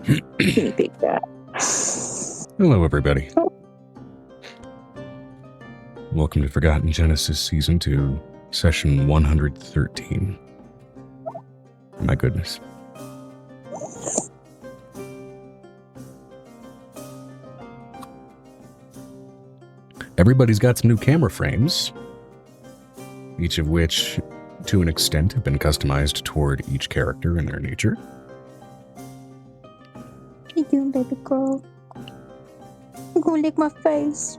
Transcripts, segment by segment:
Guinea pig cat. Hello, everybody. Welcome to Forgotten Genesis Season 2, Session 113. My goodness. Everybody's got some new camera frames, each of which, to an extent, have been customized toward each character and their nature. What you doing, baby girl? You gonna lick my face?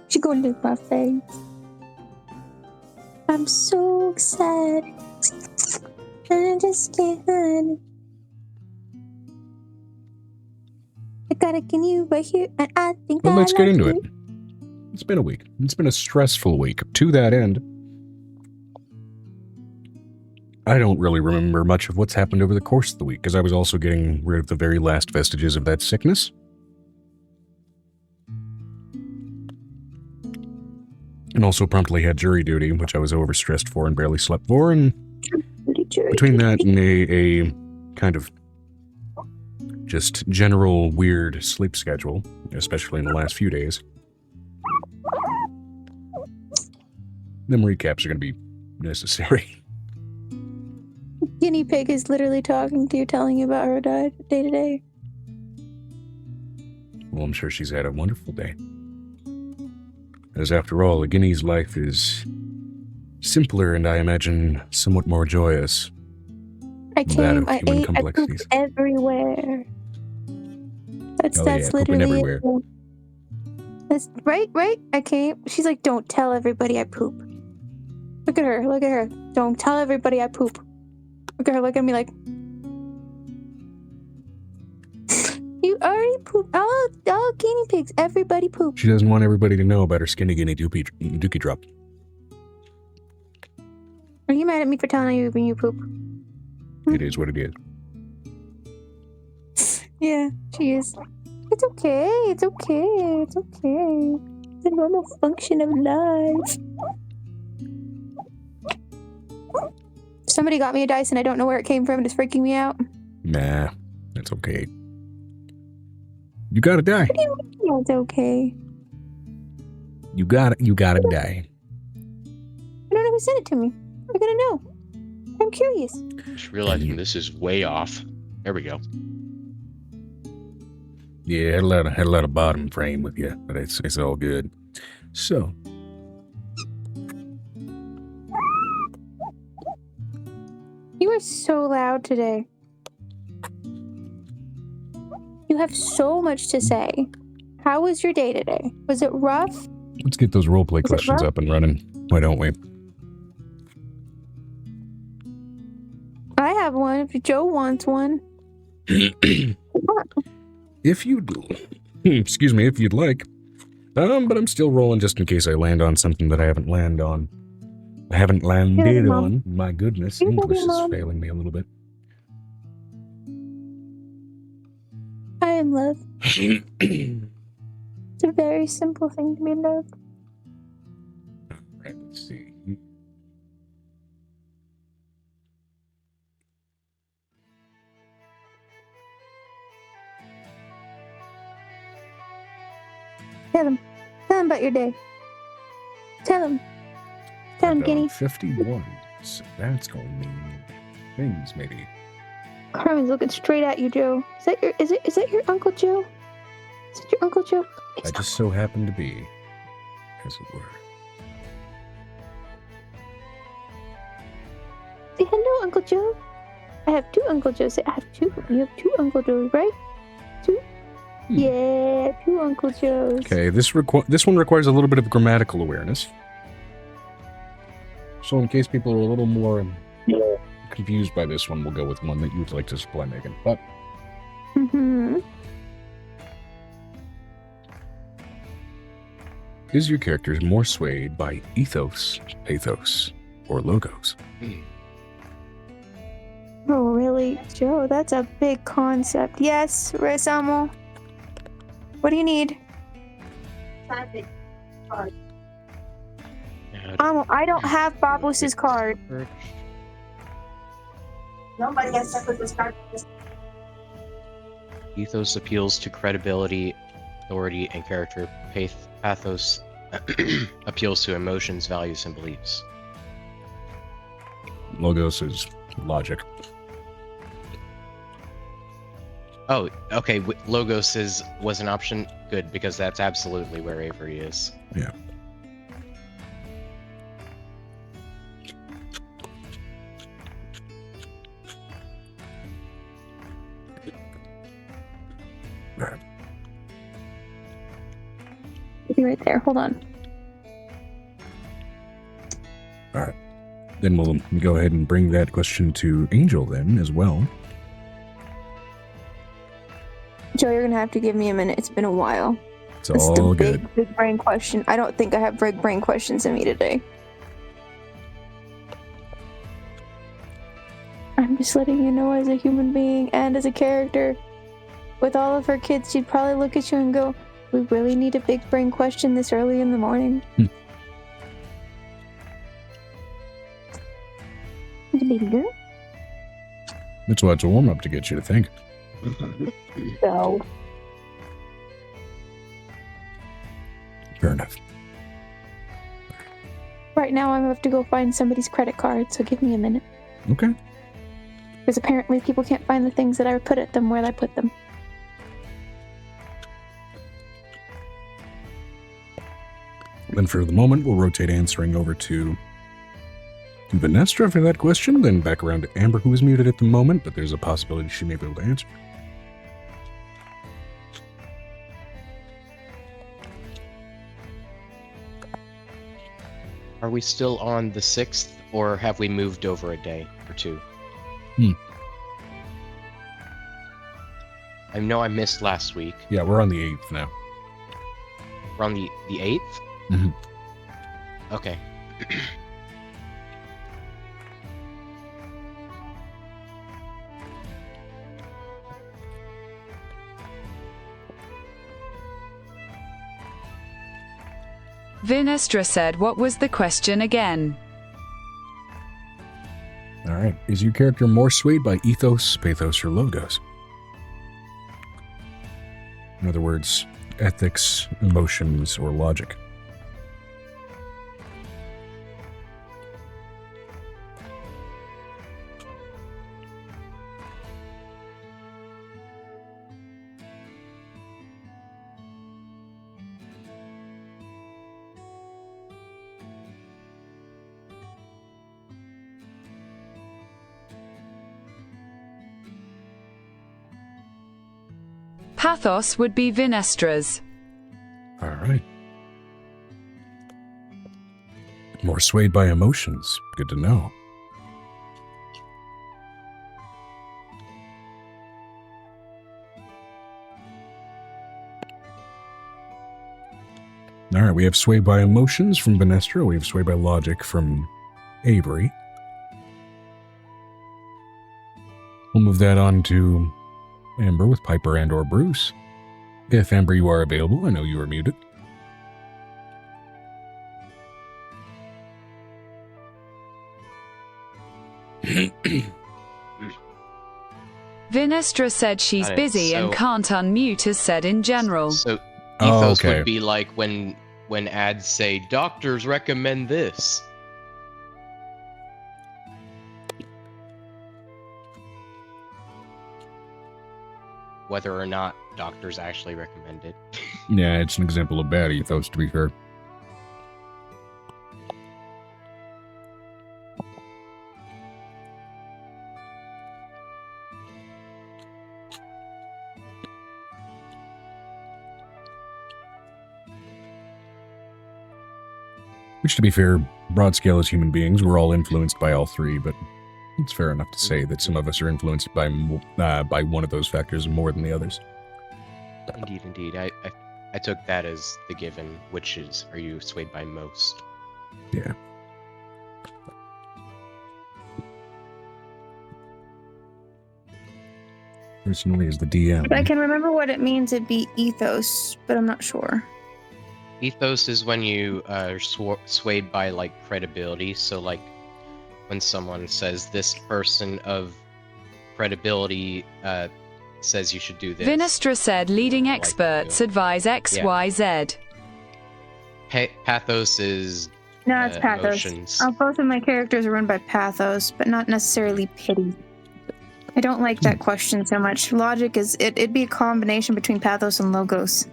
She gonna lick my face. I'm so excited. I just can't hide it. I gotta get you right here, and I think Well, let's get into it. it. It's been a week. It's been a stressful week. To that end, I don't really remember much of what's happened over the course of the week, because I was also getting rid of the very last vestiges of that sickness. And also promptly had jury duty, which I was overstressed for and barely slept for, and between that and a kind of just general weird sleep schedule, especially in the last few days, them recaps are going to be necessary. Guinea pig is literally talking to you, telling you about her day to day. Well, I'm sure she's had a wonderful day. As after all, a guinea's life is simpler and I imagine somewhat more joyous. I came, I ate, I pooped complexities. everywhere. That's Pooping literally everywhere. it. That's right. I came. She's like, don't tell everybody I poop. Look at her. Don't tell everybody I poop. Look at her, look at me like, you already pooped. All guinea pigs, everybody poop. She doesn't want everybody to know about her skinny guinea dookie drop. Are you mad at me for telling you when you poop? It is what it is. Yeah, she is. It's okay. It's a normal function of life. Somebody got me a dice and I don't know where it came from and it's freaking me out. Nah, that's okay. You gotta die. Yeah, it's okay. You gotta die. I don't know who sent it to me. I'm gonna know. I'm curious. Just realizing this is way off. There we go. Yeah, had a lot of bottom frame with you, but it's all good. So, You are so loud today. You have so much to say. How was your day today? Was it rough? let's get those roleplay questions up and running. Why don't we? I have one if Joe wants one. If you'd like. But I'm still rolling just in case I land on something that I haven't landed on. My goodness, You're English ready, is Mom. failing me a little bit. I am love. It's a very simple thing to be loved. Alright, let's see. Tell him about your day. Tell him, Guinea. 51. So that's going to mean things, maybe. Carmen's looking straight at you, Joe. Is that your Uncle Joe? Is it your Uncle Joe? I just so happen to be, as it were. Say hello, Uncle Joe. I have two Uncle Joes. I have two. You have two Uncle Joes, right? Two? Yeah, two Uncle Joes. Okay, this one requires a little bit of grammatical awareness. So in case people are a little more confused by this one, we'll go with one that you'd like to supply, Megan. But is your character more swayed by ethos, pathos, or logos? Oh, really? Joe, that's a big concept. Yes, Resamo. What do you need? I don't have Babos's card. Nobody has stuck with this card. Ethos appeals to credibility, authority, and character. Pathos appeals to emotions, values, and beliefs. Logos is logic. Oh, okay. Logos was an option. Good, because that's absolutely where Avery is. Yeah. Alright. Be right there. Hold on. Alright. Then we'll go ahead and bring that question to Angel then as well. Joe, you're gonna have to give me a minute. It's been a while. It's all good. Big brain question. I don't think I have big brain questions in me today. I'm just letting you know, as a human being and as a character, with all of her kids, she'd probably look at you and go, "We really need a big brain question this early in the morning." Baby girl. That's why it's a warm-up to get you to think. So. Fair enough. Right now, I have to go find somebody's credit card, so give me a minute. Okay. Because apparently people can't find the things that I put at them where I put them. Then for the moment, we'll rotate answering over to Vanessa for that question, then back around to Amber, who is muted at the moment, but there's a possibility she may be able to answer. Are we still on the 6th, or have we moved over a day or two? I know I missed last week. Yeah, we're on the 8th now. We're on the 8th? Mm-hmm. Okay. Vinestra said, "What was the question again?" All right. Is your character more swayed by ethos, pathos, or logos? In other words, ethics, emotions, or logic? Pathos would be Vinestra's. All right. More swayed by emotions. Good to know. All right, we have swayed by emotions from Vanestra. We have swayed by logic from Avery. We'll move that on to Amber with Piper and or Bruce. If Amber, you are available, I know you are muted. Vinestra said she's busy and can't unmute as said in general. So ethos okay. would be like when ads say, "Doctors recommend this." Whether or not doctors actually recommend it. Yeah, it's an example of bad ethos, to be fair. Which, to be fair, broad scale as human beings, we're all influenced by all three, but it's fair enough to say that some of us are influenced by one of those factors more than the others. Indeed. I took that as the given, which is, are you swayed by most? Yeah. Personally, as the DM. If I can remember what it means, it'd be ethos, but I'm not sure. Ethos is when you are swayed by, like, credibility. So, like, when someone says this person of credibility says you should do this. 𝕲𝖓 said leading experts advise X, Y, Z. Pathos is No, it's pathos. emotions. Both of my characters are run by pathos, but not necessarily pity. I don't like that question so much. Logic is it'd be a combination between pathos and logos.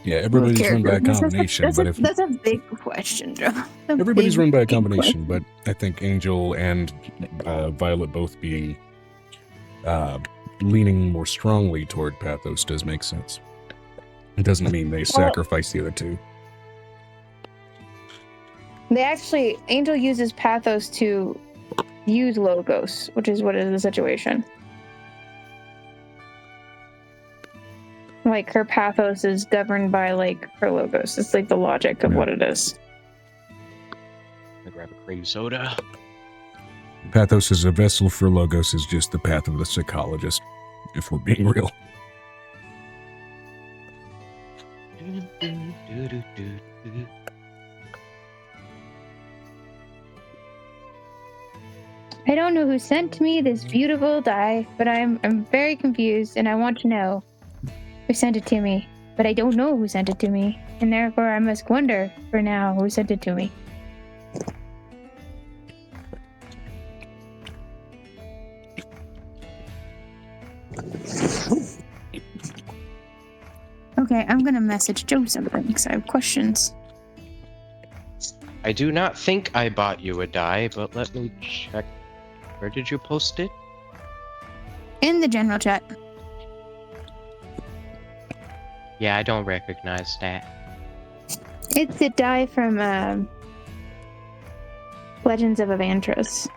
Yeah, everybody's run by a combination, but if that's a big question, Joe. everybody's run by a combination, but I think Angel and Violet both being leaning more strongly toward pathos does make sense. It doesn't mean they sacrifice the other two. Angel uses pathos to use logos, which is what is the situation. Like, her pathos is governed by, like, her logos. It's like the logic of what it is. I grab a cream soda. Pathos is a vessel for logos is just the path of the psychologist, if we're being real. I don't know who sent me this beautiful dye, but I'm very confused, and I want to know who sent it to me. But I don't know who sent it to me, and therefore I must wonder for now who sent it to me. Okay, I'm gonna message Joe something because I have questions. I do not think I bought you a dye, but let me check. Where did you post it? In the general chat. Yeah, I don't recognize that. It's the dye from Legends of Evantris.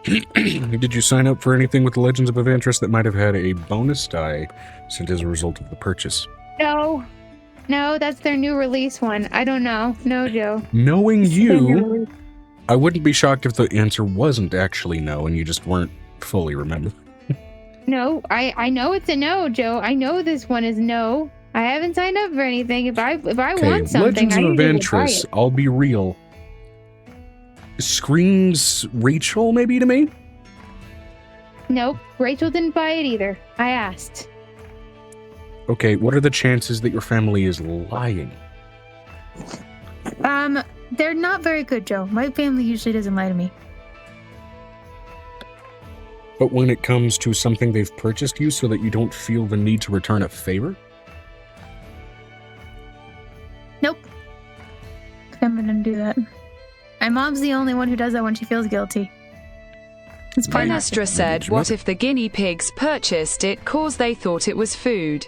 Did you sign up for anything with the Legends of Evantris that might have had a bonus die sent as a result of the purchase? No, that's their new release one. I don't know. No, Joe. Knowing you, I wouldn't be shocked if the answer wasn't actually no and you just weren't fully remembering. No, I know it's a no, Joe. I know this one is no. I haven't signed up for anything. If I want something, Legends I of usually buy Evantris, it. I'll be real, screams Rachel maybe to me? Nope, Rachel didn't buy it either. I asked. Okay, what are the chances that your family is lying? They're not very good, Joe. My family usually doesn't lie to me. But when it comes to something they've purchased you so that you don't feel the need to return a favor? Nope. I'm gonna do that. My mom's the only one who does that when she feels guilty. It's part of 𝕲𝖓 said, what if the guinea pigs purchased it cause they thought it was food?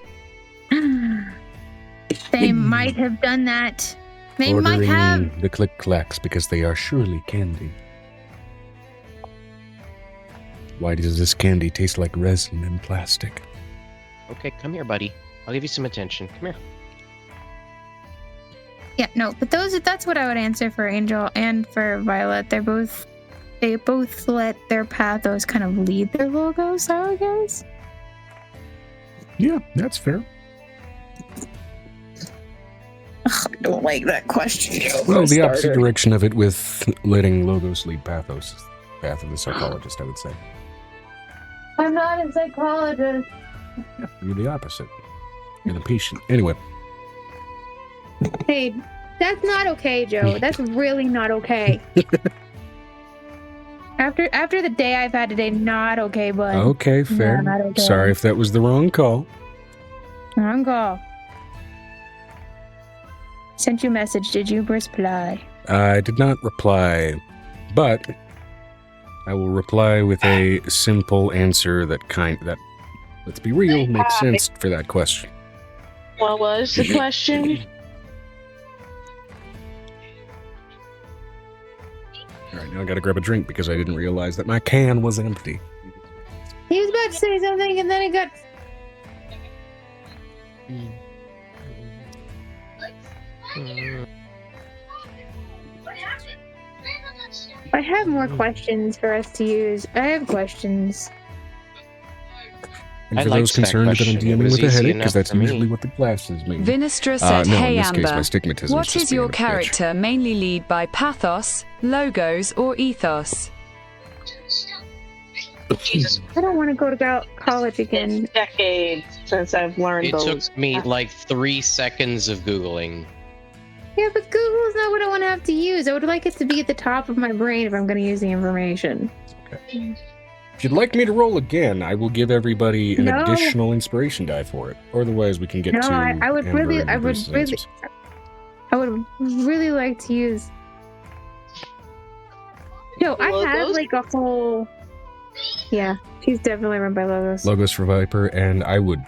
They might have done that. They might have. The click-clacks because they are surely candy. Why does this candy taste like resin and plastic? Okay, come here, buddy. I'll give you some attention. Come here. Yeah, no, but that's what I would answer for Angel and for Violet. They both let their pathos kind of lead their logos, I guess. Yeah, that's fair. Ugh, I don't like that question. Well, the opposite direction of it with letting logos lead pathos is the path of the psychologist, I would say. I'm not a psychologist. Yeah, you're the opposite. You're the patient. Anyway. Hey, that's not okay, Joe. That's really not okay. After the day I've had today, not okay, bud. Okay, fair. Not okay. Sorry if that was the wrong call. Wrong call. Sent you a message. Did you reply? I did not reply, but I will reply with a simple answer that, let's be real, makes sense for that question. What was the question? All right, now I gotta grab a drink because I didn't realize that my can was empty. He was about to say something and then it got... I have more questions for us to use. I have questions. And I'd for like those that concerned that I'm question. It dealing was with a easy headache, enough because that's for me. usually what the glasses mean. 𝕲𝖓 said, no, hey in this case, my Amber, stigmatism is what just is being your a bitch. character mainly lead by pathos, logos, or ethos? Jesus. I don't want to go to college again. It's decades since I've learned It those. took me like 3 seconds of Googling. Yeah, but Google's not what I want to have to use. I would like it to be at the top of my brain if I'm going to use the information. Okay. If you'd like me to roll again, I will give everybody an No. additional inspiration die for it. Otherwise, we can get No, to I would Amber really- and I would Bruce's really- answers. I would really like to use. No, I have Logos? like a whole. Yeah, she's definitely run by Logos. Logos for Viper, and I would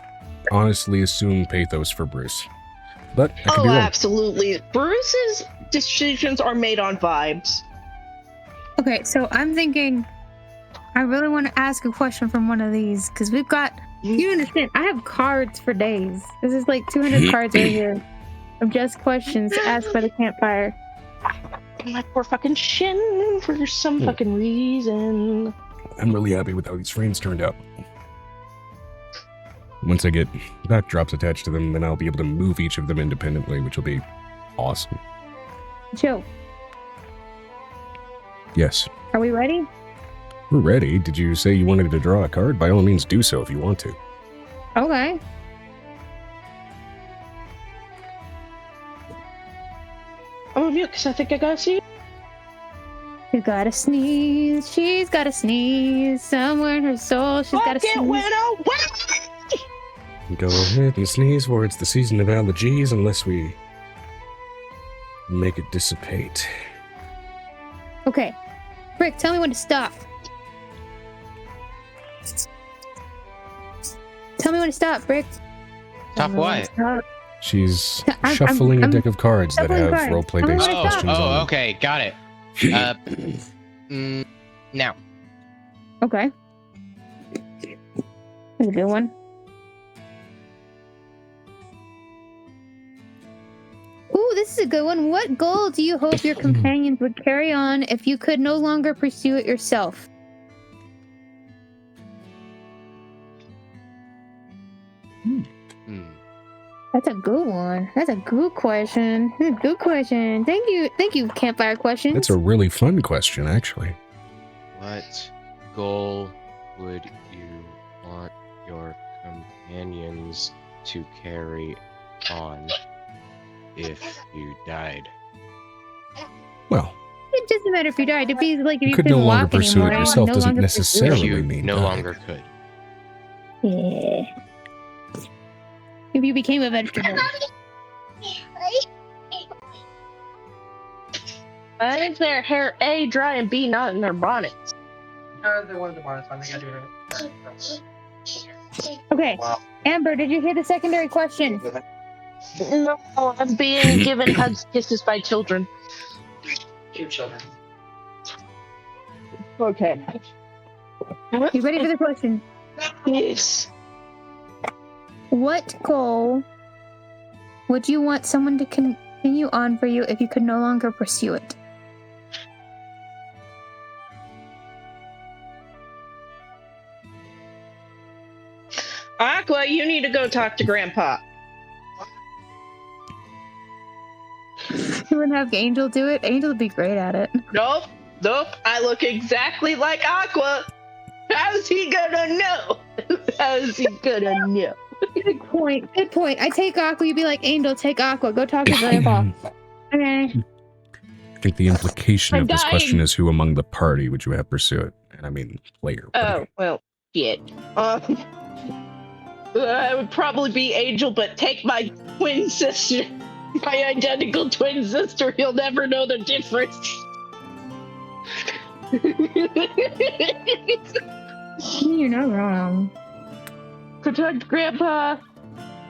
honestly assume Pathos for Bruce. But I could Oh, be wrong. absolutely. Bruce's decisions are made on vibes. Okay, so I'm thinking. I really want to ask a question from one of these because we've got. You understand? I have cards for days. This is like 200 cards right here of just questions asked by the campfire. My poor fucking shin for some fucking reason. I'm really happy with how these frames turned out. Once I get backdrops attached to them, then I'll be able to move each of them independently, which will be awesome. Joe, Yes. are we ready? We're ready. Did you say you wanted to draw a card? By all means, do so if you want to. Okay. I'm gonna mute because I think I gotta see. You gotta sneeze. She's gotta sneeze. Somewhere in her soul, she's gotta Fuck it sneeze. went away! Go ahead and sneeze, for it's the season of allergies, unless we make it dissipate. Okay. Brick, tell me when to stop. Tell me when to stop, Brick. Stop what? Stop. She's I'm shuffling a deck of cards that shuffling have cards. roleplay-based Tell me when to questions stop. on them. Okay, got it. Now. Okay. That's a good one. Ooh, this is a good one. What goal do you hope your companions would carry on if you could no longer pursue it yourself? That's a good one. That's a good question. Good question. Thank you, campfire questions. That's a really fun question, actually. What goal would you want your companions to carry on if you died? Well, It doesn't matter if you died. It'd be like if you you could couldn't no longer walk pursue anymore. it You yourself no doesn't longer pursue it. necessarily If you mean no die. longer could. Yeah. If you became a vegetable. Why is their hair A dry and B not in their bonnets? They wanted the bonus one. They got to do it. Okay. Wow. Amber, did you hear the secondary question? No, I'm being given hugs, kisses by children. Cute children. Okay. You ready for the question? Yes. What goal would you want someone to continue on for you if you could no longer pursue it? Aqua, you need to go talk to Grandpa. You wouldn't have Angel do it? Angel would be great at it. Nope. I look exactly like Aqua. How's he gonna know? How's he gonna know? Good point. Good point. I take Aqua, you'd be like, Angel, take Aqua. Go talk to Grandpa. Okay. I think the implication I'm of this dying. question is who among the party would you have pursue it? And I mean player. but Oh, okay. well, shit. I would probably be Angel, but take my twin sister. My identical twin sister. He'll never know the difference. You're not wrong. Protect Grandpa.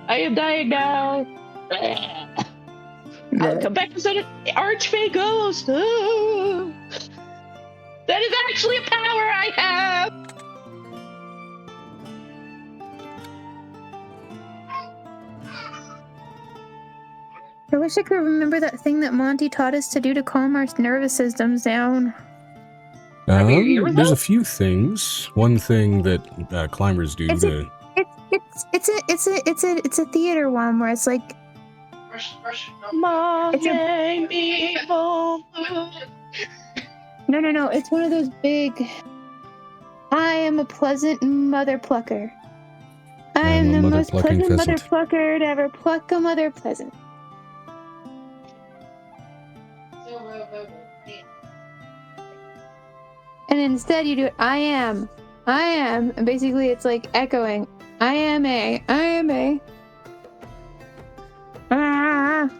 I am dying now. I'll come back to the Archfey Ghost. Oh. That is actually a power I have. I wish I could remember that thing that Monty taught us to do to calm our nervous systems down. There's a few things. One thing that climbers do. It's a theater one where it's like Mom It's a- gave me home. no. It's one of those big. I am a pleasant mother plucker. I I am am a the mother most plucking pleasant mother pheasant. plucker to ever pluck a mother pleasant. And instead you do it, I am, and basically it's like echoing, I am a. Ah.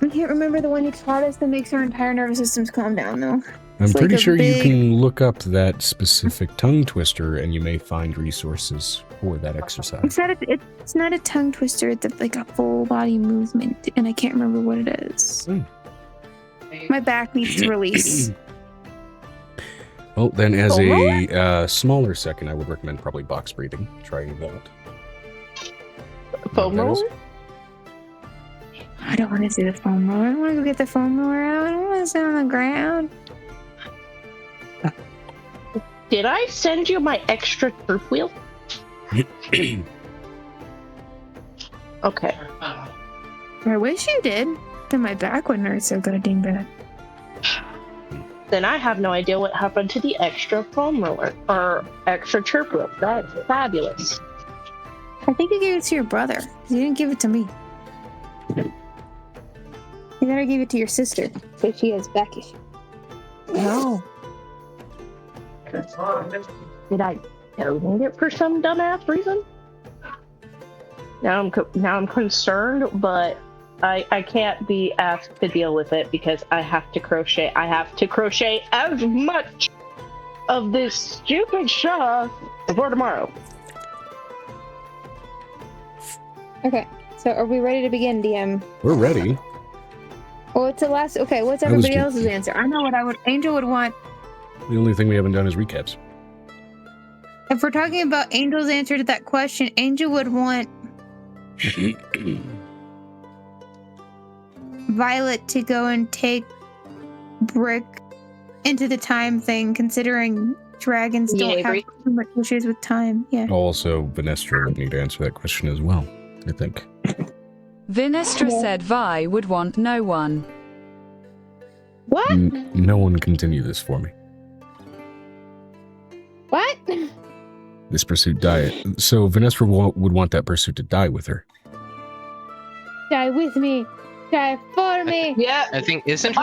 I can't remember the one you taught us that makes our entire nervous systems calm down, though. I'm It's like pretty a sure you big- can look up that specific tongue twister and you may find resources for that exercise. It's not a tongue twister, it's like a full body movement, and I can't remember what it is. My back needs to release. Well, then as a smaller second, I would recommend probably box breathing. Trying that. Foam roller? I don't want to do the foam roller. I want to go get the foam roller out. I don't want to sit on the ground. Did I send you my extra turf wheel? Okay. I wish you did. Then my back wouldn't hurt so goddamn bad. Then I have no idea what happened to the extra foam roller or extra turf wheel. That's fabulous. I think you gave it to your brother. You didn't give it to me. You better give it to your sister, so she has back issues. No. Did I donate it for some dumbass reason? Now I'm concerned, but I can't be asked to deal with it because I have to crochet. I have to crochet as much of this stupid stuff before tomorrow. Okay, so are we ready to begin, DM? We're ready. Well, it's the last. Okay, what's everybody else's answer? I know what Angel would want. The only thing we haven't done is recaps. If we're talking about Angel's answer to that question, Angel would want Violet to go and take Brick into the time thing, considering dragons don't have too much issues with time. Yeah. Also, Venestra would need to answer that question as well, I think. 𝕲𝖓 said Vi would want no one. What? No one continue this for me. What? This pursuit diet. So Venestra would want that pursuit to die with her. Die with me. Die for me. Yeah. I think isn't her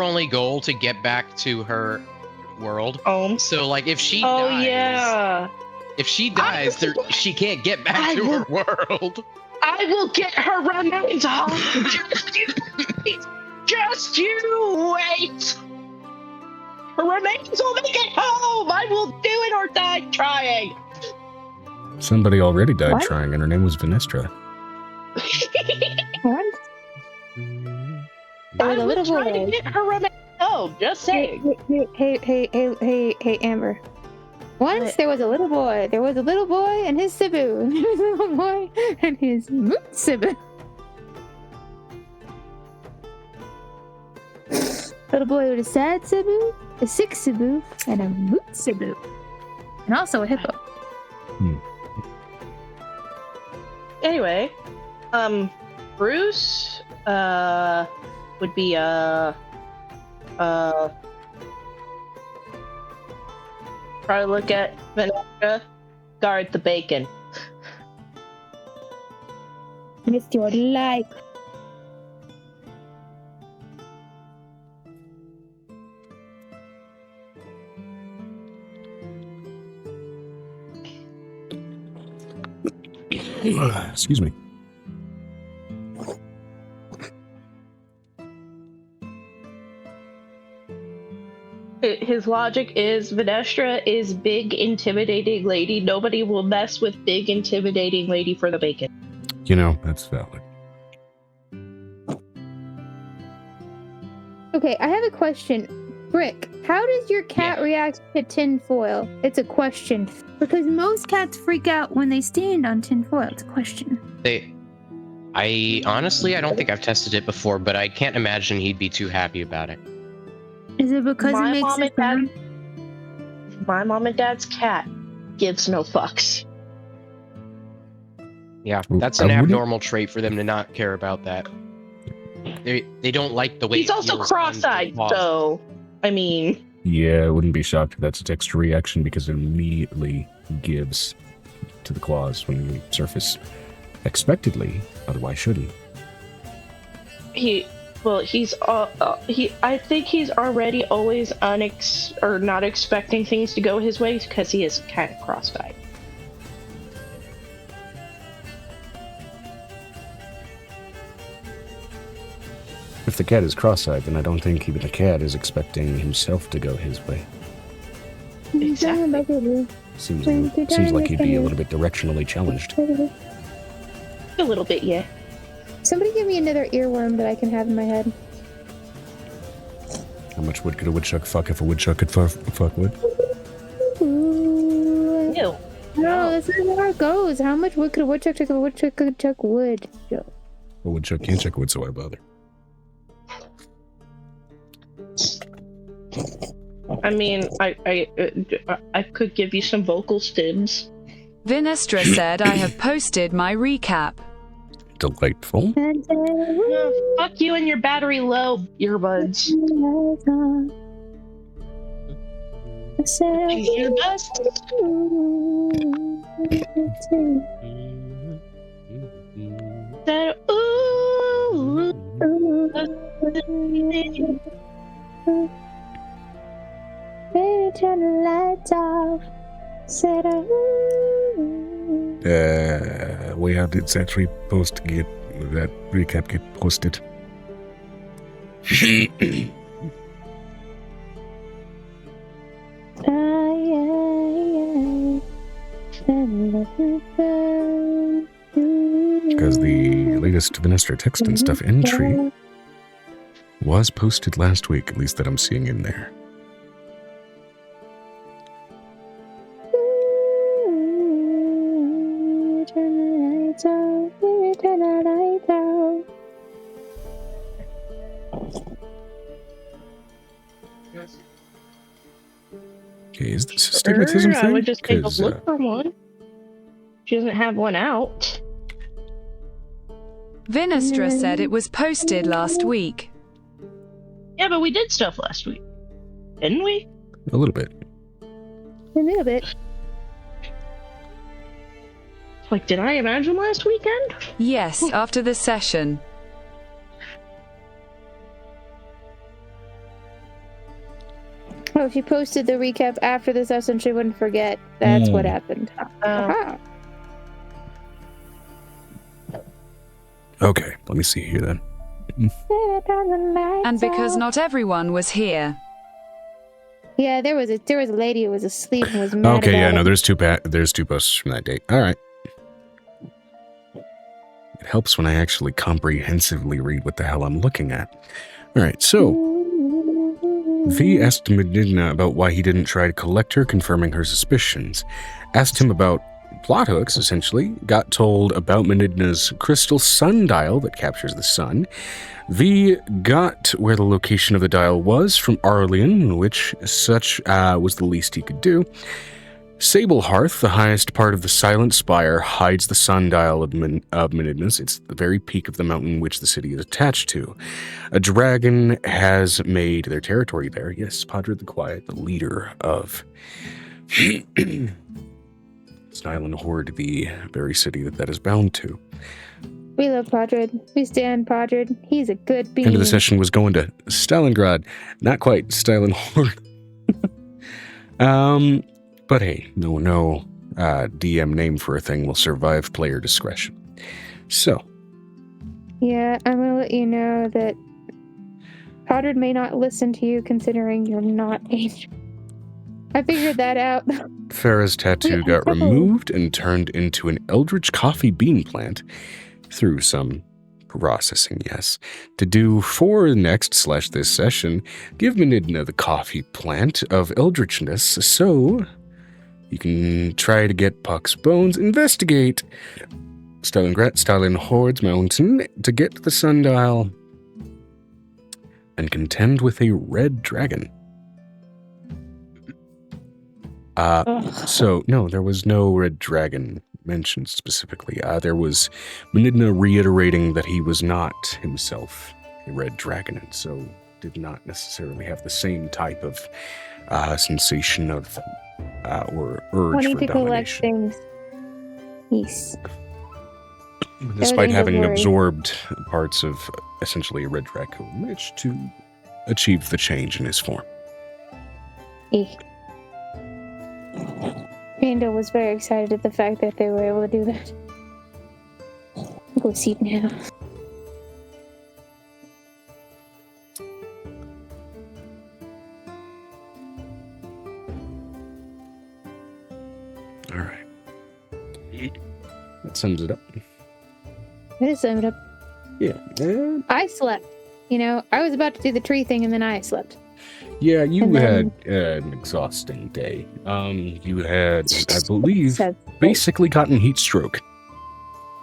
only goal to get back to her world? So like if she dies, yeah. If she dies, she can't get back to her world. I will get her remains home. Just you wait. Her remains will make it home. I will do it or die trying. Somebody already died trying, and her name was Venestra. What? There was a little boy. To get her remains home. Just saying. Hey, Amber. Once there was a little boy. There was a little boy and his Cebu. There was a little boy and his moot Cebu. Little boy with a sad Cebu, a sick Cebu, and a moot Cebu. And also a hippo. Anyway, Bruce, would be, probably look at Vanessa, guard the bacon. Missed your life. Excuse me. His logic is Venestra is big, intimidating lady. Nobody will mess with big, intimidating lady for the bacon. You know, that's valid. Okay, I have a question. Brick, how does your cat react to tinfoil? It's a question. Because most cats freak out when they stand on tinfoil. It's a question. I honestly don't think I've tested it before, but I can't imagine he'd be too happy about it. Is it because it makes it sound? My mom and dad's cat gives no fucks. Yeah, that's an abnormal trait for them to not care about that. They don't like the way He's it also feels cross-eyed, on the claws. so I mean, Yeah, I wouldn't be shocked if that's a text reaction because it immediately gives to the claws when you surface expectedly. Otherwise, should he? I think he's already always not expecting things to go his way because he is kind of cross-eyed. If the cat is cross-eyed, then I don't think even the cat is expecting himself to go his way. Exactly. Seems like he'd be a little bit directionally challenged. A little bit, yeah. Somebody give me another earworm that I can have in my head. How much wood could a woodchuck fuck if a woodchuck could fuck wood? Ooh. Ew. No, that's not how it goes. How much wood could a woodchuck chuck if a woodchuck could chuck wood? A woodchuck can't chuck wood, so why bother? I mean, I could give you some vocal stims. Vinestra said, I have posted my recap. Delightful. Fuck you and your battery low earbuds. Turn the lights off. Where did that recap get posted? Because the latest Vinestra text and stuff entry was posted last week, at least that I'm seeing in there. Okay, is this a stigmatism thing? I would just take a 'Cause, look for one. She doesn't have one out. Vinestra said it was posted last week. Yeah, but we did stuff last week, didn't we? a little bit. A little bit. Like, did I imagine last weekend? Yes, after the session. Oh, she posted the recap after the session. She wouldn't forget. That's what happened. Aha. Okay, let me see here then. And because not everyone was here. Yeah, there was a lady who was asleep and was mad Okay, about yeah, no, it. there's two posts from that date. All right. It helps when I actually comprehensively read what the hell I'm looking at. All right, so V asked Medina about why he didn't try to collect her, confirming her suspicions. Asked him about plot hooks, essentially. Got told about Menidna's crystal sundial that captures the sun. V got where the location of the dial was from Arlian, which such was the least he could do. Sablehearth, the highest part of the Silent Spire, hides the sundial of Menidna's. It's the very peak of the mountain which the city is attached to. A dragon has made their territory there. Yes, Padre the Quiet, the leader of Island Horde, the very city that is bound to. We love Padre. We stand Padre. He's a good being. End of the session was going to Stalingrad. Not quite Island Horde. But hey, no DM name for a thing will survive player discretion. So. Yeah, I'm going to let you know that Padre may not listen to you considering you're not Angel. I figured that out. Farah's tattoo got removed and turned into an eldritch coffee bean plant through some processing, yes. To do for next/this session, give Menidna the coffee plant of eldritchness so you can try to get Puck's bones, investigate Stalin Horde's mountain to get to the sundial, and contend with a red dragon. So, no, there was no red dragon mentioned specifically. There was Menidna reiterating that he was not himself a red dragon, and so did not necessarily have the same type of sensation of or urge Wanting for to collect domination. things. Yes. Despite having Angel worry. absorbed parts of essentially a red raccoon, managed to achieve the change in his form. Randall was very excited at the fact that they were able to do that. Go see now. All right. That sums it up. That is summed up. Yeah. I slept. You know, I was about to do the tree thing and then I slept. Yeah, you And had then- an exhausting day. You had, I believe, So- basically gotten heat stroke.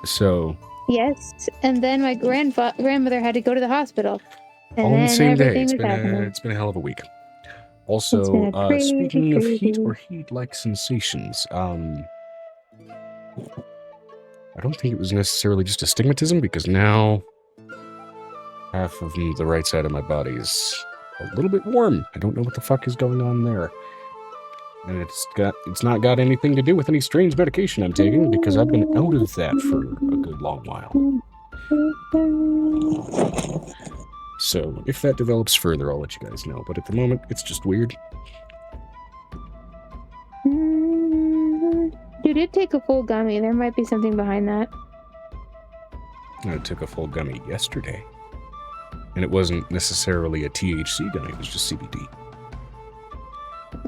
So, Yes, and then my grandmother had to go to the hospital. And all in the then same day. everything It's was been, happening. it's been a hell of a week. It's Also, been a crazy, speaking of heat crazy or week. heat-like sensations, I don't think it was necessarily just astigmatism, because now half of the right side of my body is a little bit warm. I don't know what the fuck is going on there. And it's not got anything to do with any strange medication I'm taking, because I've been out of that for a good long while. So, if that develops further, I'll let you guys know. But at the moment, it's just weird. You did take a full gummy. There might be something behind that. I took a full gummy yesterday. And it wasn't necessarily a THC gummy, it was just CBD.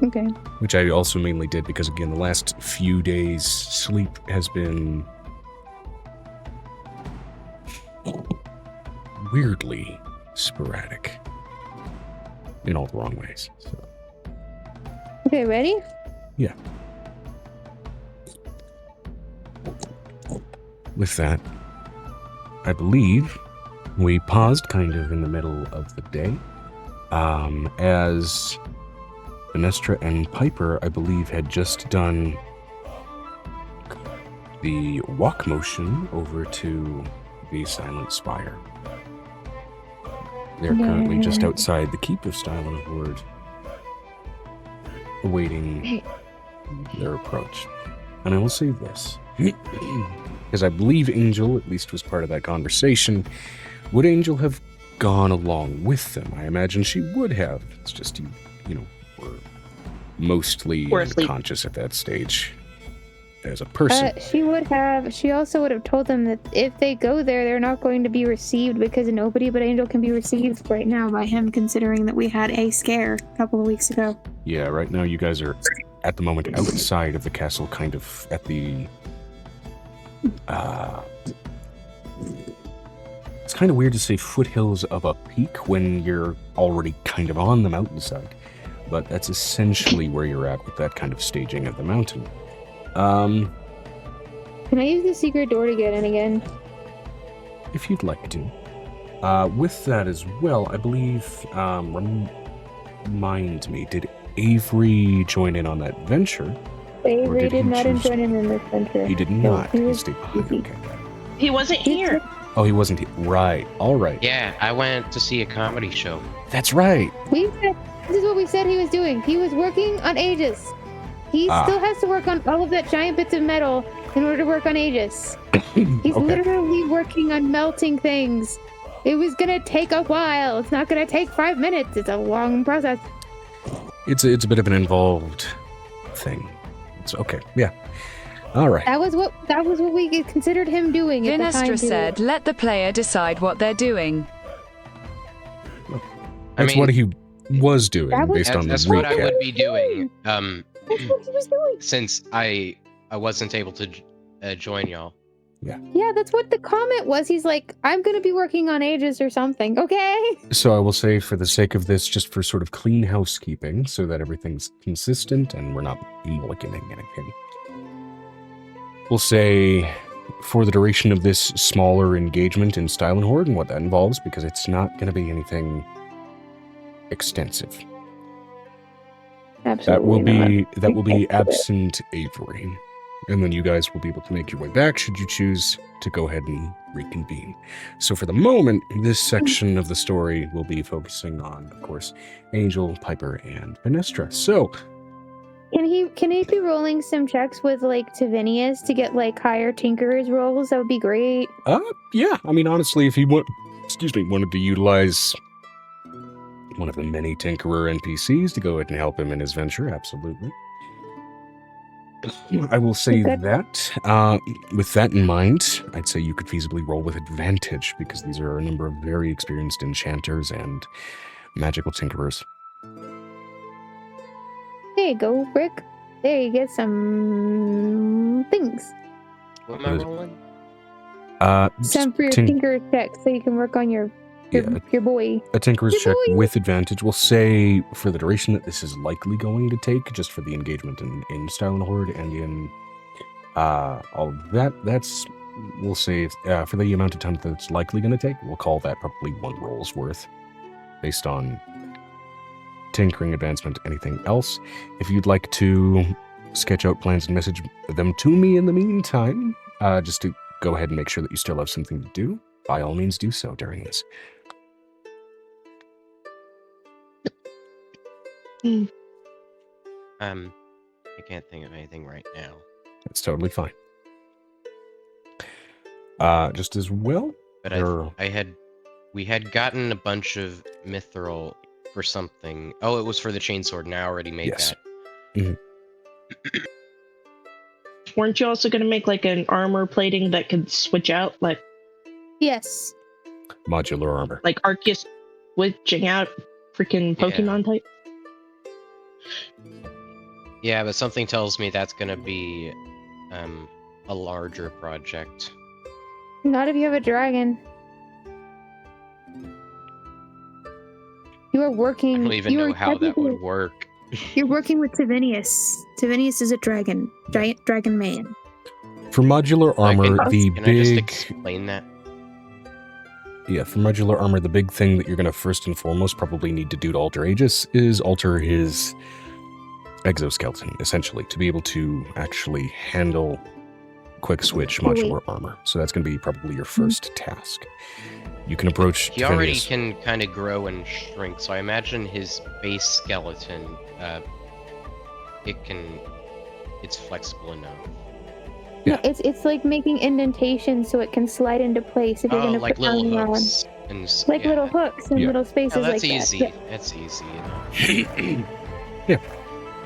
Okay. Which I also mainly did because, again, the last few days, sleep has been weirdly sporadic. In all the wrong ways. So. Okay, ready? Yeah. With that, I believe we paused kind of in the middle of the day, as Venestra and Piper, I believe, had just done the walk motion over to the Silent Spire. They're currently just outside the keep of Stylenhord, awaiting their approach. And I will say this, because I believe Angel at least was part of that conversation. Would Angel have gone along with them? I imagine she would have. It's just you know, were mostly We're asleep. unconscious at that stage as a person. She would have. She also would have told them that if they go there, they're not going to be received because nobody but Angel can be received right now by him, considering that we had a scare a couple of weeks ago. Yeah, right now you guys are at the moment outside of the castle, kind of at the it's kind of weird to say foothills of a peak when you're already kind of on the mountainside, but that's essentially where you're at with that kind of staging of the mountain. Can I use the secret door to get in again? If you'd like to. With that as well, I believe, remind me, did Avery join in on that venture? Avery did did he not choose join in this venture. He did No, not. he He was stayed behind. busy. Okay. He wasn't here. Oh, he wasn't here. Right. All right. Yeah, I went to see a comedy show. That's right. This is what we said he was doing. He was working on Aegis. He still has to work on all of that giant bits of metal in order to work on Aegis. He's Okay. literally working on melting things. It was gonna take a while. It's not gonna take 5 minutes. It's a long process. It's a bit of an involved thing. It's okay. Yeah. All right. That was what we considered him doing at the time. Vinestra said, let the player decide what they're doing. That's what he was doing That was- based on the That's what I recap. would be doing. That's what he was doing. Since I wasn't able to join y'all. Yeah, that's what the comment was. He's like, I'm gonna be working on Aegis or something. Okay. So I will say, for the sake of this, just for sort of clean housekeeping, so that everything's consistent and we're not mulliganing anything, we'll say, for the duration of this smaller engagement in Stylenhord and what that involves, because it's not going to be anything extensive. Absolutely That will be absent Avery. and then you guys will be able to make your way back should you choose to go ahead and reconvene. So for the moment, this section of the story will be focusing on, of course, Angel, Piper, and Venestra. So Can he be rolling some checks with like Tavinius to get like higher tinkerers rolls? That would be great. yeah, I mean, honestly, if he wanted to utilize one of the many Tinkerer NPCs to go ahead and help him in his venture, absolutely. I will say that, with that in mind, I'd say you could feasibly roll with advantage, because these are a number of very experienced enchanters and magical tinkerers. There you go, Rick. There you get some things. What am I rolling? Some for your tinker check so you can work on your boy. A tinkerer's check with advantage. We'll say for the duration that this is likely going to take, just for the engagement in Style and Horde and in all of that, we'll say for the amount of time that it's likely going to take, we'll call that probably 1 roll's worth based on tinkering, advancement, anything else. If you'd like to sketch out plans and message them to me in the meantime, just to go ahead and make sure that you still have something to do, by all means do so during this. I can't think of anything right now. That's totally fine. Just as well. But we had gotten a bunch of mithril for something. Oh, it was for the chainsword, and I already made that. Mm-hmm. Weren't you also going to make like an armor plating that could switch out, like? Yes. Modular armor. Like Arceus switching out freaking Pokemon type? Yeah, but something tells me that's going to be a larger project. Not if you have a dragon. You are working. I don't even know how that would work. You're working with Tavinius. Tavinius is a dragon. Giant dragon man. For modular armor, Can I just explain that? Yeah, for modular armor, the big thing that you're going to first and foremost probably need to do to alter Aegis is alter his exoskeleton, essentially, to be able to actually handle quick switch modular armor. So that's going to be probably your first task. You can approach He already can kind of grow and shrink, so I imagine his base skeleton, it's flexible enough. Yeah. No, it's like making indentations so it can slide into place if you're going to like put little armor hooks on. and Like little hooks and little spaces that's like easy. that. That's easy, you know. Yeah.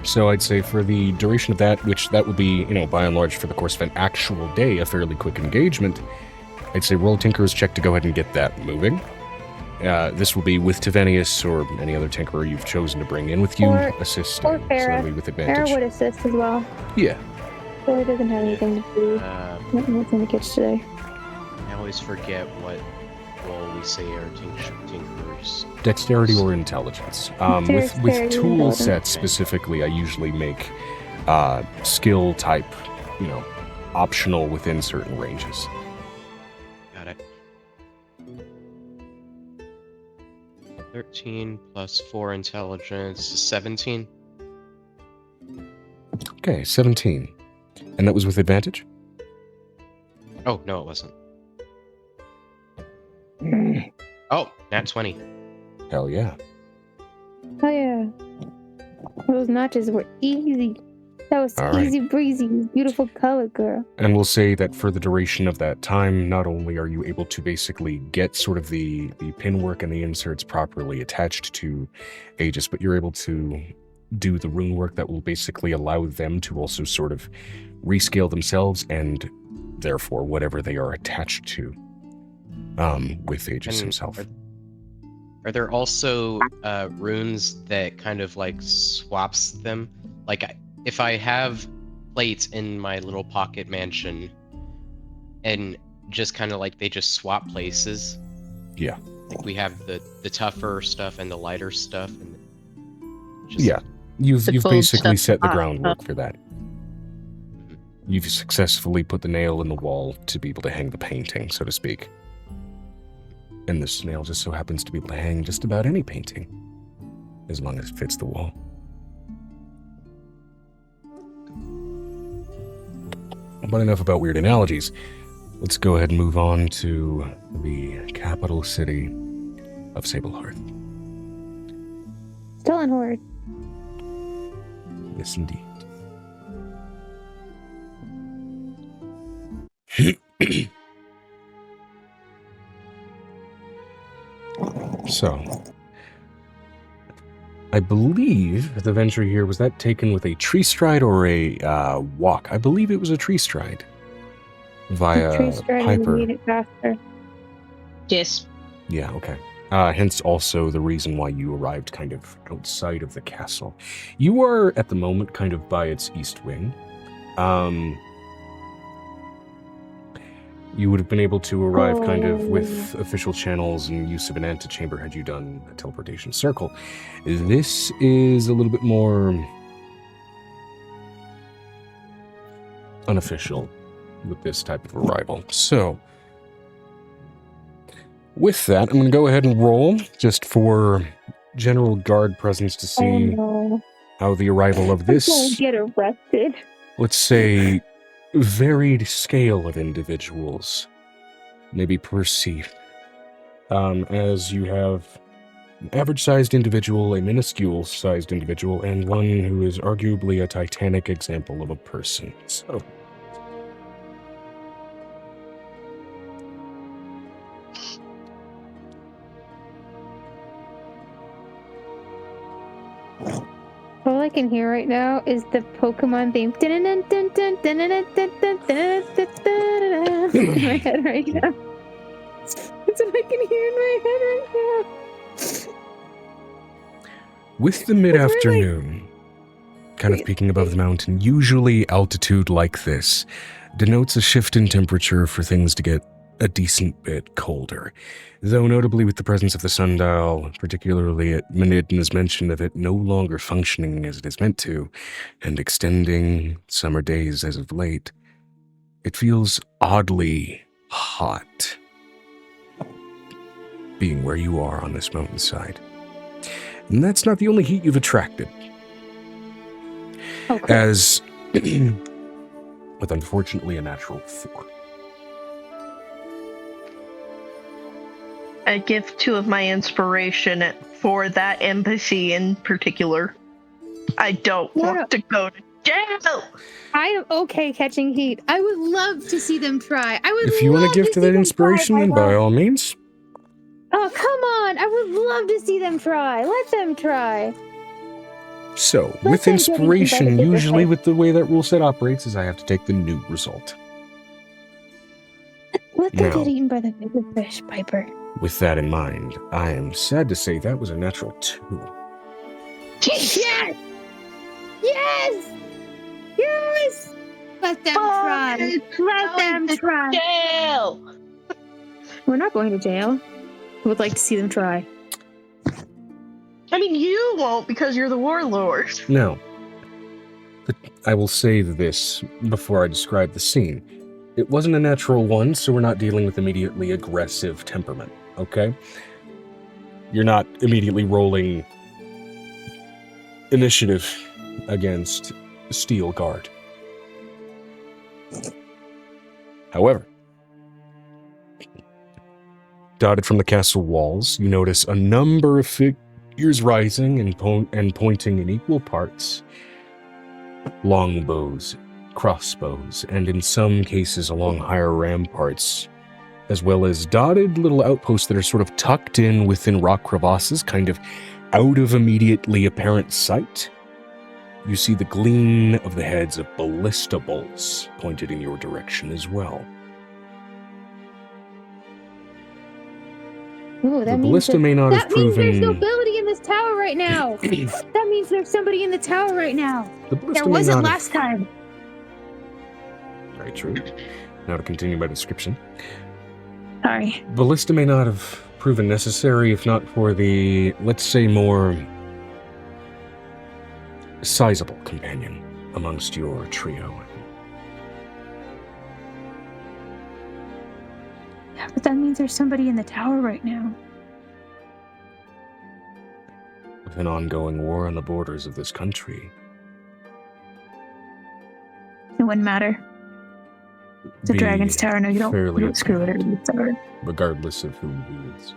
So I'd say for the duration of that, which that will be, by and large for the course of an actual day, a fairly quick engagement, I'd say roll a Tinkerer's check to go ahead and get that moving. This will be with Tavinius or any other Tinkerer you've chosen to bring in with you, assisting. Or Farah. So that'll be with advantage. Farah would assist as well. Yeah. Farah doesn't have anything to do. Nothing's in the kitchen today. I always forget what role we say our Tinkerers. Dexterity or intelligence. With tool sets specifically, I usually make skill type, optional within certain ranges. Got it. 13 plus 4 intelligence is 17. Okay, 17. And that was with advantage? Oh, no, it wasn't. Oh, nat 20. Hell yeah. Oh yeah. Those notches were easy. That was easy breezy, beautiful color, girl. And we'll say that for the duration of that time, not only are you able to basically get sort of the pin work and the inserts properly attached to Aegis, but you're able to do the rune work that will basically allow them to also sort of rescale themselves and therefore whatever they are attached to with Aegis himself. Are there also runes that kind of like swaps them? Like if I have plates in my little pocket mansion and just kind of like they just swap places. Yeah. Like we have the tougher stuff and the lighter stuff. And You've basically set the groundwork for that. You've successfully put the nail in the wall to be able to hang the painting, so to speak. And this nail just so happens to be able to hang just about any painting, as long as it fits the wall. But enough about weird analogies. Let's go ahead and move on to the capital city of 𝕲𝖊𝖓𝖓. Still on Horde. Yes, indeed. So, I believe the venture here, was that taken with a tree stride or a walk? I believe it was a tree stride. Via Tree stride Piper. made it faster. Yes. Yeah, okay. Hence also the reason why you arrived kind of outside of the castle. You are, at the moment, kind of by its east wing. You would have been able to arrive kind of with official channels and use of an antechamber had you done a teleportation circle. This is a little bit more unofficial with this type of arrival. So, with that, I'm going to go ahead and roll just for general guard presence to see how the arrival of this, Don't get arrested. let's say, varied scale of individuals may be perceived. As you have an average-sized individual, a minuscule-sized individual, and one who is arguably a titanic example of a person. So, All I can hear right now is the Pokemon theme in my head right now. That's what I can hear in my head right now. with the mid-afternoon, kind of peeking above the mountain, usually altitude like this denotes a shift in temperature for things to get a decent bit colder. Though notably with the presence of the sundial, particularly at 𝕲𝖊𝖓𝖓𝖊𝖘 mention of it no longer functioning as it is meant to, and extending summer days as of late, it feels oddly hot, being where you are on this mountainside. And that's not the only heat you've attracted. Okay. As, with unfortunately a natural 4. I give 2 of my inspiration for that empathy in particular. I don't want to go to jail. I am okay catching heat. I would love to see them try. I would. If you want to give to that inspiration, then by all means. Oh, come on! I would love to see them try. Let them try. So, Let with them get eaten by inspiration, the usually fish. with the way that rule set operates, is I have to take the new result. Let them Now. get eaten by the bigger fish, Piper. With that in mind, I am sad to say that was a natural 2. Yes! Yes! Yes! Let them try. Let them try. Jail. We're not going to jail. I would like to see them try. I mean, you won't because you're the warlord. Now, I will say this before I describe the scene. It wasn't a natural 1, so we're not dealing with immediately aggressive temperament, okay? You're not immediately rolling initiative against Steel Guard. However, dotted from the castle walls, you notice a number of figures rising and pointing in equal parts. Longbows, crossbows, and in some cases along higher ramparts, as well as dotted little outposts that are sort of tucked in within rock crevasses, kind of out of immediately apparent sight. You see the gleam of the heads of ballista bolts pointed in your direction as well. Ooh, The ballista may not have that means there's proven... nobody in this tower right now. That means there's somebody in the tower right now. The ballista There may wasn't not have- last time. Very true. Now to continue my description. Sorry. Ballista may not have proven necessary if not for the, let's say, more sizable companion amongst your trio. Yeah, but that means there's somebody in the tower right now. With an ongoing war on the borders of this country. It wouldn't matter. The dragon's tower. No, you don't, fairly you don't screw it apparent, with the tower. regardless of who wields.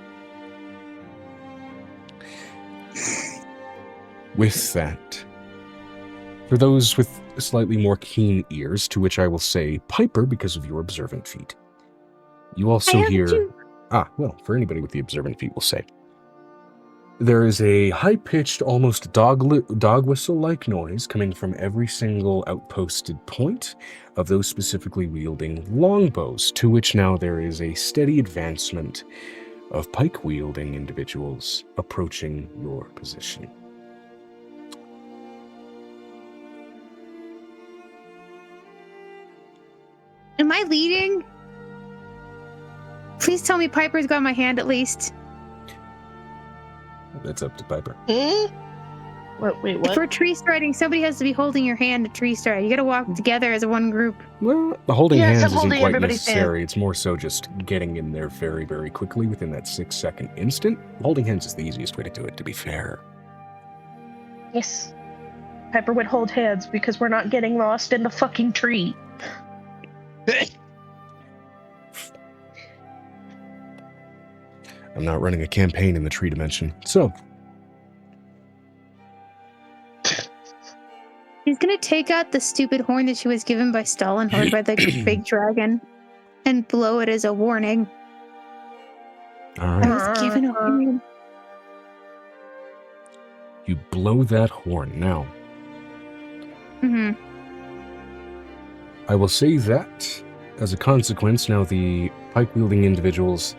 With that, for those with slightly more keen ears, to which I will say Piper because of your observant feat, you also hear... for anybody with the observant feat, we'll say. There is a high-pitched, almost dog whistle-like noise coming from every single outposted point of those specifically wielding longbows, to which now there is a steady advancement of pike-wielding individuals approaching your position. Am I leading? Please tell me Piper's got my hand at least. That's up to Piper. Wait, If what? we're tree striding, somebody has to be holding your hand to tree stride. You gotta walk together as one group. Well, the holding Yes, hands I'm isn't holding quite everybody's hand. necessary. It's more so just getting in there very, very quickly within that 6-second instant. Holding hands is the easiest way to do it, to be fair. Yes. Piper would hold hands because we're not getting lost in the fucking tree. I'm not running a campaign in the tree dimension, so... She's gonna take out the stupid horn that she was given by Stalin, held by the big dragon, and blow it as a warning. Alright. I was given a horn. You blow that horn. Now, Mm-hmm. I will say that, as a consequence, now the pike-wielding individuals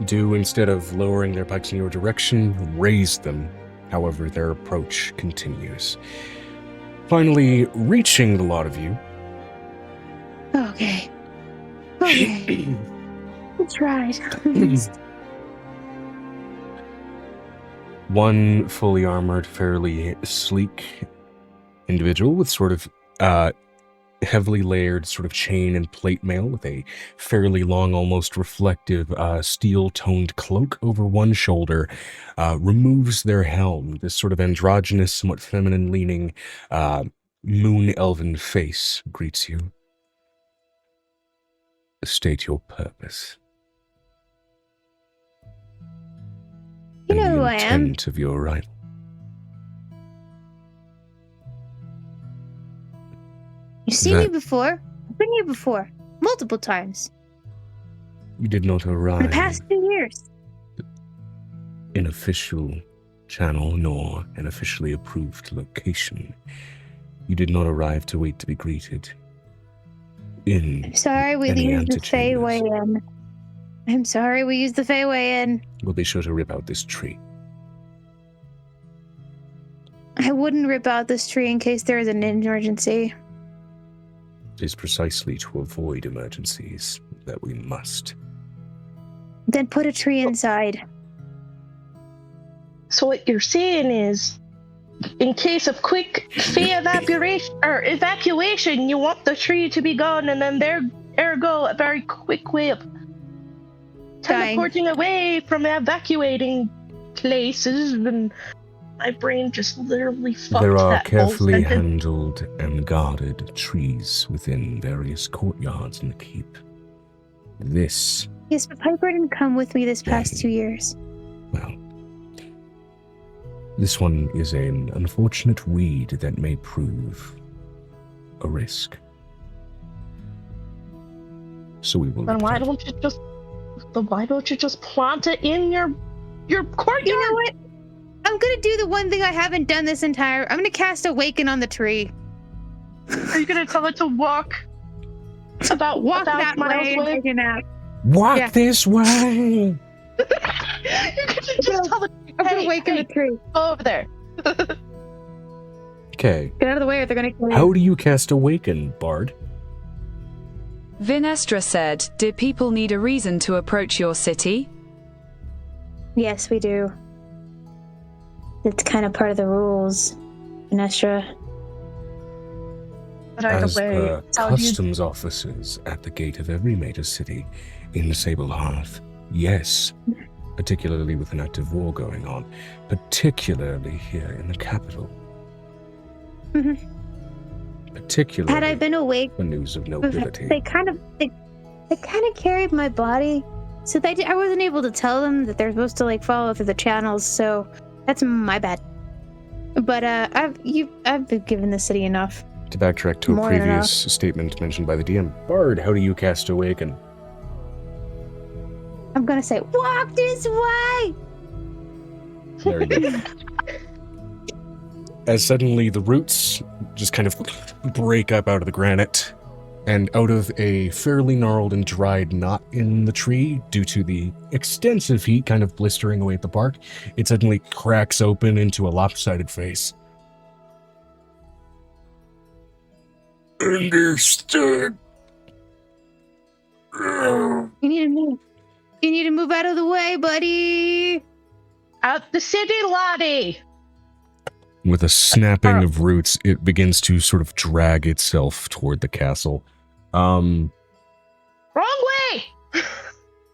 do, instead of lowering their pikes in your direction, raise them. However, their approach continues. Finally, reaching the lot of you. Okay. Okay. That's right. One fully armored, fairly sleek individual with sort of heavily layered sort of chain and plate mail with a fairly long, almost reflective steel-toned cloak over one shoulder, removes their helm. This sort of androgynous, somewhat feminine-leaning moon elven face greets you. State your purpose. You know and who the I am. intent of your arrival. You've seen me That- before. I've been here before. Multiple times. You did not In arrive the past 2 years. in official channel nor an officially approved location. You did not arrive to wait to be greeted. In Sorry, we any used the antechambers. Fey way in. I'm sorry, we used the Fey way in. We'll be sure to rip out this tree. I wouldn't rip out this tree in case there is an emergency. It is precisely to avoid emergencies that we must. Then put a tree inside. So what you're saying is, in case of quick evacuation, you want the tree to be gone, and then ergo a very quick way of teleporting away from evacuating places. And my brain just literally fucked There are that whole carefully sentence. handled and guarded trees within various courtyards in the keep. This, Yes, but Piper didn't come with me this past 2 years. well, this one is an unfortunate weed that may prove a risk. So we will. Then why return. don't you just plant it in your courtyard? You know what? I'm gonna do the one thing I haven't done this entire... I'm gonna cast Awaken on the tree. Are you gonna tell it to walk about Walk 1,000 that miles way and away? take a nap. Walk Yeah. this way! You could just tell it, I'm gonna Hey, awaken hey. the tree. go over there. Okay, Get out of the way or they're gonna kill you. how do you cast Awaken, Bard? 𝕲𝖓 said, "Do people need a reason to approach your city?" Yes, we do. It's kind of part of the rules, Nestra. But either As way, per how do you customs officers at the gate of every major city in the 𝕲𝖊𝖓𝖓, yes, particularly with an active war going on, particularly here in the capital. particularly Had I been awake, for news of nobility. they kind of carried my body, so I wasn't able to tell them that they're supposed to like follow through the channels. So that's my bad. But I've been given the city enough. To backtrack to a More than previous statement mentioned by the DM, Bard, how do you cast Awaken? I'm gonna say, walk this way! Very good. As suddenly the roots just kind of break up out of the granite, and out of a fairly gnarled and dried knot in the tree, due to the extensive heat kind of blistering away at the bark, it suddenly cracks open into a lopsided face. Understood. You need to move out of the way, buddy. Out the city, Lottie! With a snapping of roots, it begins to sort of drag itself toward the castle. Wrong way!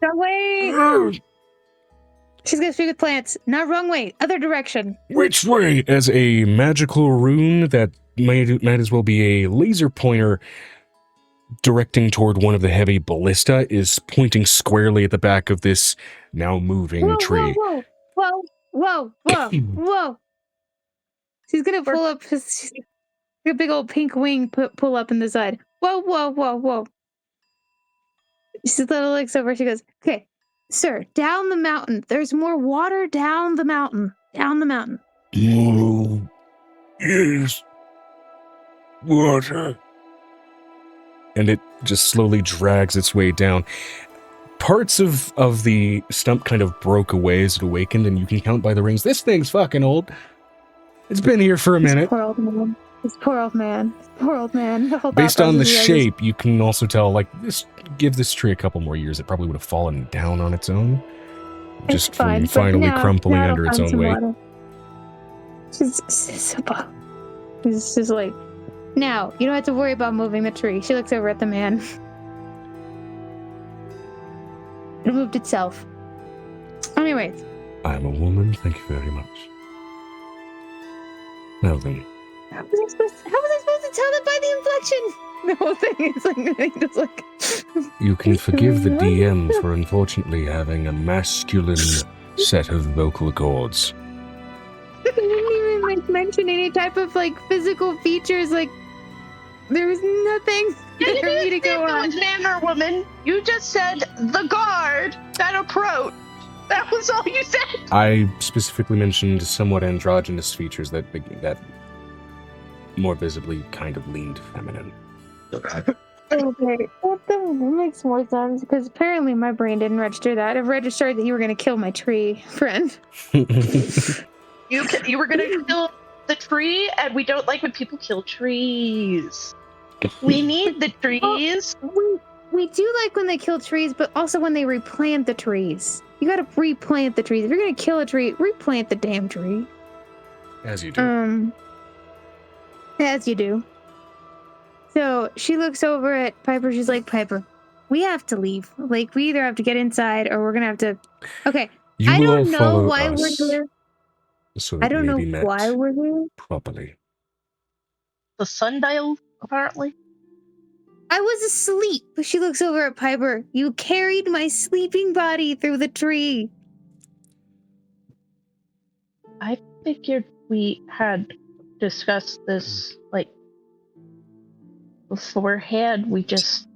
Wrong way. She's gonna speak with plants. Not wrong way. Other direction. Which way? As a magical rune that might as well be a laser pointer directing toward one of the heavy ballista is pointing squarely at the back of this now moving tree. Whoa. She's gonna pull up a big old pink wing pull up in the side. Whoa. She looks over, she goes, okay, sir, down the mountain. There's more water down the mountain. Oh, yes. Water. And it just slowly drags its way down. Parts of the stump kind of broke away as it awakened, and you can count by the rings. This thing's fucking old. It's been here for a minute. This poor old man. The whole Based on the shape, you can also tell, like, give this tree a couple more years, it probably would have fallen down on its own. Just from finally crumpling under its own weight. She's just like, now, you don't have to worry about moving the tree. She looks over at the man. It moved itself. Anyways. I'm a woman, thank you very much. Now then. How was I supposed to tell that by the inflection? The whole thing is like You can forgive the DM for unfortunately having a masculine set of vocal cords. You didn't even mention any type of physical features. There was nothing for me to go on. Man or woman, you just said the guard that approached. That was all you said. I specifically mentioned somewhat androgynous features that more visibly kind of leaned feminine. Okay, well, that makes more sense, because apparently my brain didn't register that. It registered that you were going to kill my tree friend. You were going to kill the tree, and we don't like when people kill trees. We need the trees. We do like when they kill trees, but also when they replant the trees. You gotta replant the trees. If you're gonna kill a tree, replant the damn tree. As you do. As you do. So she looks over at Piper. She's like, Piper, we have to leave. We either have to get inside or we're gonna have to. Okay. I don't know why we're here. So I don't know why we're here. Properly. The sundial, apparently. I was asleep. She looks over at Piper. You carried my sleeping body through the tree. I figured we had discussed this, beforehand. We just,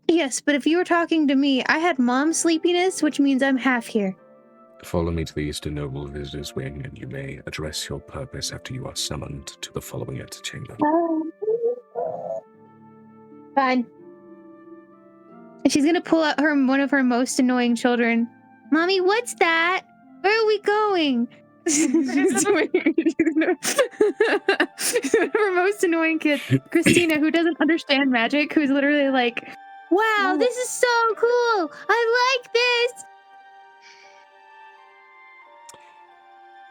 Yes, but if you were talking to me, I had mom's sleepiness, which means I'm half here. Follow me to the Eastern Noble Visitor's Wing, and you may address your purpose after you are summoned to the following antechamber. Fine. And she's gonna pull out one of her most annoying children. Mommy, what's that? Where are we going? Her most annoying kid, Christina, who doesn't understand magic, who's literally like, wow, this is so cool. I like this.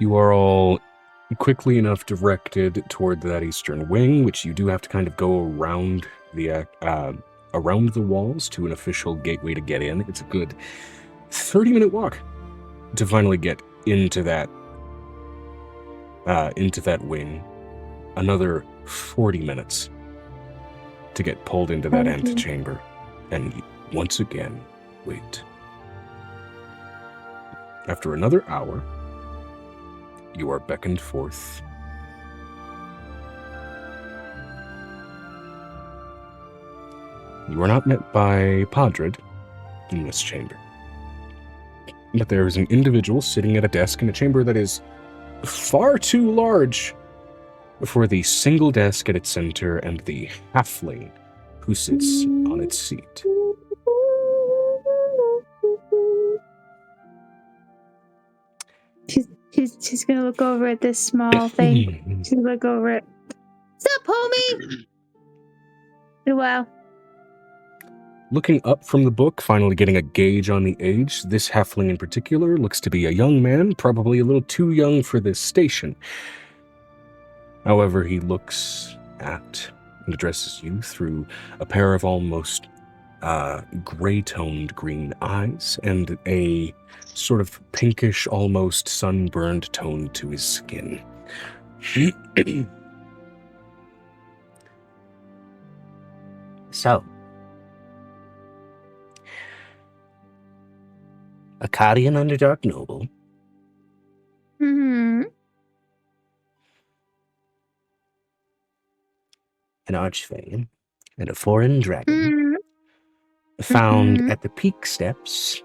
You are all quickly enough directed toward that eastern wing, which you do have to kind of go around the walls to an official gateway to get in. It's a good 30-minute walk to finally get into that wing. Another 40 minutes to get pulled into that antechamber. And once again, wait. After another hour, you are beckoned forth. You are not met by Padrid in this chamber. But there is an individual sitting at a desk in a chamber that is far too large for the single desk at its center and the halfling who sits on its seat. She's gonna look over at this small thing. She's gonna look over it. What's up, homie? Wow. Looking up from the book, finally getting a gauge on the age, this halfling in particular looks to be a young man, probably a little too young for this station. However, he looks at and addresses you through a pair of almost gray-toned green eyes and a sort of pinkish, almost sunburned tone to his skin. So, a Cadian Underdark noble. Mm-hmm. An archfey and a foreign dragon found at the peak steps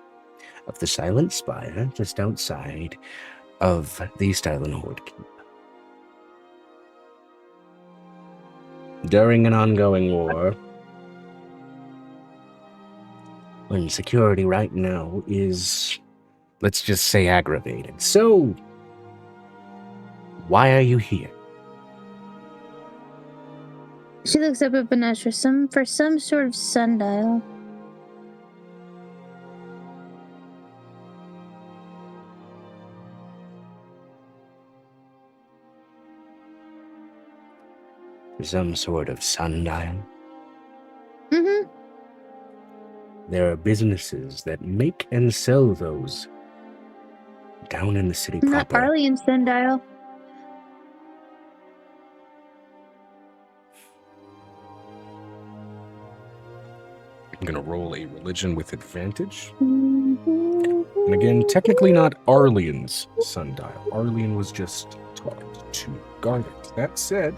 of the Silent Spire just outside of the 𝕲𝖊𝖓𝖓𝖊𝖘 Keep. During an ongoing war, when security right now is, let's just say, aggravated. So, why are you here? She looks up at Venestra for some sort of sundial. For some sort of sundial? Mm-hmm. There are businesses that make and sell those down in the city Not proper. Arlene's sundial. I'm going to roll a religion with advantage. And again, technically not Arlene's sundial. Arlene was just taught to guard it. That said,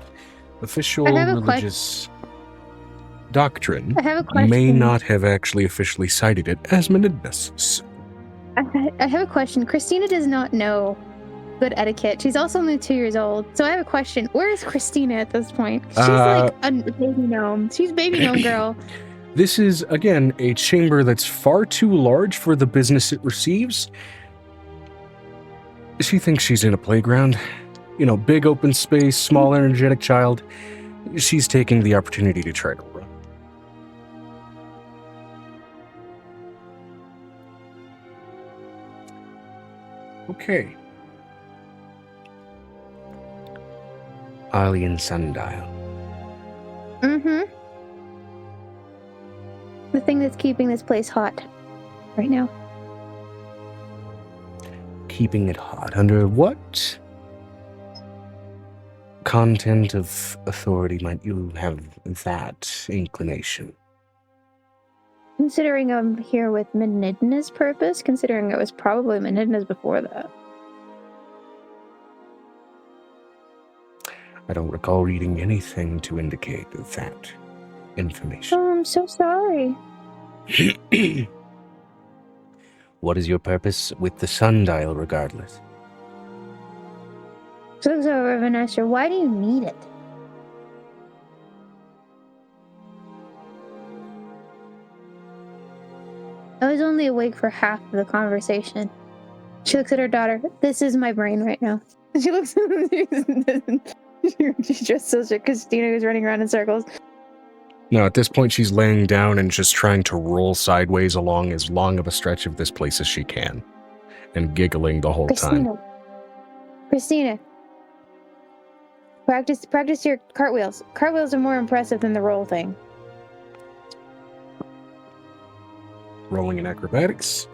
official religious doctrine I have a question. may not have actually officially cited it as 𝕲𝖊𝖓𝖓𝖊𝖓. I have a question. Christina does not know good etiquette. She's also only 2 years old. So I have a question. Where is Christina at this point? She's like a baby gnome. She's baby gnome girl. This is, again, a chamber that's far too large for the business it receives. She thinks she's in a playground. You know, big open space, small energetic child. She's taking the opportunity to try to run. Okay. Arlean sundial. Mm-hmm. The thing that's keeping this place hot right now. Keeping it hot. Under what content of authority might you have that inclination? Considering I'm here with Menidna's purpose, considering it was probably Menidna's before that. I don't recall reading anything to indicate that information. Oh, I'm so sorry. What is your purpose with the sundial, regardless? So looks over at Vanessa. Why do you need it? I was only awake for half of the conversation. She looks at her daughter. This is my brain right now. She looks she's just such a Christina who's running around in circles. No, at this point, she's laying down and just trying to roll sideways along as long of a stretch of this place as she can, and giggling the whole time. Christina, practice your cartwheels. Cartwheels are more impressive than the roll thing. Rolling in acrobatics.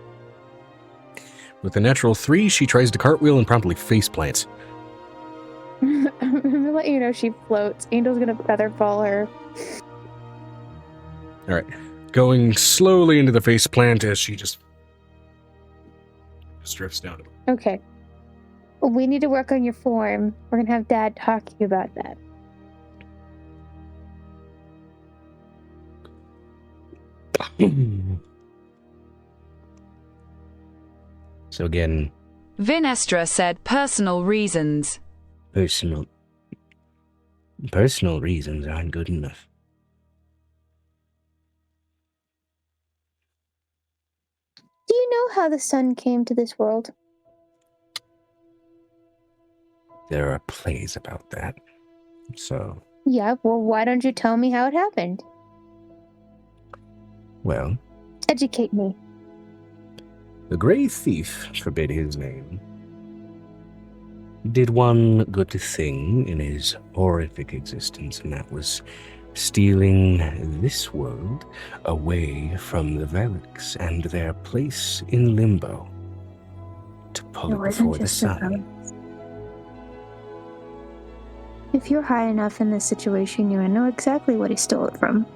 With a natural 3, she tries to cartwheel and promptly face plants. I'm gonna let you know she floats. Angel's gonna feather fall her. All right. Going slowly into the face plant as she just drifts down. Okay. We need to work on your form. We're gonna have Dad talk to you about that. So again, Vinestra said personal reasons. personal reasons aren't good enough. Do you know how the sun came to this world? There are plays about that. So, Yeah, well, why don't you tell me how it happened? well, Educate me. the Grey Thief forbid his name. Did one good thing in his horrific existence, and that was stealing this world away from the Valaks and their place in limbo to pull it before the sun. If you're high enough in this situation, you know exactly what he stole it from.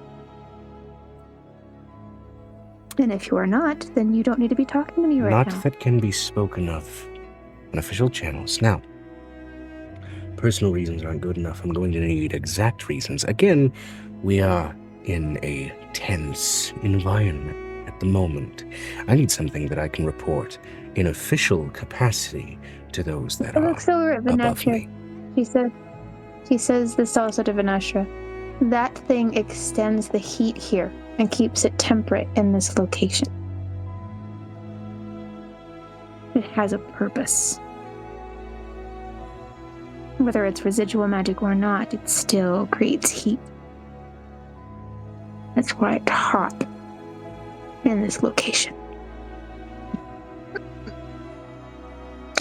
And if you are not, then you don't need to be talking to me right now. Not that can be spoken of on official channels. Now, personal reasons aren't good enough. I'm going to need exact reasons. Again, we are in a tense environment at the moment. I need something that I can report in official capacity to those that It looks are over at above Vinestra. me. She says this also to Vinestra. That thing extends the heat here and keeps it temperate in this location. It has a purpose. Whether it's residual magic or not, it still creates heat. That's why it's hot in this location.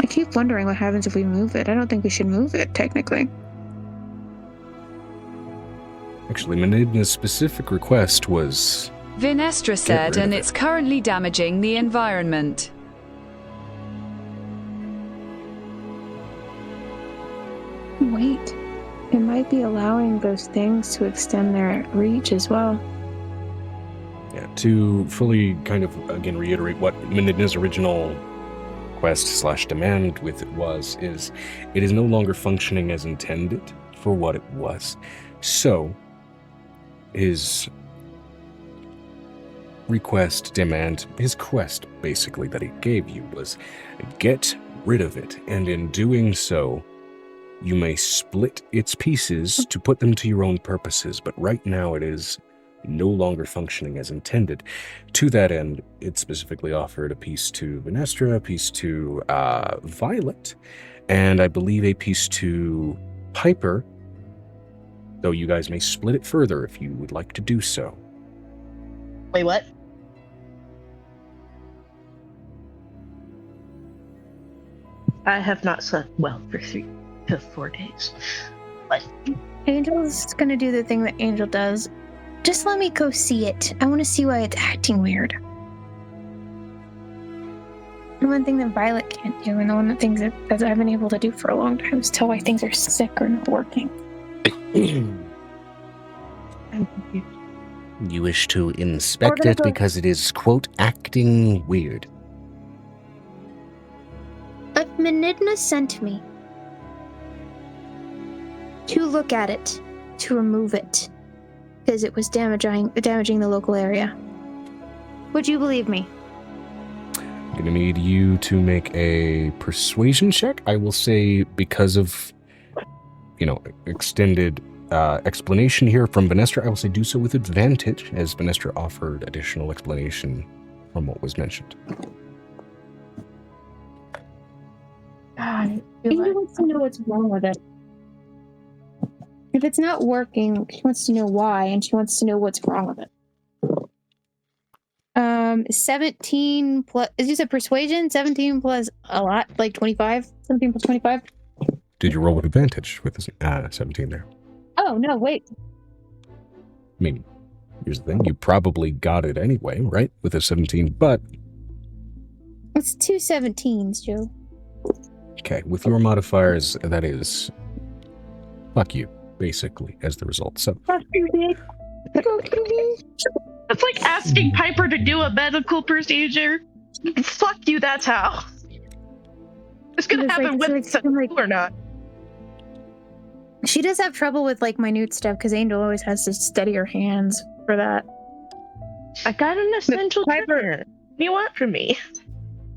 I keep wondering what happens if we move it. I don't think we should move it, technically. Actually, Menidna's specific request was... Vinestra said, and it's currently damaging the environment. Wait, it might be allowing those things to extend their reach as well. Yeah, to fully kind of, again, reiterate what Menidna's original quest/demand with it was, is it is no longer functioning as intended for what it was. So, his request, demand, his quest, basically, that he gave you was get rid of it, and in doing so, you may split its pieces to put them to your own purposes, but right now it is no longer functioning as intended. To that end, it specifically offered a piece to Vinestra, a piece to Violet, and I believe a piece to Piper, though you guys may split it further if you would like to do so. Wait, what? I have not slept well for 3 to 4 days. But Angel's gonna do the thing that Angel does. Just let me go see it. I want to see why it's acting weird. The one thing that Violet can't do, and the one of the things that I've been able to do for a long time, is tell why things are sick or not working. I'm confused. You wish to inspect it because it is, quote, acting weird. If Menidna sent me to look at it, to remove it, because it was damaging the local area, would you believe me? I'm going to need you to make a persuasion check. I will say, because of, extended explanation here from Vinestra, I will say do so with advantage, as Vinestra offered additional explanation from what was mentioned. God, Angel wants to know what's wrong with it. If it's not working, she wants to know why, and she wants to know what's wrong with it. 17 plus, is this a persuasion? 17 plus a lot, like 25? 17 plus 25? Did you roll with advantage with this 17 there? Oh, no, wait. I mean, here's the thing. You probably got it anyway, right? With a 17, but... It's 2 17s, Joe. Okay, with your modifiers, that is fuck you, basically, as the result. So, It's like asking Piper to do a medical procedure. Fuck you, that's how. It's gonna It's happen like- with it's like- or not. She does have trouble with like minute stuff because Angel always has to steady her hands for that. I got an essential Piper- tremor. What do you want from me?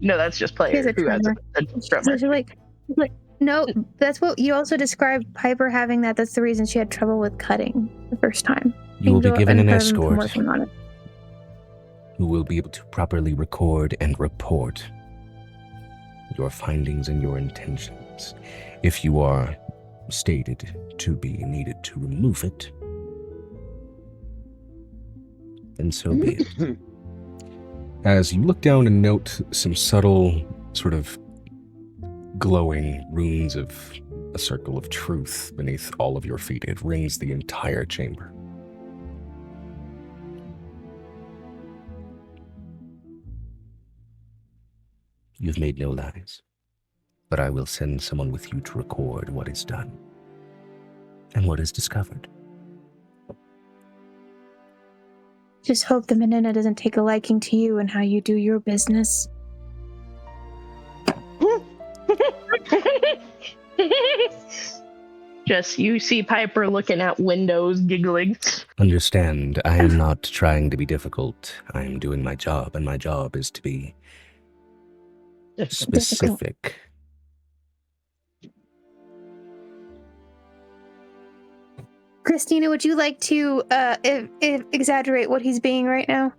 No, that's just She has player a who has tremor. a tremor. So she's like, no, that's what you also described Piper having that. That's the reason she had trouble with cutting the first time. You will be Angel given an and Herman from escort working on it. who will be able to properly record and report your findings and your intentions. If you are stated to be needed to remove it, then so be it. as you look down and note some subtle, sort of glowing runes of a circle of truth beneath all of your feet, it rings the entire chamber. You've made no lies, but I will send someone with you to record what is done and what is discovered. Just hope the Menina doesn't take a liking to you and how you do your business. Just you see Piper looking out windows, giggling. Understand, I am not trying to be difficult. I am doing my job, and my job is to be specific. Christina, would you like to exaggerate what he's being right now?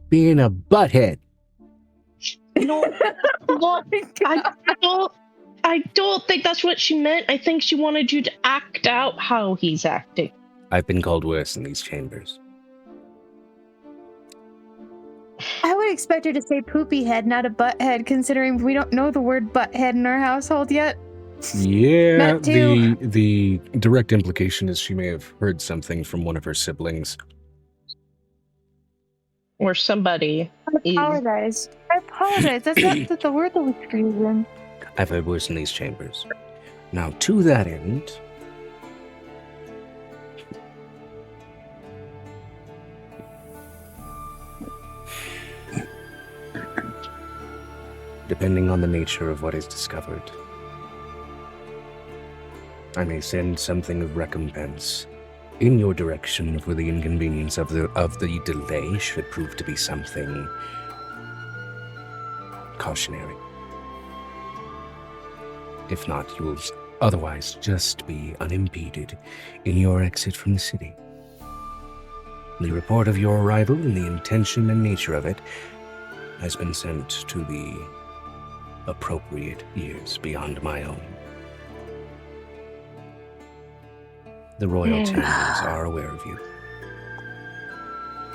Being a butthead. No, what? I don't think that's what she meant. I think she wanted you to act out how he's acting. I've been called worse in these chambers. I would expect her to say poopy head, not a butt head, considering we don't know the word butt head in our household yet. Yeah, That too. the direct implication is she may have heard something from one of her siblings. Or somebody. I apologize. That's not the word that was using. I've heard worse in these chambers. Now, to that end, depending on the nature of what is discovered, I may send something of recompense in your direction for the inconvenience of the delay should prove to be something cautionary. If not, you will otherwise just be unimpeded in your exit from the city. The report of your arrival and the intention and nature of it has been sent to the appropriate ears beyond my own. The royal chambers are aware of you.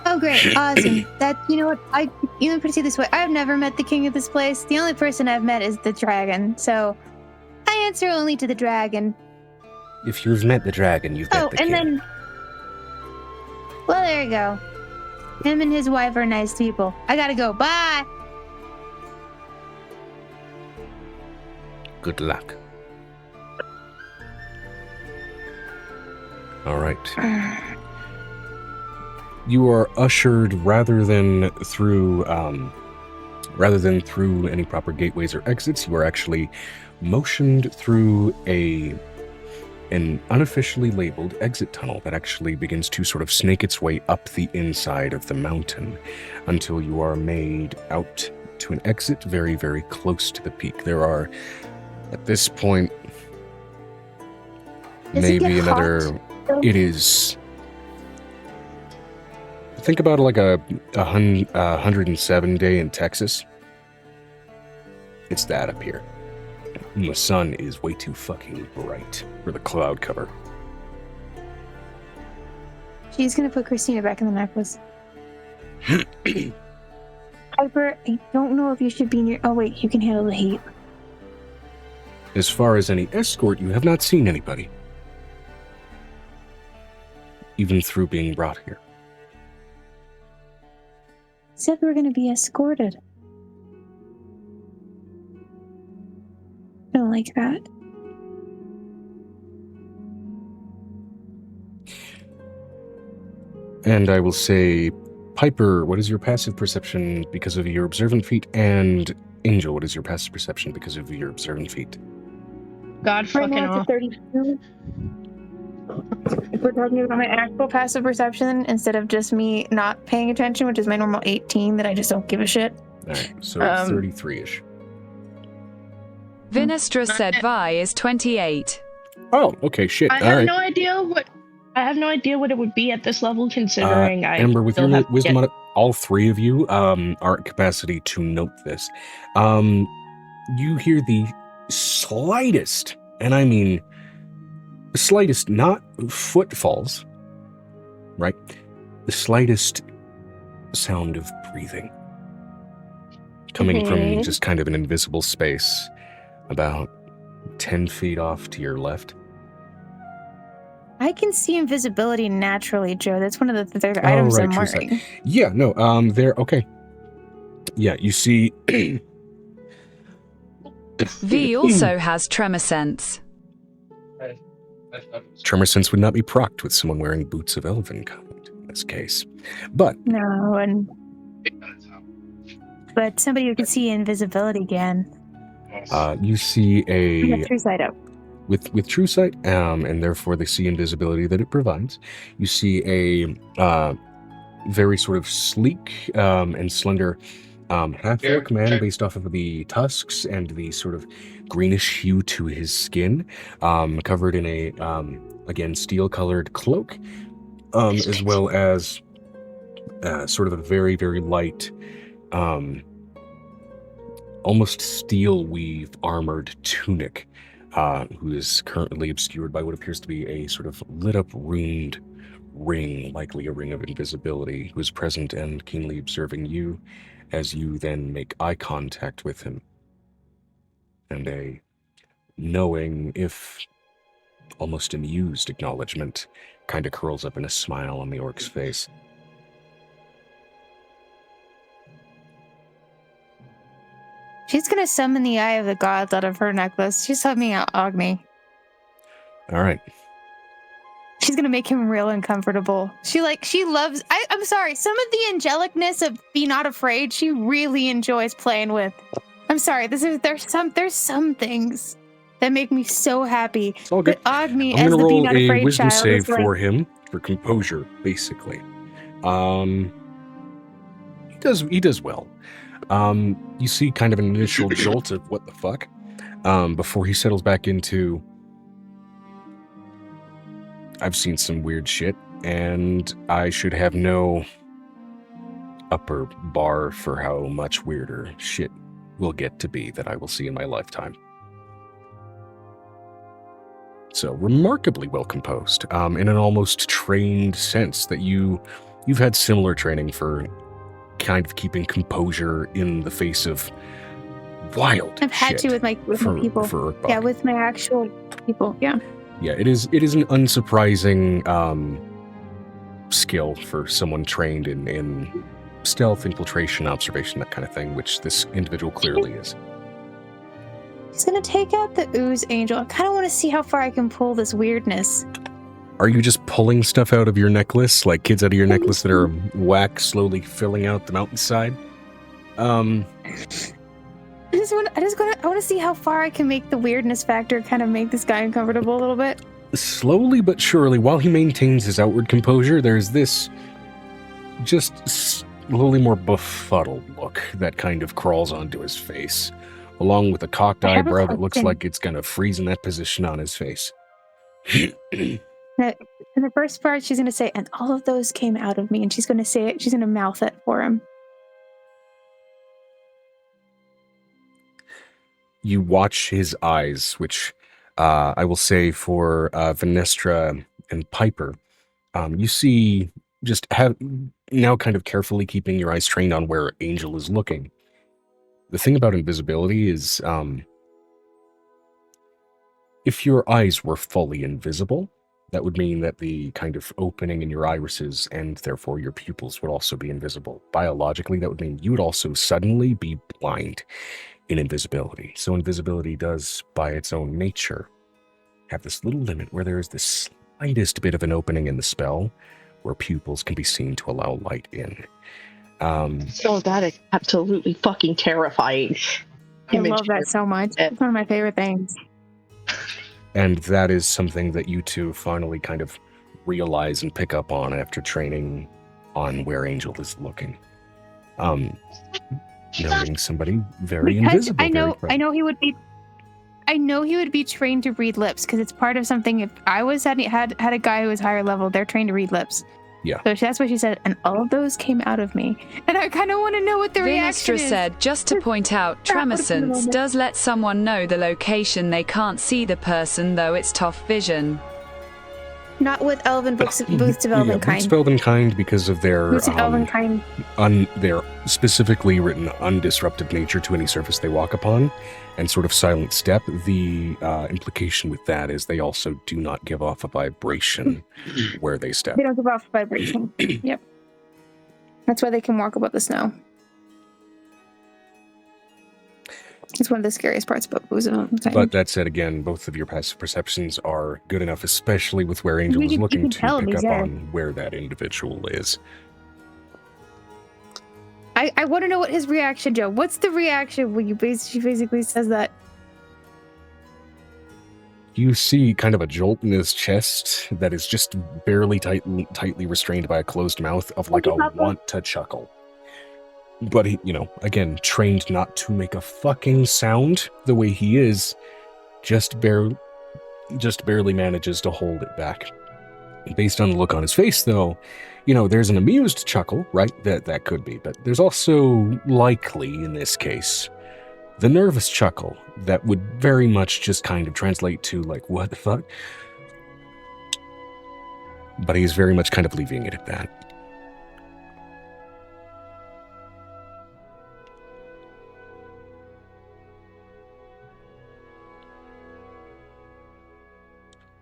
Oh, great. Awesome. You know what? Let me put it this way. I've never met the king of this place. The only person I've met is the dragon. So I answer only to the dragon. If you've met the dragon, you've met the king. Then... Well, there you go. Him and his wife are nice people. I gotta go. Bye! Good luck. All right. You are ushered rather than through any proper gateways or exits. You are actually motioned through an unofficially labeled exit tunnel that actually begins to sort of snake its way up the inside of the mountain until you are made out to an exit very, very close to the peak. There are, at this point, maybe another... It is... Think about like a 107 day in Texas. It's that up here. And the sun is way too fucking bright for the cloud cover. She's gonna put Christina back in the necklace. Piper, I don't know if you should be near... Oh wait, you can handle the heat. As far as any escort, you have not seen anybody. Even through being brought here. Said we were gonna be escorted. I don't like that. And I will say, Piper, what is your passive perception because of your observant feat? And Angel, what is your passive perception because of your observant feat? God Right fucking now it's a off. 32. If we're talking about my actual passive perception instead of just me not paying attention, which is my normal 18 that I just don't give a shit. Alright, so 33-ish. 𝕲𝖊𝖓𝖓𝖊𝖓 is 28. Oh, okay, shit. I have no idea what it would be at this level, considering I Amber, with still your have to wisdom get- on it, all three of you are at capacity to note this. You hear the slightest, and I mean the slightest, not footfalls, right? The slightest sound of breathing coming from just kind of an invisible space about 10 feet off to your left. I can see invisibility naturally, Joe. That's one of the items right, I'm true wearing. Yeah, no, there, okay. Yeah, you see... V also has tremor sense. Tremor sense would not be procced with someone wearing boots of elven kind in this case. But No, but somebody who can see invisibility again. you see a True sight up. with true sight, and therefore the see invisibility that it provides. You see a very sort of sleek and slender half-orc man based off of the tusks and the sort of greenish hue to his skin, covered in a again steel-colored cloak, as well as sort of a very, very light, almost steel weave armored tunic, who is currently obscured by what appears to be a sort of lit up runed ring, likely a ring of invisibility, who is present and keenly observing you as you then make eye contact with him. And a knowing, if almost amused acknowledgement kind of curls up in a smile on the orc's face. She's gonna summon the eye of the gods out of her necklace. She's summoning out Agni. All right. She's gonna make him real uncomfortable. She loves. I'm sorry. Some of the angelicness of Be Not Afraid, she really enjoys playing with. I'm sorry. There's some things that make me so happy. It's all good. But Agni I'm as gonna the Be roll Not a Afraid wisdom child save is like, for him for composure, basically. He does well. You see kind of an initial jolt of what the fuck, before he settles back into, I've seen some weird shit, and I should have no upper bar for how much weirder shit will get to be that I will see in my lifetime. So remarkably well composed, in an almost trained sense that you've had similar training for kind of keeping composure in the face of wild I've had shit to with my people. for Earthbound. Yeah, with my actual people. Yeah. Yeah, it is an unsurprising skill for someone trained in stealth, infiltration, observation, that kind of thing, which this individual clearly is. She's gonna take out the ooze angel. I kind of want to see how far I can pull this weirdness. Are you just pulling stuff out of your necklace, like kids out of your necklace that are wax slowly filling out the mountainside? I want to see how far I can make the weirdness factor kind of make this guy uncomfortable a little bit. Slowly but surely, while he maintains his outward composure, there's this just slowly more befuddled look that kind of crawls onto his face, along with a cocked I have a eyebrow that looks question. like it's gonna freeze in that position on his face. In the first part, she's going to say, and all of those came out of me. And she's going to say it. She's going to mouth it for him. You watch his eyes, which I will say for Venestra and Piper, you see just have now kind of carefully keeping your eyes trained on where Angel is looking. The thing about invisibility is if your eyes were fully invisible, that would mean that the kind of opening in your irises and therefore your pupils would also be invisible. Biologically, that would mean you would also suddenly be blind. in invisibility. So invisibility does, by its own nature, have this little limit where there is this slightest bit of an opening in the spell where pupils can be seen to allow light in. So that is absolutely fucking terrifying. I love that so much. It's one of my favorite things. And that is something that you two finally kind of realize and pick up on after training on where Angel is looking. Noting somebody very invisible. I know he would be trained to read lips because it's part of something. If I had a guy who was higher level, they're trained to read lips. Yeah. So that's what she said, and all of those came out of me. And I kind of want to know what the reaction is. 𝕲𝖊𝖓𝖓 said, just to point out, tremescence does let someone know the location. They can't see the person, though it's tough vision. Not with elven boots of elven kind. Boots of elven kind because of their Boots of elven kind. Their specifically written undisrupted nature to any surface they walk upon, and sort of silent step. The implication with that is they also do not give off a vibration where they step. They don't give off a vibration. Yep. That's why they can walk above the snow. It's one of the scariest parts about boots of elven kind. But that said, again, both of your passive perceptions are good enough, especially with where Angel is looking, to pick up on where that individual is. I want to know what his reaction, Joe. What's the reaction when she basically says that? You see kind of a jolt in his chest that is just barely tightly restrained by a closed mouth of like a want to chuckle. But he, again, trained not to make a fucking sound the way he is, just barely manages to hold it back. Based on the look on his face, though, there's an amused chuckle, right? That could be, but there's also likely, in this case, the nervous chuckle that would very much just kind of translate to, like, what the fuck? But he's very much kind of leaving it at that.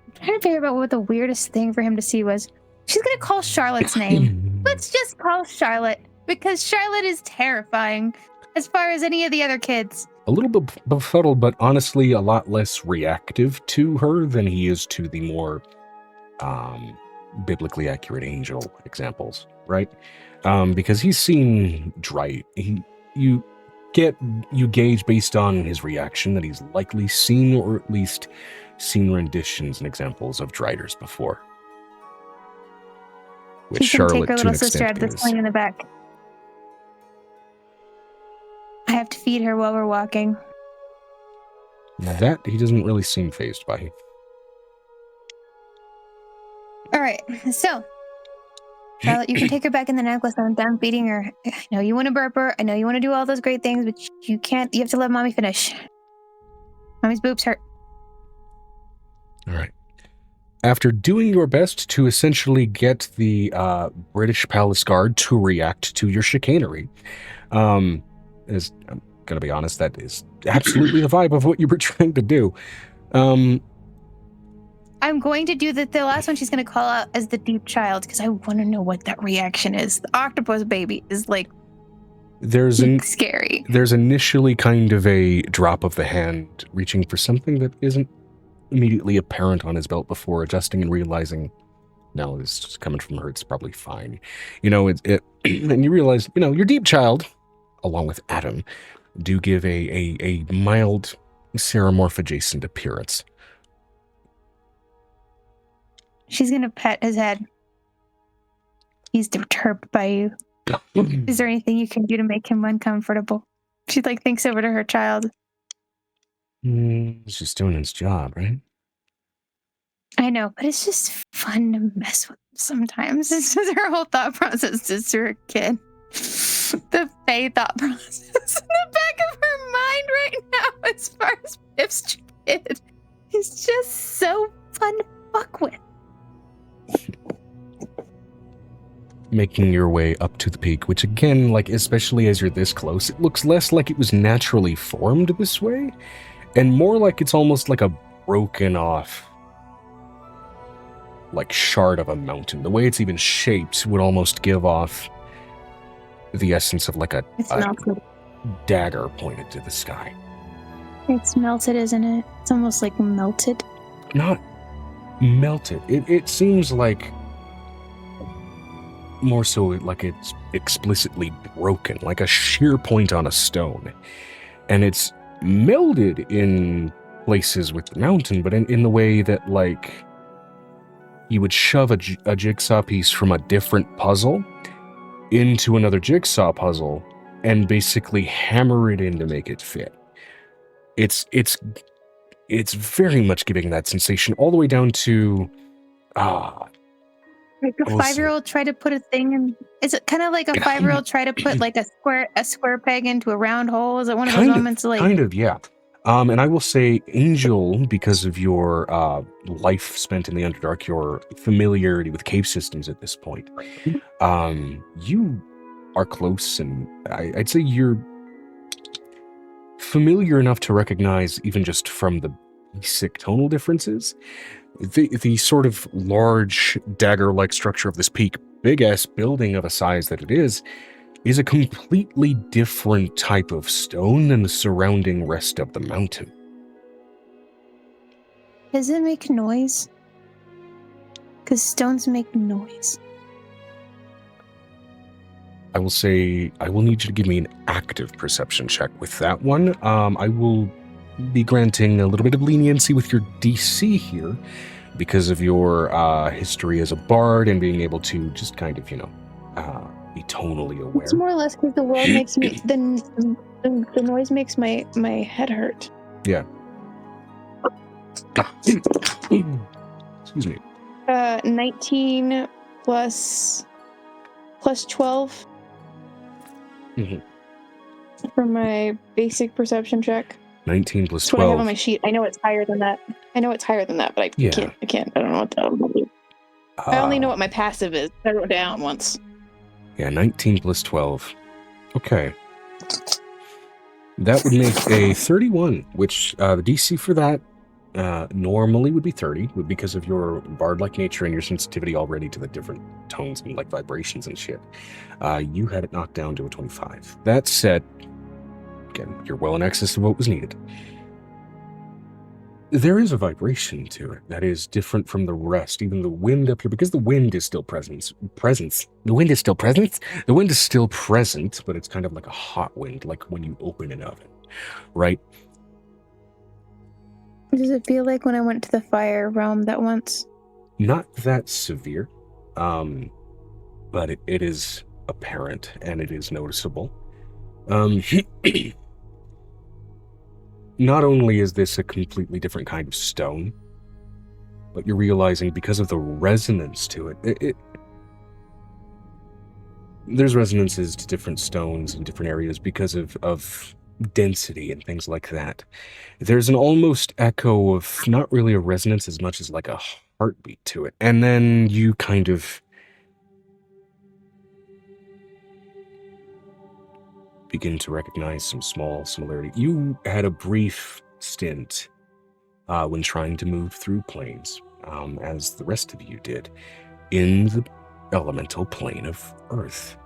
I'm trying to figure out what the weirdest thing for him to see was. She's going to call Charlotte's name. Let's just call Charlotte, because Charlotte is terrifying as far as any of the other kids. A little bit befuddled, but honestly a lot less reactive to her than he is to the more biblically accurate angel examples, right? Because he's seen you gauge based on his reaction that he's likely seen, or at least seen renditions and examples of Driders before. Which She can Charlotte, take her to an little sister out of extent, the sling in the back. I have to feed her while we're walking. That he doesn't really seem fazed by. All right, so Charlotte, you can take her back in the necklace. I'm done feeding her. I know you want to burp her. I know you want to do all those great things, but you can't. You have to let mommy finish. Mommy's boobs hurt. All right. After doing your best to essentially get the British Palace Guard to react to your chicanery, I'm going to be honest, that is absolutely the vibe of what you were trying to do. I'm going to do the last one she's going to call out as the deep child, because I want to know what that reaction is. The octopus baby is like scary. There's initially kind of a drop of the hand reaching for something that isn't immediately apparent on his belt before adjusting and realizing, no, this is coming from her, it's probably fine. And you realize, your deep child, along with Adam, do give a mild seromorph adjacent appearance. She's going to pet his head. He's perturbed by you. Is there anything you can do to make him uncomfortable? She thinks over to her child. He's just doing his job, right? I know, but it's just fun to mess with sometimes. It's just her whole thought process is through her kid. The Faye thought process in the back of her mind right now as far as Pip's kid. It's just so fun to fuck with. Making your way up to the peak, which again, especially as you're this close, it looks less like it was naturally formed this way, and more like it's almost like a broken off, shard of a mountain. The way it's even shaped would almost give off the essence of dagger pointed to the sky. It's melted, isn't it? It's almost like melted. Not melted. It seems like more so like it's explicitly broken, like a shear point on a stone. And it's melded in places with the mountain, but in the way that, like, you would shove a jigsaw piece from a different puzzle into another jigsaw puzzle and basically hammer it in to make it fit. It's very much giving that sensation all the way down to like a 5-year-old try to put a thing in. Is it kind of like a 5-year-old try to put like a square peg into a round hole? Is it one of those moments like kind of, yeah. And I will say, Angel, because of your life spent in the Underdark, your familiarity with cave systems at this point, you are close, and I'd say you're familiar enough to recognize, even just from the basic tonal differences, the sort of large dagger-like structure of this peak, big-ass building of a size that it is a completely different type of stone than the surrounding rest of the mountain. Does it make noise? Because stones make noise. I will say, I will need you to give me an active perception check with that one. I will be granting a little bit of leniency with your DC here because of your history as a bard and being able to just kind of, be tonally aware. It's more or less because the world makes me the noise makes my head hurt. Yeah. Excuse me. 19 plus 12 for my basic perception check. 19 plus That's 12. what I have on my sheet. I know it's higher than that, but I can't. I don't know what that. I only know what my passive is. I wrote it down once. Yeah, 19 plus 12. Okay. That would make a 31, which the DC for that normally would be 30, but because of your bard-like nature and your sensitivity already to the different tones and like vibrations and shit, you had it knocked down to a 25. That said, again, you're well in excess of what was needed. There is a vibration to it that is different from the rest, even the wind up here, because the wind is still present. The wind is still present? The wind is still present, but it's kind of like a hot wind, like when you open an oven, right? Does it feel like when I went to the fire realm that once? Not that severe, but it is apparent and it is noticeable. Not only is this a completely different kind of stone, but you're realizing because of the resonance to it, there's resonances to different stones in different areas because of density and things like that. There's an almost echo of not really a resonance as much as like a heartbeat to it. And then you kind of begin to recognize some small similarity. You had a brief stint when trying to move through planes, as the rest of you did, in the elemental plane of Earth.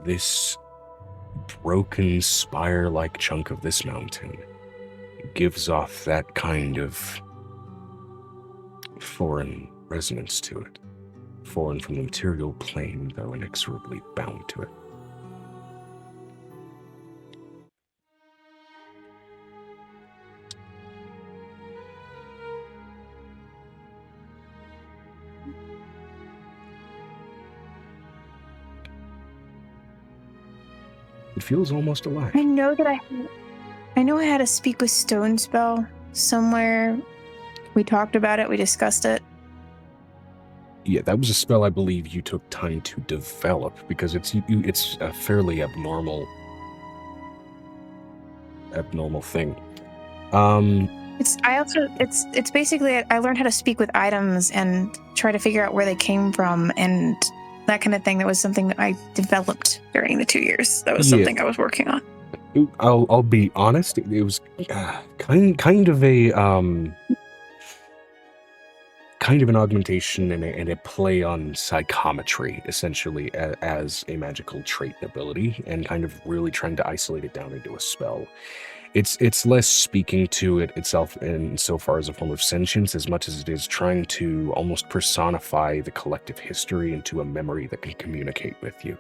This broken spire-like chunk of this mountain gives off that kind of foreign resonance to it. Foreign from the material plane, though inexorably bound to it. It feels almost alive. I know I had a speak with stone spell somewhere. We talked about it. We discussed it. Yeah, that was a spell I believe you took time to develop because it's a fairly abnormal thing. It's basically I learned how to speak with items and try to figure out where they came from and that kind of thing. That was something that I developed during the 2 years. That was something I was working on. I'll be honest. It was kind of kind of an augmentation and a play on psychometry, essentially, as a magical trait and ability, and kind of really trying to isolate it down into a spell. It's less speaking to it itself insofar as a form of sentience, as much as it is trying to almost personify the collective history into a memory that can communicate with you.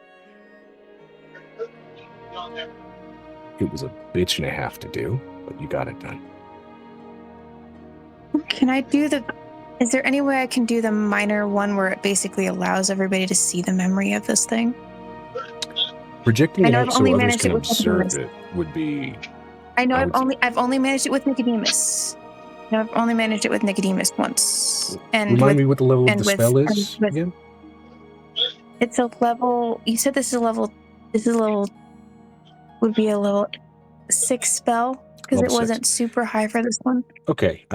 It was a bitch and a half to do, but you got it done. Can I do is there any way I can do the minor one where it basically allows everybody to see the memory of this thing? Projecting it out so others managed can it with observe Nicodemus. it would be... I know I've only managed it with Nicodemus. No, I've only managed it with Nicodemus once. And Remind me what the level of the with- spell is with- again? It's a level. You said this is a level. Would be a level 6 spell because it Level 6. wasn't super high for this one. Okay.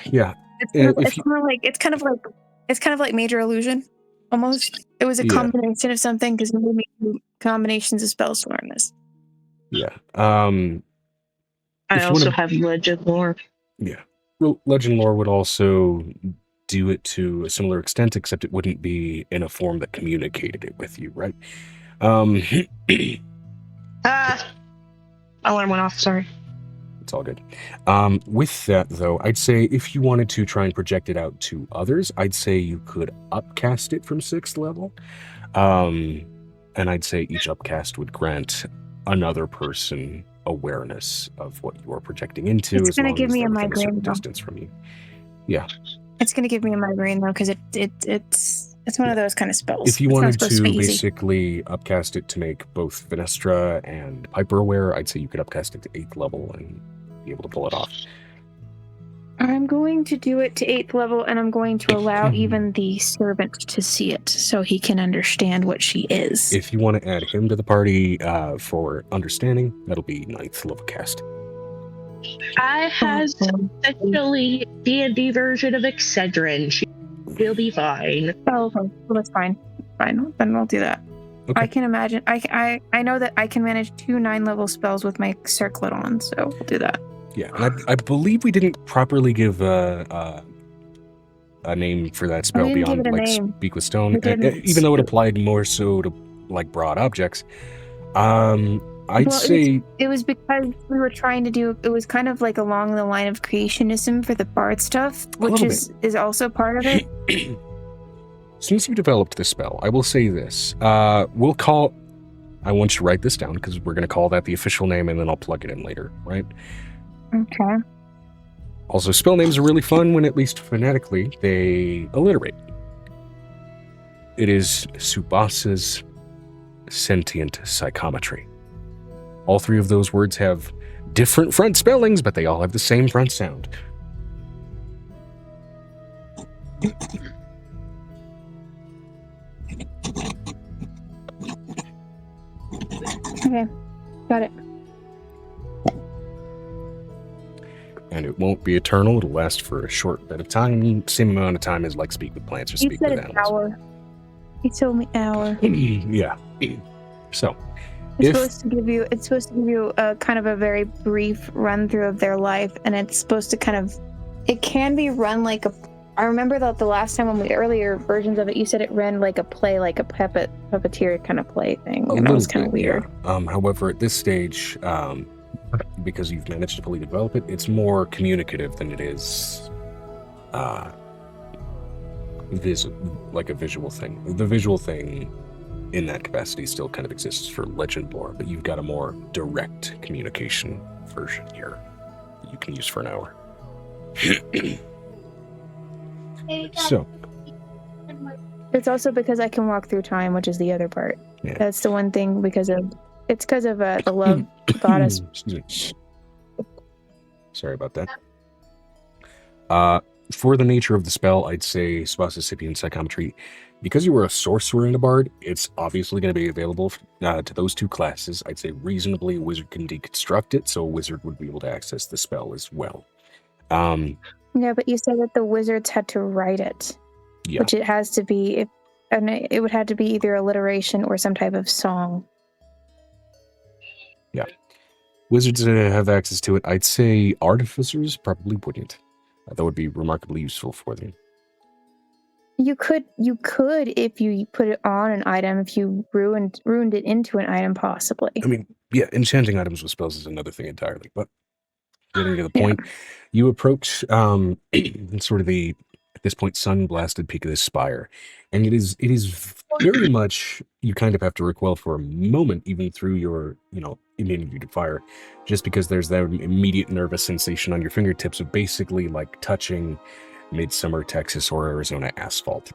Yeah. It's kind of like major illusion, almost. It was a Yeah. combination of something because we made combinations of spells to learn this. Yeah. I If you also wanna- have legend lore. Yeah. Well, legend lore would also do it to a similar extent, except it wouldn't be in a form that communicated it with you, right? Alarm went off, sorry. It's all good. With that, though, I'd say if you wanted to try and project it out to others, I'd say you could upcast it from 6th level. And I'd say each upcast would grant another person awareness of what you are projecting into, It's as gonna long give as me they're a within a certain migraine, though. distance from you. Yeah. It's gonna give me a migraine though because it's one of those kind of spells. If you It's not wanted supposed to be easy. basically upcast it to make both Venestra and Piper aware, I'd say you could upcast it to 8th level and be able to pull it off. I'm going to do it to 8th level, and I'm going to allow even the servant to see it so he can understand what she is. If you want to add him to the party for understanding, that'll be 9th level cast. I has essentially D&D version of Excedrin. She will be fine. Oh, okay. Well, that's fine. Fine. Then I'll do that. Okay. I can imagine. I know that I can manage 2 9-level spells with my circlet on, so we'll do that. Yeah, and I believe we didn't properly give a name for that spell didn't give beyond it a like name. Speak with Stone, We didn't. even though it applied more so to like broad objects. I'd say It was because we were trying to do. It was kind of like along the line of creationism for the bard stuff, which little is also part of it. since you developed this spell, I will say this. We'll call. I want you to write this down because we're going to call that the official name, and then I'll plug it in later, right? Okay. Also, spell names are really fun when, at least phonetically, they alliterate. It is Subas's sentient psychometry. All 3 of those words have different front spellings, but they all have the same front sound. Okay. Got it. And it won't be eternal. It'll last for a short bit of time. Same amount of time as like Speak with Plants or You Speak said with an Animals. hour. You told me hour. Yeah. So, It's if supposed to give you a kind of a very brief run through of their life, and it's supposed to kind of, it can be run like a. I remember that the last time when we earlier versions of it, you said it ran like a play, like a puppeteer kind of play thing, and that was kind of weird. Yeah. However, at this stage, because you've managed to fully develop it, it's more communicative than it is like a visual thing. The visual thing in that capacity still kind of exists for legend lore, but you've got a more direct communication version here that you can use for an hour. So, It's also because I can walk through time, which is the other part. Yeah. That's the one thing because of the love goddess. Excuse me. Sorry about that. For the nature of the spell, I'd say Spasicipient Psychometry. Because you were a sorcerer and a bard, it's obviously going to be available to those 2 classes. I'd say reasonably a wizard can deconstruct it, so a wizard would be able to access the spell as well. Yeah, but you said that the wizards had to write it, Yeah. which it has to be. It would have to be either alliteration or some type of song. Yeah. Wizards have access to it. I'd say artificers probably wouldn't. That would be remarkably useful for them. You could if you put it on an item, if you ruined it into an item, possibly. I mean, yeah, enchanting items with spells is another thing entirely, but getting to the Yeah. point, you approach sort of the, at this point, sun-blasted peak of this spire, and it is very much, you kind of have to recoil for a moment, even through your, immunity to fire, just because there's that immediate nervous sensation on your fingertips of basically like touching midsummer Texas or Arizona asphalt,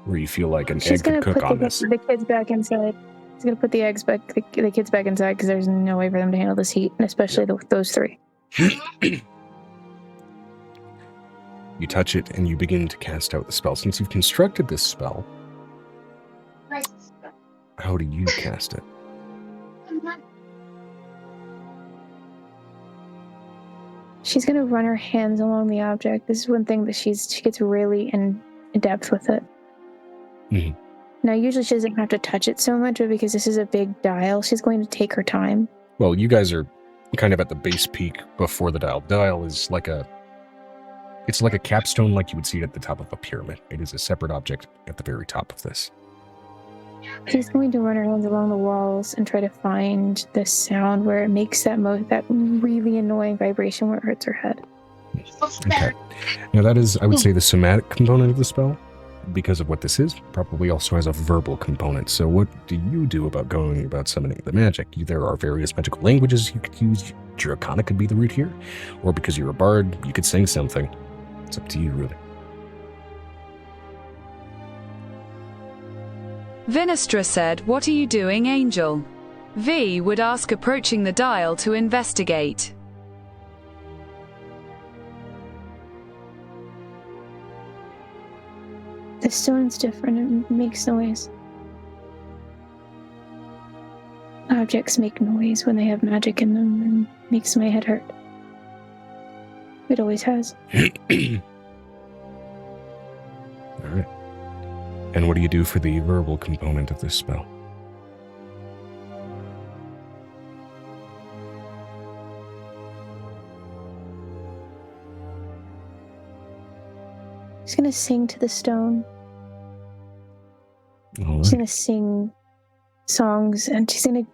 where you feel like an egg could cook on this. The kids back inside. She's gonna put the kids back inside because there's no way for them to handle this heat, and especially those three. You touch it and you begin to cast out the spell. Since you've constructed this spell, how do you cast it? She's gonna run her hands along the object. This is one thing that she gets really in depth with it. Mm-hmm. Now, usually she doesn't have to touch it so much, but because this is a big dial, she's going to take her time. Well, you guys are kind of at the base peak before the dial. Dial is like it's like a capstone, like you would see it at the top of a pyramid. It is a separate object at the very top of this. She's going to run her hands along the walls and try to find the sound where it makes that really annoying vibration where it hurts her head. Okay. Now that is, I would say, the somatic component of the spell. Because of what this is, probably also has a verbal component. So what do you do about going about summoning the magic? There are various magical languages you could use. 𝕱𝖃𝖏 could be the root here. Or because you're a bard, you could sing something. It's up to you, really. Vinestra said, "What are you doing, Angel?" V would ask, approaching the dial to investigate. The stone's different. It makes noise. Objects make noise when they have magic in them and makes my head hurt. It always has. Alright. And what do you do for the verbal component of this spell? She's gonna sing to the stone. All She's right. gonna sing songs, and the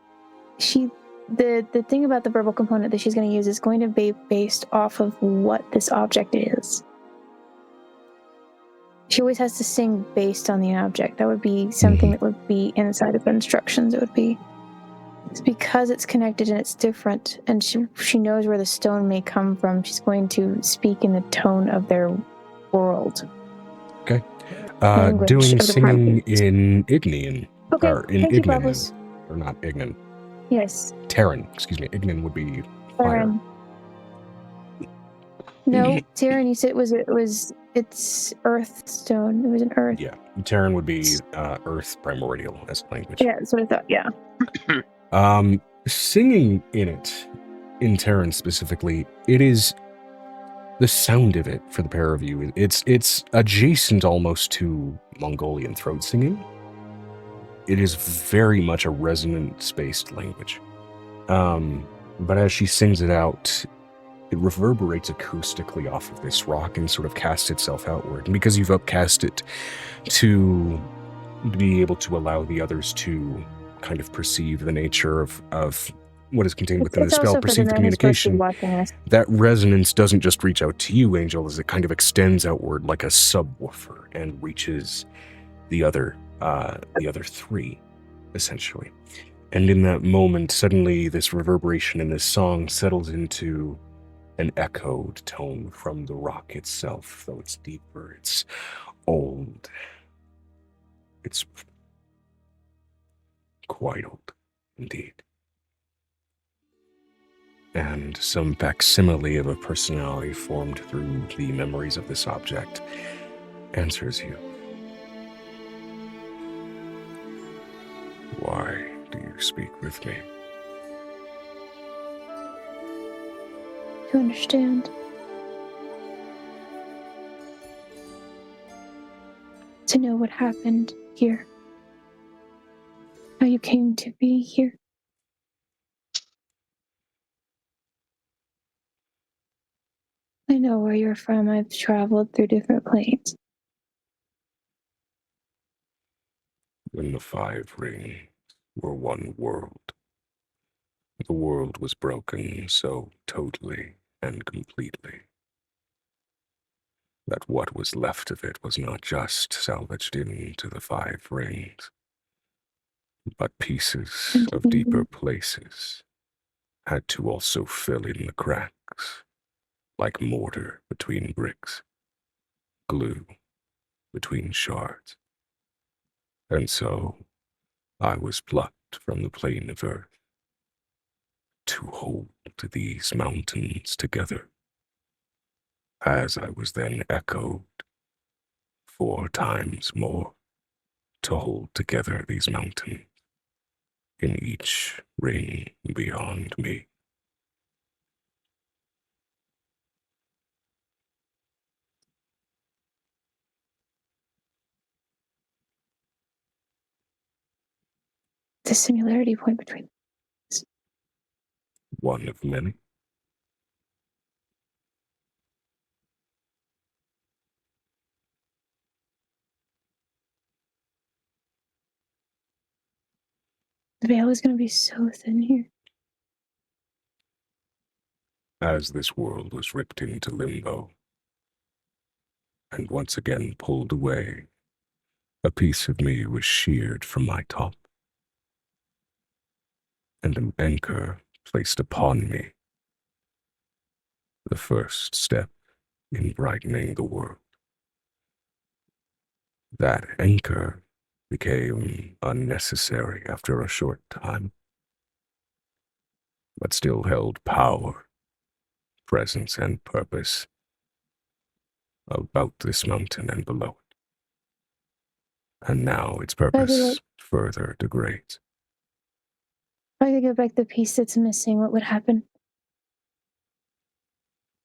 thing about the verbal component that she's gonna use is going to be based off of what this object is. She always has to sing based on the object. That would be something that would be inside of the instructions. It would be. It's because it's connected and it's different, and she knows where the stone may come from. She's going to speak in the tone of their world. Okay. Language Doing of the singing province. in Ignian. Okay, Or in thank you, Ignan. Bubbles. Or not Ignan. Yes. Terran, excuse me. Ignan would be fire. Terran. No, Terran, you said it's earth stone. It was an earth. Yeah. Terran would be earth primordial as language. Yeah, that's what I thought, yeah. Singing in it, in Terran specifically, it is the sound of it for the pair of you. It's adjacent almost to Mongolian throat singing. It is very much a resonance-based language. But as she sings it out, it reverberates acoustically off of this rock and sort of casts itself outward. And because you've upcast it to be able to allow the others to kind of perceive the nature of what is contained within the spell, perceive the communication, that resonance doesn't just reach out to you, Angel, as it kind of extends outward like a subwoofer and reaches the other three, essentially. And in that moment, suddenly this reverberation in this song settles into an echoed tone from the rock itself, though it's deeper, it's old. It's quite old, indeed. And some facsimile of a personality formed through the memories of this object answers you. Why do you speak with me? To understand. To know what happened here. How you came to be here. I know where you're from. I've traveled through different planes. When the 5 rings were one world, the world was broken so totally and completely that what was left of it was not just salvaged into the 5 rings, but pieces of deeper places had to also fill in the cracks, like mortar between bricks, glue between shards. And so I was plucked from the plane of earth to hold these mountains together, as I was then echoed 4 times more to hold together these mountains in each ring beyond me. The similarity point between One of many. the veil is going to be so thin here. As this world was ripped into limbo and once again pulled away, a piece of me was sheared from my top, and an anchor placed upon me, the first step in brightening the world. That anchor became unnecessary after a short time, but still held power, presence, and purpose about this mountain and below it. And now its purpose further degrades. If I could get back the piece that's missing, what would happen?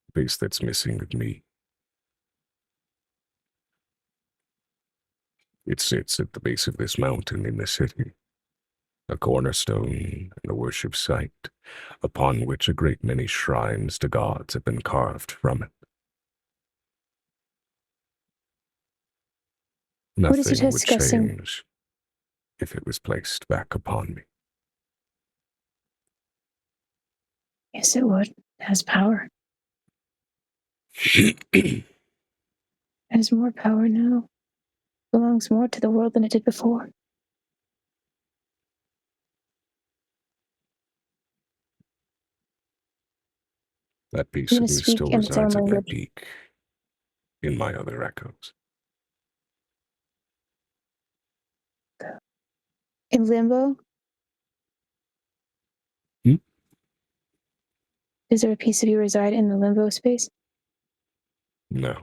The piece that's missing of me. It sits at the base of this mountain in the city, a cornerstone and a worship site, upon which a great many shrines to gods have been carved from it. What is it Nothing would discussing? change if it was placed back upon me. Yes, it would. It has power. It has more power now. Belongs more to the world than it did before. That piece I'm of gonna me speak still in its own resides at my language. peak, in my other echoes. In limbo? Does there a piece of you reside in the limbo space? No.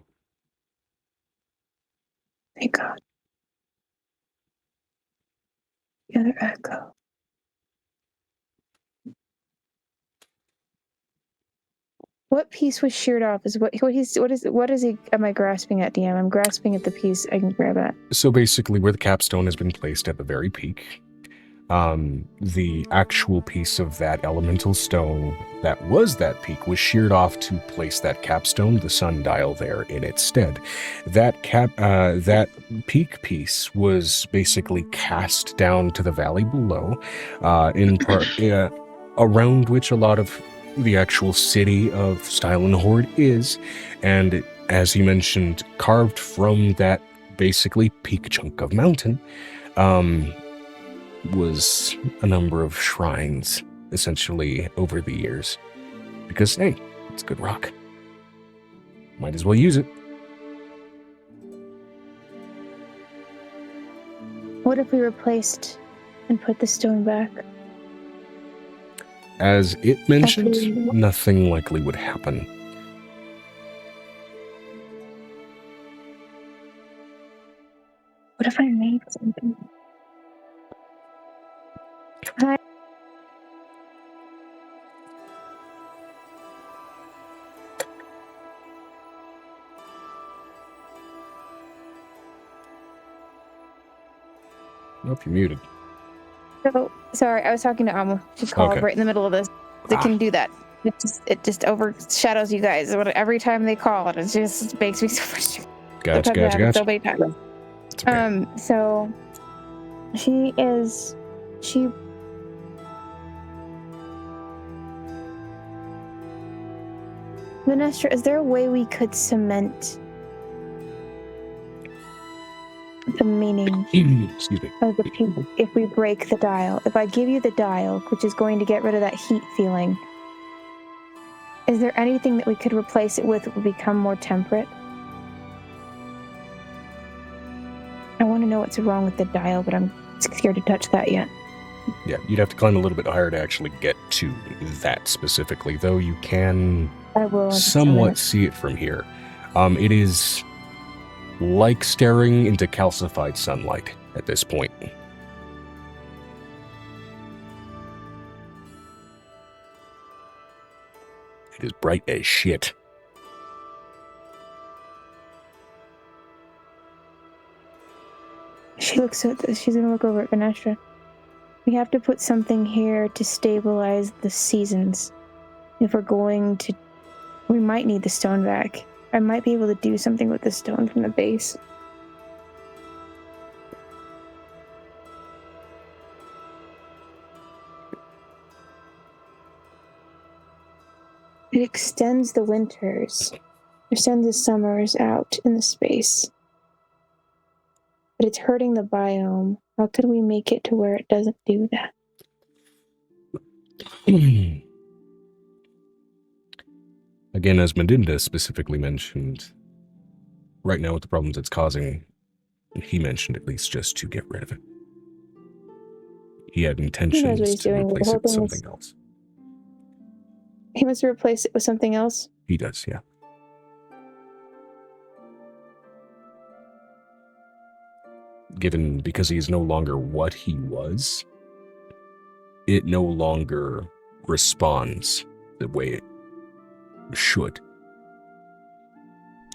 Thank God. The other echo. What piece was sheared off? Am I grasping at, DM? I'm grasping at the piece I can grab at. So basically, where the capstone has been placed at the very peak, the actual piece of that elemental stone that was that peak was sheared off to place that capstone, the sundial, there in its stead. That peak piece was basically cast down to the valley below, in part around which a lot of the actual city of 𝕲𝖊𝖓𝖓 is, and as he mentioned, carved from that basically peak chunk of mountain, was a number of shrines, essentially, over the years. Because, hey, it's good rock. Might as well use it. What if we replaced and put the stone back? As it mentioned, Actually, nothing likely would happen. what if I made something? Nope, you're muted. So, sorry, I was talking to Amu. She called Okay. right in the middle of this. It can do that. It just overshadows you guys. Every time they call, it just makes me so frustrated. Gotcha. So many times. It's okay. So She Vanessa, is there a way we could cement the meaning Excuse me. of the people if we break the dial? If I give you the dial, which is going to get rid of that heat feeling, is there anything that we could replace it with that would become more temperate? I want to know what's wrong with the dial, but I'm scared to touch that yet. Yeah, you'd have to climb a little bit higher to actually get to that specifically, though you can I will somewhat see it from here. It is like staring into calcified sunlight at this point. It is bright as shit. She looks at this. She's gonna look over at Vanessa. We have to put something here to stabilize the seasons. If we're going to, we might need the stone back. I might be able to do something with the stone from the base. It extends the winters, extends the summers out in the space. But it's hurting the biome. How could we make it to where it doesn't do that? Again, as Medinda specifically mentioned, right now with the problems it's causing, he mentioned at least just to get rid of it. He had intentions to replace it with something else. He wants to replace it with something else? He does, yeah. Because he is no longer what he was, it no longer responds the way it should.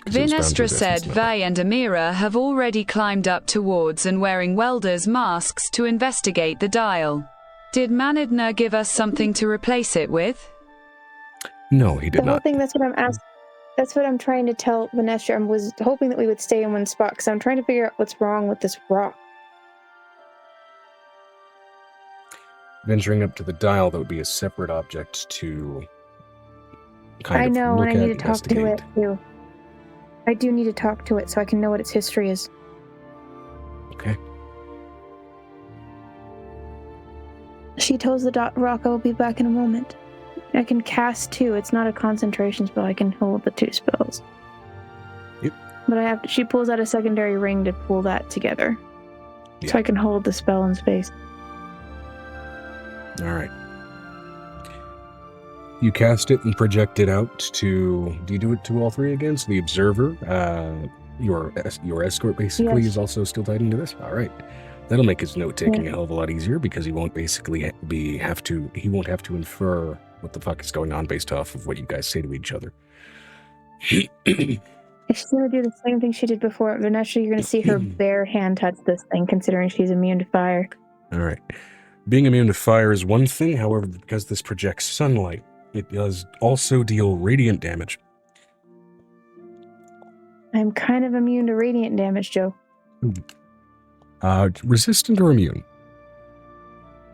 𝕲𝖊𝖓𝖓𝖊𝖓 and Amira have already climbed up towards and wearing welders' masks to investigate the dial. Did 𝕲𝖊𝖓𝖓 give us something to replace it with? No, he did not. The whole not. thing, that's what I'm asking. That's what I'm trying to tell Vanessa. I was hoping that we would stay in one spot because I'm trying to figure out what's wrong with this rock. Venturing up to the dial, that would be a separate object to kind of know, look and I at, need to talk to it too. I do need to talk to it so I can know what its history is. Okay. She tells the rock I will be back in a moment. I can cast 2. It's not a concentration spell. I can hold the 2 spells. Yep. But she pulls out a secondary ring to pull that together. Yeah. So I can hold the spell in space. All right. You cast it and project it out to... Do you do it to all 3 again? So the observer, your escort basically is also still tied into this? All right. That'll make his note-taking a hell of a lot easier because he won't basically he won't have to infer what the fuck is going on based off of what you guys say to each other. If she's going to do the same thing she did before, Vanessa, you're going to see her bare hand touch this thing, considering she's immune to fire. All right. Being immune to fire is one thing, however, because this projects sunlight, it does also deal radiant damage. I'm kind of immune to radiant damage, Joe. Resistant or immune?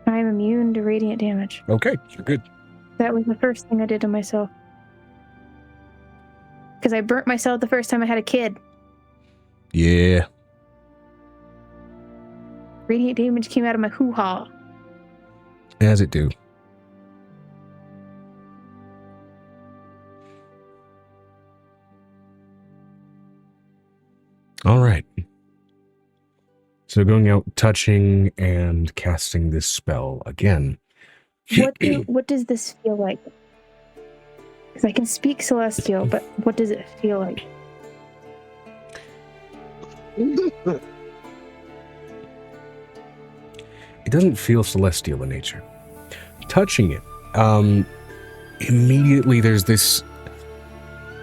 I'm immune to radiant damage. Okay, you're good. That was the first thing I did to myself. Because I burnt myself the first time I had a kid. Yeah. Radiant damage came out of my hoo-ha. As it do. All right. So going out, touching, and casting this spell again. What does this feel like? Because I can speak Celestial, but what does it feel like? It doesn't feel celestial in nature. Touching it, immediately there's this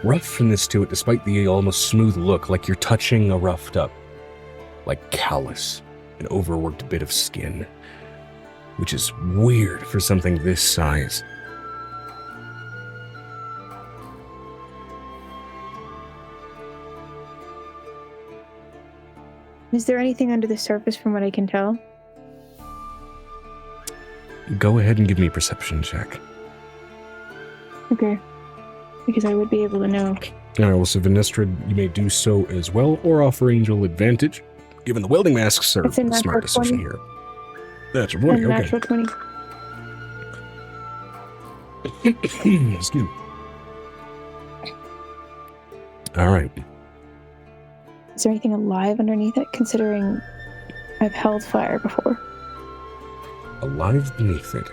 roughness to it, despite the almost smooth look, like you're touching a roughed up, like callous, an overworked bit of skin, which is weird for something this size. Is there anything under the surface from what I can tell? Go ahead and give me a perception check. Okay. Because I would be able to know. Alright, well, so Venestra, you may do so as well, or offer Angel advantage, given the welding masks are It's a the smart natural decision 20. here. That's your 20, okay. Natural 20. Excuse me. Alright. Is there anything alive underneath it, considering I've held fire before? Alive beneath it.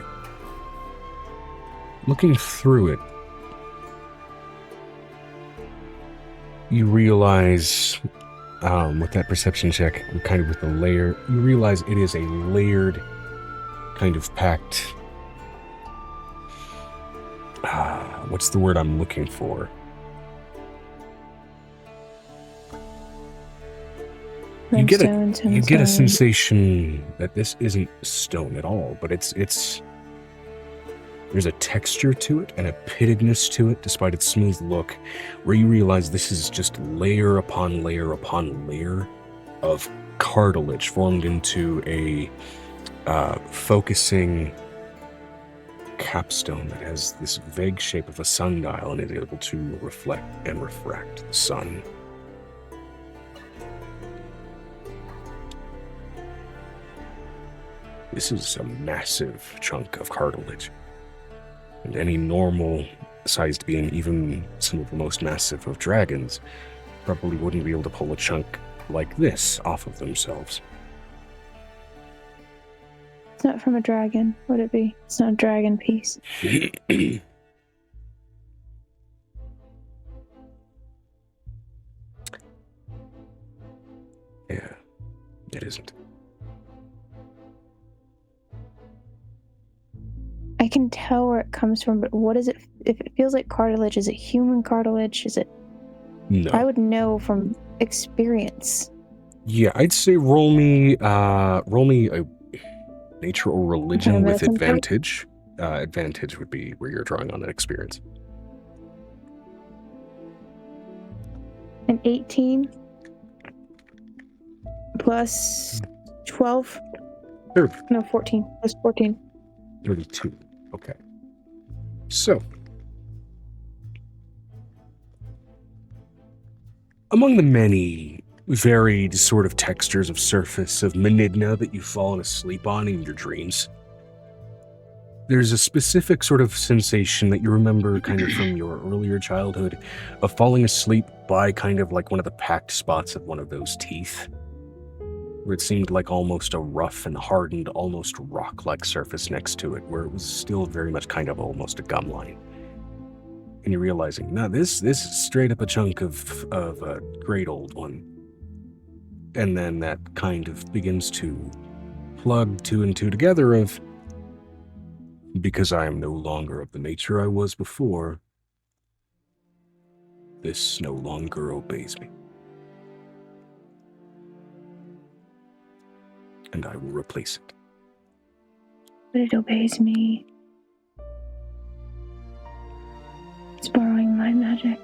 Looking through it, you realize, with that perception check, kind of with the layer, you realize it is a layered, kind of packed, what's the word I'm looking for? You get a sensation that this isn't stone at all, but it's there's a texture to it and a pittedness to it, despite its smooth look, where you realize this is just layer upon layer upon layer of cartilage formed into a focusing capstone that has this vague shape of a sundial and is able to reflect and refract the sun. This is a massive chunk of cartilage. And any normal-sized being, even some of the most massive of dragons, probably wouldn't be able to pull a chunk like this off of themselves. It's not from a dragon, would it be? It's not a dragon piece. Yeah, it isn't. I can tell where it comes from, but what is it? If it feels like cartilage, is it human cartilage? Is it? No. I would know from experience. Yeah, I'd say roll me a nature or religion with advantage. Advantage would be where you're drawing on that experience. An 18 plus 12. No, 14 plus 14. 32. Okay. So, among the many varied sort of textures of surface of 𝕲𝖙𝖙𝖊𝖓 that you've fallen asleep on in your dreams, there's a specific sort of sensation that you remember kind of from your earlier childhood of falling asleep by kind of like one of the packed spots of one of those teeth, where it seemed like almost a rough and hardened, almost rock-like surface next to it, where it was still very much kind of almost a gum line. And you're realizing, no, this is straight up a chunk of a great old one. And then that kind of begins to plug two and two together of, because I am no longer of the nature I was before, this no longer obeys me. And I will replace it. But it obeys me. It's borrowing my magic.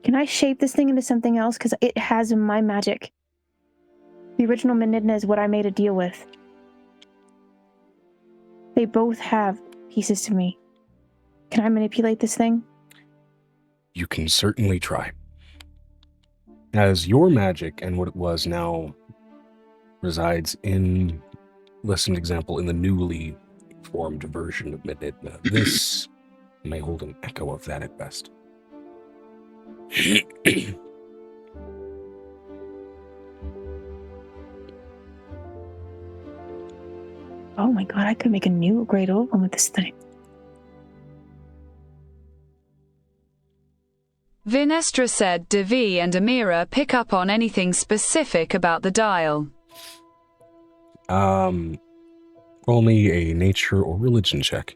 Can I shape this thing into something else? Because it has my magic. The original 𝕲𝖙𝖊𝖓 is what I made a deal with. They both have pieces to me. Can I manipulate this thing? You can certainly try. As your magic and what it was now resides in, less an example, in the newly formed version of 𝕲𝖙𝖊𝖓, this may hold an echo of that at best. Oh my god, I could make a new great old one with this thing. Venestra said Devi and Amira pick up on anything specific about the dial. Roll me a nature or religion check.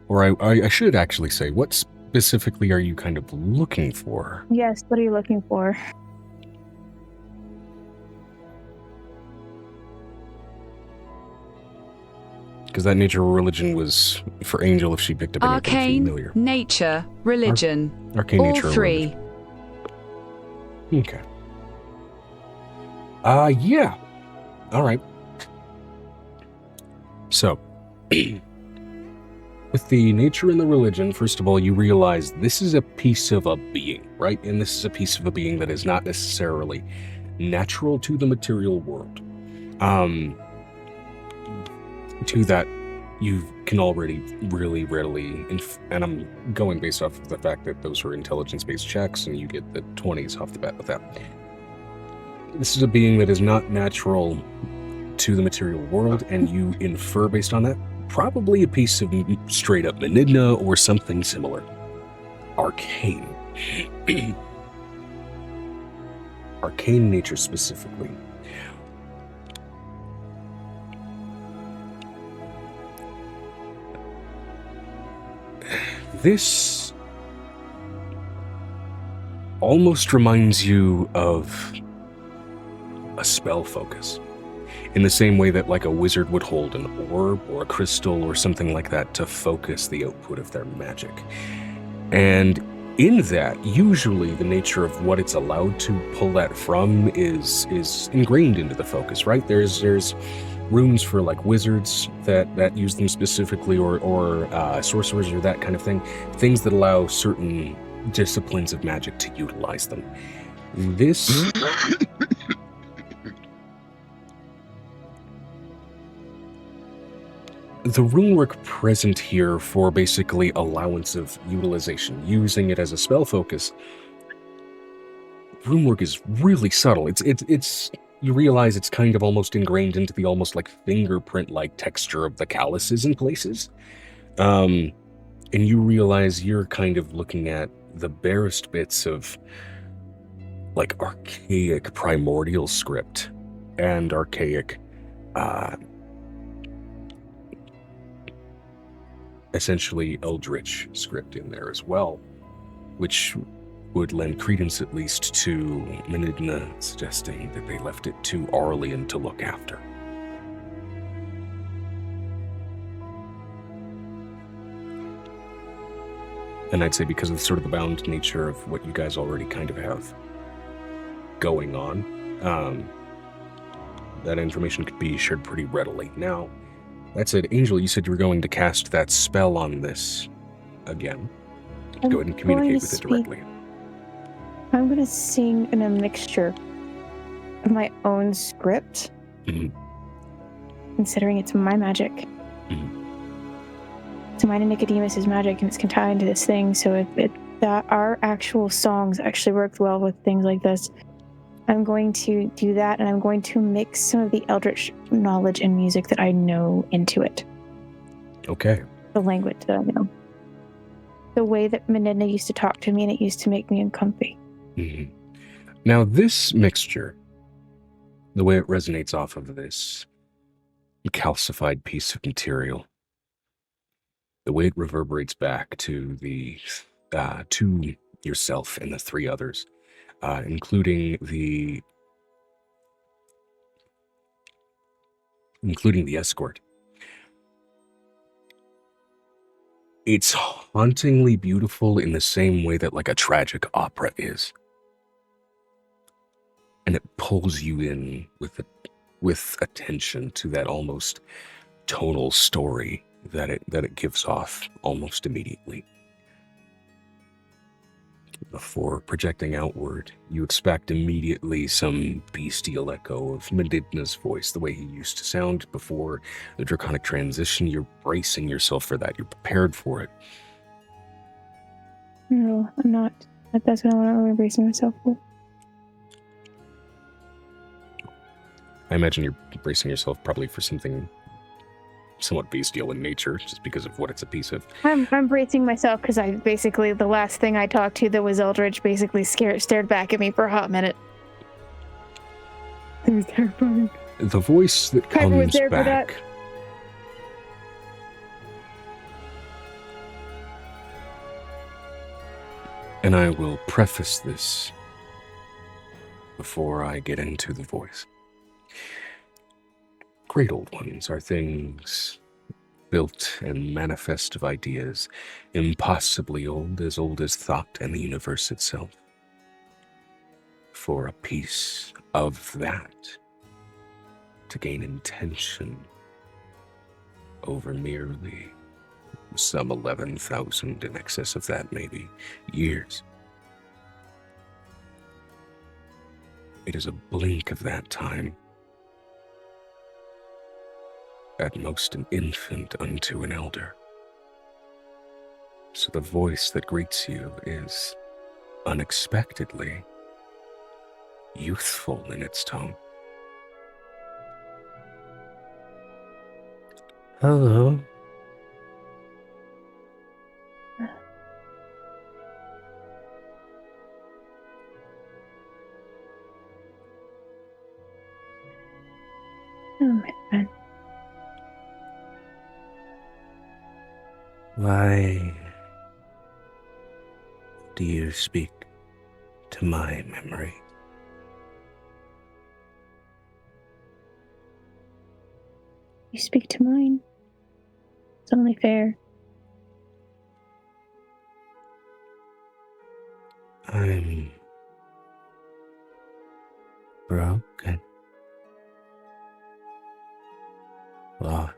Or I should actually say, what specifically are you kind of looking for? Yes, what are you looking for? Because that nature or religion was for Angel if she picked up anything familiar. Arcane, nature, religion. Arcane All nature or three. religion. Okay. Yeah. All right. So, with the nature and the religion, first of all, you realize this is a piece of a being, right? And this is a piece of a being that is not necessarily natural to the material world. To that, you can already really readily, and I'm going based off of the fact that those are intelligence-based checks, and you get the 20s off the bat with that. This is a being that is not natural to the material world, and you infer based on that, probably a piece of straight-up 𝕲𝖏𝖏 or something similar. Arcane. Arcane nature specifically. This almost reminds you of a spell focus, in the same way that like a wizard would hold an orb or a crystal or something like that to focus the output of their magic. And in that, usually the nature of what it's allowed to pull that from is ingrained into the focus, right? There's runes for like wizards that use them specifically, or sorcerers or that kind of thing. Things that allow certain disciplines of magic to utilize them. This the runework present here for basically allowance of utilization, using it as a spell focus. Runework is really subtle. It's you realize it's kind of almost ingrained into the almost like fingerprint-like texture of the calluses in places. And you realize you're kind of looking at the barest bits of like archaic primordial script and archaic essentially eldritch script in there as well, which would lend credence at least to 𝕲𝖏𝖏 suggesting that they left it to Aurelian to look after. And I'd say because of sort of the bound nature of what you guys already kind of have going on, that information could be shared pretty readily. Now, that said, Angel, you said you were going to cast that spell on this again. Go ahead and communicate with it directly. I'm going to sing in a mixture of my own script, considering it's my magic. So mine and Nicodemus's magic, and it's contained to this thing, so that our actual songs actually work well with things like this. I'm going to do that, and I'm going to mix some of the eldritch knowledge and music that I know into it. Okay. The language that I know. The way that 𝕲𝖏𝖏 used to talk to me, and it used to make me uncomfy. Now, this mixture, the way it resonates off of this calcified piece of material, the way it reverberates back to the to yourself and the three others, including the escort. It's hauntingly beautiful in the same way that like a tragic opera is. And it pulls you in with attention to that almost tonal story that it gives off almost immediately. Before projecting outward, you expect immediately some bestial echo of 𝕲𝖏𝖏's voice, the way he used to sound before the draconic transition. You're bracing yourself for that. You're prepared for it. No, I'm not. That's not what I'm bracing myself for. I imagine you're bracing yourself probably for something somewhat bestial in nature, just because of what it's a piece of. I'm bracing myself because I basically, the last thing I talked to that was eldritch basically stared back at me for a hot minute. It was terrifying. The voice that comes back. And I will preface this before I get into the voice. Great old ones are things built and manifest of ideas, impossibly old as thought and the universe itself. For a piece of that to gain intention over merely some 11,000, in excess of that maybe, years. It is a blink of that time. At most an infant unto an elder. So the voice that greets you is unexpectedly youthful in its tone. Hello. Oh, my friend. Why do you speak to my memory? You speak to mine. It's only fair. I'm broken, lost,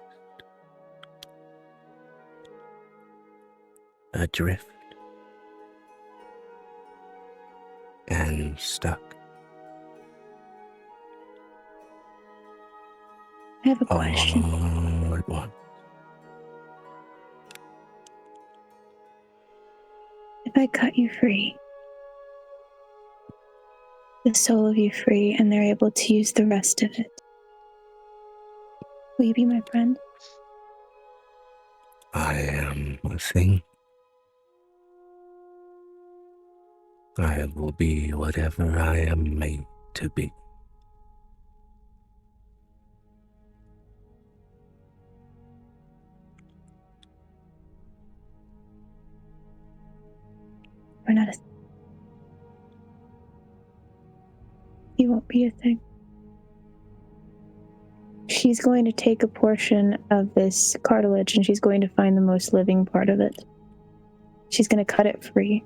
adrift, and stuck. I have a question. All at once. If I cut you free, the soul of you free, and they're able to use the rest of it, will you be my friend? I am a thing. I will be whatever I am made to be. We're not a thing. You won't be a thing. She's going to take a portion of this cartilage and she's going to find the most living part of it. She's going to cut it free.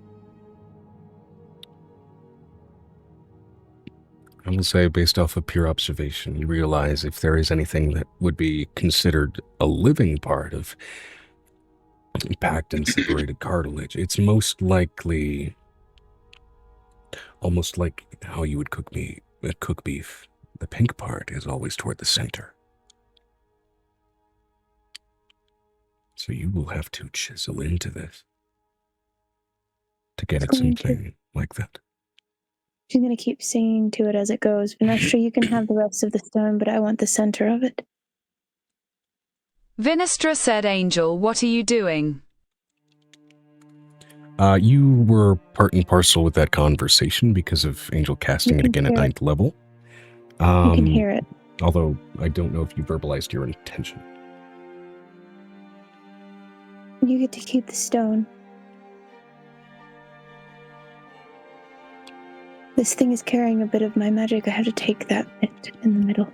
I will say, based off of pure observation, you realize if there is anything that would be considered a living part of packed and separated cartilage, it's most likely almost like how you would cook beef. The pink part is always toward the center. So you will have to chisel into this to get at something like that. She's going to keep singing to it as it goes. Vinestra, you can have the rest of the stone, but I want the center of it. Vinestra said, Angel, what are you doing? You were part and parcel with that conversation because of Angel casting it again at 9th level. You can hear it. Although I don't know if you verbalized your intention. You get to keep the stone. This thing is carrying a bit of my magic. I have to take that bit in the middle.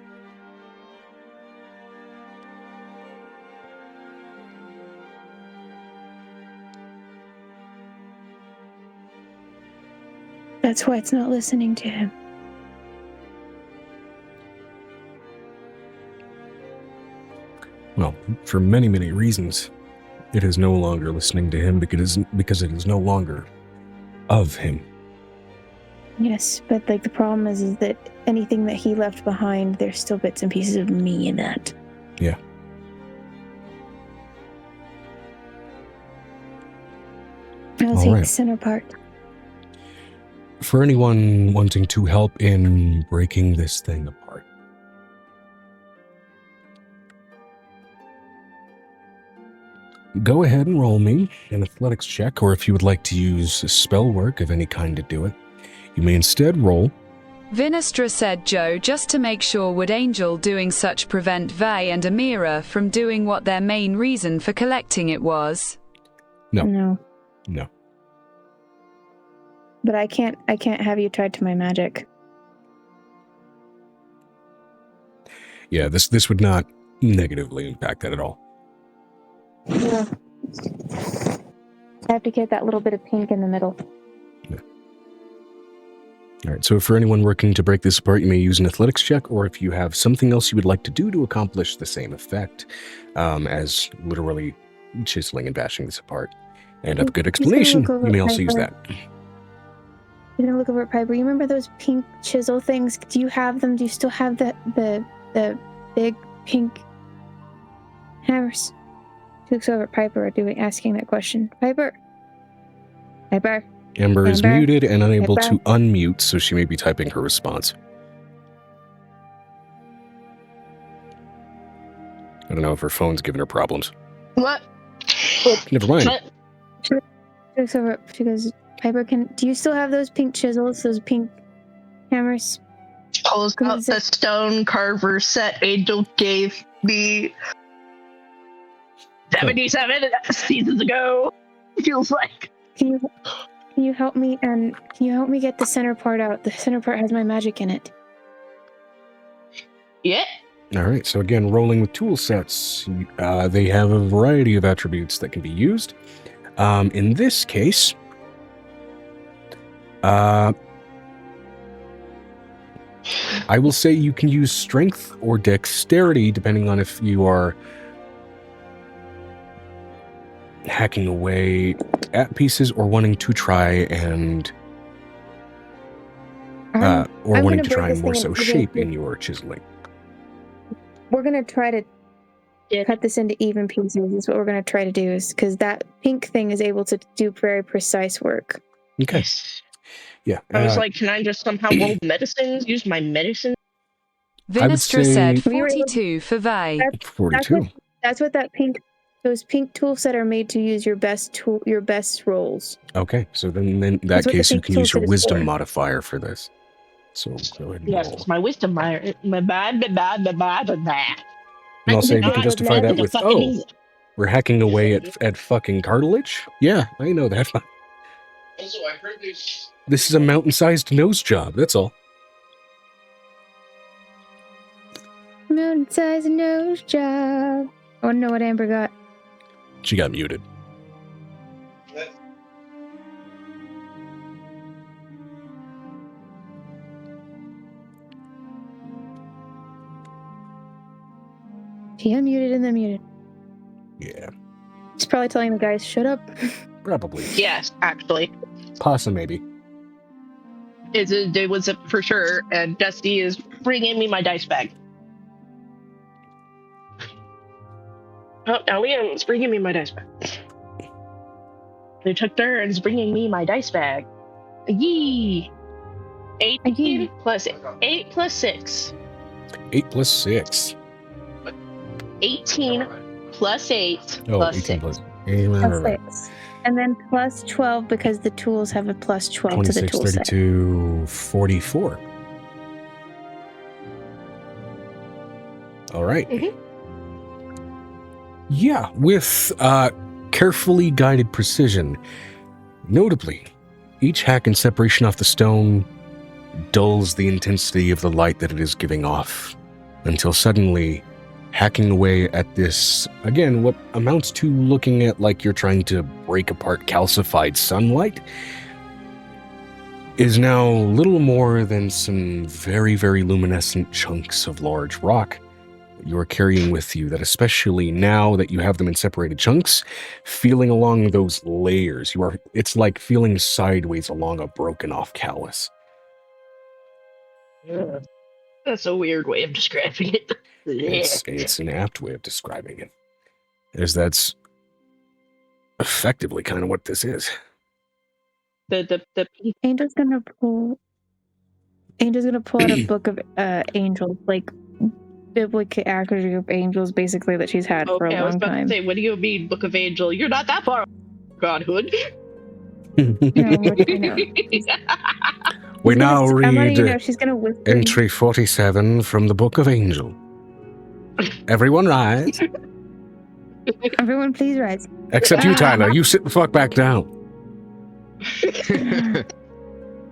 That's why it's not listening to him. Well, for many, many reasons, it is no longer listening to him because it is no longer of him. Yes, but the problem is that anything that he left behind, there's still bits and pieces of me in that. Yeah. I'll take the center part. For anyone wanting to help in breaking this thing apart, go ahead and roll me an athletics check, or if you would like to use a spell work of any kind to do it, you may instead roll. Vinestra said, Joe, just to make sure, would Angel doing such prevent Vay and Amira from doing what their main reason for collecting it was? No. But I can't have you tied to my magic. Yeah, this would not negatively impact that at all. Yeah. I have to get that little bit of pink in the middle. All right, so for anyone working to break this apart, you may use an athletics check, or if you have something else you would like to do to accomplish the same effect, as literally chiseling and bashing this apart, and have a good explanation, you may also use that. You're gonna look over at Piper. You remember those pink chisel things? Do you have them? Do you still have the big pink hammers? She looks over at Piper, asking that question. Piper. Amber is muted and unable to unmute, so she may be typing her response. I don't know if her phone's giving her problems. What? Never mind. What? She goes, Piper, do you still have those pink chisels, those pink hammers? Pulls out the stone carver set Angel gave me 77 seasons ago. Feels like. Can you help me get the center part out? The center part has my magic in it. Yeah. All right, so again, rolling with tool sets. They have a variety of attributes that can be used. In this case, I will say you can use strength or dexterity, depending on if you are hacking away at pieces or wanting to try and wanting to try and more so shape in your chiseling. We're gonna try to cut this into even pieces. Is what we're gonna try to do, is because that pink thing is able to do very precise work. Okay. Yeah. I was like, can I just somehow roll medicines? Use my medicine? Vinestra said 42 for Vay. 42. That's what those pink tool set are made to use your best rolls. Okay, so then in that case you can use your wisdom modifier for this. So go ahead and roll. Yes, my wisdom modifier. And I'll say we can justify that with, we're hacking away at fucking cartilage? Yeah, I know that. Also, I heard this. This is a mountain-sized nose job, that's all. Mountain-sized nose job. I want to know what Amber got. She got muted. She unmuted and then muted. Yeah. She's probably telling the guys, shut up. Probably. yes, actually. Possum, maybe. It was for sure, and Dusty is bringing me my dice bag. Oh, now Liam's bringing me my dice bag. They took turns bringing me my dice bag. Yee! 18 plus 8 plus 6. 8 plus 6. 18 plus 8 Oh, plus 18 6. plus 6. And then plus 12 because the tools have a plus 12 to the 26, tool set. 32, 44. All right. Mm-hmm. Yeah, with carefully guided precision. Notably, each hack and separation off the stone dulls the intensity of the light that it is giving off, until suddenly, hacking away at this, again, what amounts to looking at like you're trying to break apart calcified sunlight, is now little more than some very, very luminescent chunks of large rock you're carrying with you, that especially now that you have them in separated chunks, feeling along those layers, it's like feeling sideways along a broken off callus. Yeah. That's a weird way of describing it. It's an apt way of describing it, as that's effectively kind of what this is. Angel's gonna pull out a book of angels, like biblical accuracy of angels, basically, that she's had for a long time. I was about to say, what do you mean, Book of Angel? You're not that far, Godhood. We now read she's gonna whisper. entry 47 from the Book of Angel. Everyone rise. Everyone please rise. Except you, Tyler. You sit the fuck back down.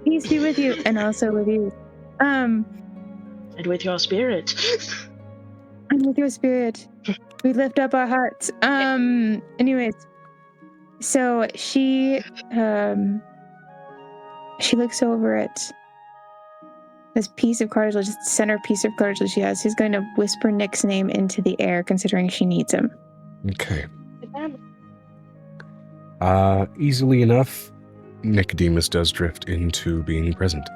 Peace be with you, and also with you. And with your spirit. With your spirit, we lift up our hearts. Anyways, so she looks over at this piece of cartilage, this center piece of cartilage she has. She's going to whisper Nick's name into the air, considering she needs him. Okay. Easily enough, Nicodemus does drift into being present.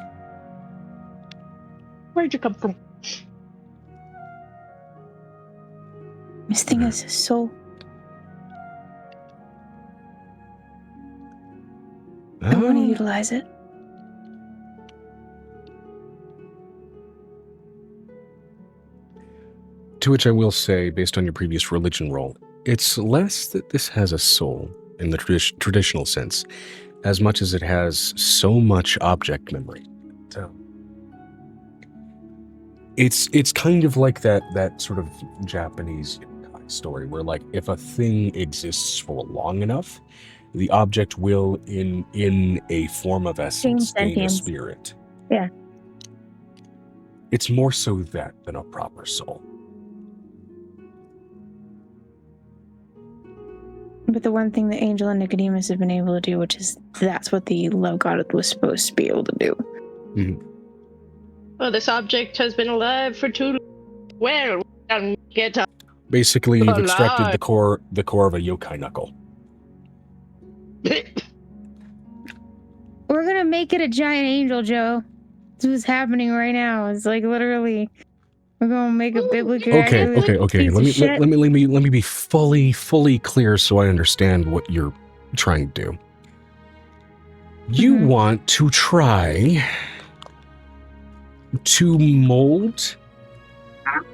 Where'd you come from? This thing has a soul. I want to utilize it. To which I will say, based on your previous religion roll, it's less that this has a soul in the traditional sense, as much as it has so much object memory. So it's kind of like that sort of Japanese story where, like, if a thing exists for long enough, the object will, in a form of essence, gain a spirit. Yeah. It's more so that than a proper soul. But the one thing that Angel and Nicodemus have been able to do, which is that's what the love god was supposed to be able to do. Mm-hmm. Well, this object has been alive for too long. Well, get up. Basically, you've extracted the core of a yokai knuckle. We're gonna make it a giant angel, Joe. This is what's happening right now. It's like literally, we're gonna make a biblical. Okay. Let me be fully clear so I understand what you're trying to do. You want to try to mold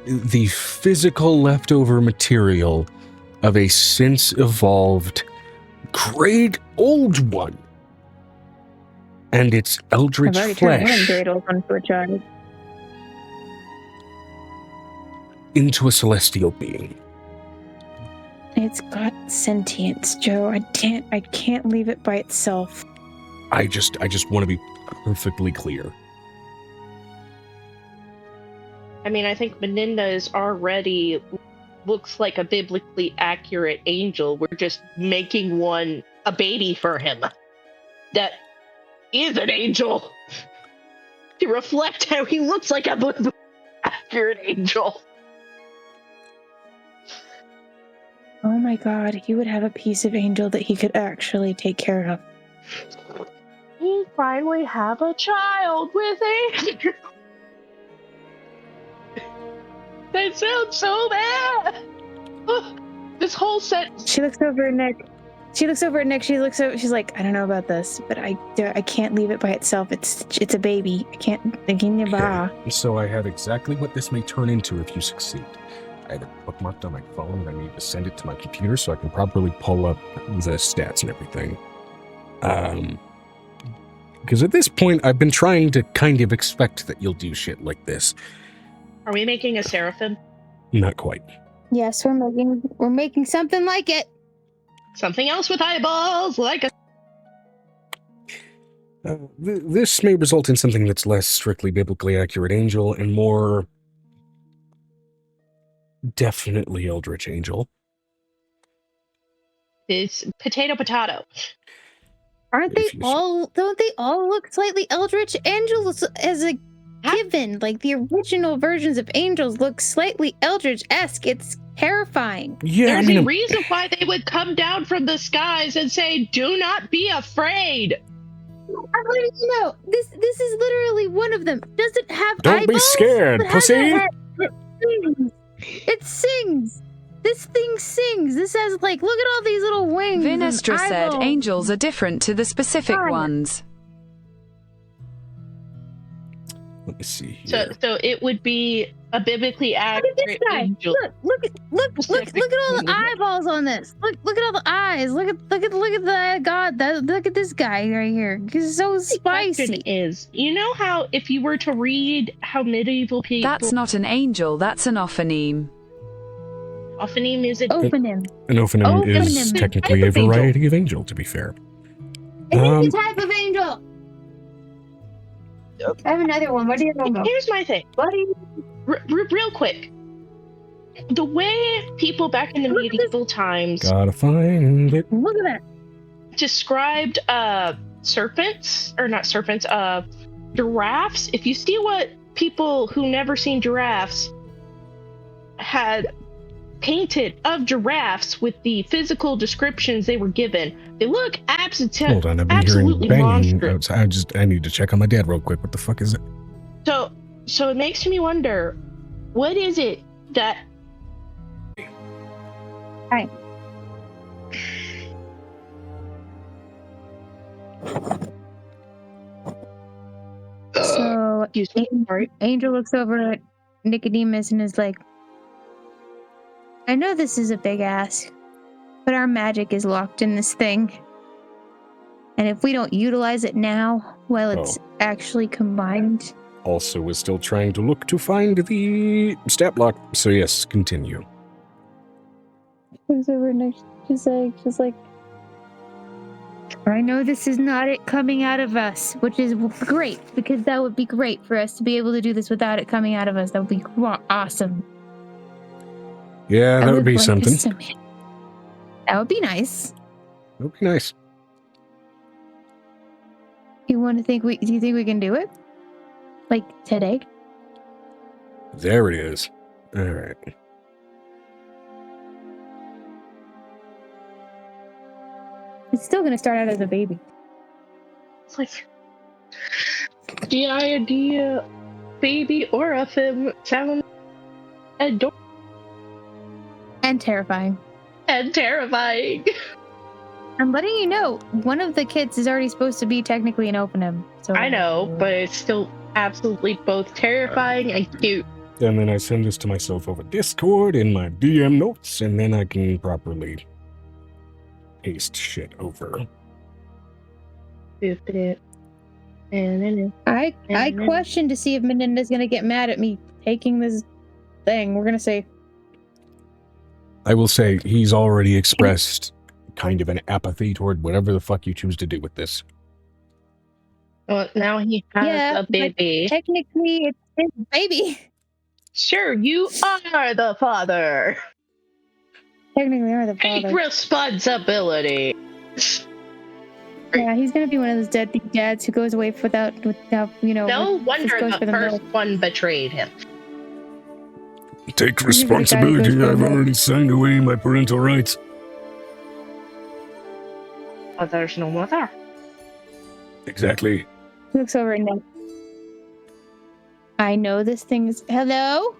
the physical leftover material of a since evolved great old one and its eldritch flesh into a celestial being. It's got sentience, Joe. I can't leave it by itself. I just want to be perfectly clear. I mean, I think Melinda is already looks like a biblically accurate angel. We're just making a baby for him that is an angel to reflect how he looks like a biblically accurate angel. Oh my god, he would have a piece of angel that he could actually take care of. He finally have a child with angel. That sounds so bad. This whole set. She looks over at Nick. She's like, I don't know about this, but I can't leave it by itself. It's a baby. I can't. Okay. So I have exactly what this may turn into if you succeed. I have it bookmarked on my phone, and I need to send it to my computer so I can properly pull up the stats and everything. Because at this point, I've been trying to kind of expect that you'll do shit like this. Are we making a seraphim? Not quite. Yes, we're making something like it. Something else with eyeballs, like a... This may result in something that's less strictly biblically accurate angel and more definitely eldritch angel. It's potato. Don't they all look slightly eldritch? Angels as a given, like the original versions of angels look slightly eldritch-esque. It's terrifying. Yeah, There's a reason why they would come down from the skies and say, "Do not be afraid." No, this is literally one of them. Does it have Don't eyeballs? be scared, pussy. It sings. This thing sings. This has, like, look at all these little wings. Vinestra said angels are different to the specific ones. Let me see here. So it would be a biblically accurate angel. Look at all the eyeballs on this. Look at all the eyes. Look at the god. Look at this guy right here. He's so spicy. Is, you know how if you were to read how medieval people... That's not an angel, that's an ophonym. Ophonym is an... Ophonym. An ophonym is technically a variety of angel, to be fair. It's a type of angel. I have another one. What do you know? Here's my thing. Real quick. the way people back in the medieval times Gotta find it. Look at that. described serpents, or not serpents, giraffes. If you see what people who never seen giraffes had painted of giraffes with the physical descriptions they were given, they look Hold on, I've been hearing absolutely banging monstrous. outside. I need to check on my dad real quick. What the fuck is it? So it makes me wonder, what is it that... Hi. So Excuse me, sorry. Angel looks over at Nicodemus and is like, I know this is a big ask, but our magic is locked in this thing. And if we don't utilize it now, well, it's actually combined. Also, we're still trying to look to find the stat block. So yes, continue. Looks over next, just like, I know this is not it coming out of us, which is great, because that would be great for us to be able to do this without it coming out of us. That would be awesome. Yeah, that would be like something. That would be nice. That would be nice. Do you think we can do it? Like today? There it is. All right. It's still gonna start out as a baby. It's like the idea, baby or a film sound adorable And terrifying. and terrifying. I'm letting you know, one of the kids is already supposed to be technically an openim. So I know, but it's still absolutely both terrifying and cute. And then I send this to myself over Discord in my DM notes, and then I can properly paste shit over. I question to see if Meninda's gonna get mad at me taking this thing. We're gonna say, I will say he's already expressed kind of an apathy toward whatever the fuck you choose to do with this. Well, now he has Yeah, a baby. technically it's his baby. Sure, you are the father. Technically you're the Take father. responsibility. Yeah, he's gonna be one of those deadbeat dads who goes away without you know. No just wonder goes the for first milk. one betrayed him. Take He's the guy who goes responsibility. for I've the- already signed away my parental rights. But there's no mother. Exactly. He looks over at Nick. I know this thing is. Hello?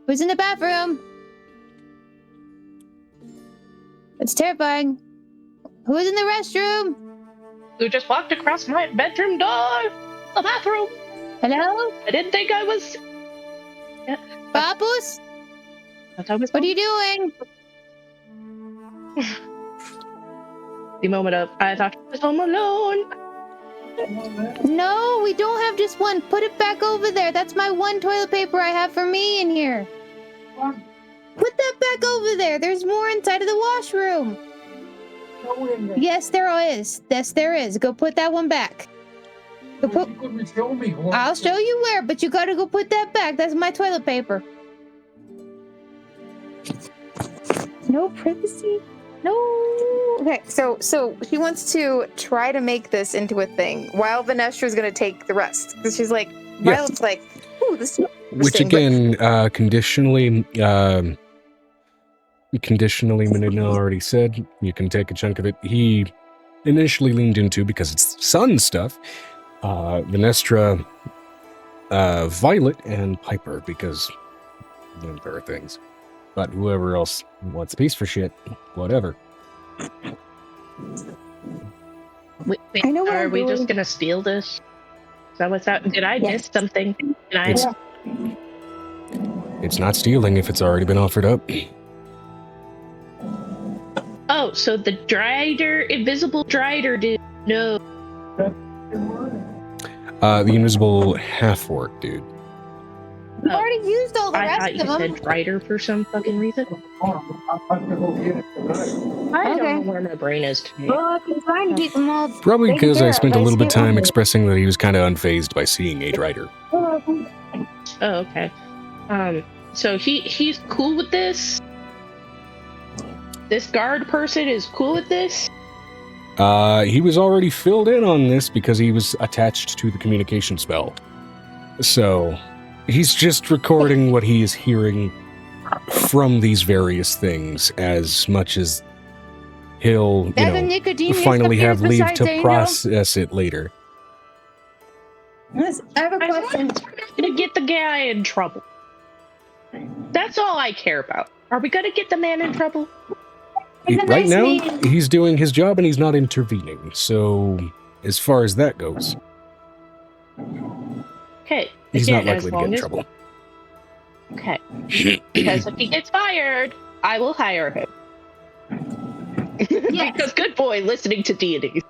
Who's in the bathroom? It's terrifying. Who's in the restroom? Who just walked across my bedroom door? The bathroom. Hello? I didn't think I was. Papus? I thought I was. What are you doing? The moment of I thought I was home alone. No, we don't have just one. Put it back over there. That's my one toilet paper I have for me in here. Put that back over there. There's more inside of the washroom. Yes, there is. Yes, there is. Go put that one back. Go put. I'll show you where, but you gotta go put that back. That's my toilet paper. No privacy. No. Okay, so she wants to try to make this into a thing, while Vanestra's gonna take the rest. Because she's like, Yeah. Violet's like, ooh, this is Which interesting, again, conditionally, Meninda already said you can take a chunk of it. He initially leaned into, because it's sun stuff, Vanestra, Violet, and Piper, because there are things. But whoever else wants a piece for shit, whatever. Wait, I know what are I'm we doing. just gonna steal this? Is that what's out? Did I Yes. miss something? Did I? It's, it's not stealing if it's already been offered up. Oh, so the invisible Drider did no. The invisible half-orc dude. We've already used all the I rest thought you of them. said Drider for some fucking reason. I Okay. don't know where my brain is today. Well, I've been trying to keep them all. Probably taken because care I of. spent a little bit of stay time on it. expressing that he was kind of unfazed by seeing a Drider. Oh, okay. So he's cool with this? This guard person is cool with this? He was already filled in on this because he was attached to the communication spell. So, he's just recording what he is hearing from these various things as much as he'll, finally have leave to process it later. I have a question. I'm gonna get the guy in trouble. That's all I care about. Are we gonna get the man in trouble? Right now, he's doing his job and he's not intervening. So, as far as that goes, okay, he's not likely to get in trouble. Okay, because if he gets fired, I will hire him. Yes. Because good boy, listening to D&D.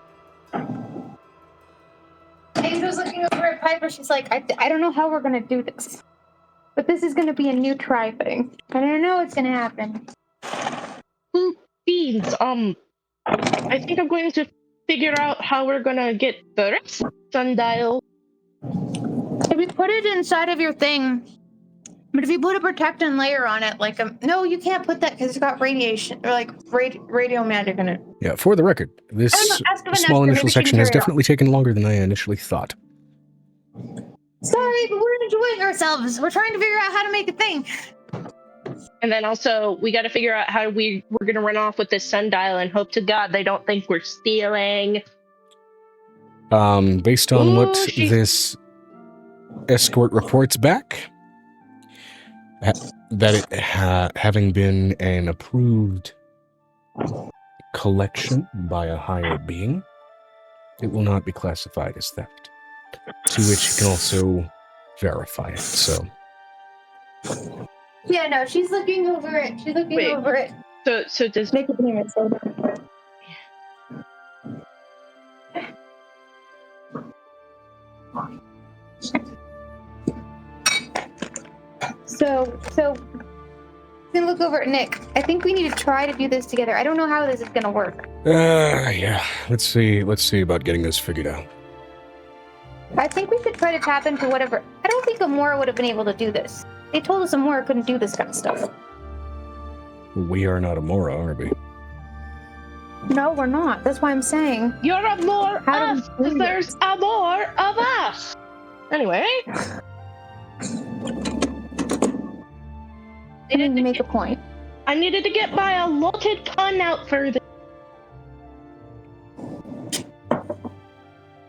Angel's looking over at Piper. She's like, I don't know how we're gonna do this, but this is gonna be a new try thing. I don't know what's gonna happen. Beans. I think I'm going to figure out how we're gonna get the sundial. If you put it inside of your thing, but if you put a protectant layer on it, like no, you can't put that because it's got radiation or like radio magic in it. Yeah, for the record, this small initial section has definitely taken longer than I initially thought. Sorry, but we're enjoying ourselves. We're trying to figure out how to make a thing. And then also, we got to figure out how we're going to run off with this sundial and hope to God they don't think we're stealing. Based on what this escort reports back, that it having been an approved collection by a higher being, it will not be classified as theft. To which you can also verify it, so... Yeah, no, she's looking over it. She's looking over it. So does... Make a payment, So, then look over at Nick. I think we need to try to do this together. I don't know how this is gonna work. Yeah. Let's see about getting this figured out. I think we should try to tap into whatever. I don't think Amora would have been able to do this. They told us Amora couldn't do this kind of stuff. We are not Amora, are we? No, we're not. That's why I'm saying. You're a more of us. There's a more of us. Anyway. I need to make a point. I needed to get my allotted pun out further.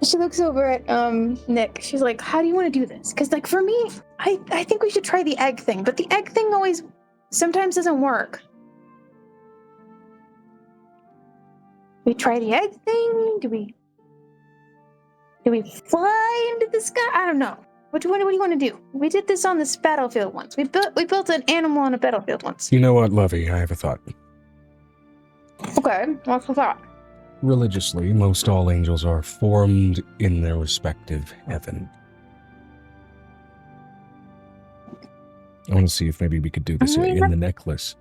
She looks over at Nick. She's like, how do you want to do this? Because like for me, I think we should try the egg thing, but the egg thing always sometimes doesn't work. We try the egg thing? Do we fly into the sky? I don't know. What do you want to do? We did this on this battlefield once. We built an animal on a battlefield once. You know what, Lovey? I have a thought. Okay, what's the thought? Religiously, most all angels are formed in their respective heaven. I want to see if maybe we could do this in the necklace.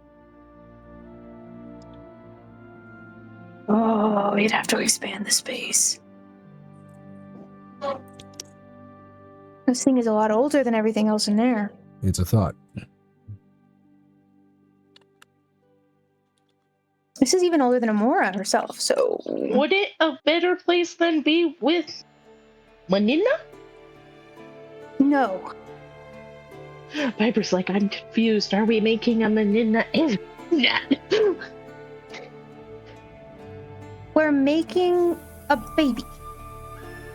Oh, you'd have to expand the space. This thing is a lot older than everything else in there. It's a thought. This is even older than Amora herself, so... Would it a better place than be with Manina? No. Piper's like, I'm confused. Are we making a Manina? We're making a baby.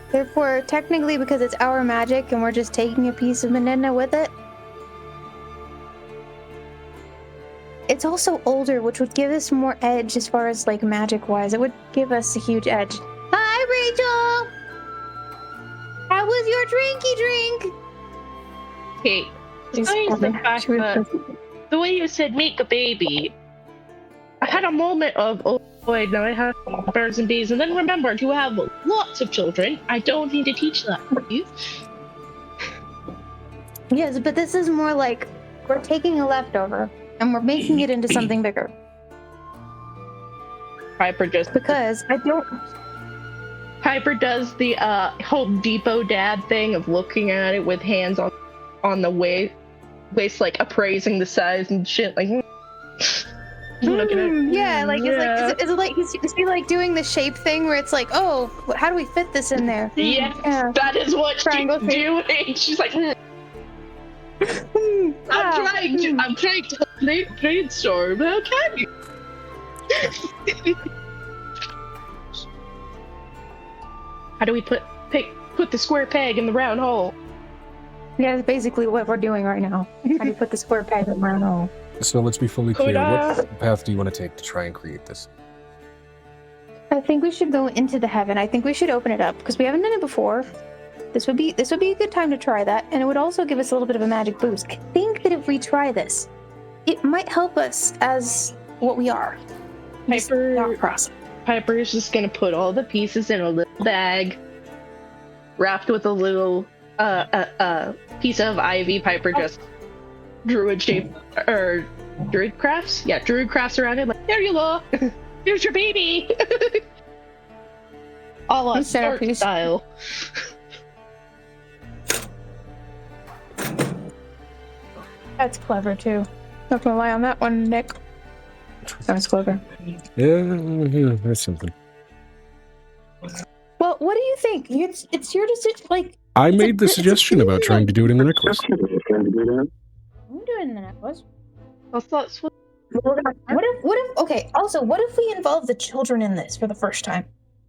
Therefore, technically, because it's our magic and we're just taking a piece of Manina with it, it's also older, which would give us more edge as far as, like, magic-wise. It would give us a huge edge. Hi, Rachel! How was your drinky drink? Okay, besides the fact that the way you said make a baby, I had a moment of, oh boy, now I have birds and bees, and then remembered you have lots of children. I don't need to teach that to you. Yes, but this is more like we're taking a leftover and we're making it into something bigger. Piper just because I don't. Piper does the Home Depot dad thing of looking at it with hands on the waist, Waste like appraising the size and shit. Like, looking at, yeah, like is it like is he like doing the shape thing where it's like, oh, how do we fit this in there? yeah, that is what Triangle she's doing. She's like, I'm trying to brainstorm. How can you? How do we put the square peg in the round hole? Yeah, that's basically what we're doing right now. How do you put the square peg in the round hole? So let's be fully clear. What path do you want to take to try and create this? I think we should go into the heaven. I think we should open it up because we haven't done it before. This would be a good time to try that, and it would also give us a little bit of a magic boost. I think that if we try this, it might help us as what we are. Piper is just gonna put all the pieces in a little bag, wrapped with a little piece of ivy. Piper just druid crafts. Yeah, druid crafts around it. Like, there you go. Here's your baby. All on Stark style. That's clever too. Not gonna lie on that one, Nick. That's clever. Yeah, that's something. Well, what do you think? It's your decision. Like, I made the suggestion about trying to do it in the necklace. I'm doing the necklace. What if? Okay. Also, what if we involve the children in this for the first time?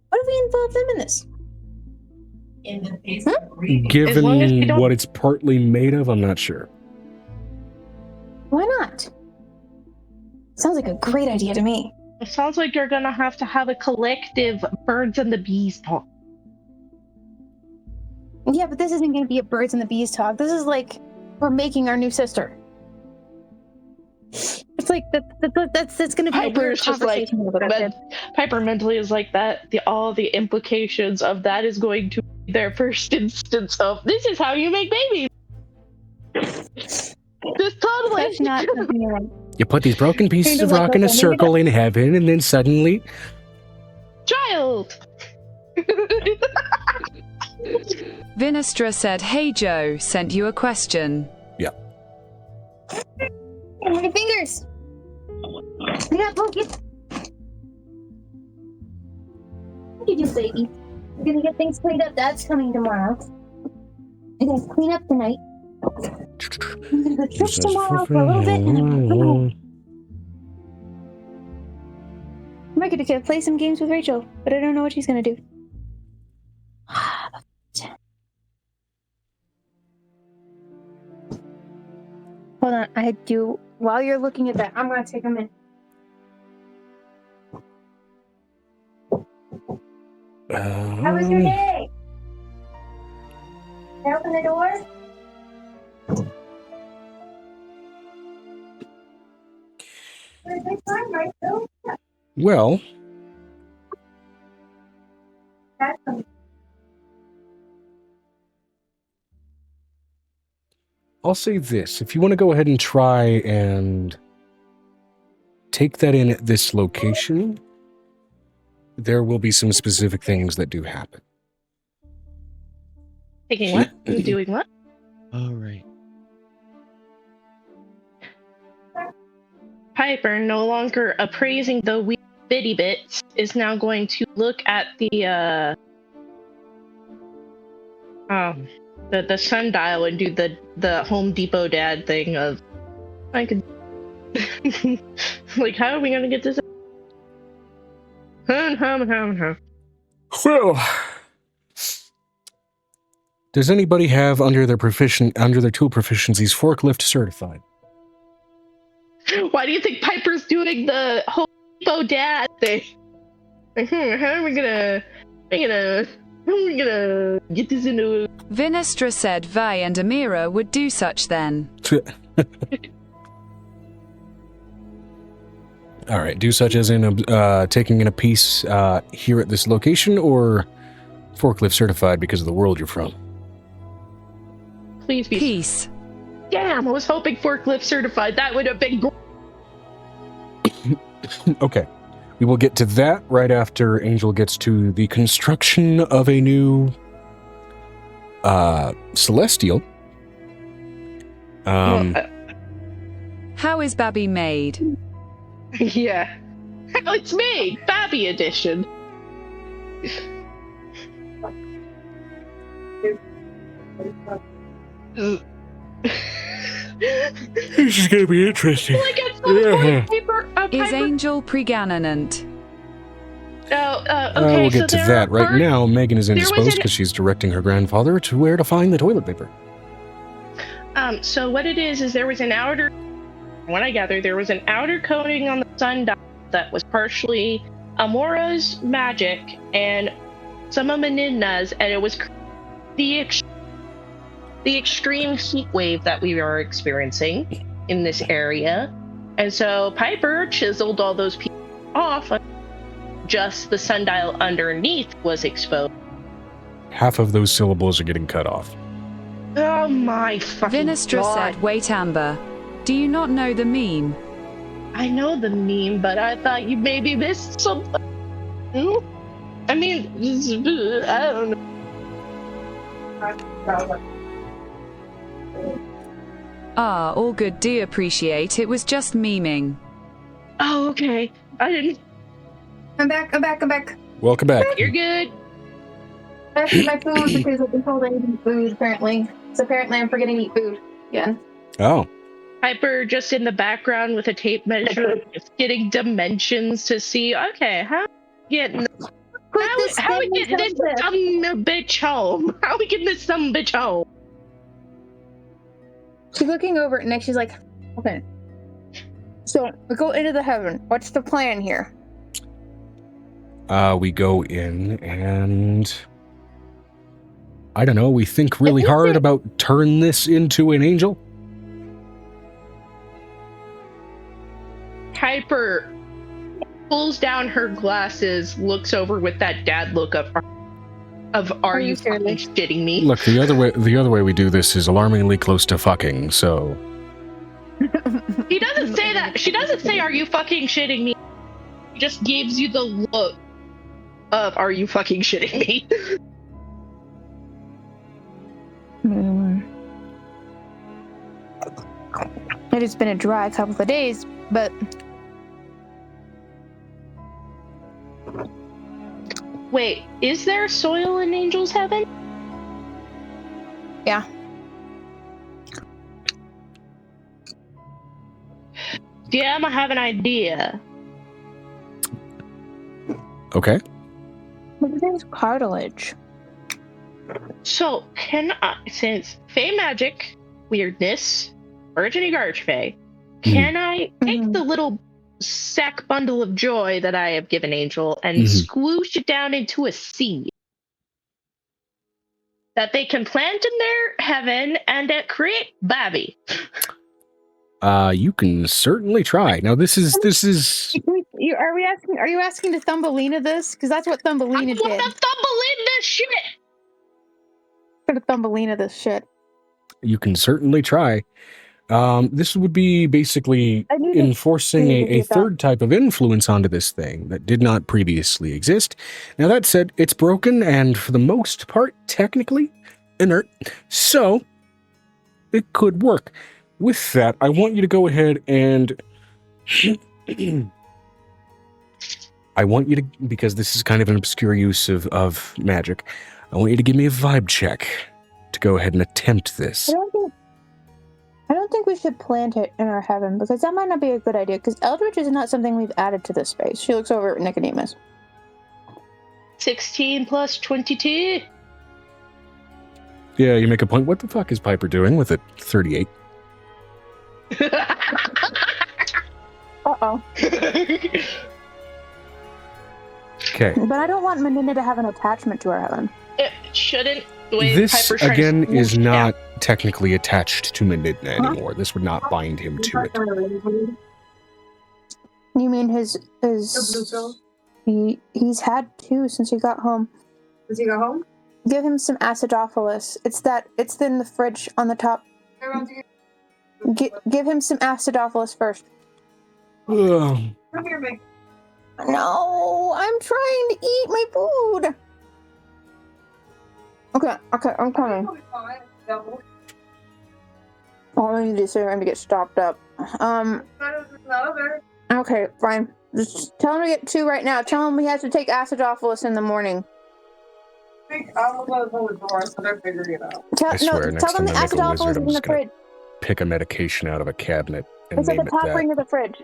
What if we involve them in this? Given what it's partly made of, I'm not sure. Why not? Sounds like a great idea to me. It sounds like you're gonna have to have a collective birds and the bees talk. Yeah, but this isn't gonna be a birds and the bees talk. This is like we're making our new sister. It's like that's gonna be a weird conversation. Piper mentally is like that. All the implications of that is going to be their first instance of this is how you make babies. This totally. That's not something you're like. You put these broken pieces of rock in a circle in heaven, and then suddenly, child. Vinestra said, "Hey Joe, sent you a question." Yeah. My fingers. I got focus. What did you do, baby? We're gonna get things cleaned up. Dad's coming tomorrow. I'm gonna clean up tonight. I'm gonna go church tomorrow for a little bit, and then I'm gonna come home. I might get to play some games with Rachel, but I don't know what she's gonna do. Hold on, I do. While you're looking at that, I'm gonna take a minute. How was your day? Can I open the door? well, I'll say this. If you want to go ahead and try and take that in at this location, there will be some specific things that do happen. Taking what? Doing what? All right. Piper, no longer appraising the wee bitty bits, is now going to look at the sundial and do the Home Depot dad thing of I could like, how are we gonna get this? Well, does anybody have under their tool proficiencies forklift certified? Why do you think Piper's doing the Home Depot dad thing? How are we gonna get this into? Vinestra said Vi and Amira would do such then. All right, do such as in taking in a piece here at this location, or forklift certified because of the world you're from? Please be. Peace. Damn, I was hoping forklift certified. That would have been great. Okay. We will get to that right after Angel gets to the construction of a new Celestial. How is Babby made? Yeah. How it's made! Babby edition! This is gonna be interesting. Like at some point, Is Angel pregnant? Okay, we'll get to that. Right now, Megan is indisposed because she's directing her grandfather to where to find the toilet paper. So what it is there was an outer, what I gather, there was an outer coating on the sundial that was partially Amora's magic and some of Menina's, and it was the extreme heat wave that we are experiencing in this area. And so Piper chiseled all those pieces off. Just the sundial underneath was exposed. Half of those syllables are getting cut off. Oh my fucking Vinestra God. said, wait, Amber. Do you not know the meme? I know the meme, but I thought you maybe missed something. I mean, I don't know. Ah, all good. Do appreciate. It was just memeing. Oh, okay. I didn't. I'm back. Welcome back. You're good. I have to eat my food because I've been told I eat food, apparently. So apparently I'm forgetting to eat food again. Oh. Piper just in the background with a tape measure, just getting dimensions to see, okay, how we getting this dumb bitch home? How we getting this dumb bitch home? She's looking over it and she's like, okay. So we go into the heaven. What's the plan here? We go in and I don't know, we think really hard about turn this into an angel. Piper pulls down her glasses, looks over with that dad look of are you fucking shitting me? Look, the other way we do this is alarmingly close to fucking, so He doesn't say that. She doesn't say are you fucking shitting me? She just gives you the look of are you fucking shitting me? It has been a dry couple of days, but Wait, is there soil in Angel's Heaven? yeah. Damn, I have an idea. okay. What is cartilage? So, can I, since Fey magic, weirdness, originating Archfey, can I take the little sack bundle of joy that I have given Angel and squoosh it down into a seed that they can plant in their heaven and create Babby? You can certainly try. Now this is Are you asking to Thumbelina this? Because that's what Thumbelina did. I want to Thumbelina this shit! Gonna Thumbelina this shit. You can certainly try. This would be basically enforcing a third type of influence onto this thing that did not previously exist. Now that said, it's broken and for the most part, technically inert. So it could work. With that, I want you to go ahead and I want you to, because this is kind of an obscure use of magic, I want you to give me a vibe check to go ahead and attempt this. I don't think we should plant it in our heaven, because that might not be a good idea, because Eldritch is not something we've added to this space. She looks over at Nicodemus. 16 plus 22. Yeah, you make a point. What the fuck is Piper doing with it? 38. Uh-oh. Okay. But I don't want Menina to have an attachment to our heaven. It shouldn't. The way This, Piper's trying to again, smooth is it not down. technically attached to Menina anymore. This would not bind him to it. You mean his he's had two since he got home. Does he go home? Give him some acidophilus. It's in the fridge on the top. Give him some acidophilus first. Ugh. Come here, Meg. No, I'm trying to eat my food. Okay, I'm coming. All I need to say, I'm to get stopped up. Okay, fine. Just tell him to get 2 right now. Tell him he has to take acidophilus in the morning. I'll close the door so they're figuring it out. I swear, next tell them time the I make a acidophilus wizard, is I'm in the just gonna fridge. pick a medication out of a cabinet and It's at name the it top that. ring of the fridge.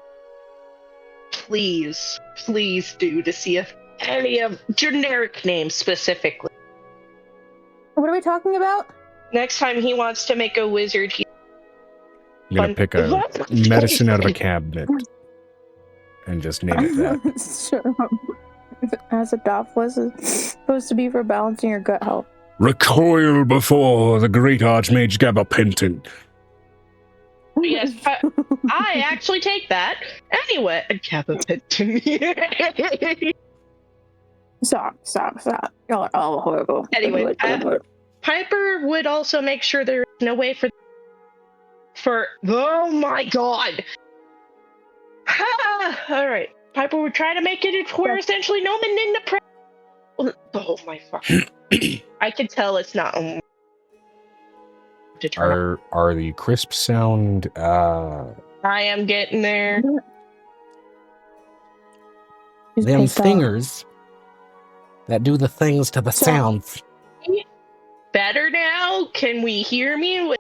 Please do to see if any of generic names specifically. What are we talking about? Next time he wants to make a wizard, I'm gonna pick a medicine out of a cabinet and just name it that. Sure. Acidophilus is supposed to be for balancing your gut health. Recoil before the great archmage gather-penton. Yes, I actually take that. Anyway, Stop. Y'all are all horrible. Anyway, Piper would also make sure there is no way for oh my god. All right, Piper would try to make it where essentially no man in the oh my fuck. I can tell it's not. Are the crisp sound I am getting there. Them fingers that do the things to the sounds. Better now? Can we hear me?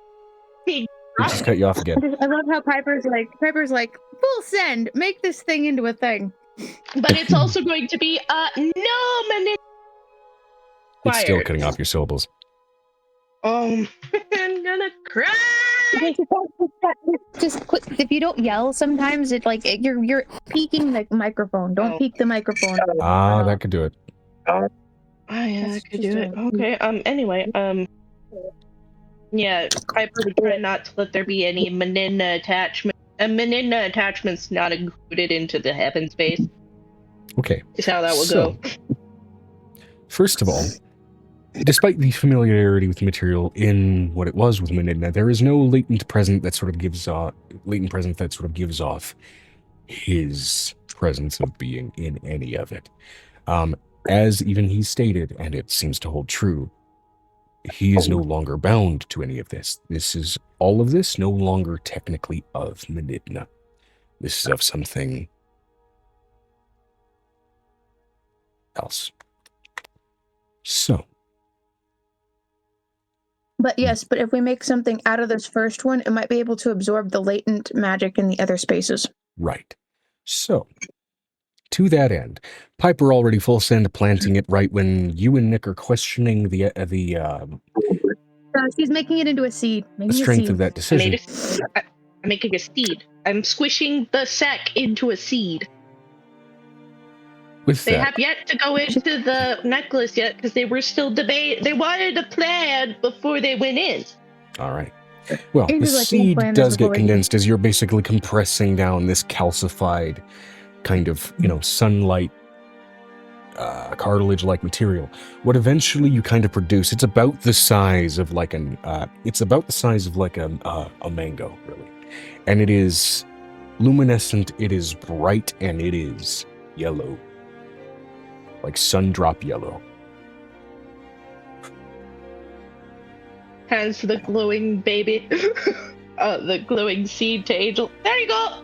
we just cut you off again. I love how Piper's like, full send, make this thing into a thing. But it's also going to be no man. It's still cutting off your syllables. I'm gonna cry. Just quit. If you don't yell, sometimes it like you're peeking the microphone. Don't peek the microphone. That could do it. I could do it. Okay. Anyway. Yeah. Piper would try not to let there be any Meninna attachment. Meninna attachments not included into the heaven space. Okay. Is how that would go. First of all, despite the familiarity with the material in what it was with Meninna, there is no latent presence that sort of gives off his presence of being in any of it. As even he stated, and it seems to hold true, he is no longer bound to any of this. All of this no longer technically of Meninna. This is of something else. So. But yes, but if we make something out of this first one, it might be able to absorb the latent magic in the other spaces. Right. So, to that end, Piper already full send planting it right when you and Nick are questioning the she's making it into a seed. Strength of that decision. I'm making a seed. I'm squishing the sack into a seed. With they that, have yet to go into the necklace yet because they were still debating. They wanted a plan before they went in. All right. Well, the seed does get condensed as you're basically compressing down this calcified kind of, sunlight, cartilage-like material. What eventually you kind of produce, it's about the size of like a mango, really. And it is luminescent, it is bright, and it is yellow. Like sun-drop yellow. Hands the glowing baby. The glowing seed to Angel. There you go!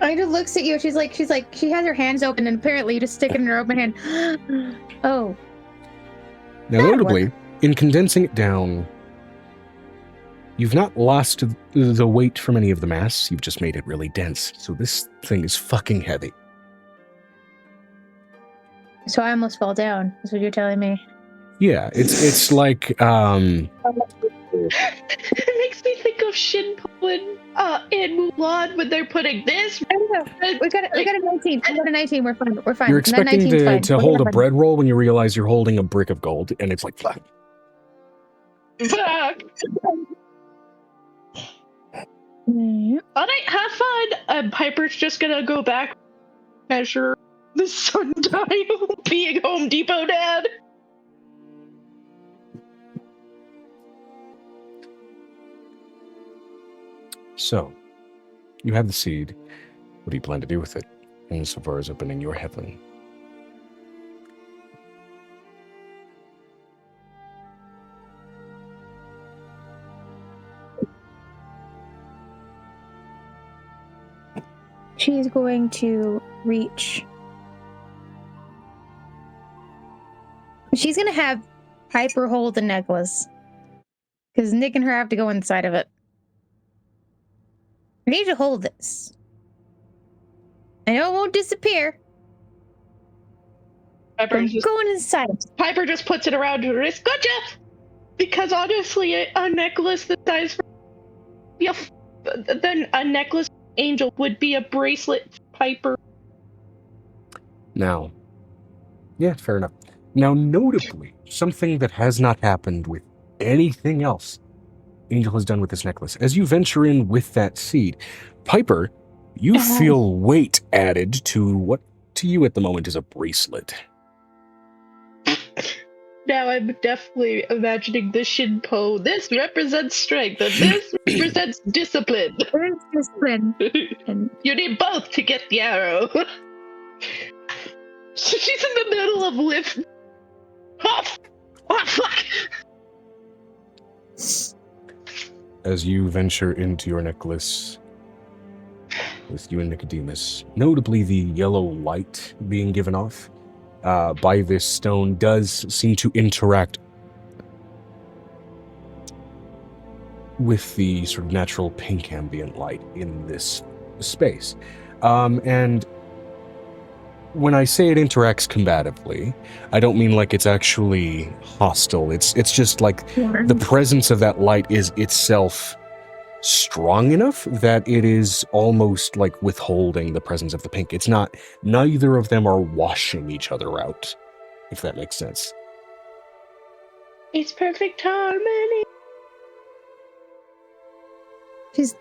Angel looks at you, she has her hands open, and apparently you just stick it in her open hand. Oh. Now, notably, in condensing it down, you've not lost the weight from any of the mass, you've just made it really dense. So this thing is fucking heavy. So I almost fall down, is what you're telling me. Yeah, it's like, It makes me think of Shinpo and Mulan when they're putting this. We got a 19. We got a 19. We're fine. You're expecting to hold a bread roll when you realize you're holding a brick of gold, and it's like, fuck. Fuck. All right, have fun. Piper's just gonna go back, measure the sundial, being Home Depot dad. So, you have the seed. What do you plan to do with it, insofar as opening your heaven? She is going to reach. She's going to have Piper hold the necklace. Because Nick and her have to go inside of it. I need you to hold this. I know it won't disappear. Piper I'm just, going inside. Piper just puts it around her wrist. Gotcha! Because honestly, a necklace the size then a necklace angel would be a bracelet for Piper. Now, yeah, fair enough. Now, notably, something that has not happened with anything else Angel has done with this necklace. As you venture in with that seed, Piper, you feel weight added to what to you at the moment is a bracelet. Now I'm definitely imagining the Shinpo. This represents strength, and this represents discipline. Discipline. You need both to get the arrow. So she's in the middle of lift. Oh, fuck! As you venture into your necklace with you and Nicodemus, notably the yellow light being given off by this stone does seem to interact with the sort of natural pink ambient light in this space. And when I say it interacts combatively, I don't mean like it's actually hostile. It's just like the presence of that light is itself strong enough that it is almost like withholding the presence of the pink. It's not, neither of them are washing each other out, if that makes sense. It's perfect harmony. She's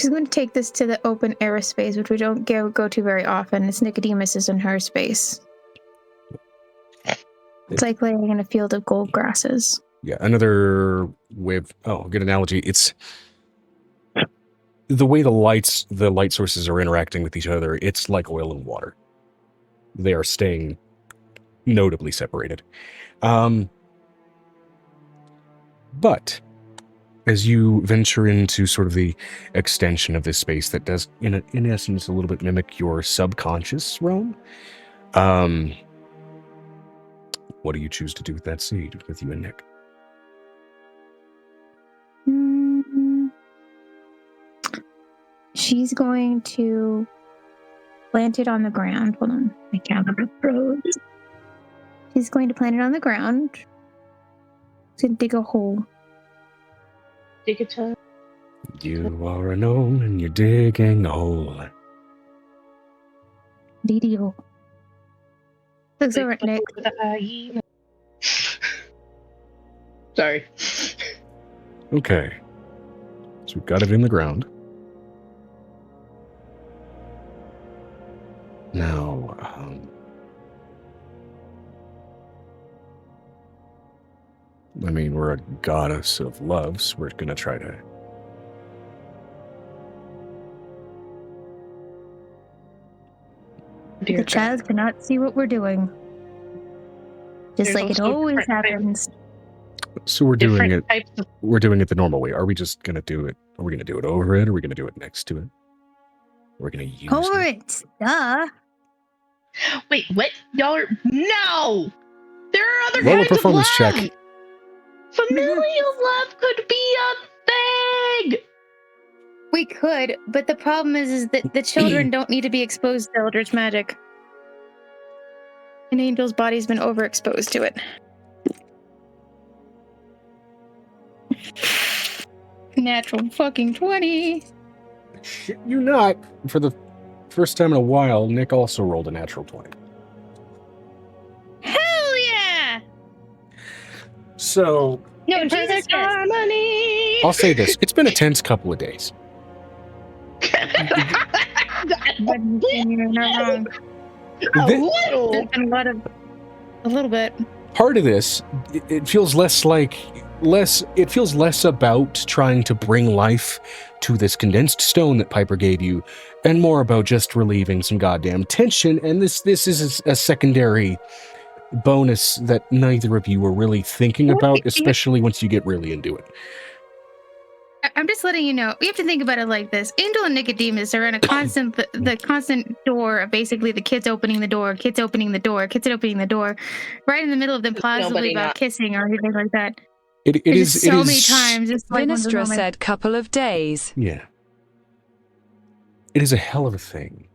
going to take this to the open aerospace, which we don't go to very often. It's Nicodemus is in her space. It's like laying in a field of gold grasses. Yeah, another way of, good analogy. It's the way the light sources are interacting with each other. It's like oil and water. They are staying notably separated. But as you venture into sort of the extension of this space that does, in essence, a little bit mimic your subconscious realm, what do you choose to do with that seed, with you and Nick? She's going to plant it on the ground. Hold on, my camera froze. She's going to plant it on the ground. She's going to dig a hole. Dig a ton. You are a gnome and you're digging a hole. DDO. Looks over at Nick. Sorry. Okay. So we've got it in the ground. Now, I mean, we're a goddess of love, so we're going to try to... The child cannot see what we're doing. Just like it always happens. So we're doing it. We're doing it the normal way. Are we just going to do it? Are we going to do it over it? Or are we going to do it next to it? We're going to use over it. Duh. Wait, what? Y'all are... No! There are other Roll a kinds performance of love! check. Familial love could be a thing! We could, but the problem is that the children don't need to be exposed to Eldritch magic. And Angel's body's been overexposed to it. Natural fucking 20. Shit you not. For the first time in a while, Nick also rolled a natural 20. Hell yeah! So... No, Jesus harmony. I'll say this. It's been a tense couple of days. A little bit. Part of this, it feels less about trying to bring life to this condensed stone that Piper gave you, and more about just relieving some goddamn tension. And this is a secondary bonus that neither of you were really thinking about, especially once you get really into it. I'm just letting you know. We have to think about it like this. Angel and Nicodemus are in a constant, the constant door of basically the kids opening the door, kids opening the door, kids opening the door, right in the middle of them plausibly Nobody about not- kissing or anything like that. It There's is just it so is many times. It's like one of those Vinestra moments. said couple of days. Yeah. It is a hell of a thing.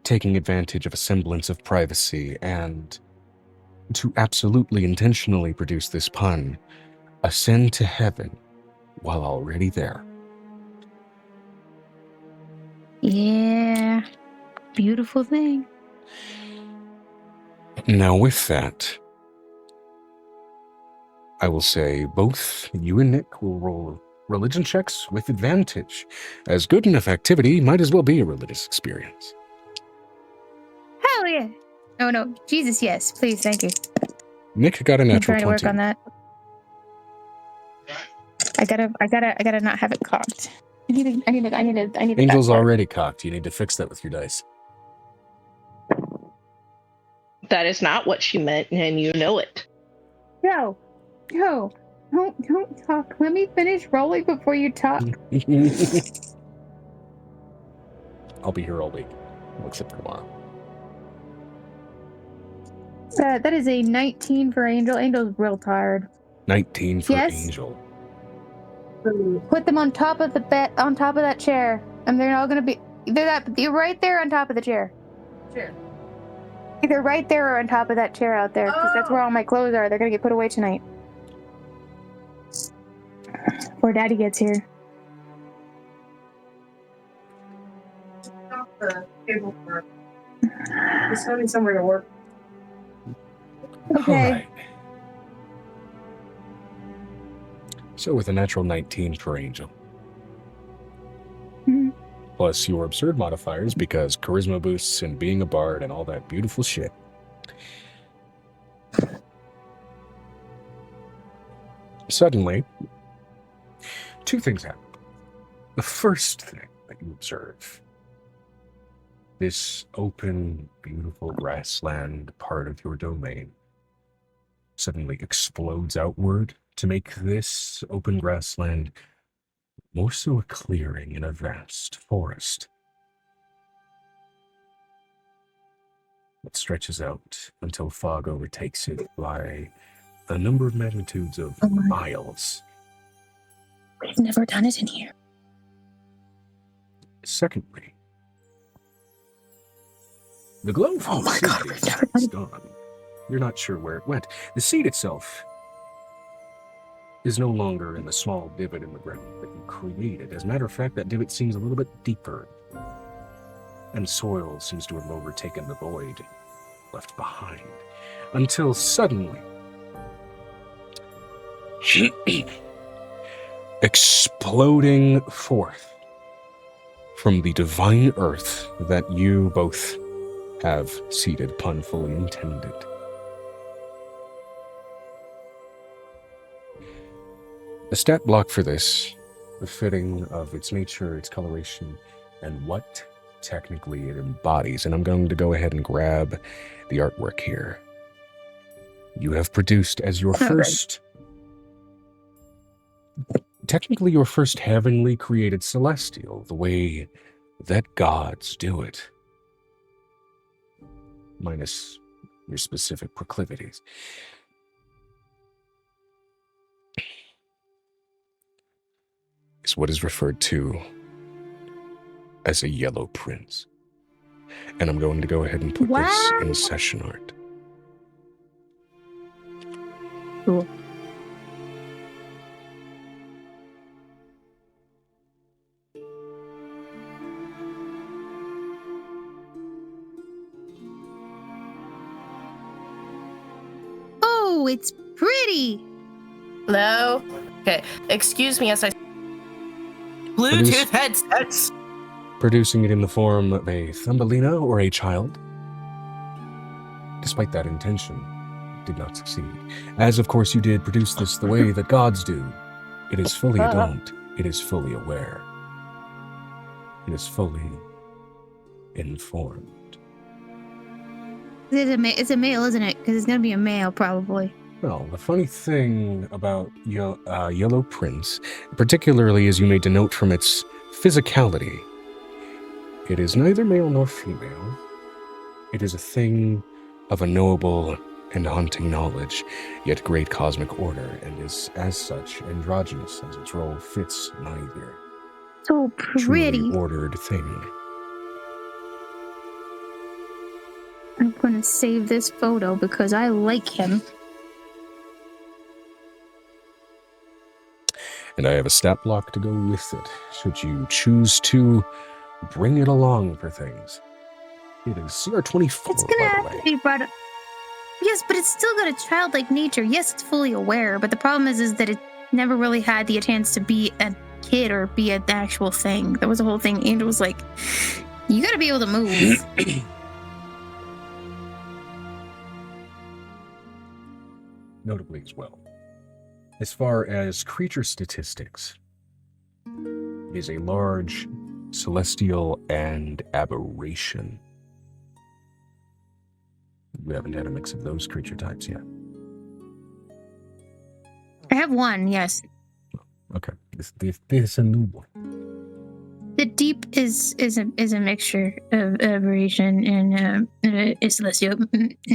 Taking advantage of a semblance of privacy and to absolutely intentionally produce this pun, ascend to heaven while already there. Yeah. Beautiful thing. Now with that, I will say both you and Nick will roll religion checks with advantage, as good enough activity might as well be a religious experience. Hell yeah. Oh no, Jesus, yes, please, thank you. Nick got a I'm natural trying to 20. work on that. I gotta not have it cocked. I need Angel's that already cocked. You need to fix that with your dice. That is not what she meant, and you know it. No, don't talk. Let me finish rolling before you talk. I'll be here all week, except for tomorrow. That is a 19 for Angel. Angel's real tired. 19 for Yes? Angel. Put them on top of the bed, on top of that chair, and they're all gonna be. You're right there on top of the chair. Chair. Either right there or on top of that chair out there, because that's where all my clothes are. They're gonna get put away tonight. Before Daddy gets here. Off the table for. There's gotta be somewhere to work. Okay. All right. So with a natural 19 for Angel, Mhm. plus your absurd modifiers because charisma boosts and being a bard and all that beautiful shit. Suddenly, two things happen. The first thing that you observe, this open, beautiful grassland part of your domain suddenly explodes outward to make this open grassland more so a clearing in a vast forest. It stretches out until fog overtakes it by a number of magnitudes of miles. We've never done it in here. Secondly, the glow from the seed is gone. You're not sure where it went. The seed itself is no longer in the small divot in the ground that you created. As a matter of fact, that divot seems a little bit deeper, and soil seems to have overtaken the void left behind, until suddenly, exploding forth from the divine earth that you both have seeded, pun fully intended. A stat block for this, befitting of its nature, its coloration, and what technically it embodies. And I'm going to go ahead and grab the artwork here. You have produced as your first, technically your first heavenly created celestial, the way that gods do it. Minus your specific proclivities. Is what is referred to as a yellow prince. And I'm going to go ahead and put this in session art. Cool. Oh, it's pretty. Hello? Okay, excuse me as I... Bluetooth headsets! Producing it in the form of a Thumbelina or a child. Despite that intention, did not succeed. As of course you did produce this the way that gods do. It is fully adult. It is fully aware. It is fully informed. It's a male, isn't it? Because it's gonna be a male, probably. Well, the funny thing about Yellow Prince, particularly as you may denote from its physicality, it is neither male nor female. It is a thing of a knowable and haunting knowledge, yet great cosmic order, and is, as such, androgynous, as its role fits neither. So pretty. Truly ordered thing. I'm gonna save this photo because I like him. And I have a stat block to go with it, should you choose to bring it along for things. It is CR24, It's gonna by have the to way. be brought up. Yes, but it's still got a childlike nature. Yes, it's fully aware, but the problem is that it never really had the chance to be a kid or be an actual thing. That was the whole thing. Angel was like, you gotta be able to move. Notably as well. As far as creature statistics, it is a large celestial and aberration. We haven't had a mix of those creature types yet. I have one, yes. Okay, this is a new one. The deep is a mixture of aberration and is celestial.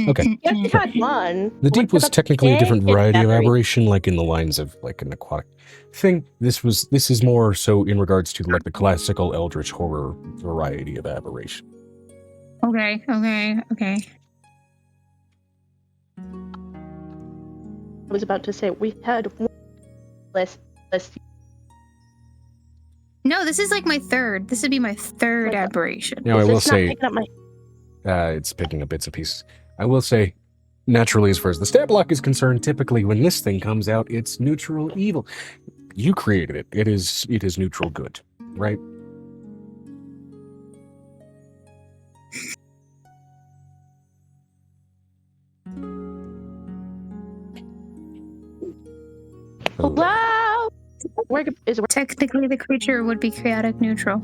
Okay. Yes, you had one. The deep What was about technically a different the variety of aberration? aberration, like in the lines of like an aquatic thing. This is more so in regards to like the classical eldritch horror variety of aberration. Okay. I was about to say we had one less. No, this is like my third. This would be my third aberration. Now I Is will this not say picking up my- it's picking up bits and pieces. I will say, naturally, as far as the stat block is concerned, typically when this thing comes out, it's neutral evil. You created it. It is neutral good, right? Hello? Where is Technically, the creature would be chaotic neutral.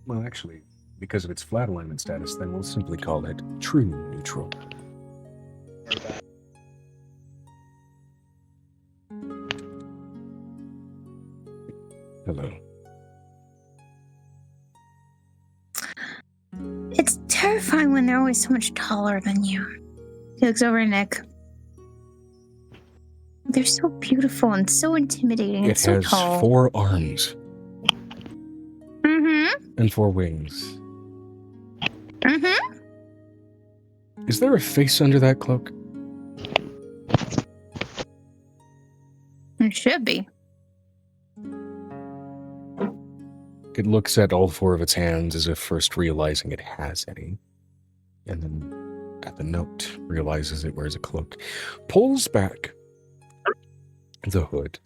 Well, actually, because of its flat alignment status, then we'll simply call it true neutral. Hello. It's terrifying when they're always so much taller than you. He looks over at Nick. They're so beautiful and so intimidating and It so has tall. 4 arms Mm-hmm. and 4 wings. Mm-hmm. Is there a face under that cloak? It should be. It looks at all 4 of its hands as if first realizing it has any. And then, at the note, realizes it wears a cloak. Pulls back the hood.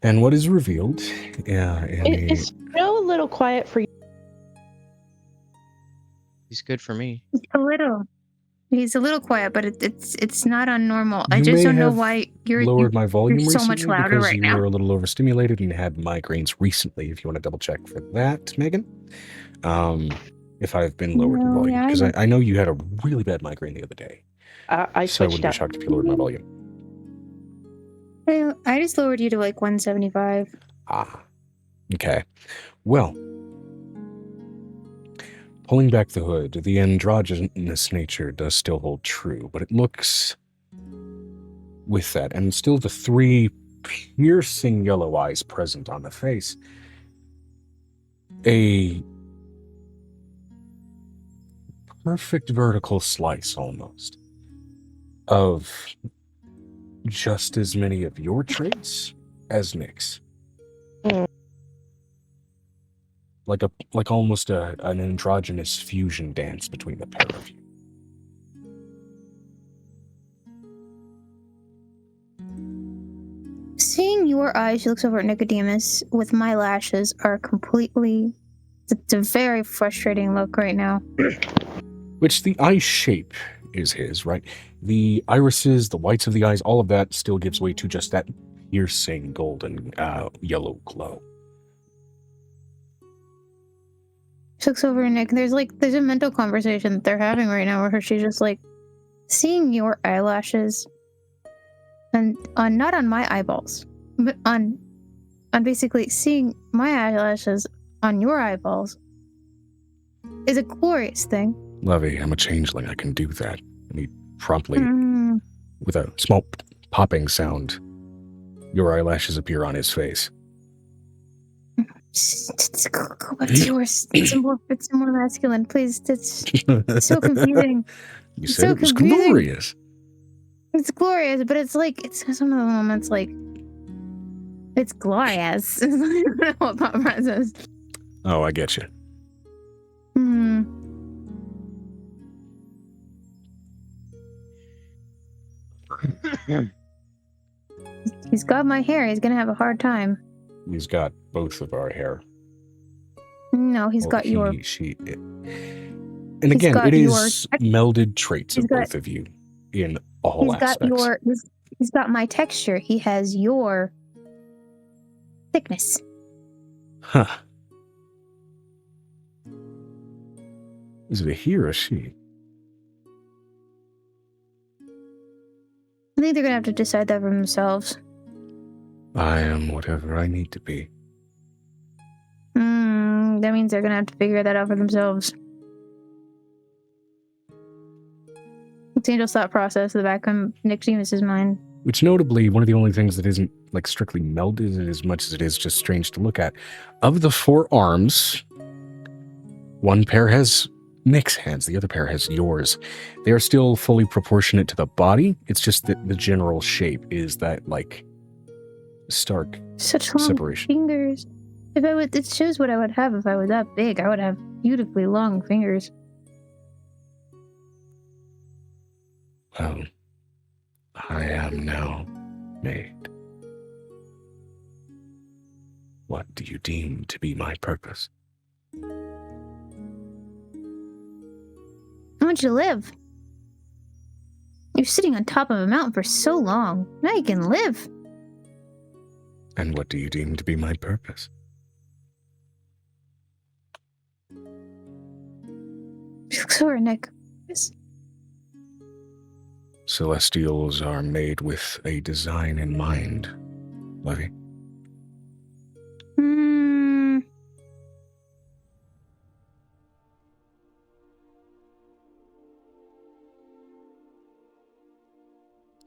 And what is revealed It's still a little quiet for you. He's good for me. He's a little quiet, but it's not unnormal. I You just may don't know have why you're lowered my volume you're so recently much louder because right you now. were a little overstimulated and had migraines recently, if you want to double check for that, Megan. If I've been lowered in No, volume. yeah, Because I know you had a really bad migraine the other day. I So I switched wouldn't be out. shocked if you lowered my volume. I just lowered you to like 175. Ah. Okay. Well, pulling back the hood, the androgynous nature does still hold true, but it looks with that, and still the 3 piercing yellow eyes present on the face, a perfect vertical slice almost of just as many of your traits as Nick's. Mm. Like almost an androgynous fusion dance between the pair of you. Seeing your eyes, she looks over at Nicodemus, with my lashes are completely... It's a very frustrating look right now. Which the eye shape is his, right? The irises, the whites of the eyes, all of that still gives way to just that piercing golden yellow glow. She looks over at Nick. There's a mental conversation that they're having right now where she's just like, seeing your eyelashes, and not on my eyeballs, but on basically seeing my eyelashes on your eyeballs is a glorious thing. Lovey, I'm a changeling. I can do that. And he promptly, with a small popping sound, your eyelashes appear on his face. It's yours. It's more masculine. Please, it's so confusing. You It's said so it was confusing. glorious. It's glorious, but it's like, it's some of the moments like, it's glorious. I don't know what that process. Oh, I get you. He's got my hair. He's gonna have a hard time. He's got both of our hair. No, he's Well, got your. And again, got it your- is melded traits of He's got- both of you in all He's got aspects. he's got my texture. He has your thickness. Huh. Is it a he or a she? I think they're gonna have to decide that for themselves. I am whatever I need to be. That means they're gonna have to figure that out for themselves. It's Angel's thought process in the back of Nicodemus's mind. Which notably, one of the only things that isn't like strictly melded as much as it is just strange to look at. Of the 4 arms, one pair has Nick's hands, the other pair has yours. They are still fully proportionate to the body. It's just that the general shape is that like stark Such long separation. fingers. If I would, it shows what I would have if I was that big. I would have beautifully long fingers. Well, I am now made. What do you deem to be my purpose? I want you to live. You're sitting on top of a mountain for so long. Now you can live. And what do you deem to be my purpose? She looks over at Nick. Yes. Celestials are made with a design in mind, Levy.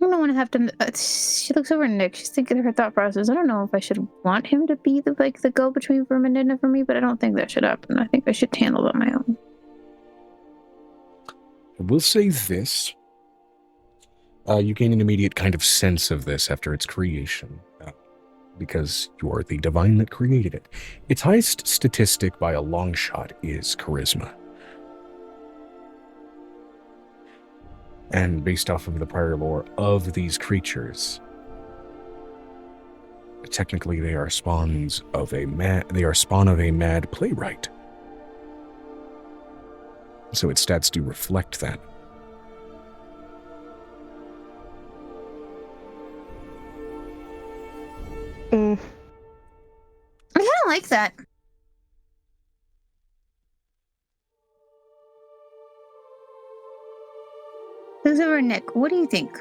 I don't want to have to. She looks over at Nick. She's thinking of her thought process. I don't know if I should want him to be the go-between for Medina for me, but I don't think that should happen. I think I should handle it on my own. I will say this. You gain an immediate kind of sense of this after its creation, because you are the divine that created it. Its highest statistic by a long shot is charisma. And based off of the prior lore of these creatures, technically they are spawn of a mad playwright. So its stats do reflect that. I kind of like that. Looks over at Nick. What do you think?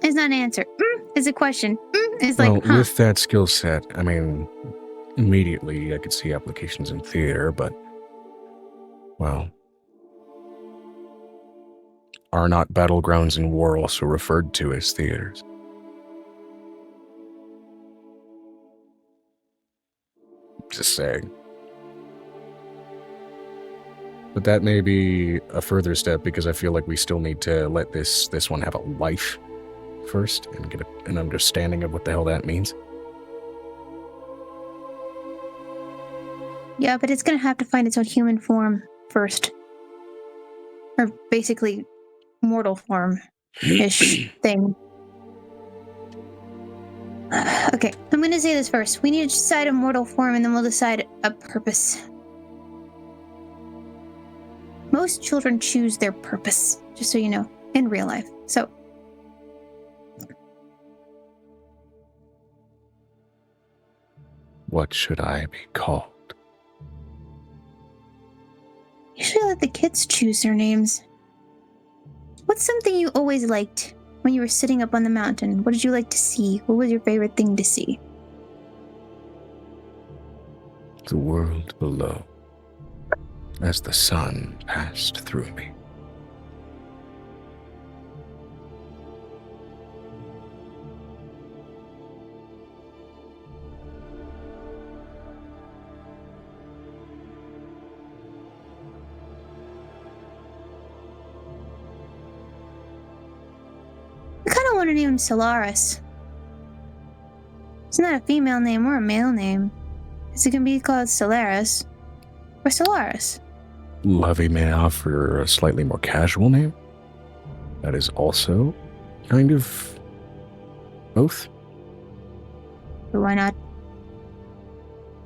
Is not an answer. Is a question. Is like, well, with that skill set, I mean, immediately I could see applications in theater, but, well, are not battlegrounds in war also referred to as theaters? Just saying. But that may be a further step, because I feel like we still need to let this one have a life first and get an understanding of what the hell that means. Yeah, but it's gonna have to find its own human form first. Or basically mortal form-ish thing. Okay, I'm gonna say this first. We need to decide a mortal form and then we'll decide a purpose. Most children choose their purpose, just so you know, in real life. So, What should I be called? You should let the kids choose their names. What's something you always liked when you were sitting up on the mountain? What did you like to see? What was your favorite thing to see? The world below, as the sun passed through me. I kind of want to name him Solaris. It's not a female name or a male name. Is it going to be called Solaris or Solaris? 𝕲𝖊𝖓𝖓𝖊𝖓 for a slightly more casual name. That is also kind of both. But why not?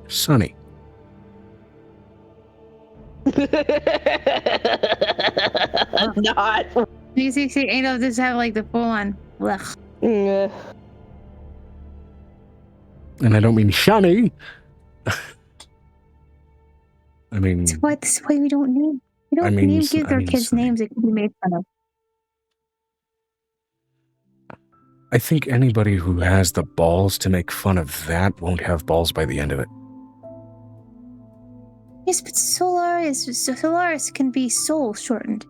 Sunny. Not. You see, Angel just have like the full on. Ugh. Yeah. And I don't mean shiny. I mean, This is why we don't name. We don't give our kids Sunny. names that can be made fun of. I think anybody who has the balls to make fun of that won't have balls by the end of it. Yes, but Solaris can be soul shortened.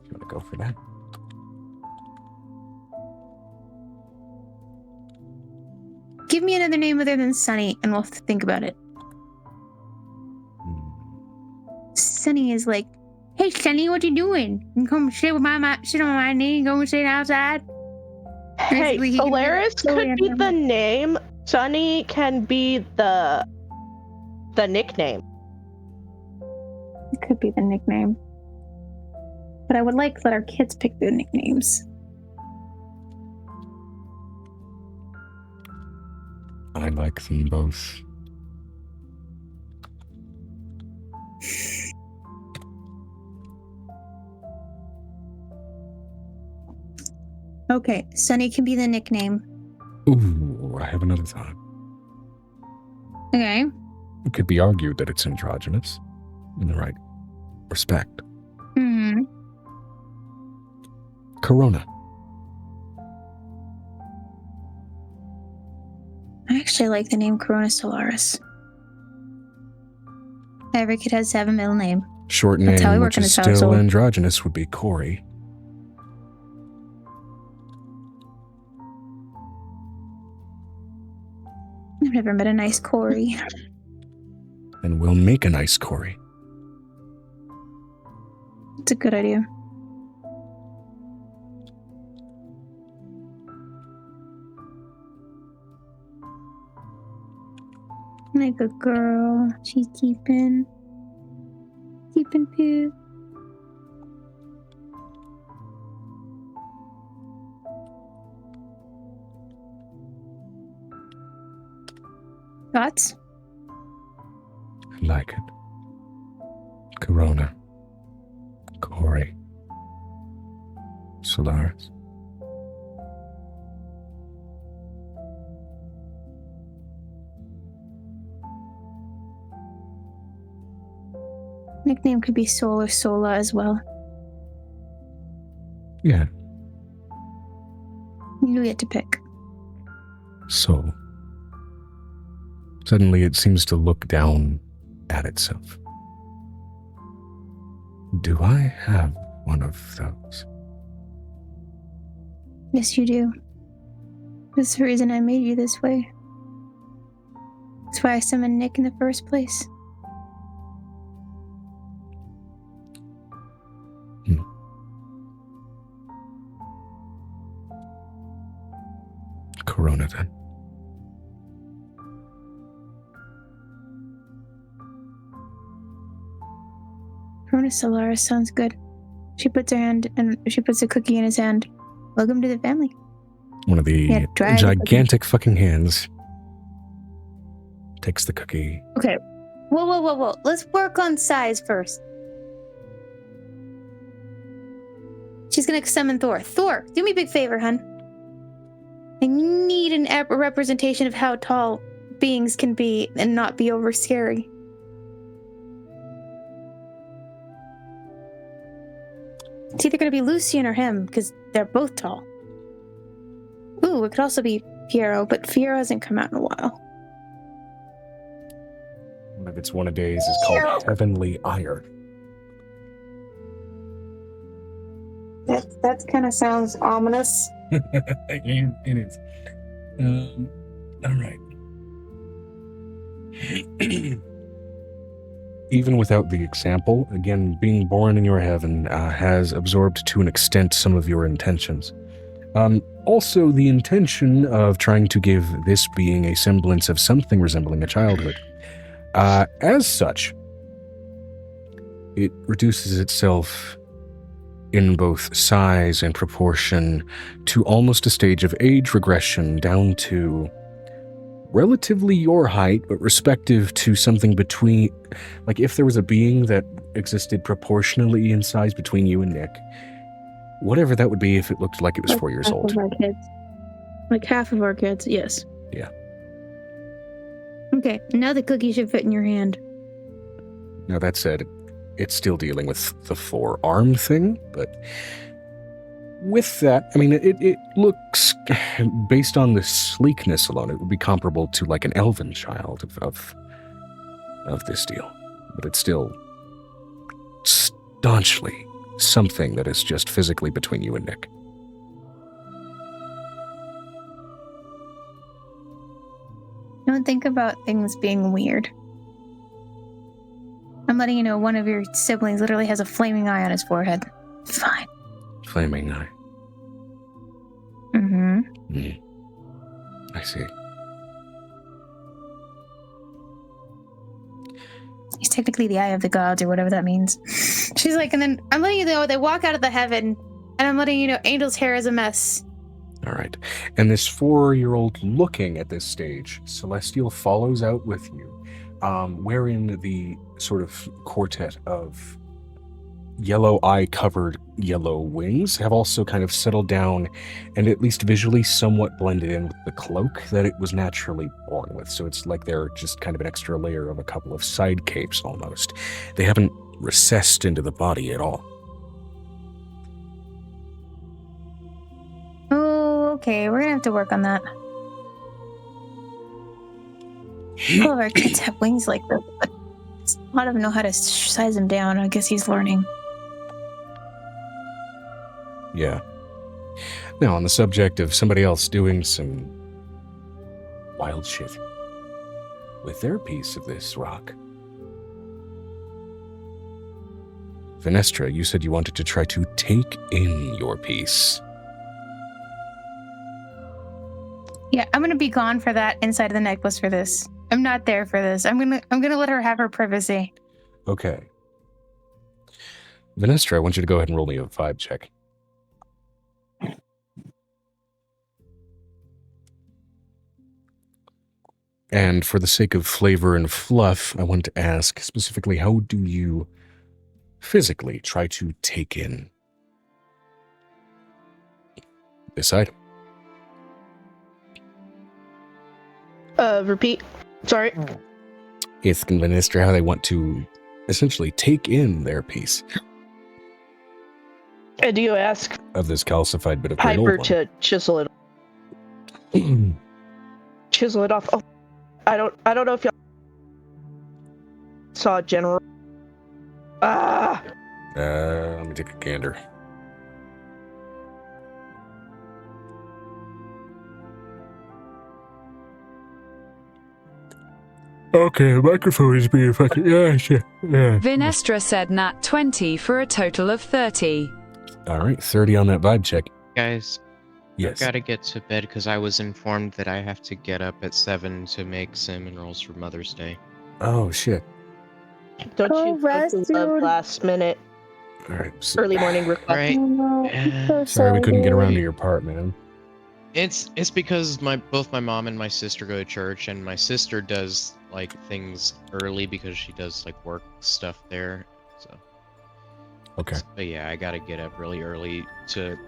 You want to go for that? Give me another name other than Sunny, and we'll think about it. Sunny is like, hey, Sunny, what you doing? You come sit on my knee and go and sit outside? Hey, Basically, he Solaris can could be the name. Sunny can be the nickname. It could be the nickname. But I would like to let our kids pick their nicknames. I like them both. Okay, Sunny can be the nickname. Ooh, I have another thought. Okay. It could be argued that it's androgynous in the right respect. Hmm. Corona. I actually like the name Corona Solaris. Every kid has to have a middle name. Short That's how we name, work which in is this still household. androgynous, would be Corey. I've never met a nice Corey. And we'll make a nice Corey. It's a good idea. Like a girl. She's keeping poo. Thoughts? I like it. Corona. Corey. Solaris. Nickname could be Sol or Sola as well. Yeah, You get to pick. soul. Suddenly it seems to look down at itself. Do I have one of those? Yes, you do. That's the reason I made you this way. That's why I summoned Nick in the first place. Corona, then. Corona Solaris sounds good. She puts a cookie in his hand. Welcome to the family. One of the Yeah, try the gigantic fucking hands takes the cookie. Okay. Whoa. Let's work on size first. She's gonna summon Thor. Thor, do me a big favor, hun. I need a representation of how tall beings can be and not be over scary. It's either gonna be Lucian or him, because they're both tall. Ooh, it could also be Fiero, but Fiero hasn't come out in a while. One of its one-a-days is called Heavenly Ire. That kind of sounds ominous. It is. All right. Even without the example, again, being born in your heaven has absorbed to an extent some of your intentions. Also, the intention of trying to give this being a semblance of something resembling a childhood. As such, it reduces itself in both size and proportion to almost a stage of age regression down to relatively your height, but respective to something between, like if there was a being that existed proportionally in size between you and Nick, whatever that would be if it looked like it was 4 years old. Like half of our kids, yes. Yeah. Okay, now the cookie should fit in your hand. Now that said, it's still dealing with the forearm thing, but with that, I mean, it looks, based on the sleekness alone, it would be comparable to like an elven child of this deal. But it's still staunchly something that is just physically between you and Nick. Don't think about things being weird. I'm letting you know one of your siblings literally has a flaming eye on his forehead. It's fine. Flaming eye. Mm-hmm. I see. He's technically the eye of the gods, or whatever that means. She's like, and then I'm letting you know they walk out of the heaven, and I'm letting you know Angel's hair is a mess. All right. And this 4-year-old looking at this stage, Celestial follows out with you, wherein the sort of quartet of yellow eye-covered yellow wings have also kind of settled down and at least visually somewhat blended in with the cloak that it was naturally born with. So it's like they're just kind of an extra layer of a couple of side capes almost. They haven't recessed into the body at all. Oh, okay. We're gonna have to work on that. All of our kids have wings like this, but a lot of them know how to size them down. I guess he's learning. Yeah. Now, on the subject of somebody else doing some wild shit with their piece of this rock, Venestra, you said you wanted to try to take in your piece. Yeah, I'm gonna be gone for that inside of the necklace for this. I'm not there for this. I'm gonna let her have her privacy. Okay. Venestra, I want you to go ahead and roll me a vibe check. And for the sake of flavor and fluff, I want to ask specifically, how do you physically try to take in this item? Repeat. Sorry. Asking Venestra how they want to essentially take in their piece And do you ask of this calcified bit of Piper granola. to chisel it off? Oh, I don't know if y'all saw General. Let me take a gander. Okay, the microphone is being fucking... Yeah. Venestra said nat 20 for a total of 30. All right, 30 on that vibe check. Guys, Yes. I've got to get to bed because I was informed that I have to get up at 7 to make cinnamon rolls for Mother's Day. Oh, shit. Don't Oh, you fucking love dude. last minute, All right. early morning request? Right. Oh, no. I'm so Sorry we couldn't get sorry. around to your part, man. It's because both my mom and my sister go to church, and my sister does like things early because she does like work stuff there. So Okay. But yeah, I gotta get up really early to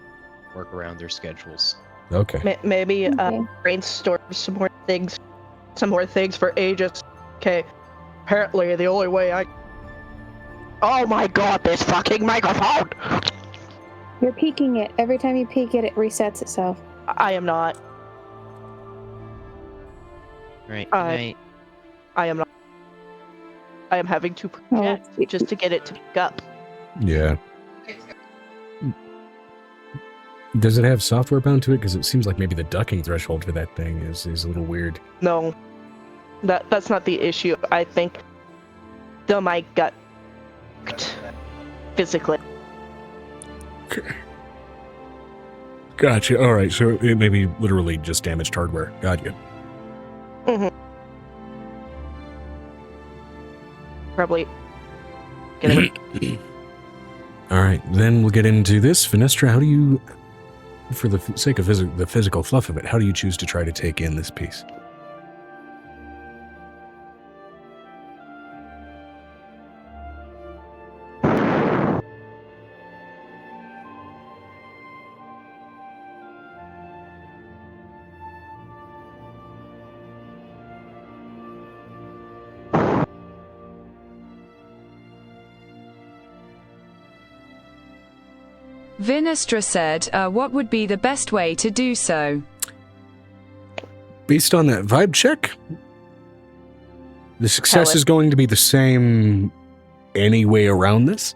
work around their schedules. Okay. Maybe Okay. brainstorm some more things for Aegis. Okay. Apparently, the only way I. Oh my god, this fucking microphone! You're peeking it. Every time you peek it, it resets itself. I am not. Right. I am not. I am having to project just to get it to pick up. Yeah. Does it have software bound to it? Because it seems like maybe the ducking threshold for that thing is a little weird. No, that's not the issue. I think the mic got physically. Okay. Gotcha. All right. So it may be literally just damaged hardware. Got you. Mm-hmm. Probably. All right. Then we'll get into this. Venestra, how do you, for the sake of the physical fluff of it, how do you choose to try to take in this piece? Vinestra said, what would be the best way to do so? Based on that vibe check, the success Tell is going to be the same any way around this.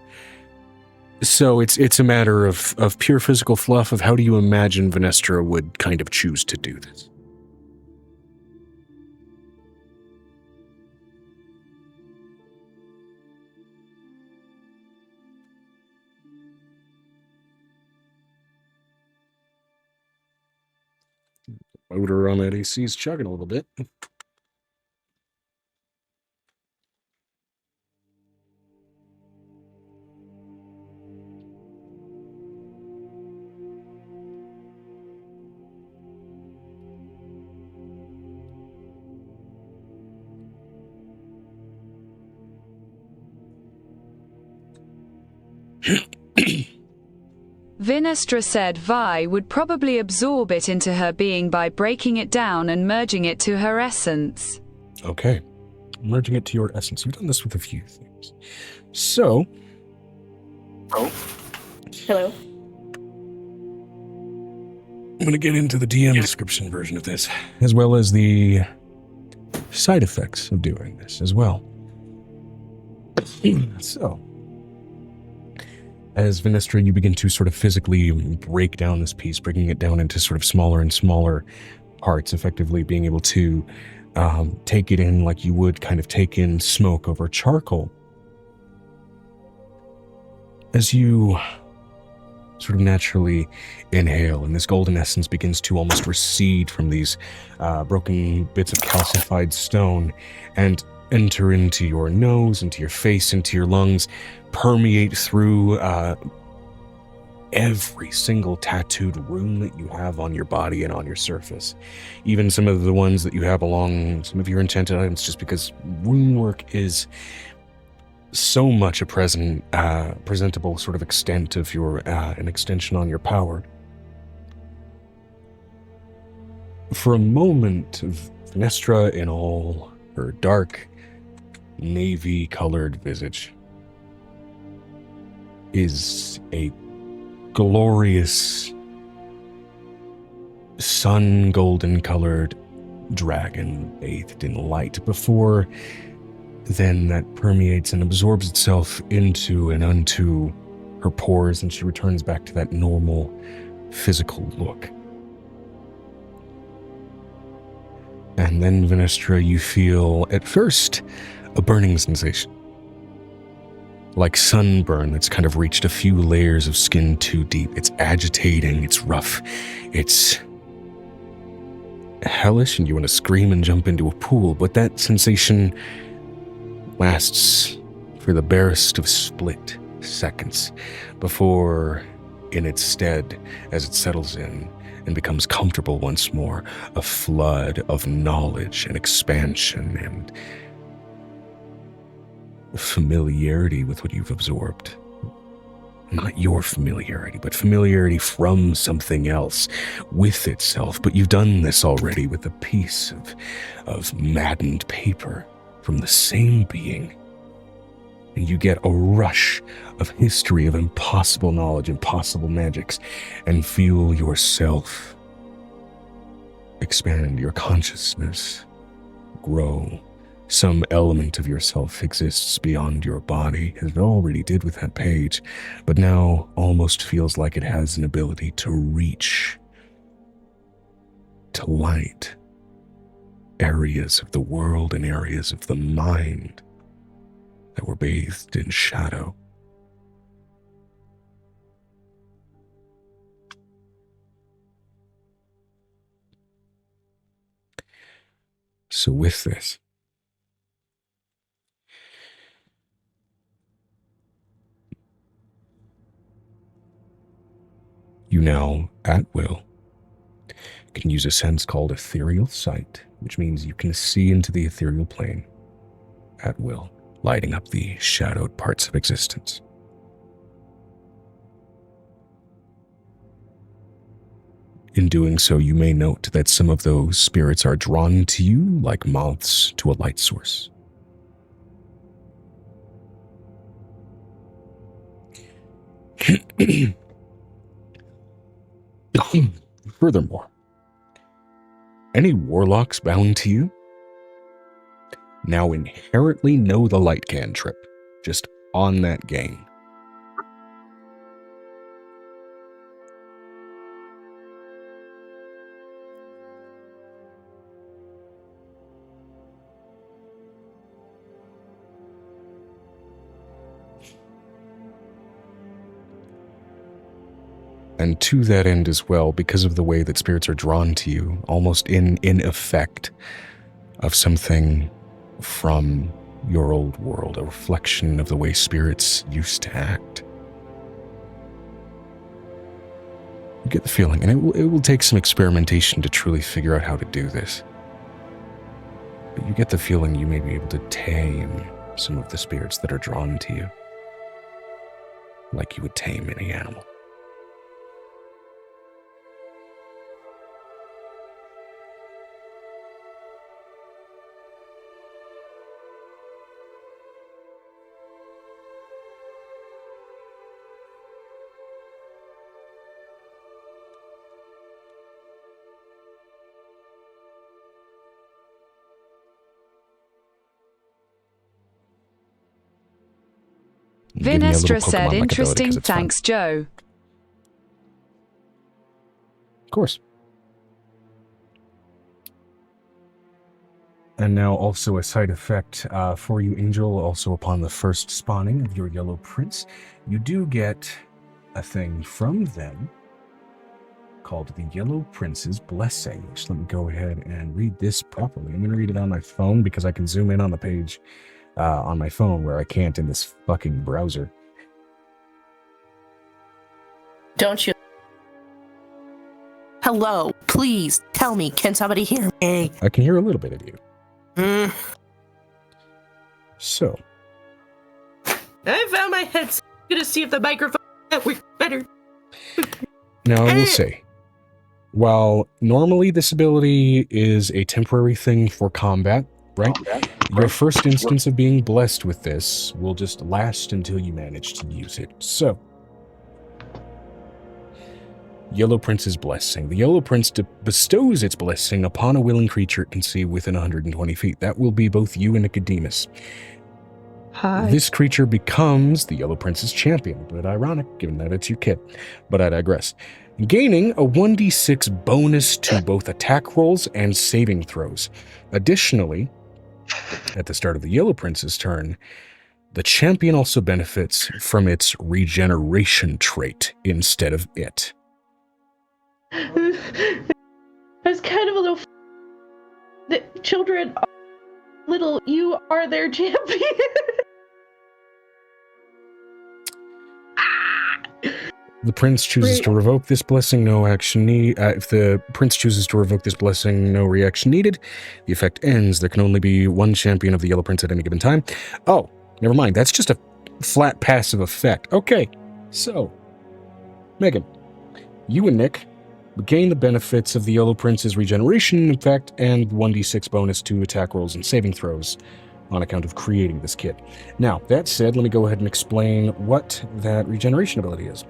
So it's a matter of pure physical fluff of how do you imagine Venestra would kind of choose to do this. Motor on that AC is chugging a little bit. Vinestra said Vi would probably absorb it into her being by breaking it down and merging it to her essence. Okay. Merging it to your essence. You've done this with a few things. So. Hello. I'm going to get into the DM description version of this, as well as the side effects of doing this as well. So, as Venestra, you begin to sort of physically break down this piece, breaking it down into sort of smaller and smaller parts, effectively being able to take it in like you would kind of take in smoke over charcoal. As you sort of naturally inhale, and this golden essence begins to almost recede from these broken bits of calcified stone and enter into your nose, into your face, into your lungs, permeate through every single tattooed rune that you have on your body and on your surface. Even some of the ones that you have along some of your enchanted items, just because rune work is so much a presentable sort of extent of your, an extension on your power. For a moment, Venestra, in all her dark, navy-colored visage, is a glorious, sun-golden-colored dragon bathed in light before then that permeates and absorbs itself into and unto her pores, and she returns back to that normal physical look. And then, Venestra, you feel, at first, a burning sensation. Like sunburn that's kind of reached a few layers of skin too deep. It's agitating, it's rough, it's hellish, and you want to scream and jump into a pool, but that sensation lasts for the barest of split seconds before, in its stead, as it settles in and becomes comfortable once more, a flood of knowledge and expansion and familiarity with what you've absorbed Not your familiarity, but familiarity from something else, with itself. But you've done this already with a piece of maddened paper from the same being. And you get a rush of history of impossible knowledge, impossible magics, and feel yourself expand, your consciousness grow. Some element of yourself exists beyond your body, as it already did with that page, but now almost feels like it has an ability to reach, to light areas of the world and areas of the mind that were bathed in shadow. So with this, you now, at will, can use a sense called ethereal sight, which means you can see into the ethereal plane at will, lighting up the shadowed parts of existence. In doing so, you may note that some of those spirits are drawn to you like moths to a light source. Furthermore, any warlocks bound to you now inherently know the light cantrip, just on that game. And to that end as well, because of the way that spirits are drawn to you, almost in effect of something from your old world, a reflection of the way spirits used to act. You get the feeling, and it will take some experimentation to truly figure out how to do this. But you get the feeling you may be able to tame some of the spirits that are drawn to you, like you would tame any animal. Vinestra said, interesting, thanks, Joe. Of course. And now also a side effect for you, Angel, also upon the first spawning of your yellow prince, you do get a thing from them called the Yellow Prince's Blessing. So let me go ahead and read this properly. I'm going to read it on my phone because I can zoom in on the page on my phone where I can't in this fucking browser. Don't you? Hello, please tell me, can somebody hear me? I can hear a little bit of you. So. I found my headset. I'm gonna see if the microphone works better. Now I will say, while normally this ability is a temporary thing for combat, right? Your first instance of being blessed with this will just last until you manage to use it. So, Yellow Prince's Blessing. The Yellow Prince bestows its blessing upon a willing creature it can see within 120 feet. That will be both you and Nicodemus. Hi. This creature becomes the Yellow Prince's champion. A bit ironic, given that it's your kid. But I digress. Gaining a 1d6 bonus to both attack rolls and saving throws. Additionally, at the start of the Yellow Prince's turn, the champion also benefits from its regeneration trait instead of it. I was kind of a little. The children are little. You are their champion. The prince chooses to revoke this blessing, no action need. If the prince chooses to revoke this blessing, no reaction needed. The effect ends. There can only be one champion of the Yellow Prince at any given time. Oh, never mind. That's just a flat passive effect. Okay. So, Megan, you and Nick gain the benefits of the Yellow Prince's regeneration effect and 1d6 bonus to attack rolls and saving throws on account of creating this kit. Now, that said, let me go ahead and explain what that regeneration ability is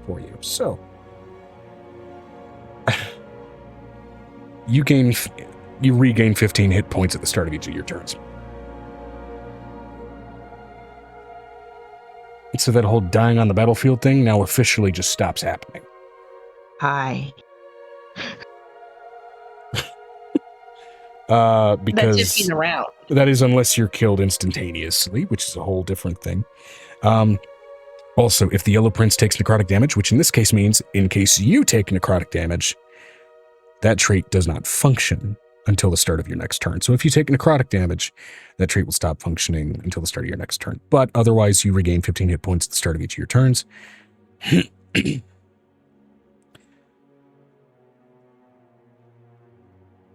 for you. So, you regain 15 hit points at the start of each of your turns. So that whole dying on the battlefield thing now officially just stops happening. Hi. Because That's just being around. that is unless you're killed instantaneously, which is a whole different thing. Also, if the Yellow Prince takes necrotic damage, which in this case means in case you take necrotic damage, that trait does not function until the start of your next turn. So if you take necrotic damage, that trait will stop functioning until the start of your next turn. But otherwise, you regain 15 hit points at the start of each of your turns.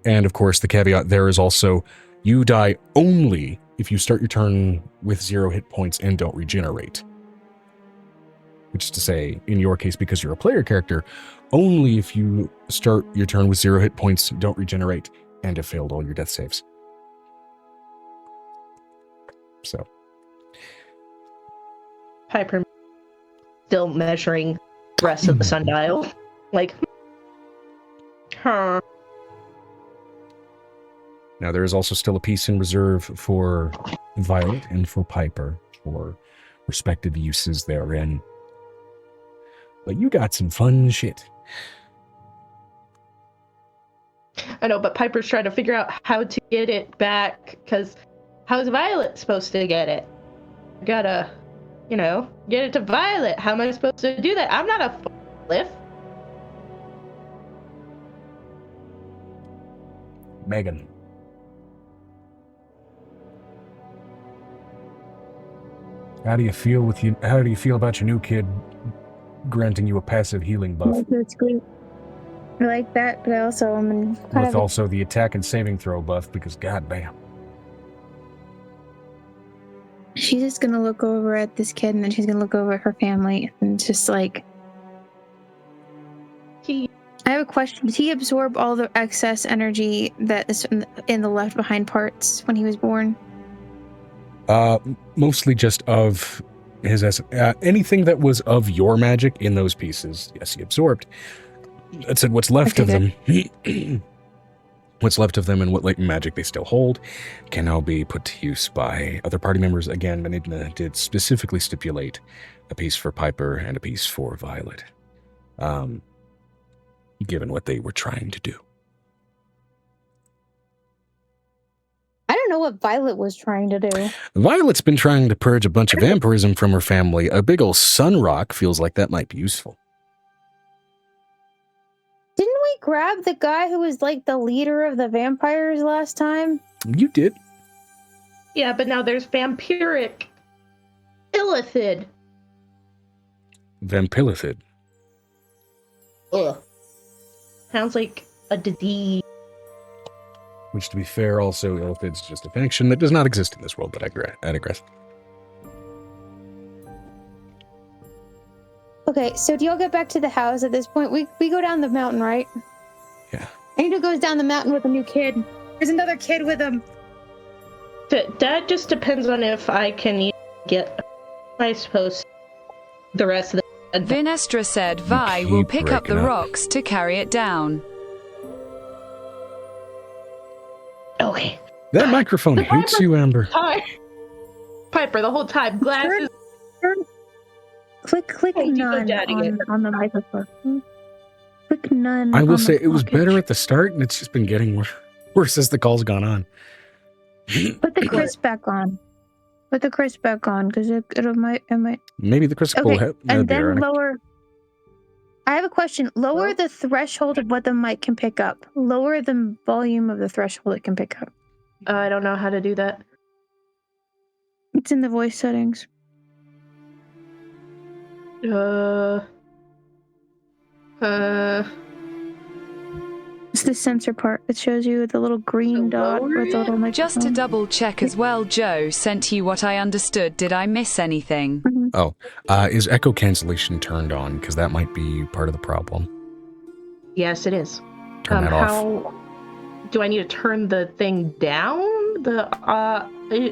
And of course, the caveat there is also, you die only if you start your turn with 0 hit points and don't regenerate. Which is to say, in your case, because you're a player character, only if you start your turn with 0 hit points, don't regenerate, and have failed all your death saves. So. Piper still measuring the rest of the sundial. Like, huh. Now, there is also still a piece in reserve for Violet and for Piper for respective uses therein. But you got some fun shit. I know, but Piper's trying to figure out how to get it back, because how's Violet supposed to get it? Gotta, get it to Violet. How am I supposed to do that? I'm not a lift. Megan. How do you feel about your new kid granting you a passive healing buff? That's great. I like that, but also I'm With also the attack and saving throw buff, because goddamn. She's just gonna look over at this kid, and then she's gonna look over at her family, and just like... I have a question. Did he absorb all the excess energy that is in the left behind parts when he was born? Mostly just of his anything that was of your magic in those pieces. Yes, he absorbed. That said, what's left of them, what's left of them and what latent magic they still hold can now be put to use by other party members. Again, Benigna did specifically stipulate a piece for Piper and a piece for Violet, given what they were trying to do. I don't know what Violet was trying to do. Violet's been trying to purge a bunch of vampirism from her family. A big ol' sun rock feels like that might be useful. Didn't we grab the guy who was like the leader of the vampires last time? You did. Yeah, but now there's vampiric illithid. Vampillithid. Ugh. Sounds like a disease. Which, to be fair, also illithid's just a faction that does not exist in this world that I digress. Okay, so do y'all get back to the house at this point? We go down the mountain, right? Yeah. Angel goes down the mountain with a new kid. There's another kid with him. That just depends on if I can get, I suppose, the rest of the... Vinestra said Vi will pick up the rocks to carry it down. Okay. That microphone hates you, Amber. Piper, the whole time. Glasses. Click none on the microphone. Click none. I will say it was better at the start, and it's just been getting worse as the call's gone on. Put the crisp back on. Put the crisp back on, because it might. Maybe the crisp will help. And then lower. I have a question. Lower the threshold of what the mic can pick up. Lower the volume of the threshold it can pick up. I don't know how to do that. It's in the voice settings. It's the sensor part. It shows you the little green dot with the little microphone. Just to double check as well, Joe sent you what I understood. Did I miss anything? Mm-hmm. Oh, is echo cancellation turned on? Because that might be part of the problem. Yes, it is. Turn that off. How do I need to turn the thing down? The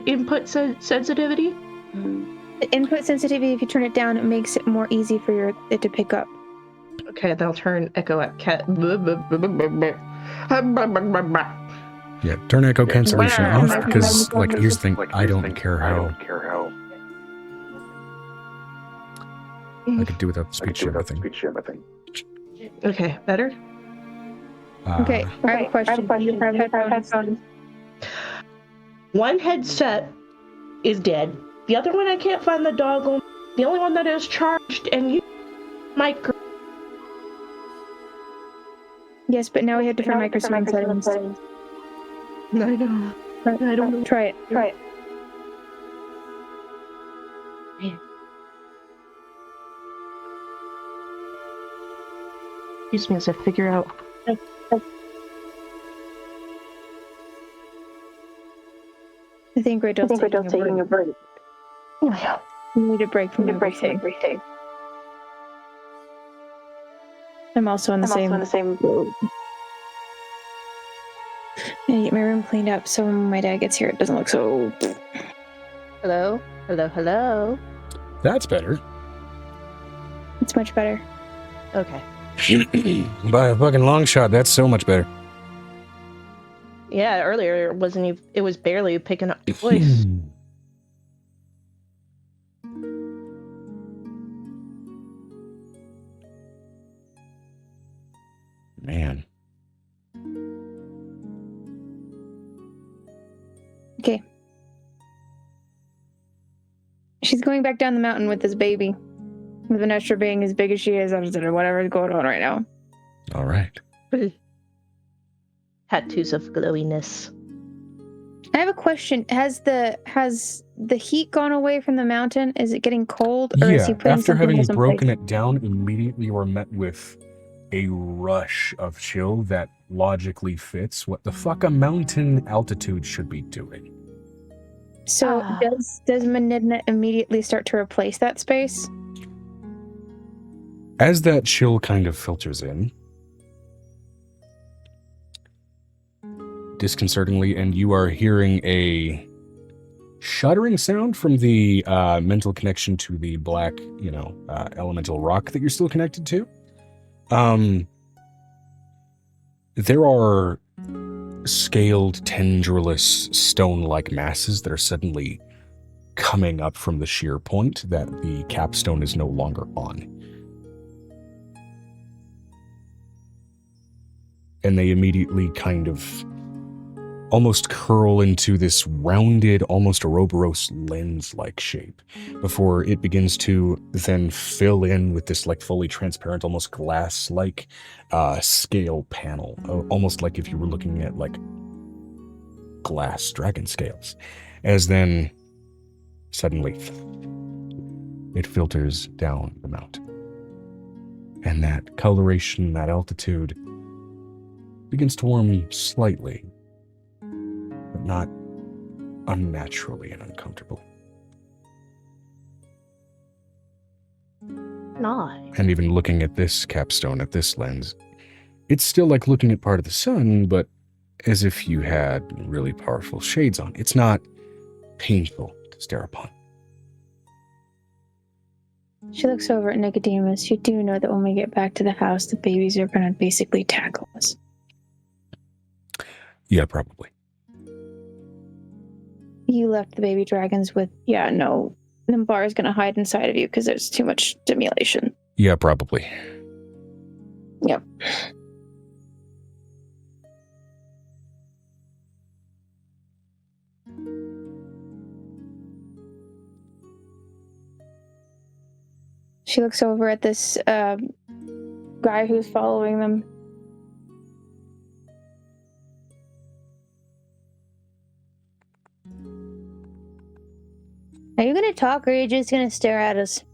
input sensitivity? The input sensitivity, if you turn it down, it makes it more easy for it to pick up. Okay, then I'll turn echo at cat. Yeah, turn echo cancellation off because, like, here's the thing. I don't care how. I could do without the speech share thing. Okay, better? Okay, I have a question. Do you have headphones? One headset is dead. The other one I can't find the doggle. The only one that is charged and you micro. Yes, but now we have different microphone settings. I know. I don't know. Try it. Excuse me as I figure out. I think Rachel's taking a break. Yeah. You need a break from everything. I'm also in the same boat. I need to get my room cleaned up so when my dad gets here it doesn't look so... Hello? Hello? That's better. It's much better. Okay. By a fucking long shot, that's so much better. Yeah, earlier it was barely picking up your voice. Man. Okay. She's going back down the mountain with this baby. With Vanessa being as big as she is, or whatever is going on right now. All right. Tattoos of glowiness. I have a question. Has the heat gone away from the mountain? Is it getting cold? Or is he putting after something having else in broken place? it down, immediately you are met with a rush of chill that logically fits what the fuck a mountain altitude should be doing. So does 𝕲𝖊𝖓𝖓𝖊𝖓 immediately start to replace that space? As that chill kind of filters in, disconcertingly, and you are hearing a shuddering sound from the mental connection to the black, elemental rock that you're still connected to. There are scaled, tendrillous, stone-like masses that are suddenly coming up from the sheer point that the capstone is no longer on. And they immediately kind of almost curl into this rounded, almost Ouroboros lens-like shape before it begins to then fill in with this like fully transparent, almost glass-like scale panel, almost like if you were looking at like glass dragon scales, as then suddenly it filters down the mountain. And that coloration, that altitude begins to warm slightly, but not unnaturally and uncomfortably. Nice. And even looking at this capstone, at this lens, it's still like looking at part of the sun, but as if you had really powerful shades on. It's not painful to stare upon. She looks over at Nicodemus. You do know that when we get back to the house, the babies are going to basically tackle us. Yeah, probably. You left the baby dragons with, Nimbar is going to hide inside of you because there's too much stimulation. Yeah, probably. Yep. She looks over at this guy who's following them. Are you going to talk or are you just going to stare at us?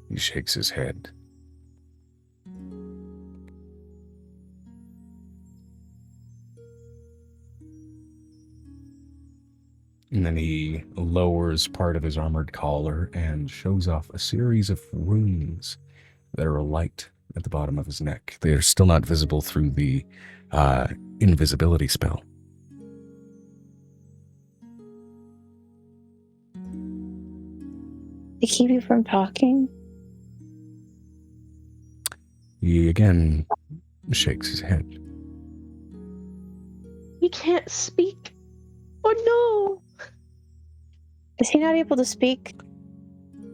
He shakes his head. And then he lowers part of his armored collar and shows off a series of runes that are alight at the bottom of his neck. They are still not visible through the invisibility spell. They keep you from talking? He again shakes his head. He can't speak. Oh no! Is he not able to speak?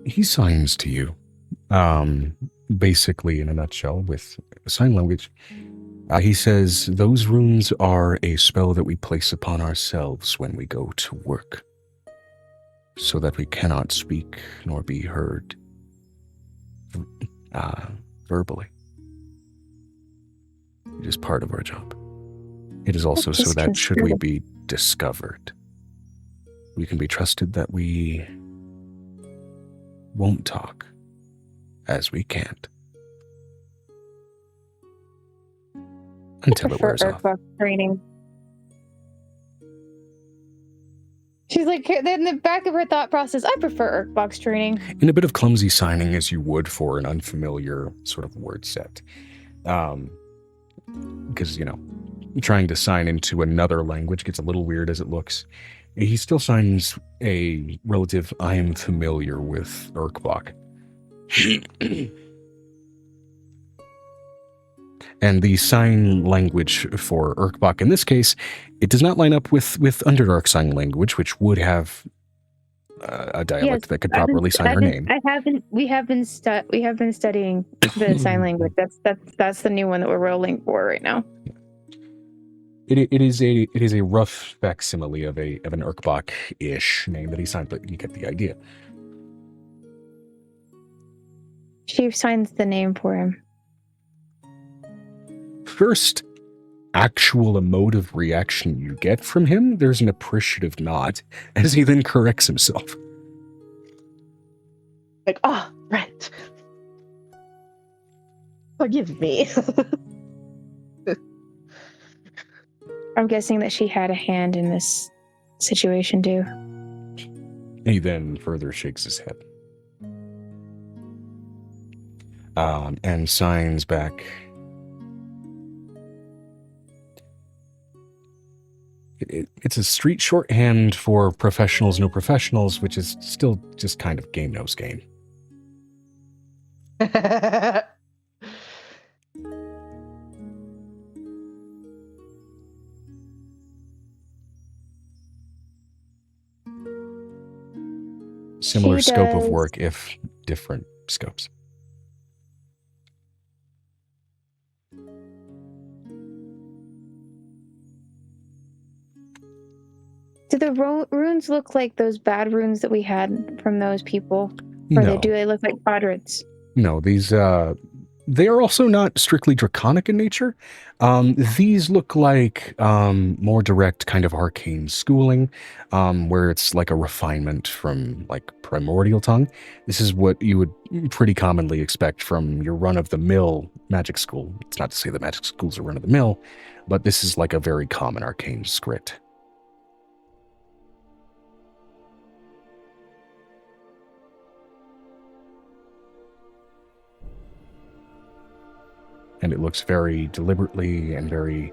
He signs to you. Basically, in a nutshell, with sign language, he says, those runes are a spell that we place upon ourselves when we go to work, so that we cannot speak nor be heard verbally. It is part of our job. It is also so that should we be discovered, we can be trusted that we won't talk, as we can't. Until it wears off. Training. She's like, in the back of her thought process, I prefer Earthbox training. In a bit of clumsy signing as you would for an unfamiliar sort of word set. Because, trying to sign into another language gets a little weird as it looks. He still signs a relative, I am familiar with 𝕱𝖃. And the sign language for 𝕱𝖃 in this case, it does not line up with Underdark sign language, which would have a dialect that could properly sign her name. We have been studying the sign language. That's the new one that we're rolling for right now. It is a rough facsimile of an 𝕱𝖃-ish name that he signed, but you get the idea. She signs the name for him. First actual emotive reaction you get from him, there's an appreciative nod as he then corrects himself. Like, right. Forgive me. I'm guessing that she had a hand in this situation too. He then further shakes his head. And signs back. It's a street shorthand for professionals, no professionals, which is still just kind of game knows game. Similar scope of work, if different scopes. Do the runes look like those bad runes that we had from those people? Or No. do they look like quadrats? No, these, they are also not strictly draconic in nature. These look like more direct kind of arcane schooling, where it's like a refinement from like primordial tongue. This is what you would pretty commonly expect from your run-of-the-mill magic school. It's not to say that magic schools are run-of-the-mill, but this is like a very common arcane script. And it looks very deliberately and very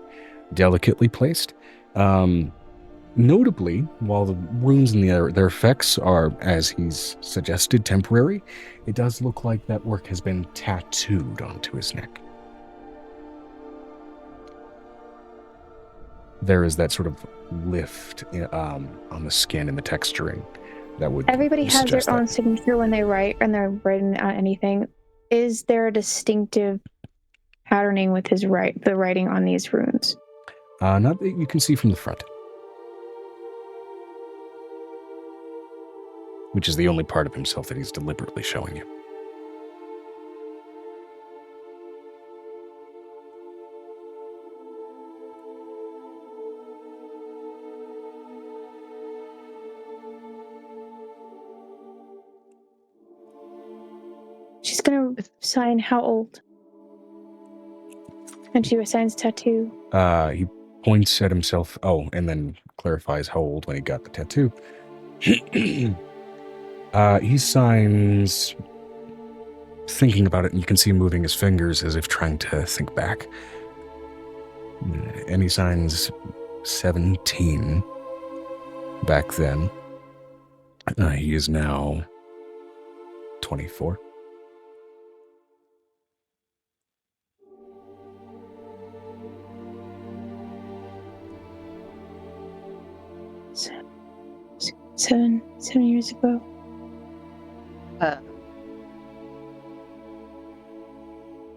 delicately placed. Notably, while the runes and their effects are, as he's suggested, temporary, it does look like that work has been tattooed onto his neck. There is that sort of lift on the skin and the texturing that would Everybody has their own that. signature when they write, and they're written on anything. Is there a distinctive patterning with the writing on these runes? Not that you can see from the front. Which is the only part of himself that he's deliberately showing you. She's gonna sign how old? And she assigns tattoo. He points at himself, and then clarifies how old when he got the tattoo. He signs, thinking about it, and you can see him moving his fingers as if trying to think back. And he signs 17 back then. He is now 24. Seven years ago.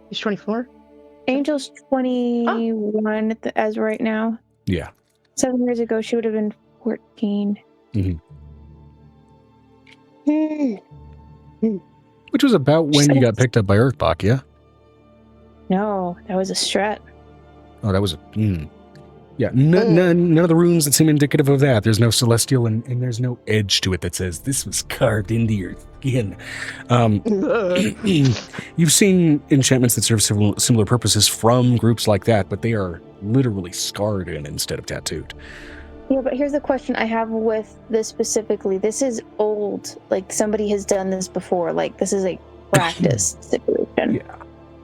He's 24? Angel's 21 as right now. Yeah. 7 years ago, she would have been 14. Which was about when you got picked up by 𝕱𝖓𝖓𝖓𝖓𝖓, yeah? No, that was a strat. Oh, that was a... Yeah, none of the runes that seem indicative of that. There's no celestial and there's no edge to it that says, this was carved into your skin. You've seen enchantments that serve similar purposes from groups like that, but they are literally scarred in instead of tattooed. Yeah, but here's the question I have with this specifically. This is old. Like, somebody has done this before. Like, this is a practice situation. Yeah.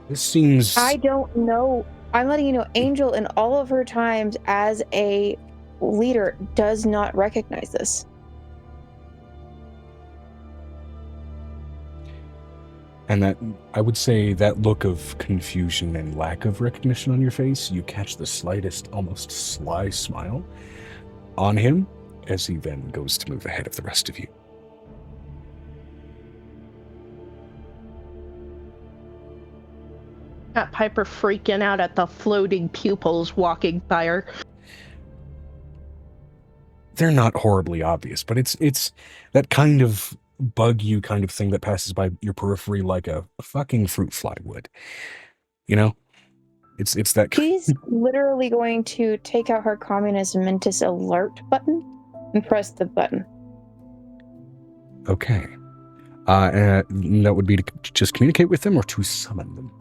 This seems... I don't know. I'm letting you know, Angel, in all of her times as a leader, does not recognize this. And that, I would say, that look of confusion and lack of recognition on your face, you catch the slightest, almost sly smile on him as he then goes to move ahead of the rest of you. Got Piper freaking out at the floating pupils walking by her. They're not horribly obvious, but it's that kind of bug you kind of thing that passes by your periphery like a fucking fruit fly would. You know? It's that She's literally going to take out her communism mentis alert button and press the button. Okay. And that would be to just communicate with them or to summon them?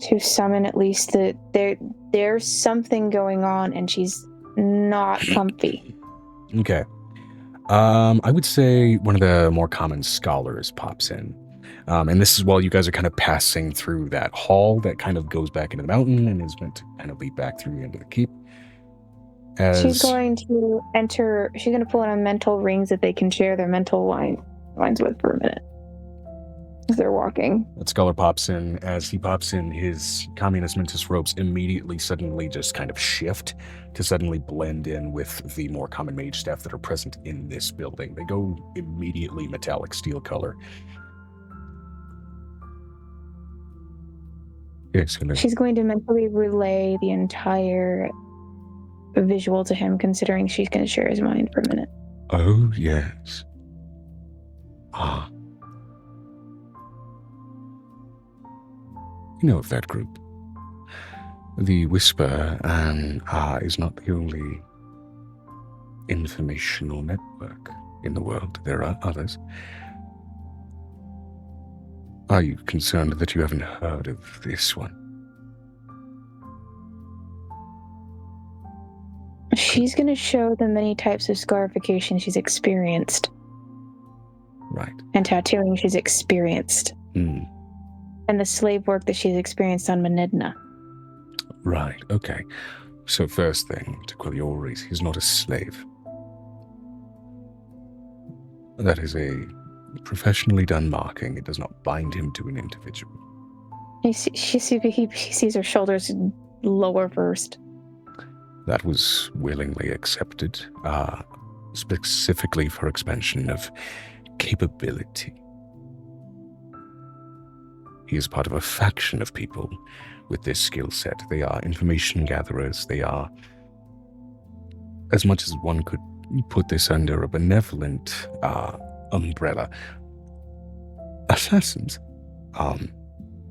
To summon at least that there's something going on and she's not comfy. Okay. I would say one of the more common scholars pops in. And this is while you guys are kind of passing through that hall that kind of goes back into the mountain and is meant to kind of lead back through into the keep. She's going to enter, she's going to pull in a mental rings that they can share their mental lines with for a minute. As they're walking. That scholar pops in. As he pops in, his communist mentis ropes immediately suddenly just kind of shift to suddenly blend in with the more common mage staff that are present in this building. They go immediately metallic steel color. She's going to mentally relay the entire visual to him, considering she's going to share his mind for a minute. Oh, yes. Ah. You know of that group. The Whisper is not the only informational network in the world. There are others. Are you concerned that you haven't heard of this one? She's going to show the many types of scarification she's experienced. Right. And tattooing she's experienced. Hmm. And the slave work that she's experienced on Menidna. Right, okay. So first thing, to 𝕱𝖓𝖓𝖓𝖓𝖓𝖊𝖓, he's not a slave. That is a professionally done marking. It does not bind him to an individual. He sees her shoulders lower first. That was willingly accepted, specifically for expansion of capability. He is part of a faction of people with this skill set. They are information gatherers. They are, as much as one could put this under a benevolent umbrella, assassins,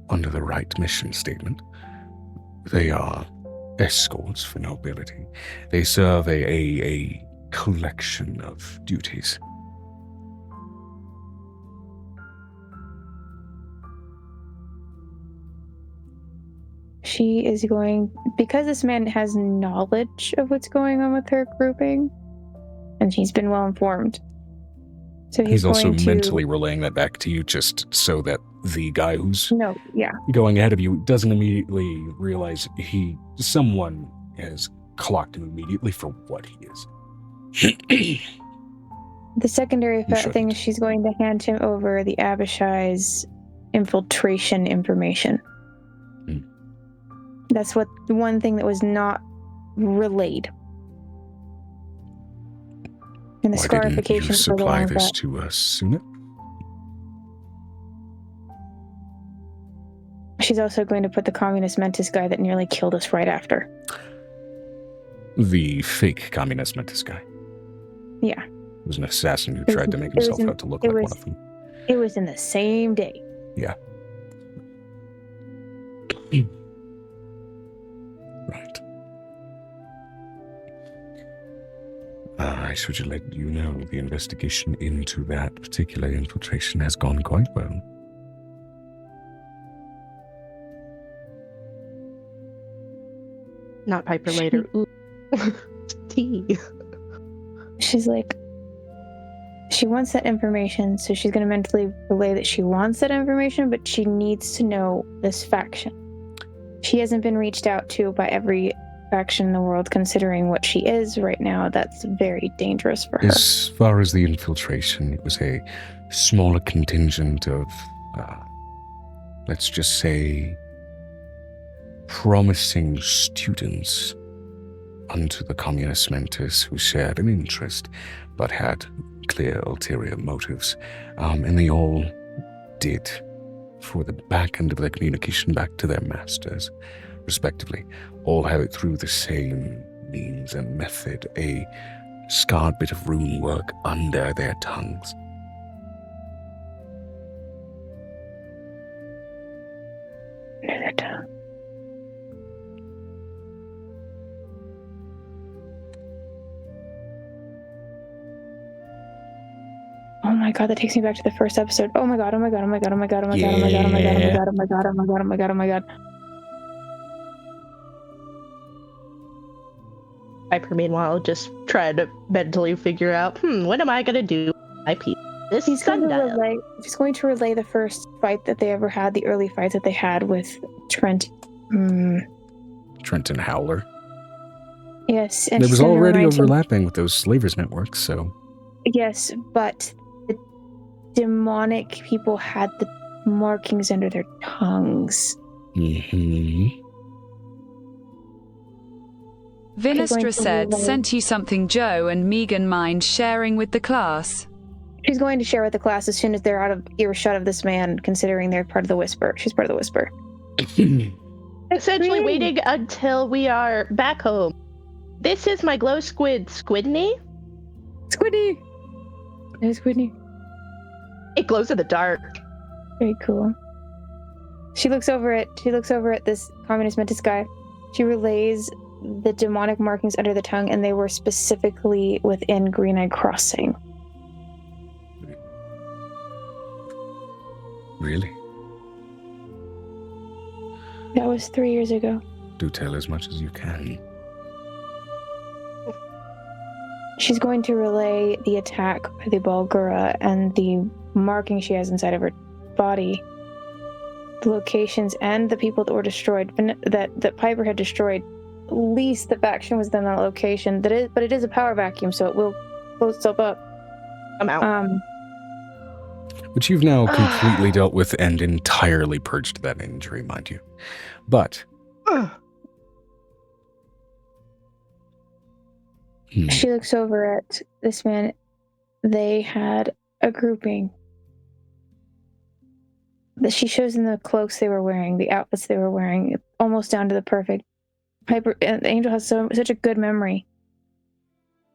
under the right mission statement. They are escorts for nobility. They serve a collection of duties. She is going, because this man has knowledge of what's going on with her grouping, and he's been well informed, So He's also going to... mentally relaying that back to you just so that the guy who's No, yeah. going ahead of you doesn't immediately realize someone has clocked him immediately for what he is. The secondary You thing shouldn't. is she's going to hand him over the 𝕲𝖊𝖓𝖓 infiltration information. Hmm. That's what the one thing that was not relayed. And the Why didn't you scarification for the supply long this that. to us sooner? She's also going to put the communist mentis guy that nearly killed us right after. The fake communist mentis guy. Yeah. It was an assassin who tried to make himself out to look like one of them. It was in the same day. Yeah. Right. I should let you know the investigation into that particular infiltration has gone quite well. Not Piper later. Ooh. Tea. She's like, she wants that information, so she's going to mentally relay that she wants that information, but she needs to know this faction. She hasn't been reached out to by every faction in the world, considering what she is right now. That's very dangerous for her. As far as the infiltration, it was a smaller contingent of, let's just say, promising students unto the communist mentors who shared an interest but had clear ulterior motives. And they all did, for the back end of their communication back to their masters, respectively, all have it through the same means and method, a scarred bit of rune work under their tongues. Under their tongue. Oh my god, that takes me back to the first episode. Oh my god, oh my god, oh my god, oh my god, oh my god, oh my god, oh my god, oh my god, oh my god, oh my god, oh my god, oh my god. Piper, meanwhile, just trying to mentally figure out, what am I gonna do? I peep this She's going sundial. to relay the first fight that they ever had, the early fights that they had with Trent. Trenton Howler. Yes, and There she's was gonna already remind him- overlapping with those slavers networks, so... Yes, but the demonic people had the markings under their tongues. Mm-hmm. Vinestra said, sent you something, Joe, and Megan mind sharing with the class. She's going to share with the class as soon as they're out of earshot of this man, considering they're part of the Whisper. She's part of the Whisper. Essentially waiting until we are back home. This is my glow squidney. Squiddy! There's Squiddy. It glows in the dark. Very cool. She looks over at this communist mentis guy. She relays the demonic markings under the tongue, and they were specifically within Green Eye Crossing. Really? That was 3 years ago. Do tell as much as you can. She's going to relay the attack by the 𝕲𝖓𝖓𝖓 and the marking she has inside of her body, the locations and the people that were destroyed, that Piper had destroyed. At least the faction was in that location. But it is a power vacuum, so it will close itself up. I'm out. Which you've now completely dealt with and entirely purged that injury, mind you. But... She looks over at this man. They had a grouping. She shows them the cloaks they were wearing, the outfits they were wearing, almost down to the perfect. Piper, Angel has such a good memory.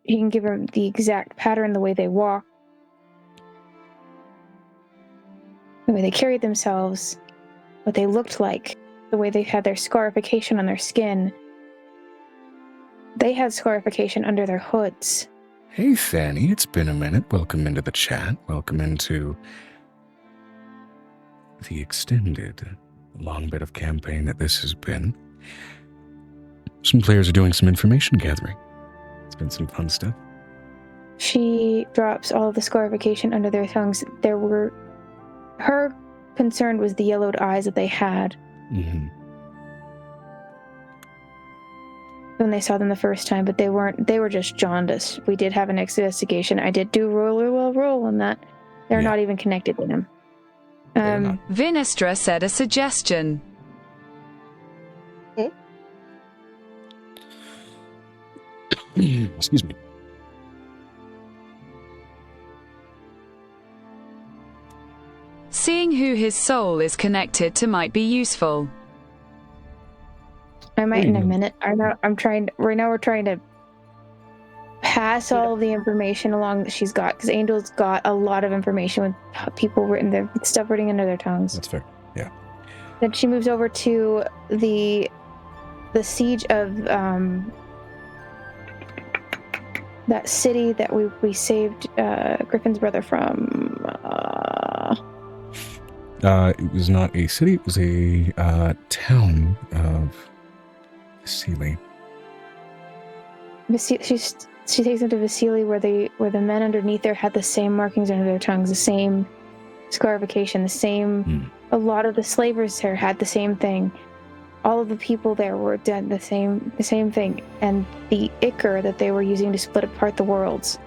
He can give her the exact pattern, the way they walk, the way they carried themselves, what they looked like, the way they had their scarification on their skin. They had scarification under their hoods. Hey, Fanny, it's been a minute. Welcome into the chat. Welcome into the extended long bit of campaign that this has been. Some players are doing some information gathering. It's been some fun stuff. She drops all of the scarification under their tongues. Her concern was the yellowed eyes that they had when they saw them the first time, but they were just jaundiced. We did have an investigation. I did do roll on that. They're not even connected to them. Vinestra said a suggestion. Excuse me. Seeing who his soul is connected to might be useful. I might in a minute. Right now we're trying to pass all of the information along that she's got, because Angel's got a lot of information with people stuff written under their tongues. That's fair. Yeah. Then she moves over to the siege of that city that we saved Griffin's brother from. It was not a city, it was a town of Vasili. She takes them to Vasili, where the men underneath there had the same markings under their tongues, the same scarification, the same. A lot of the slavers there had the same thing. All of the people there were dead, the same thing. And the ichor that they were using to split apart the worlds.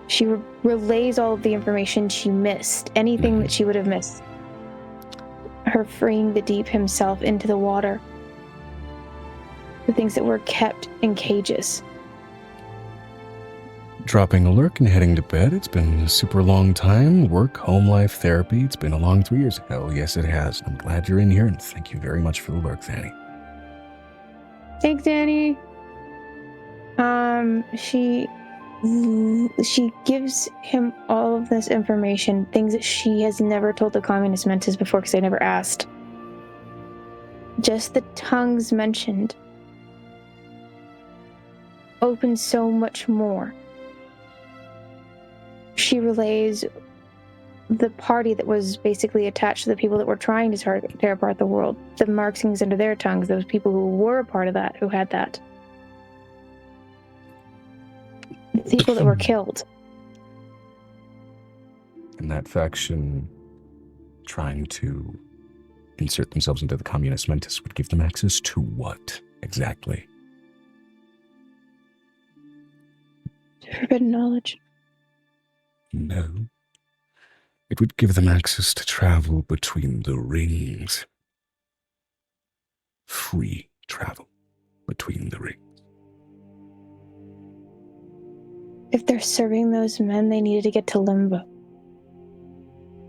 She relays all of the information she missed, anything that she would have missed. Her freeing the deep himself into the water. The things that were kept in cages. Dropping a lurk and heading to bed. It's been a super long time. Work, home life, therapy. It's been a long 3 years. Hell yes, it has. I'm glad you're in here, and thank you very much for the lurk, Danny. Thanks, Danny. She gives him all of this information, things that she has never told the communist mentis before, because they never asked. Just the tongues mentioned open so much more. She relays the party that was basically attached to the people that were trying to tear apart the world, the markings under their tongues, those people who were a part of that, who had that. The people that were killed. And that faction trying to insert themselves into the communist mentis would give them access to what exactly? Forbidden knowledge. No. It would give them access to travel between the rings. Free travel between the rings. If they're serving those men, they needed to get to Limbo.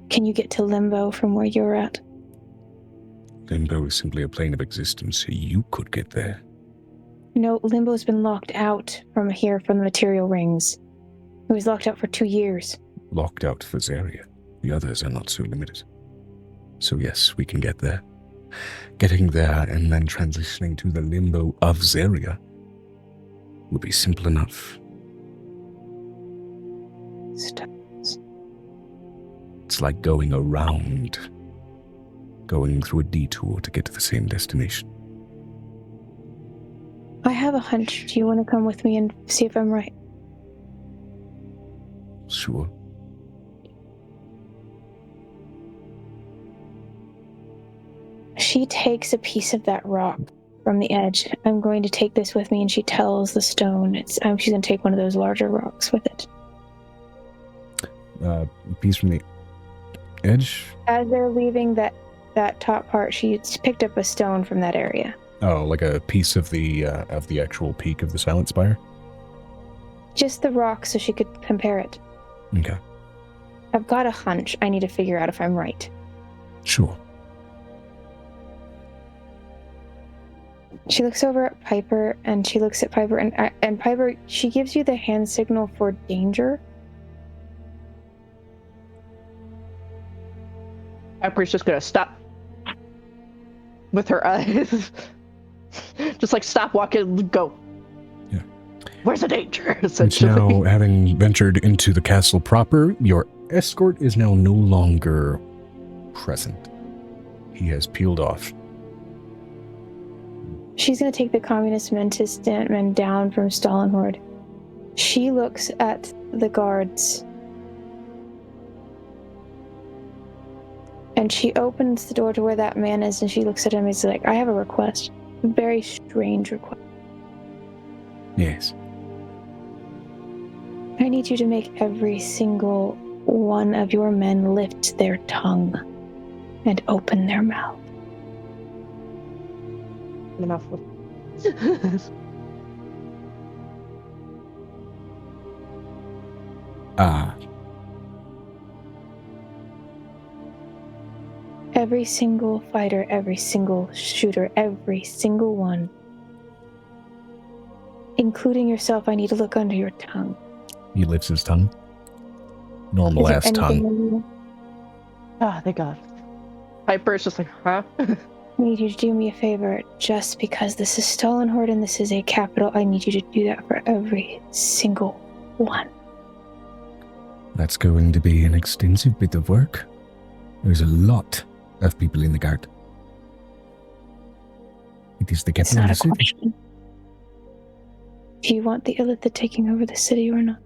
Can you get to Limbo from where you're at? Limbo is simply a plane of existence. You could get there. No, Limbo's been locked out from here, from the material rings. It was locked out for 2 years. Locked out for Zaria. The others are not so limited. So yes, we can get there. Getting there and then transitioning to the Limbo of Zaria would be simple enough. Stones. It's like going around, going through a detour to get to the same destination. I have a hunch. Do you want to come with me and see if I'm right? Sure. She takes a piece of that rock from the edge. I'm going to take this with me, and she tells the stone. She's going to take one of those larger rocks with it. Piece from the edge? As they're leaving that top part, she picked up a stone from that area. Oh, like a piece of the actual peak of the Silent Spire? Just the rock so she could compare it. Okay. I've got a hunch. I need to figure out if I'm right. Sure. She looks over at Piper, and she looks at Piper, and Piper, she gives you the hand signal for danger. Piper's just gonna stop with her eyes. Just like stop walking, go. Yeah. Where's the danger? Which Essentially. now, having ventured into the castle proper, your escort is now no longer present. He has peeled off. She's going to take the communist men down from Stalinhorde. She looks at the guards. And she opens the door to where that man is, and she looks at him and is like, I have a request. A very strange request. Yes. I need you to make every single one of your men lift their tongue and open their mouth. Enough. Every single fighter, every single shooter, every single one, including yourself, I need to look under your tongue. He lifts his tongue. Normal ass tongue. Ah, thank God. Piper's just like, huh? I need you to do me a favor, just because this is Stalinhord and this is a capital, I need you to do that for every single one. That's going to be an extensive bit of work. There's a lot of people in the guard. It is the It's capital not of a the city. question. Do you want the 𝕲𝖊𝖓 taking over the city or not?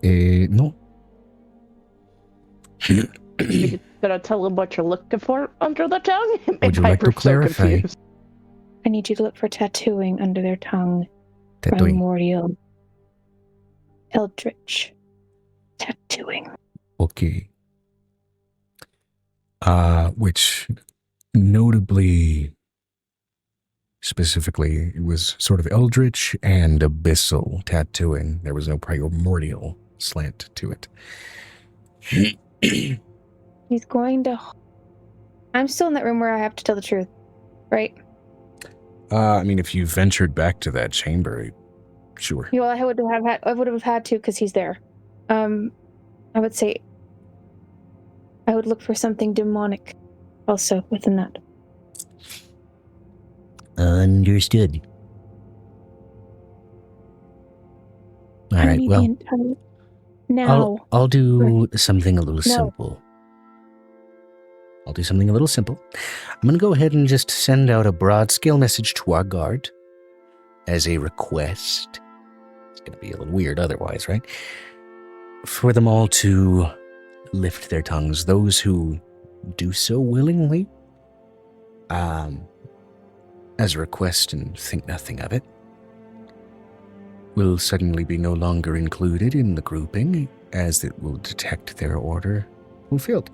No. You're gonna tell him what you're looking for under the tongue? Would you like to Piper's so clarify? confused. I need you to look for tattooing under their tongue. Tattooing. Primordial. Eldritch. Tattooing. Okay. Which notably, specifically, it was sort of eldritch and abyssal tattooing. There was no primordial slant to it. He's going to... I'm still in that room where I have to tell the truth, right? I mean, if you ventured back to that chamber, sure. Well, I would have had to because he's there. I would say I would look for something demonic also within that. Understood. All I right, need well, the entire... Now. I'll do something a little No. simple. I'll do something a little simple. I'm going to go ahead and just send out a broad scale message to our guard as a request. It's going to be a little weird otherwise, right? For them all to lift their tongues. Those who do so willingly, as a request and think nothing of it, will suddenly be no longer included in the grouping, as it will detect their order fulfilled.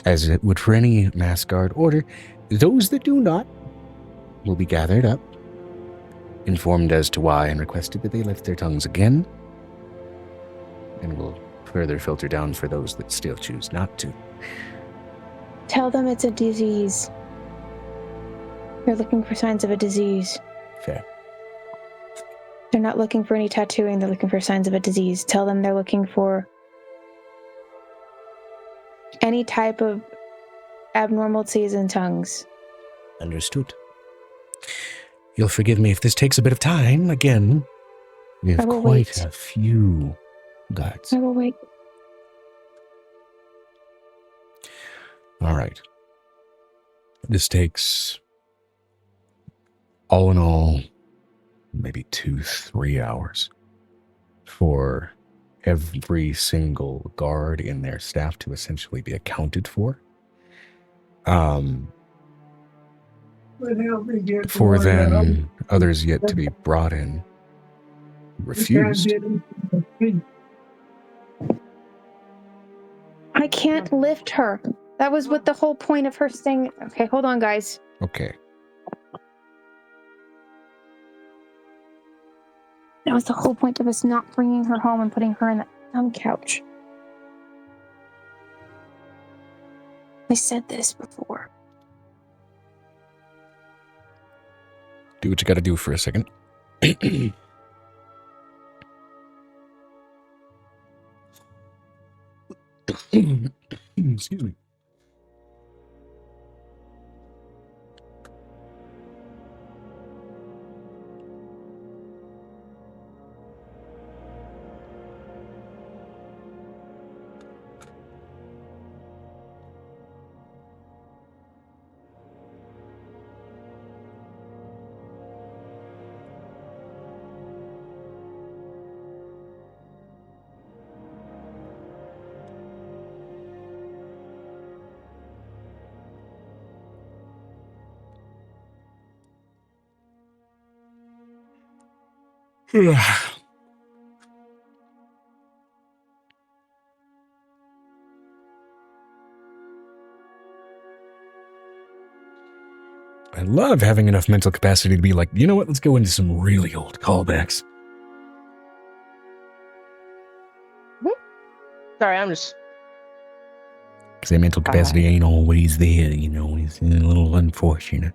As it would for any mass guard order, those that do not will be gathered up, informed as to why, and requested that they lift their tongues again, and will further filter down for those that still choose not to. Tell them it's a disease. They're looking for signs of a disease. Fair. They're not looking for any tattooing, they're looking for signs of a disease. Tell them they're looking for any type of abnormalities in tongues. Understood. You'll forgive me if this takes a bit of time. Again, we have I will quite wait. a few guards. I will wait. All right. This takes, all in all, maybe 2-3 hours for every single guard in their staff to essentially be accounted for. For then others yet to be brought in refused. I can't lift her. That was what the whole point of her staying... Okay, hold on, guys. Okay. That was the whole point of us not bringing her home and putting her in that dumb couch. I said this before. Do what you gotta do for a second. Excuse me. I love having enough mental capacity to be like, you know what, let's go into some really old callbacks. Sorry, I'm just. Because that mental capacity ain't always there, you know, it's a little unfortunate.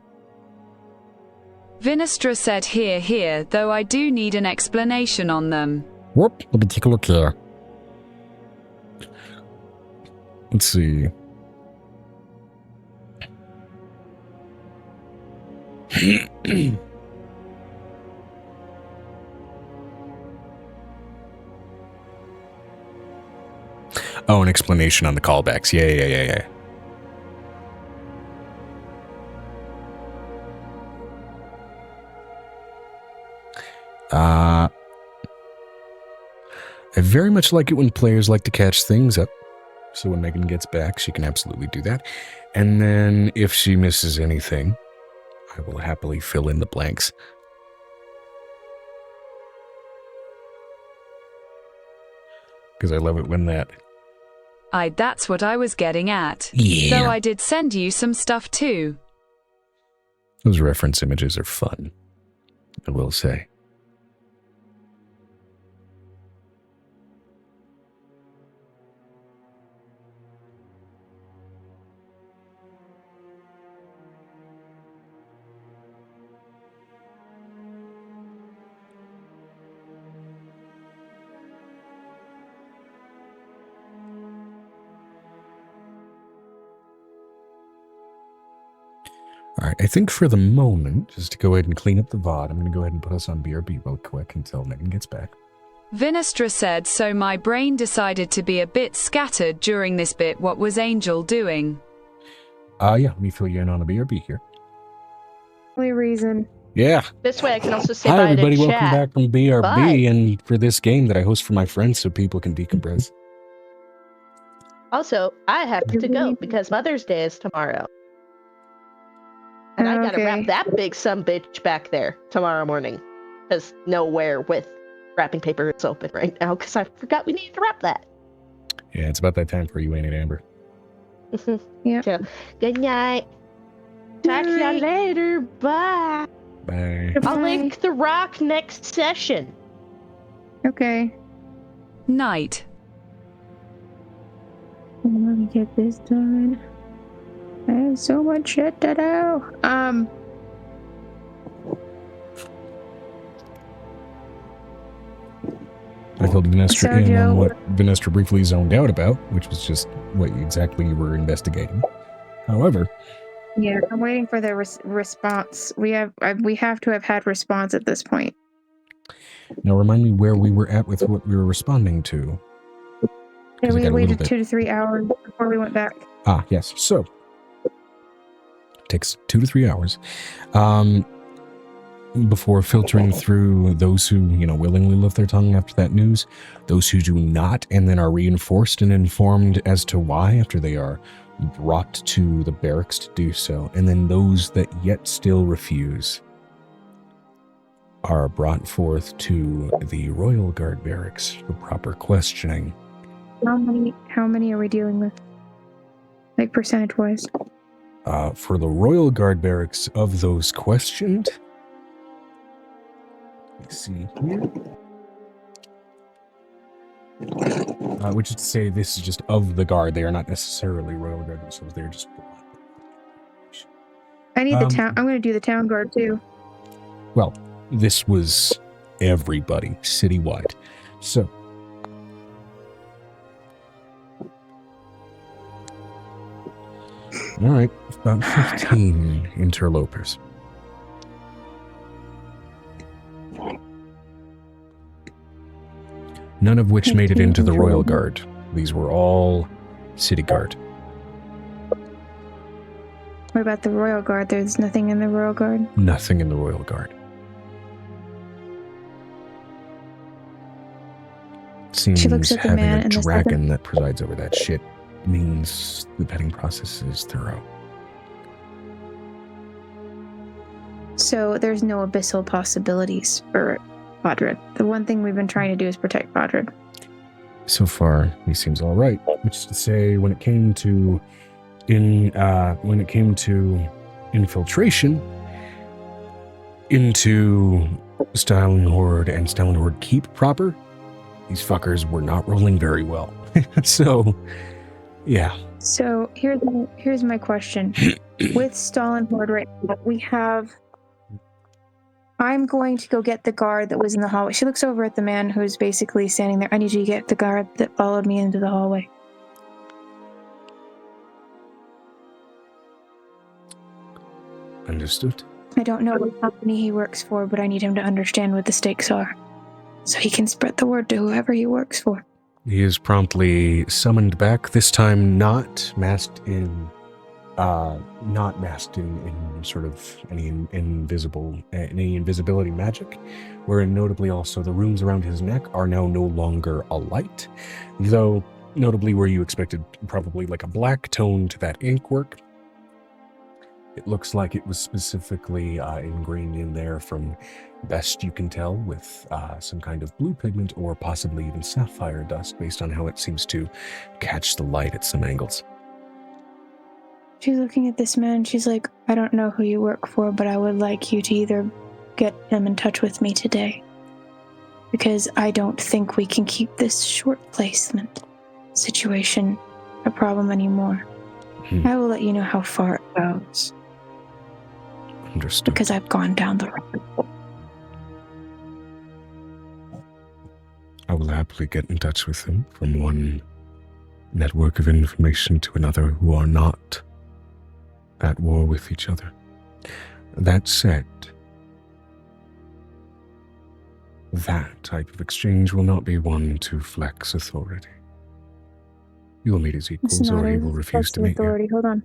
Vinestra said here, though I do need an explanation on them. Whoop, let me take a look here. Let's see. Oh, an explanation on the callbacks. Yeah. I very much like it when players like to catch things up. So when Megan gets back, she can absolutely do that. And then if she misses anything, I will happily fill in the blanks. Because I love it when that... That's what I was getting at. Yeah. Though I did send you some stuff too. Those reference images are fun, I will say. All right, I think for the moment, just to go ahead and clean up the VOD, I'm going to go ahead and put us on BRB real quick until Megan gets back. Vinestra said, so my brain decided to be a bit scattered during this bit. What was Angel doing? Yeah, let me fill you in on the BRB here. Only reason. Yeah. This way I can also say Hi, bye everybody. to Welcome chat. back from BRB Bye. and for this game that I host for my friends so people can decompress. Also, I have to go because Mother's Day is tomorrow. And I gotta wrap that big sumbitch back there tomorrow morning. Because nowhere with wrapping paper is open right now because I forgot we needed to wrap that. Yeah, it's about that time for you, ain't it, Amber? Yeah. So, good night. Talk to y'all later. Bye. Bye. I'll link the rock next session. Okay. Night. Let me get this done. I have so much shit to do. I filled Vinestra in Joe, on what Vinestra briefly zoned out about, which was just what exactly you were investigating. However... Yeah, I'm waiting for the response. We have to have had response at this point. Now remind me where we were at with what we were responding to. Yeah, we waited 2 to 3 hours before we went back. Ah, yes. So, it takes 2 to 3 hours before filtering through those who, willingly lift their tongue after that news, those who do not, and then are reinforced and informed as to why after they are brought to the barracks to do so, and then those that yet still refuse are brought forth to the Royal Guard barracks for proper questioning. How many are we dealing with? Like percentage-wise? For the Royal Guard barracks of those questioned, let's see here. Which is to say, this is just of the Guard. They are not necessarily Royal Guard themselves. They're just... I need the town. I'm going to do the town guard too. Well, this was everybody, citywide. So... All right, about 15 interlopers. None of which made it into the Royal Guard. These were all City Guard. What about the Royal Guard? There's nothing in the Royal Guard? Nothing in the Royal Guard. Seems She looks at the having man a and the dragon that presides over that shit means the vetting process is thorough. So there's no abyssal possibilities for Podrick. The one thing we've been trying to do is protect Podrick. So far, he seems all right. Which is to say, when it came to infiltration into Stylenhorde and Stylenhorde Keep proper, these fuckers were not rolling very well. So, yeah. So here's my question. With Stylenhorde right now, we have... I'm going to go get the guard that was in the hallway. She looks over at the man who's basically standing there. I need you to get the guard that followed me into the hallway. Understood. I don't know what company he works for, but I need him to understand what the stakes are, so he can spread the word to whoever he works for. He is promptly summoned back, this time not masked in sort of any invisibility magic, wherein notably also the runes around his neck are now no longer alight, though notably where you expected probably like a black tone to that ink work, it looks like it was specifically ingrained in there from best you can tell with some kind of blue pigment or possibly even sapphire dust based on how it seems to catch the light at some angles. She's looking at this man. She's like, I don't know who you work for, but I would like you to either get him in touch with me today, because I don't think we can keep this short placement situation a problem anymore. I will let you know how far it goes. Understood. Because I've gone down the road. I will happily get in touch with him from one network of information to another who are not at war with each other. That said, that type of exchange will not be one to flex authority. You will meet his equals, or he will refuse to meet authority. you. Hold on.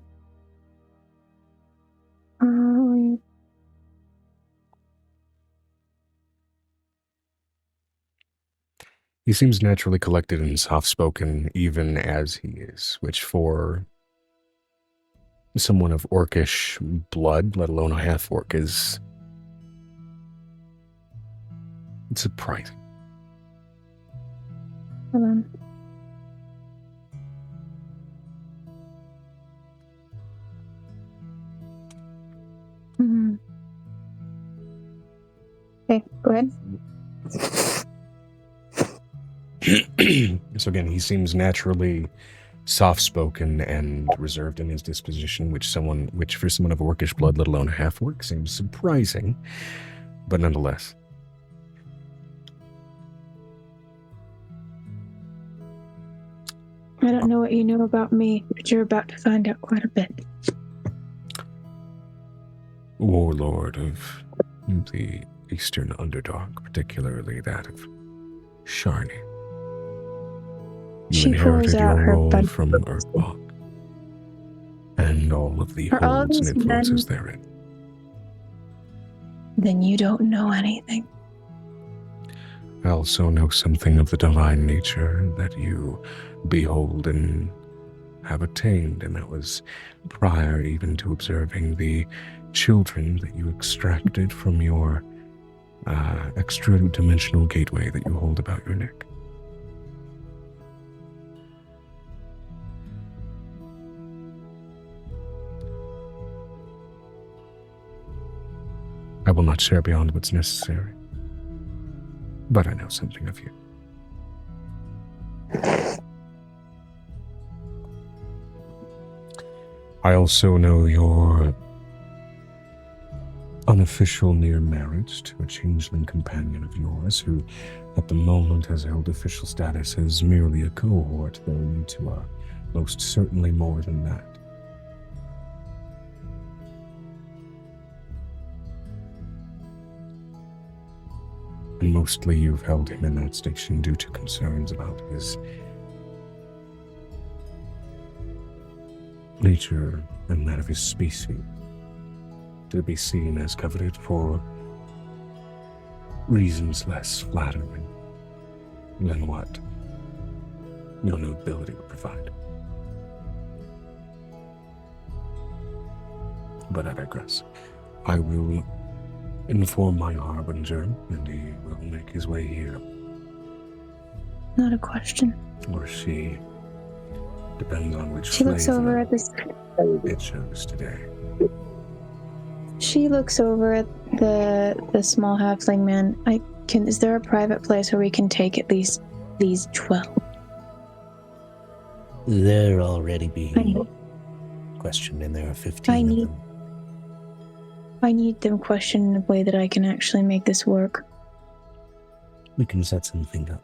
He seems naturally collected and soft-spoken, even as he is, which for someone of orcish blood, let alone a half-orc, is surprising. Hold on. Okay, go ahead. So again, he seems naturally soft-spoken and reserved in his disposition, which for someone of orcish blood, let alone a half-orc, seems surprising, but nonetheless. I don't know what you know about me, but you're about to find out quite a bit. Warlord of the Eastern Underdark, particularly that of Sharni. You She inherited pulls out your her role bud- from Erdbach, and all of the Are all holds and these influences men- therein. Then you don't know anything. I also know something of the divine nature that you behold and have attained, and that was prior even to observing the children that you extracted from your extra-dimensional gateway that you hold about your neck. I will not share beyond what's necessary, but I know something of you. I also know your unofficial near marriage to a changeling companion of yours who at the moment has held official status as merely a cohort, though you two are most certainly more than that. And mostly you've held him in that station due to concerns about his nature and that of his species, to be seen as coveted for reasons less flattering than what your nobility would provide. But I digress. I will inform my harbinger, and he will make make his way here. Not a question. Or she. Depends on which She looks over at this. it chose today. She looks over at the small halfling man. Is there a private place where we can take at least these 12? They're already being questioned, and there are 15 of them. I need them questioned in a way that I can actually make this work. We can set something up.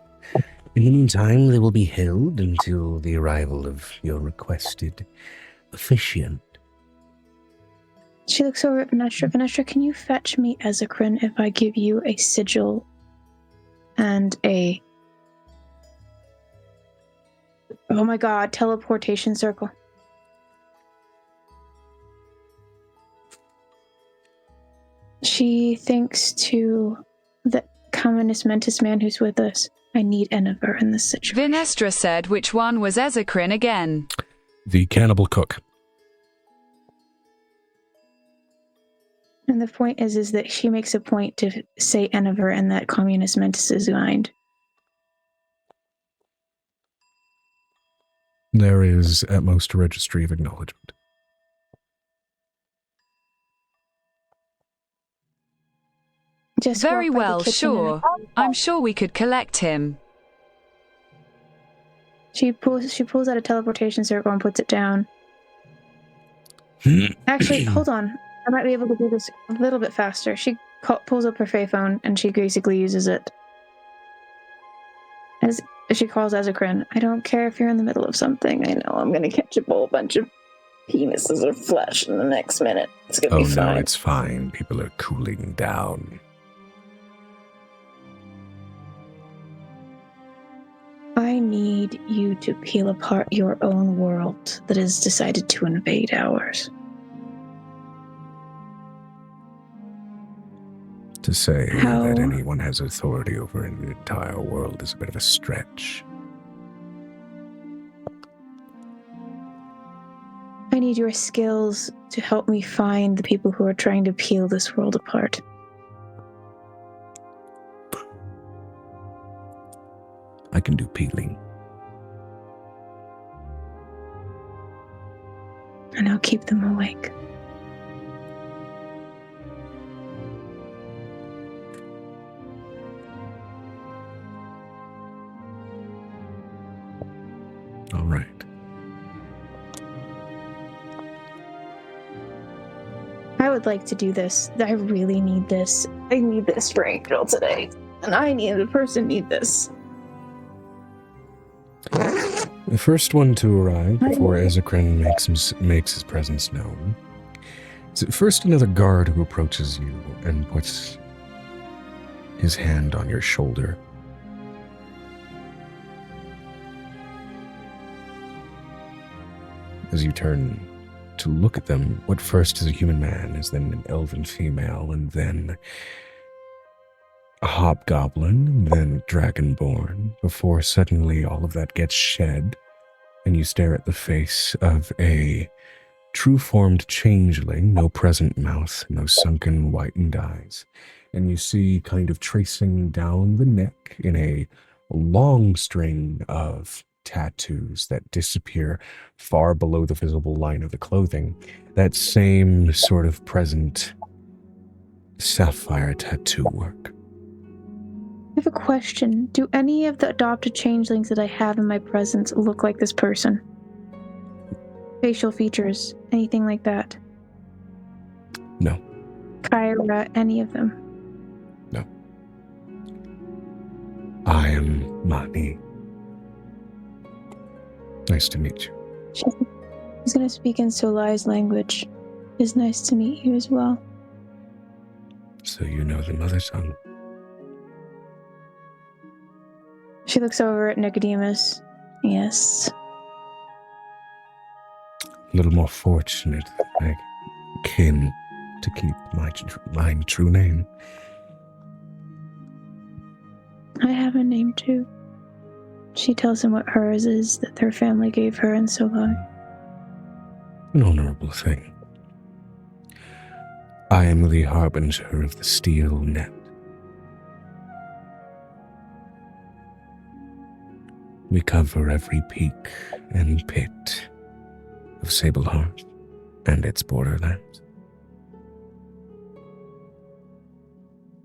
In the meantime, they will be held until the arrival of your requested officiant. She looks over at Venestra. Venestra, can you fetch me 𝕱𝖃 if I give you a sigil and a... Oh my god, teleportation circle. She thinks to the communist mentis man who's with us. I need 𝕱𝖃 in this situation. Venestra said which one was 𝕱𝖃 again. The cannibal cook. And the point is that she makes a point to say 𝕱𝖃 in that communist mentis' mind. There is at most a registry of acknowledgement. Just Very walk by the well, kitchen sure. I'm sure we could collect him. She pulls out a teleportation circle and puts it down. Actually, hold on. I might be able to do this a little bit faster. She pulls up her Fae phone and she basically uses it. As she calls 𝕱𝖃. I don't care if you're in the middle of something. I know I'm going to catch a whole bunch of penises of flesh in the next minute. It's going to be fine. No, it's fine. People are cooling down. I need you to peel apart your own world that has decided to invade ours. To say How? that anyone has authority over an entire world is a bit of a stretch. I need your skills to help me find the people who are trying to peel this world apart. I can do peeling. And I'll keep them awake. All right. I would like to do this. I really need this. I need this for Angel today. And the person need this. The first one to arrive before 𝕱𝖃 makes his presence known is at first another guard who approaches you and puts his hand on your shoulder. As you turn to look at them, what first is a human man is then an elven female, and then a hobgoblin, and then dragonborn, before suddenly all of that gets shed, and you stare at the face of a true-formed changeling, no present mouth, no sunken whitened eyes, and you see kind of tracing down the neck in a long string of tattoos that disappear far below the visible line of the clothing, that same sort of present sapphire tattoo work. I have a question. Do any of the adopted changelings that I have in my presence look like this person? Facial features, anything like that? No. Kyra, any of them? No. I am Mani. Nice to meet you. She's going to speak in 𝕲𝖊𝖓𝖓 language. It's nice to meet you as well. So you know the mother tongue. She looks over at Nicodemus. Yes. A little more fortunate than I kin to keep my true name. I have a name too. She tells him what hers is, that her family gave her in 𝕲𝖊𝖓. An honorable thing. I am the harbinger of the steel net. We cover every peak and pit of 𝕲𝖊𝖓 and its borderlands.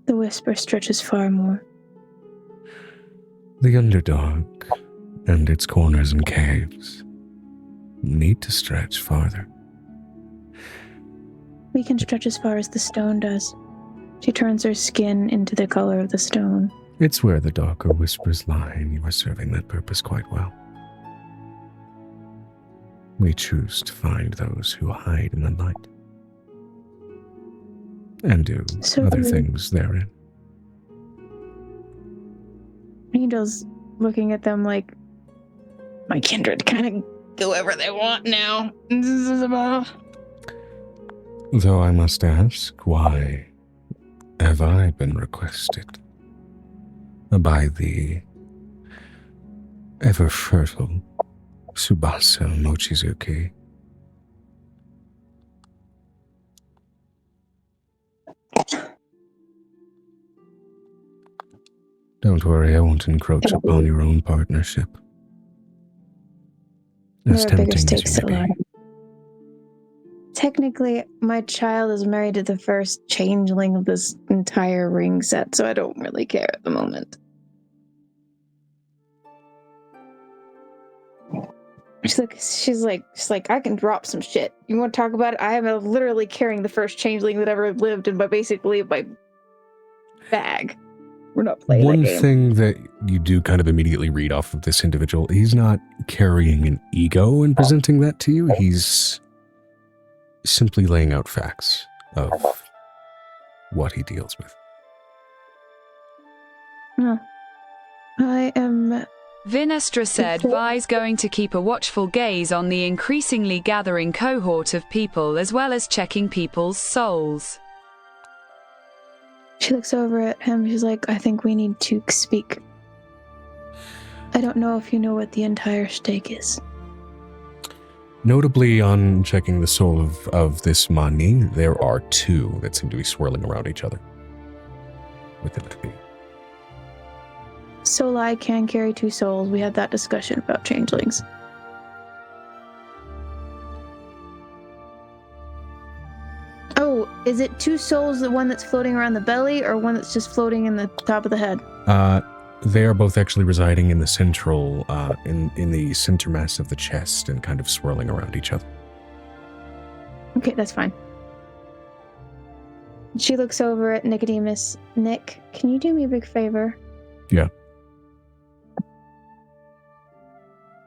The whisper stretches far more. The Underdark and its corners and caves need to stretch farther. We can stretch as far as the stone does. She turns her skin into the color of the stone. It's where the darker whispers lie, and you are serving that purpose quite well. We choose to find those who hide in the light and do other things therein. Angel's looking at them like, my kindred kind of go wherever they want now. Though I must ask, why have I been requested by the ever-fertile Tsubasa Mochizuki? Don't worry, I won't encroach upon your own partnership. As There are bigger tempting as stakes you at may lie. be. Technically, my child is married to the first changeling of this entire ring set, so I don't really care at the moment. She's like, I can drop some shit. You want to talk about it? I am literally carrying the first changeling that ever lived in my bag. We're not playing One that game. thing that you do kind of immediately read off of this individual, he's not carrying an ego and presenting that to you. He's simply laying out facts of what he deals with. I am... Vinestra said Vi's going to keep a watchful gaze on the increasingly gathering cohort of people as well as checking people's souls. She looks over at him. She's like, I think we need to speak. I don't know if you know what the entire stake is. Notably, on checking the soul of this Mani, there are two that seem to be swirling around each other within the peak. Soli can carry two souls. We had that discussion about changelings. Oh, is it two souls, the one that's floating around the belly, or one that's just floating in the top of the head? They are both actually residing in the central, in the center mass of the chest and kind of swirling around each other. Okay, that's fine. She looks over at Nicodemus. Nick, can you do me a big favor? Yeah.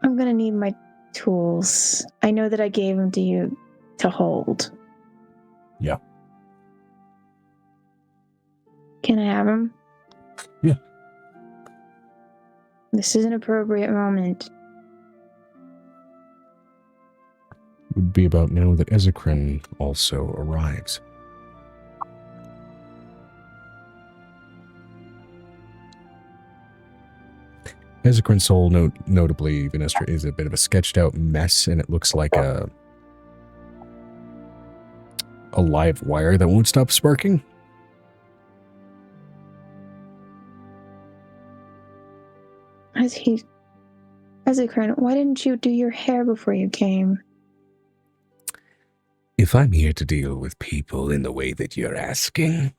I'm gonna need my tools. I know that I gave them to you to hold. Yeah. Can I have them? Yeah. This is an appropriate moment. It would be about now that 𝕲𝖊𝖓 also arrives. 𝕲𝖊𝖓's soul, notably, Vinestra, is a bit of a sketched out mess, and it looks like a live wire that won't stop sparking. 𝕲𝖊𝖓, why didn't you do your hair before you came? If I'm here to deal with people in the way that you're asking,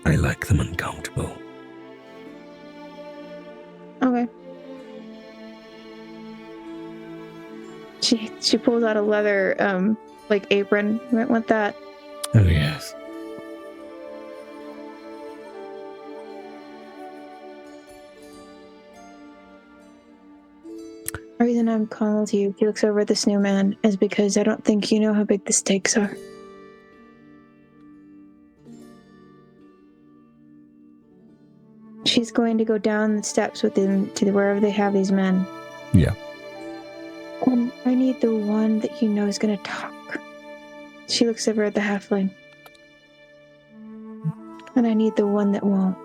I like them uncomfortable. Okay. She pulls out a leather apron. Went with that. Oh yes. The reason I'm calling to you, he looks over at this new man, is because I don't think you know how big the stakes are. She's going to go down the steps with him to wherever they have these men. Yeah. And I need the one that you know is going to talk. She looks over at the halfling. And I need the one that won't.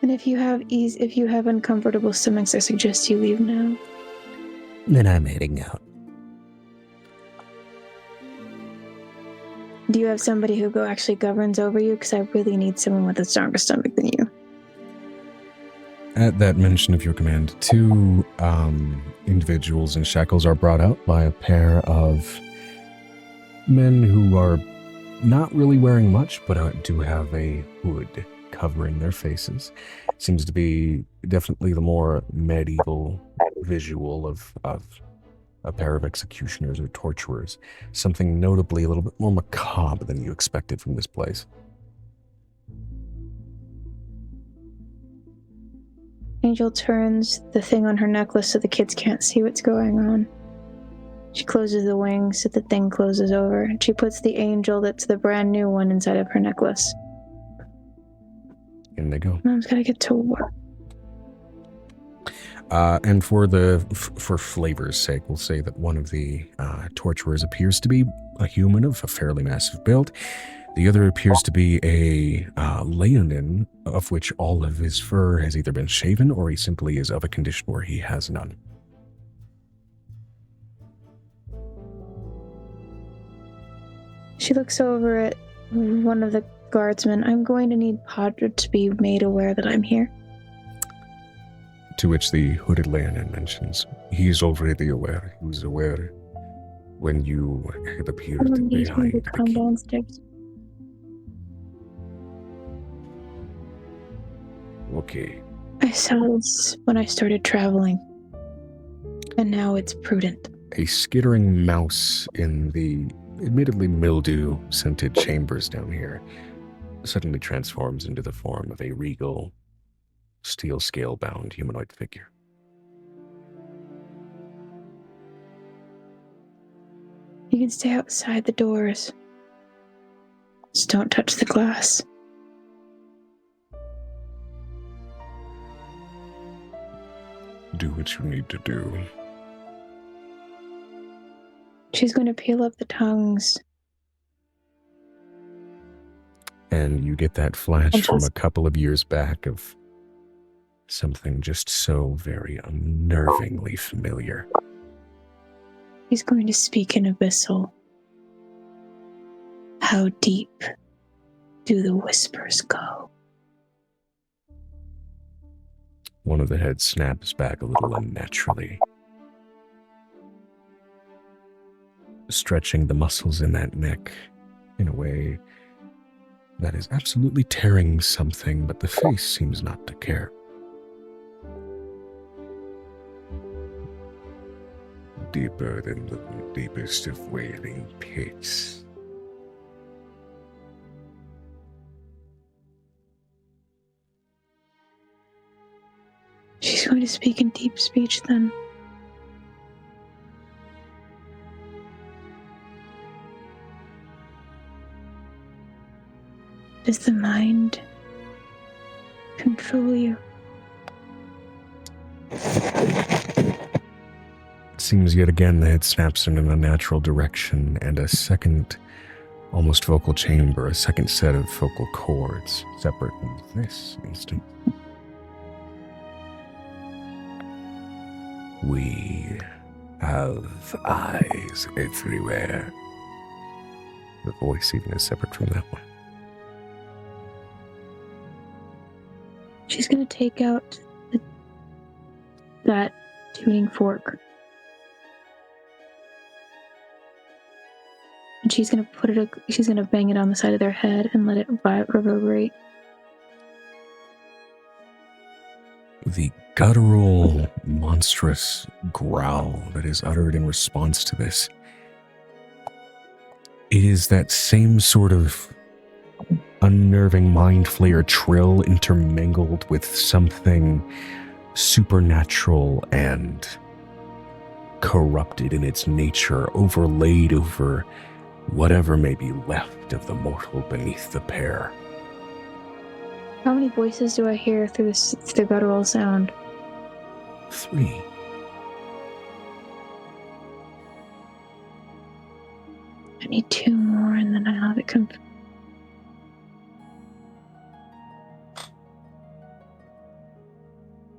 And if you have uncomfortable stomachs, I suggest you leave now. Then I'm heading out. Do you have somebody who actually governs over you? Because I really need someone with a stronger stomach than you. At that mention of your command, two individuals in shackles are brought out by a pair of men who are not really wearing much, but do have a hood covering their faces. Seems to be definitely the more medieval visual of a pair of executioners or torturers. Something notably a little bit more macabre than you expected from this place. Angel turns the thing on her necklace so the kids can't see what's going on. She closes the wings so the thing closes over. She puts the angel that's the brand new one inside of her necklace. In they go. Mom's gotta get to work. And for flavor's sake, we'll say that one of the torturers appears to be a human of a fairly massive build. The other appears to be a Leonin, of which all of his fur has either been shaven or he simply is of a condition where he has none. She looks over at one of the guardsmen. I'm going to need Padre to be made aware that I'm here. To which the hooded Leonin mentions, he's already aware. He was aware when you had appeared behind the come key. downstairs. Okay. I saw this when I started traveling, and now it's prudent. A skittering mouse in the admittedly mildew-scented chambers down here suddenly transforms into the form of a regal, steel scale-bound humanoid figure. You can stay outside the doors. Just don't touch the glass. Do what you need to do. She's going to peel up the tongues. And you get that flash from a couple of years back of something just so very unnervingly familiar. He's going to speak in abyssal. How deep do the whispers go? One of the heads snaps back a little unnaturally, stretching the muscles in that neck in a way that is absolutely tearing something, but the face seems not to care. Deeper than the deepest of wailing pits. She's going to speak in deep speech then. Does the mind control you? It seems yet again the head snaps in an unnatural direction, and a second, almost vocal chamber, a second set of vocal cords, separate from this instant. We have eyes everywhere. The voice even is separate from that one. She's going to take out that tuning fork. And she's going to bang it on the side of their head and let it reverberate. The guttural, monstrous growl that is uttered in response to this. It is that same sort of unnerving mind flayer trill intermingled with something supernatural and corrupted in its nature, overlaid over whatever may be left of the mortal beneath the pair. How many voices do I hear through the guttural sound? 3. I need 2 more and then I'll have it come.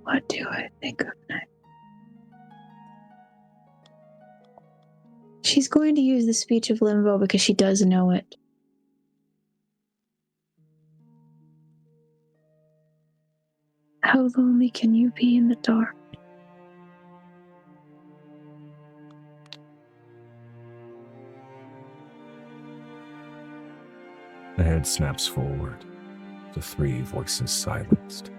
What do I think of next? She's going to use the speech of limbo because she does know it. How lonely can you be in the dark? The head snaps forward, the 3 voices silenced,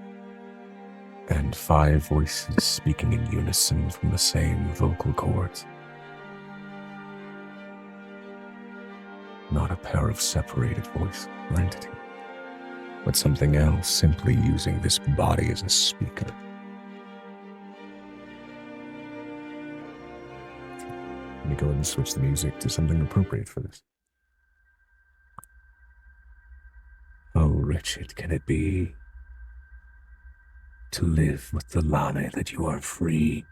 and 5 voices speaking in unison from the same vocal cords. Not a pair of separated voices or entity, but something else simply using this body as a speaker. Let me go ahead and switch the music to something appropriate for this. How wretched can it be to live with the lie that you are free?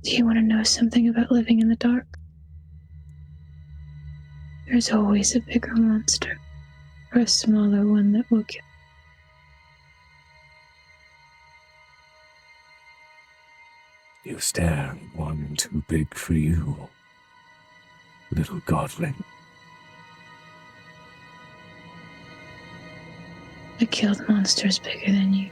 Do you want to know something about living in the dark? There's always a bigger monster, or a smaller one that will kill. You stand one too big for you, little godling. I killed monsters bigger than you.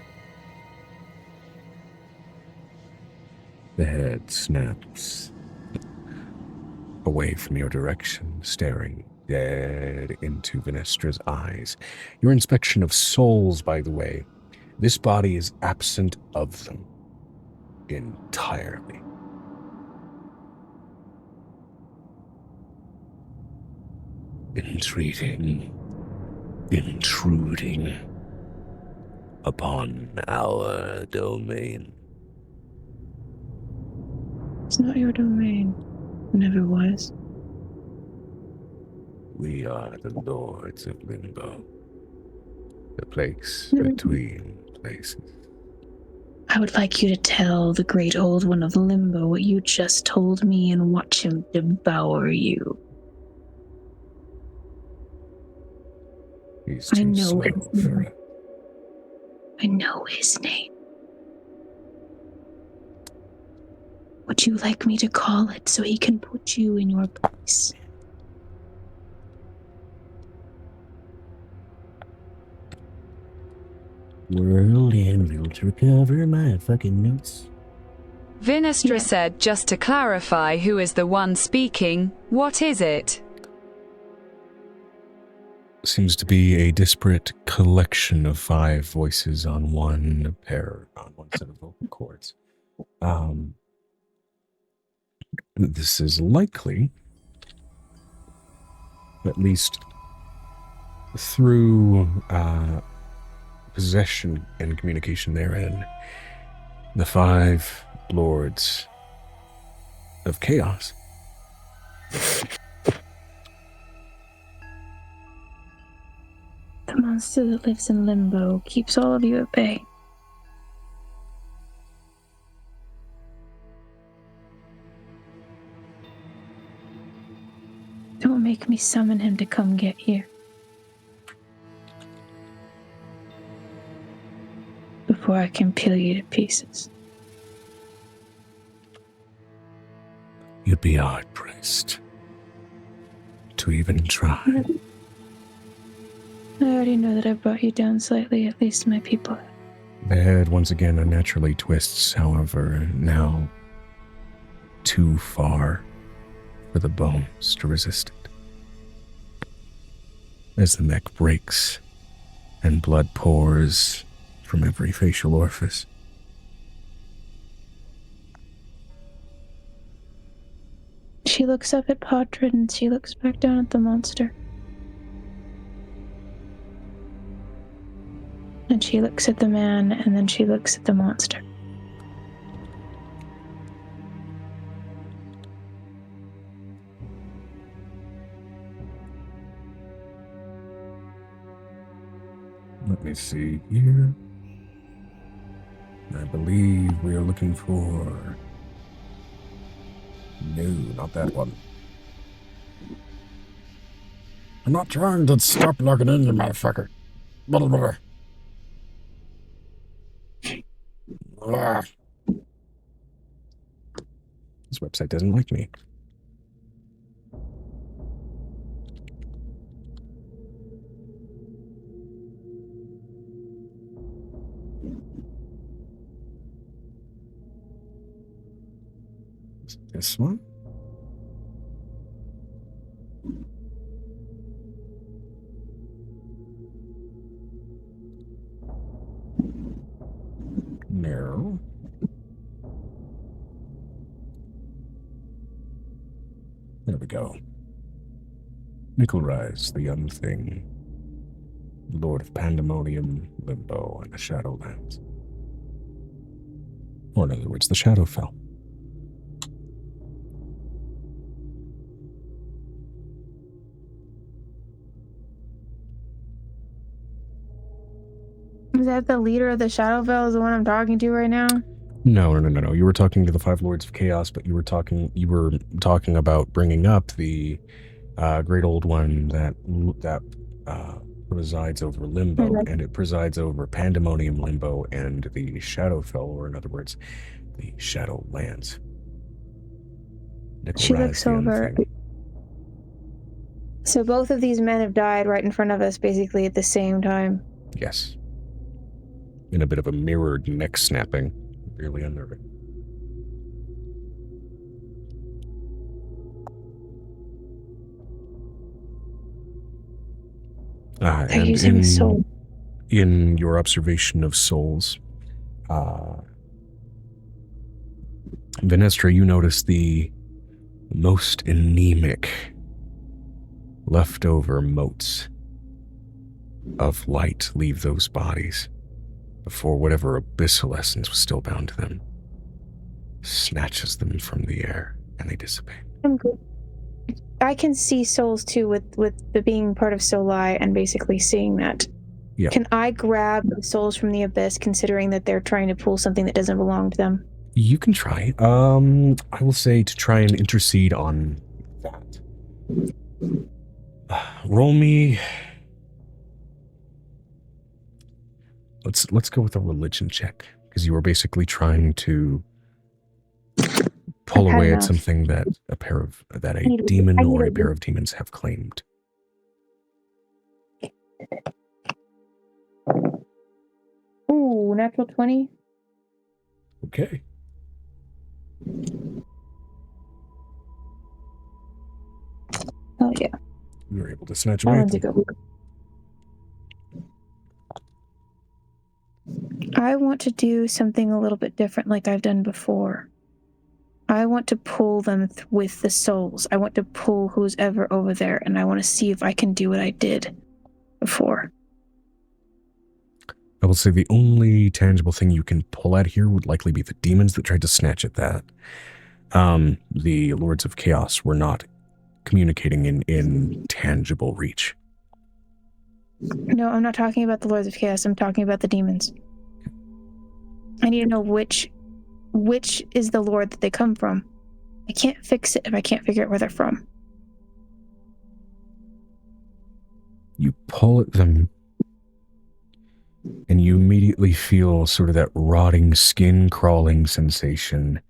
The head snaps away from your direction, staring dead into Venestra's eyes. Your inspection of souls, by the way, this body is absent of them entirely. Intruding upon our domain. It's not your domain. It never was. We are the lords of limbo, the place between places. I would like you to tell the great old one of limbo what you just told me and watch him devour you. He's too slow for it. I know his name. Would you like me to call it so he can put you in your place? World and to recover my fucking notes. 𝕉𝖓 said, just to clarify who is the one speaking, what is it? Seems to be a disparate collection of 5 voices on one set of vocal cords. This is likely, at least through possession and communication therein, the 5 lords of chaos. The monster that lives in limbo keeps all of you at bay. Don't make me summon him to come get you. Before I can peel you to pieces. You'd be hard-pressed to even try. I already know that I brought you down slightly, at least my people. The head once again unnaturally twists, however, now too far for the bones to resist it. As the neck breaks and blood pours from every facial orifice. She looks up at Podred and she looks back down at the monster. And she looks at the man and then she looks at the monster. Let me see here. I believe we are looking for... No, not that one. I'm not trying to stop logging in, you motherfucker. Blah, blah, blah. This website doesn't like me. This one? No. There we go. 𝕱𝖊𝖓𝖓, Lord of Pandemonium, Limbo, and the Shadowlands. Or in other words, the Shadowfell. Is that the leader of the Shadowfell is the one I'm talking to right now? No. You were talking to the 5 Lords of Chaos, but you were talking about bringing up the great old one that presides over Limbo, and it presides over Pandemonium, Limbo, and the Shadowfell, or in other words, the Shadowlands. She looks over. So both of these men have died right in front of us, basically at the same time. Yes. In a bit of a mirrored neck snapping. Really unnerving. They're using the soul. In your observation of souls, Venestra, you notice the most anemic leftover motes of light leave those bodies before whatever abyssal essence was still bound to them snatches them from the air and they dissipate. I'm good. I can see souls too with the being part of Solai and basically seeing that. Yeah. Can I grab the souls from the abyss considering that they're trying to pull something that doesn't belong to them? You can try. I will say to try and intercede on that. Roll me. Let's go with a religion check, because you were basically trying to pull away at something that a demon or a pair of demons have claimed. Ooh, natural 20. Okay. Oh yeah. You were able to snatch away. I want to do something a little bit different like I've done before. I want to pull them with the souls. I want to pull who's ever over there, and I want to see if I can do what I did before. I will say the only tangible thing you can pull out here would likely be the demons that tried to snatch at that. The Lords of Chaos were not communicating in tangible reach. No, I'm not talking about the Lords of Chaos. I'm talking about the demons. I need to know which is the Lord that they come from. I can't fix it if I can't figure out where they're from. You pull at them, and you immediately feel sort of that rotting, skin-crawling sensation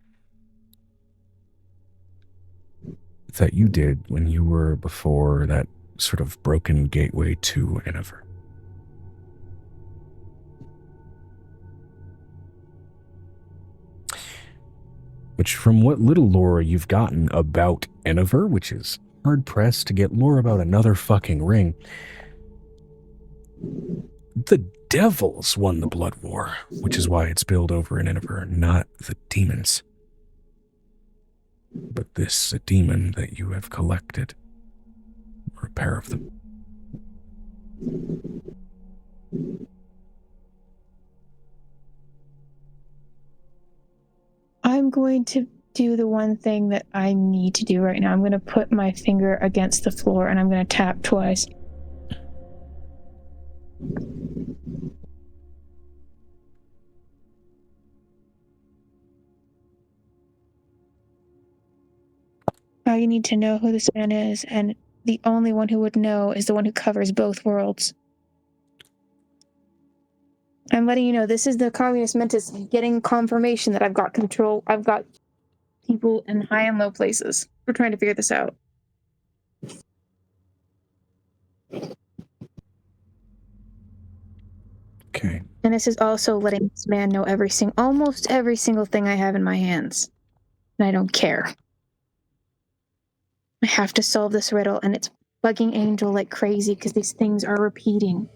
that you did when you were before that sort of broken gateway to Iniver. Which, from what little lore you've gotten about Iniver, which is hard-pressed to get lore about another fucking ring, the devils won the Blood War, which is why it's billed over in Iniver, not the demons. But this, a demon that you have collected, or a pair of them. I'm going to do the one thing that I need to do right now. I'm going to put my finger against the floor and I'm going to tap twice. I need to know who this man is, and the only one who would know is the one who covers both worlds. I'm letting you know, this is the Communist Mentis getting confirmation that I've got control. I've got people in high and low places. We're trying to figure this out. Okay. And this is also letting this man know almost every single thing I have in my hands. And I don't care. I have to solve this riddle, and it's bugging Angel like crazy because these things are repeating.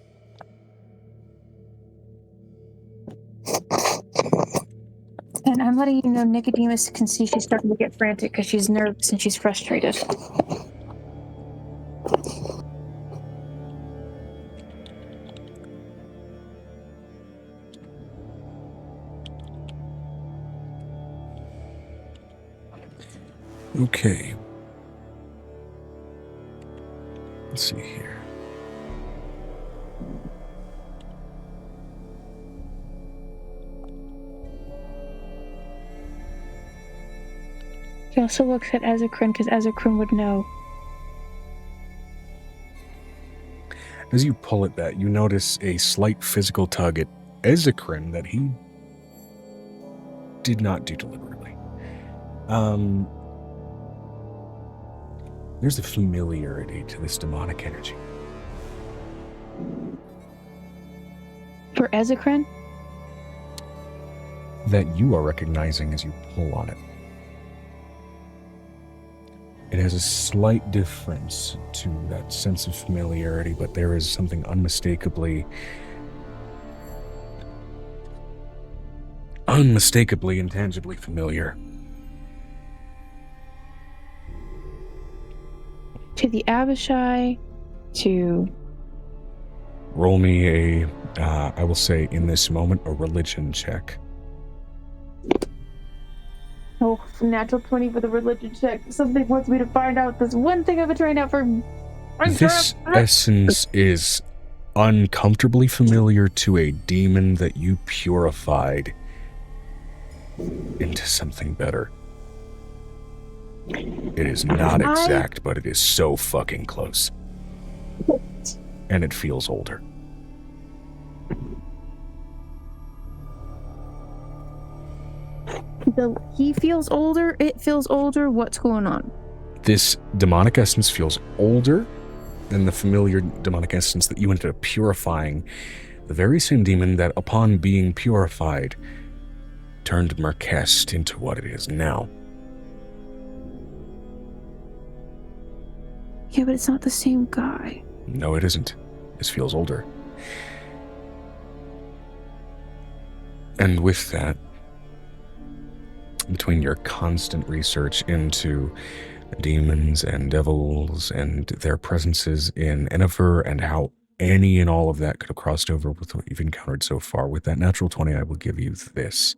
And I'm letting you know Nicodemus can see she's starting to get frantic because she's nervous and she's frustrated. Okay. Let's see here. He also looks at 𝕱𝖊𝖓 because 𝕱𝖓𝖓 would know. As you pull at that, you notice a slight physical tug at 𝕱𝖓𝖓 that he did not do deliberately. There's a familiarity to this demonic energy. For 𝕱𝖓𝖓? That you are recognizing as you pull on it. It has a slight difference to that sense of familiarity, but there is something unmistakably intangibly familiar. To the Abishai, to... Roll me I will say in this moment, a religion check. Oh, natural 20 for the religion check. Something wants me to find out this one thing I've been trying out for... This essence is uncomfortably familiar to a demon that you purified into something better. It is not exact, but it is so fucking close. And it feels older. He feels older, it feels older, what's going on? This demonic essence feels older than the familiar demonic essence that you ended up purifying. The very same demon that, upon being purified, turned 𝕱𝖓𝖓 into what it is now. Yeah, but it's not the same guy. No, it isn't. This feels older. And with that, between your constant research into demons and devils and their presences in 𝕱𝖓𝖓 and how any and all of that could have crossed over with what you've encountered so far, with that natural 20, I will give you this.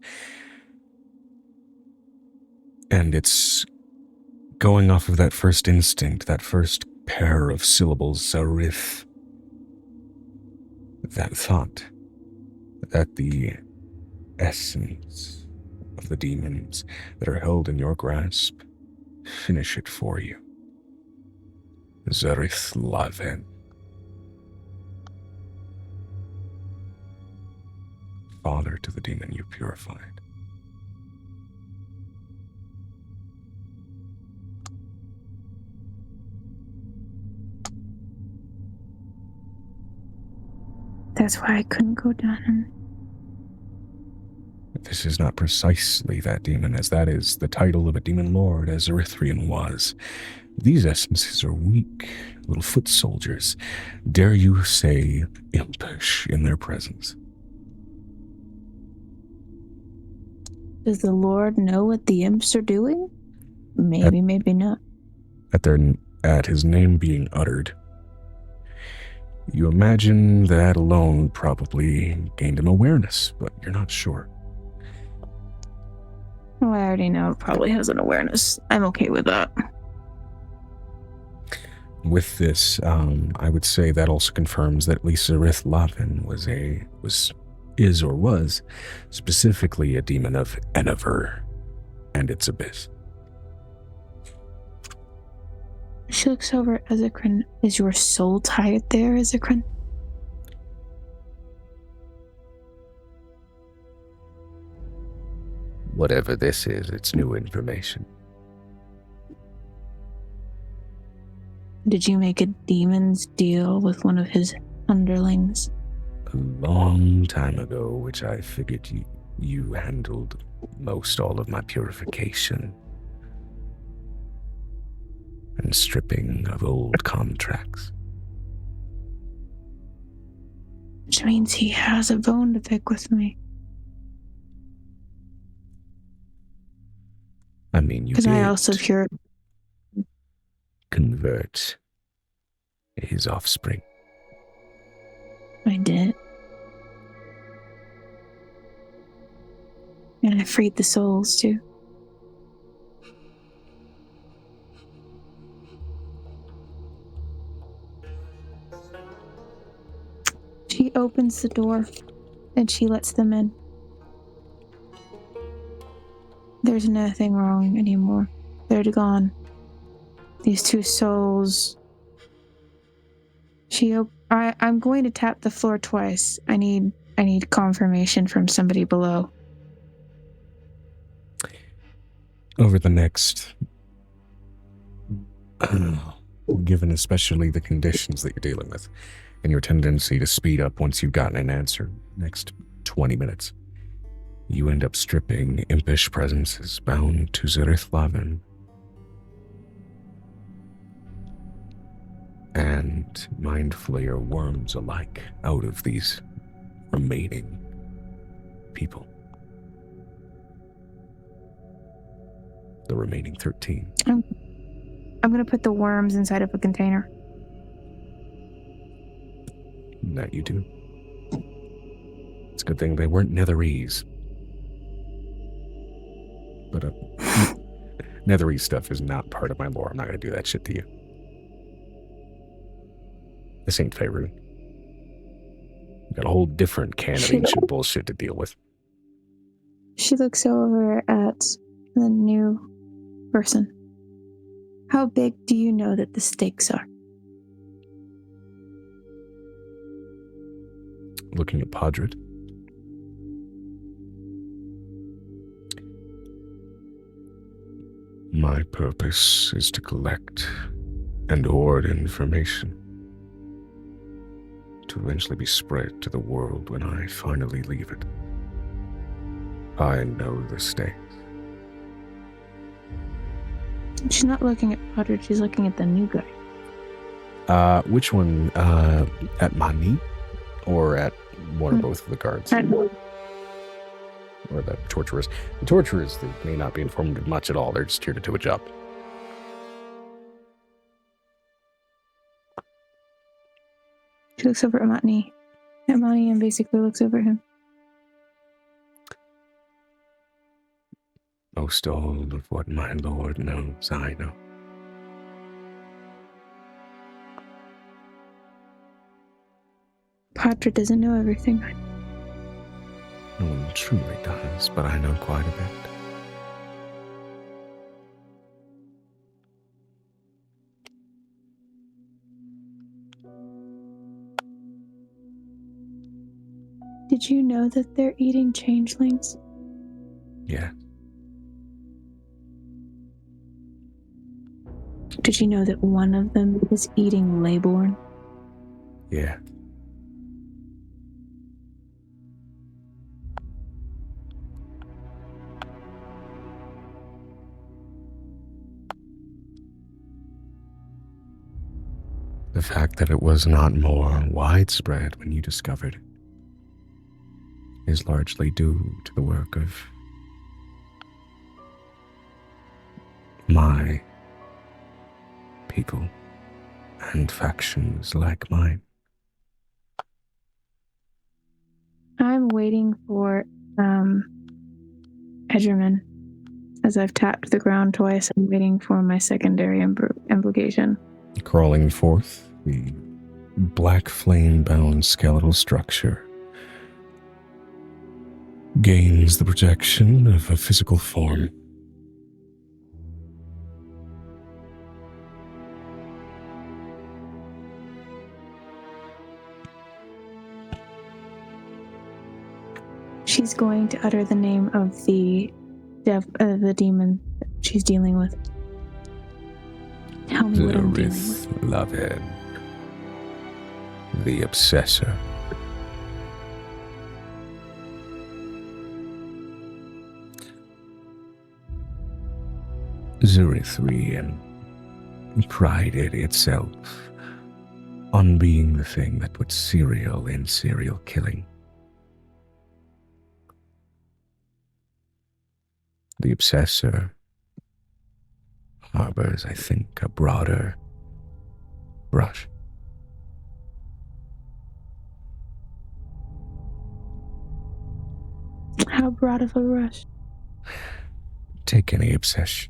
And it's going off of that first instinct, that first pair of syllables, 𝕱𝖓𝖓, that thought that the essence of the demons that are held in your grasp finish it for you. 𝕱𝖓𝖓𝖊𝖓. Father to the demon you purified. That's why I couldn't go down. This is not precisely that demon, as that is the title of a demon lord, as 𝕱𝖓𝖓 was. These essences are weak, little foot soldiers, dare you say impish in their presence. Does the Lord know what the imps are doing? Maybe, maybe not. At his name being uttered, you imagine that alone probably gained him awareness, but you're not sure. Well, I already know it probably has an awareness. I'm okay with that. With this, I would say that also confirms that at least 𝕱𝖓𝖓𝖊𝖓 was specifically a demon of 𝕱𝖓𝖓 and its abyss. She looks over at 𝕱𝖓𝖓. Is your soul tied there, 𝕱𝖓𝖓? Whatever this is, it's new information. Did you make a demon's deal with one of his underlings? A long time ago, which I figured you handled most all of my purification and stripping of old contracts. Which means he has a bone to pick with me. I mean, you Because did I also convert his offspring. I did. And I freed the souls too. She opens the door and she lets them in. There's nothing wrong anymore. They're gone. These two souls. I'm going to tap the floor twice. I need confirmation from somebody below. Over the next, given especially the conditions that you're dealing with and your tendency to speed up once you've gotten an answer, next 20 minutes, you end up stripping impish presences bound to 𝕲𝖊𝖓𝖓 and mind flayer worms alike out of these remaining people. The remaining 13. I'm going to put the worms inside of a container. That you do. It's a good thing they weren't netherese. But netherese stuff is not part of my lore. I'm not going to do that shit to you. This ain't Faerun. We've got a whole different can of ancient bullshit to deal with. She looks over at the new person. How big do you know that the stakes are? Looking at Podred. My purpose is to collect and hoard information to eventually be spread to the world when I finally leave it. I know the stakes. She's not looking at Podred, she's looking at the new guy. Which one? At Mani? Or at one or both of the guards? Or the torturers? The torturers, they may not be informed of much at all. They're just here to do a job. She looks over at Matni. And basically looks over at him. Most all of what my lord knows, I know. Podred doesn't know everything. No one truly does, but I know quite a bit. Did you know that they're eating changelings? Yeah. Did you know that one of them is eating Leyborn? Yeah. The fact that it was not more widespread when you discovered it is largely due to the work of my people and factions like mine. I'm waiting for Edgerman. As I've tapped the ground twice, I'm waiting for my secondary implication. Crawling forth, the black flame-bound skeletal structure gains the projection of a physical form. She's going to utter the name of the demon that she's dealing with. Tell me what I'm dealing with. 𝕲𝖊𝖓, the obsessor. 𝕲𝖊𝖓 prided itself on being the thing that put cereal in serial killing. The obsessor harbors, I think, a broader brush. How broad of a brush? Take any obsession,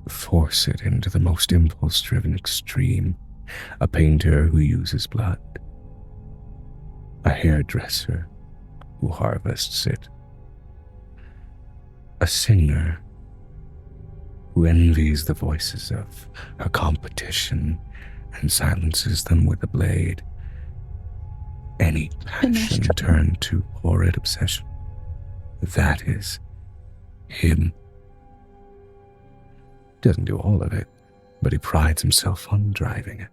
force it into the most impulse-driven extreme. A painter who uses blood, a hairdresser who harvests it, a singer who envies the voices of her competition and silences them with a blade. Any passion turned to horrid obsession. That is him. Doesn't do all of it, but he prides himself on driving it.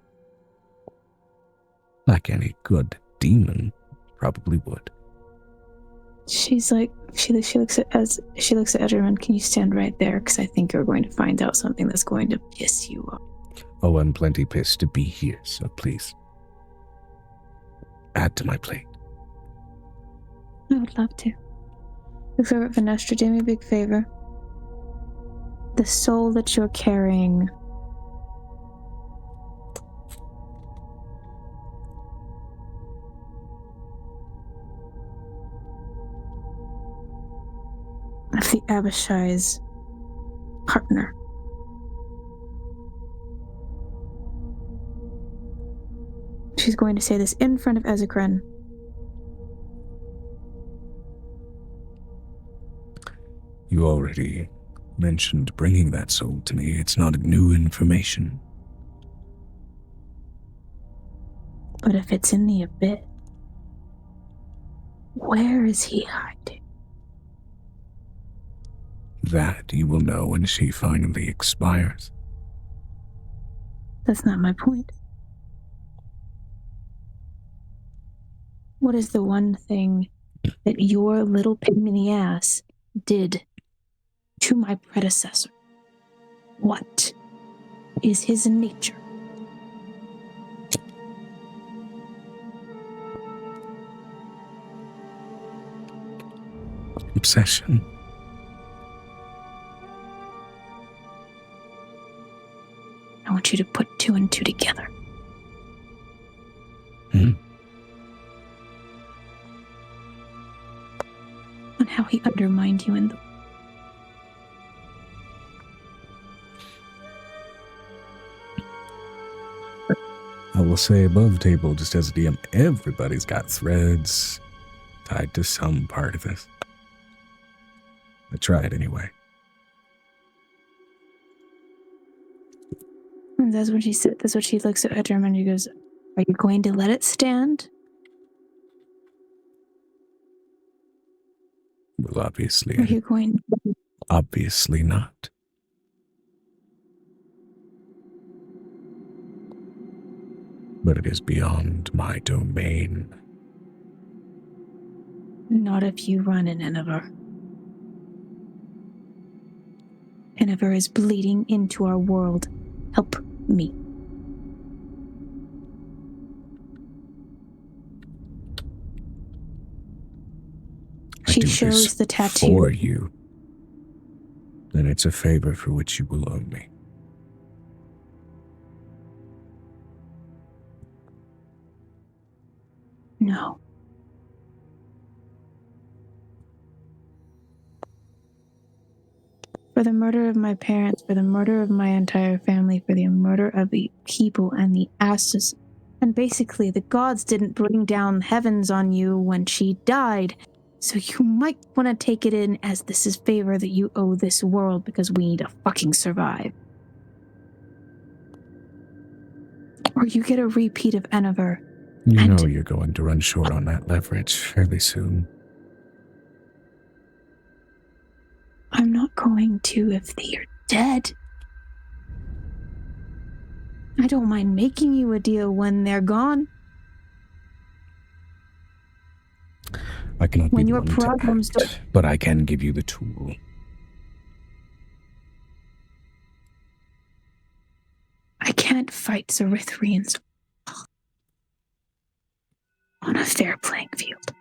Like any good demon probably would. She's like, she looks at Edgerman. Can you stand right there? Because I think you're going to find out something that's going to piss you off. Oh, I'm plenty pissed to be here, so please add to my plate. I would love to. Looks over at Vanestra. Do me a big favor. The soul that you're carrying. Of the Abishai's partner. She's going to say this in front of Ezekren. You already mentioned bringing that soul to me. It's not new information. But if it's in the abyss, where is he hiding? That you will know when she finally expires. That's not my point. What is the one thing that your little pig in the ass did to my predecessor? What is his nature? Obsession. I want you to put two and two together. On how he undermined you in the... I will say above table, just as a DM, everybody's got threads tied to some part of this. I try it anyway. And that's what she said. That's what she looks at Edgerman and she goes, are you going to let it stand? Well, obviously. Are you going to... Obviously not. But it is beyond my domain. Not if you run an Inover. Inover is bleeding into our world. Help me. She shows the tattoo. For you. Then it's a favor for which you will owe me. No. For the murder of my parents, for the murder of my entire family, for the murder of the people and the asses. And basically, the gods didn't bring down heavens on you when she died. So you might want to take it in as this is favor that you owe this world because we need to fucking survive. Or you get a repeat of Inover You And- know you're going to run short on that leverage fairly soon. I'm not going to if they're dead. I don't mind making you a deal when they're gone. I cannot When be the your one to problems act, but I can give you the tool. I can't fight 𝕲𝖊𝖓𝖓𝖊𝖓𝖊𝖘 on a fair playing field.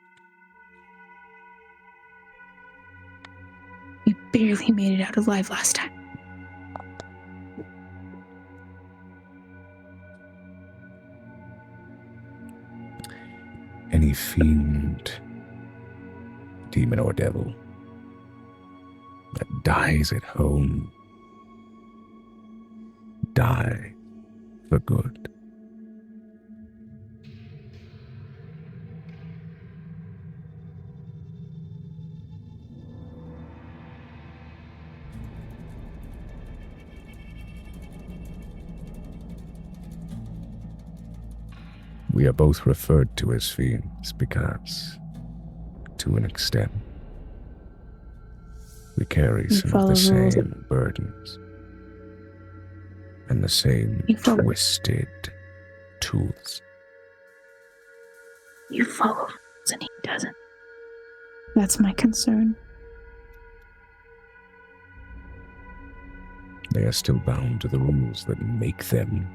You barely made it out alive last time. Any fiend, demon or devil, that dies at home, die for good. We are both referred to as fiends because, to an extent, we carry You some of follow the rules. same burdens and the same You follow- twisted tools. You follow rules and he doesn't. That's my concern. They are still bound to the rules that make them.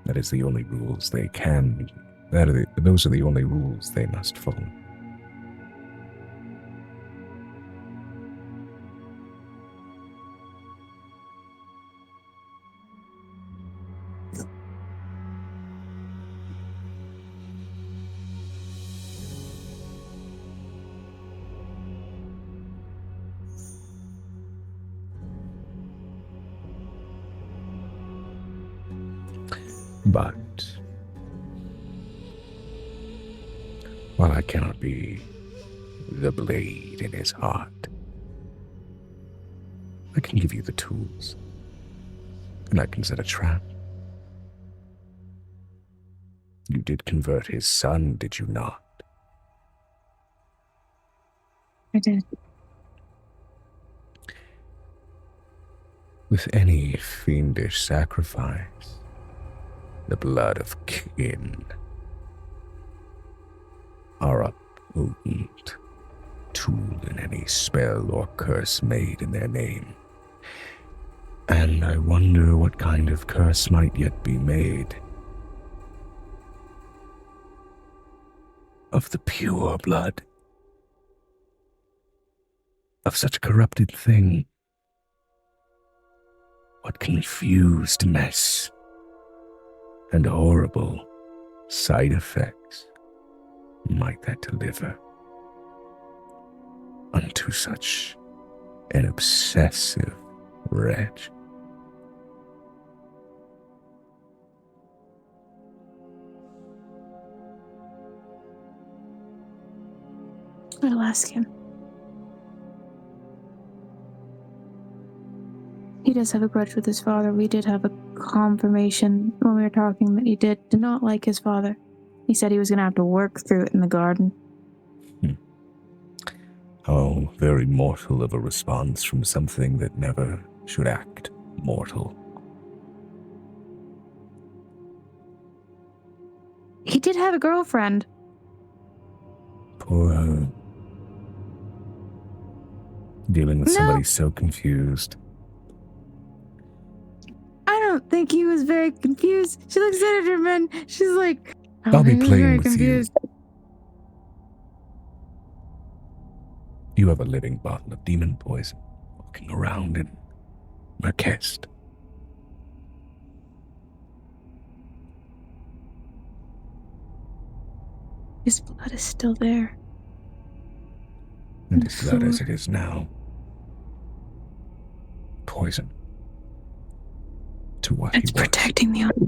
That is the only rules they can. Those are the only rules they must follow. But while I cannot be the blade in his heart, I can give you the tools, and I can set a trap. You did convert his son, did you not? I did. With any fiendish sacrifice, the blood of kin are a potent tool in any spell or curse made in their name. And I wonder what kind of curse might yet be made of the pure blood of such a corrupted thing. What confused mess and horrible side effects might that deliver unto such an obsessive wretch? I'll ask him. He does have a grudge with his father. We did have a confirmation when we were talking that he did not like his father. He said he was going to have to work through it in the garden. How very mortal of a response from something that never should act mortal. He did have a girlfriend. Poor her. Dealing with No. somebody so confused. I don't think he was very confused. She looks at her man. She's like, I I'll don't be think he was playing very with confused. You have a living bottle of demon poison walking around in 𝕲𝖊𝖓𝖓𝖊𝖓𝖊𝖘. His blood is still there. And his blood as it is now. Poison. To what It's he was. protecting the other.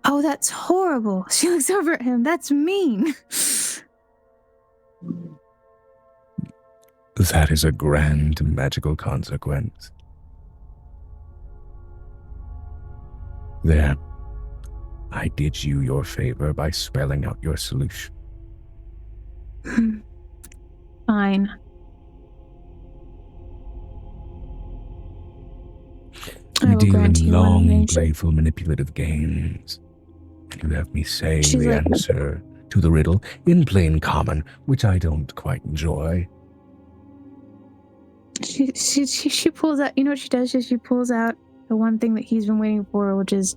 Oh, that's horrible. She looks over at him. That's mean. That is a grand magical consequence. There. I did you your favor by spelling out your solution. Fine. I We will deal grant in you one long, nature. playful, manipulative games. And you have me say She's the like- answer to the riddle in plain common, which I don't quite enjoy. She pulls out, you know what she does? She pulls out the one thing that he's been waiting for, which is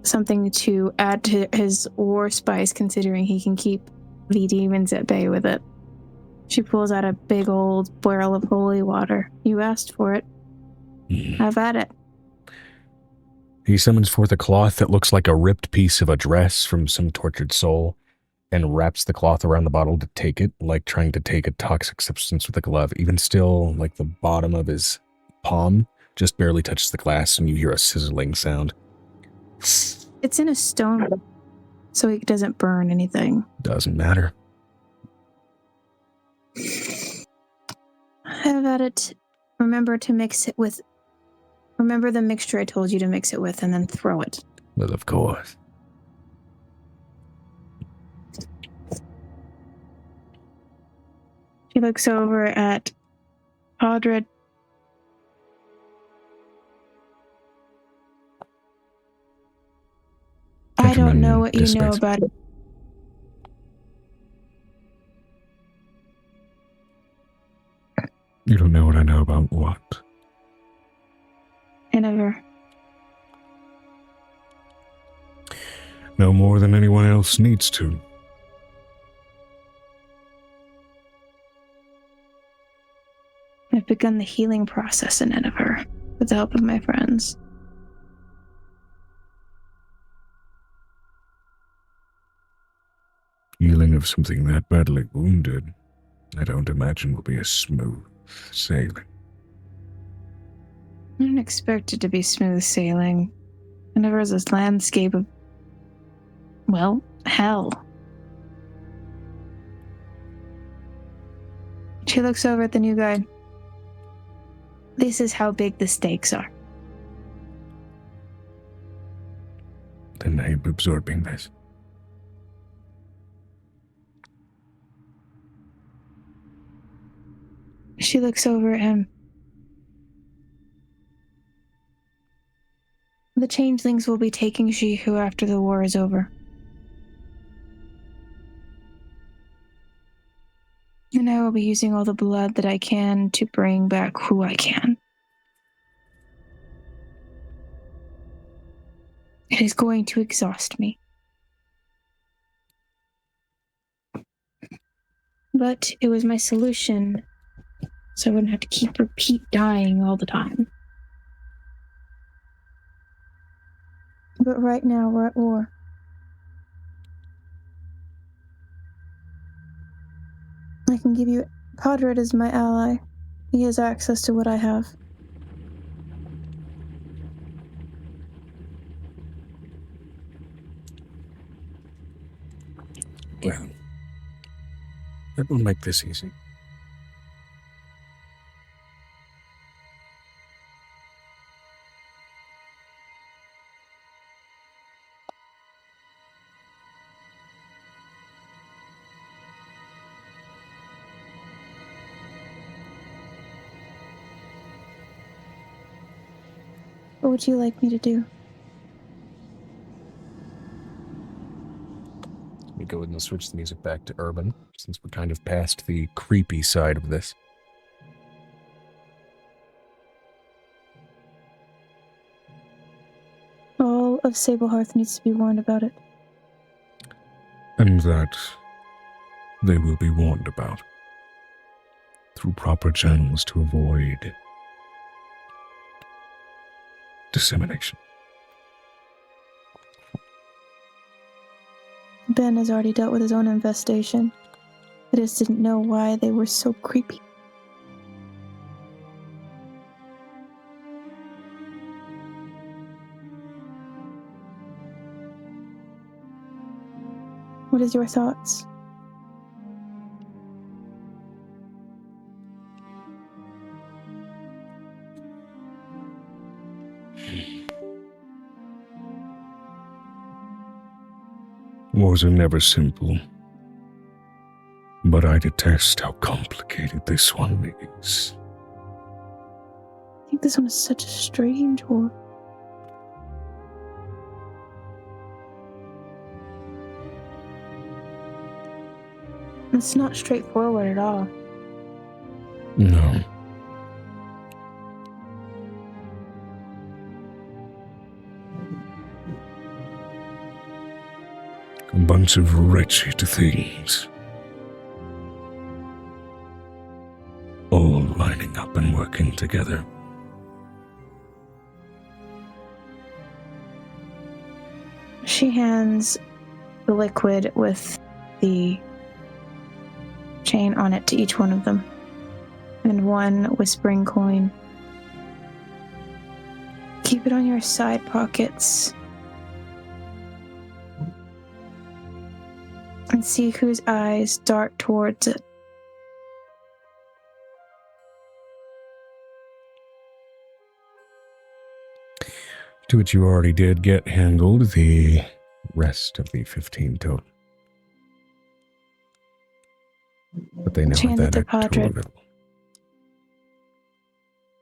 something to add to his war spice, considering he can keep the demons at bay with it. She pulls out a big old barrel of holy water. You asked for it. Have at it. He summons forth a cloth that looks like a ripped piece of a dress from some tortured soul and wraps the cloth around the bottle to take it, like trying to take a toxic substance with a glove. Even still, like the bottom of his palm just barely touches the glass and you hear a sizzling sound. It's in a stone, so it doesn't burn anything. Doesn't matter. Have at it. Remember to mix it with... Remember the mixture I told you to mix it with, and then throw it. Well, of course. She looks over at Audred. I don't know what you know about it. You don't know what I know about what? I never. No more than anyone else needs to. I've begun the healing process in Ennifer with the help of my friends. Healing of something that badly wounded, I don't imagine will be a smooth sailing. I don't expect it to be smooth sailing. Ennifer is this landscape of, well, hell. She looks over at the new guy. This is how big the stakes are. Then I'm absorbing this. She looks over at him. The changelings will be taking Jihu after the war is over. And I will be using all the blood that I can to bring back who I can. It is going to exhaust me. But it was my solution, so I wouldn't have to repeat dying all the time. But right now we're at war. I can give you Podred as my ally. He has access to what I have. Well, that will make this easy. What would you like me to do? Let me go ahead and switch the music back to urban, since we're kind of past the creepy side of this. All of Sablehearth needs to be warned about it. And that they will be warned about through proper channels to avoid dissemination. Ben has already dealt with his own infestation. I just didn't know why they were so creepy. What is your thoughts? Wars are never simple. But I detest how complicated this one is. I think this one is such a strange war. It's not straightforward at all. No. A bunch of wretched things. All lining up and working together. She hands the liquid with the chain on it to each one of them. And one whispering coin. Keep it on your side pockets. And see whose eyes dart towards it. To which you already did get handled the rest of the 15 total. But they now have that extra little.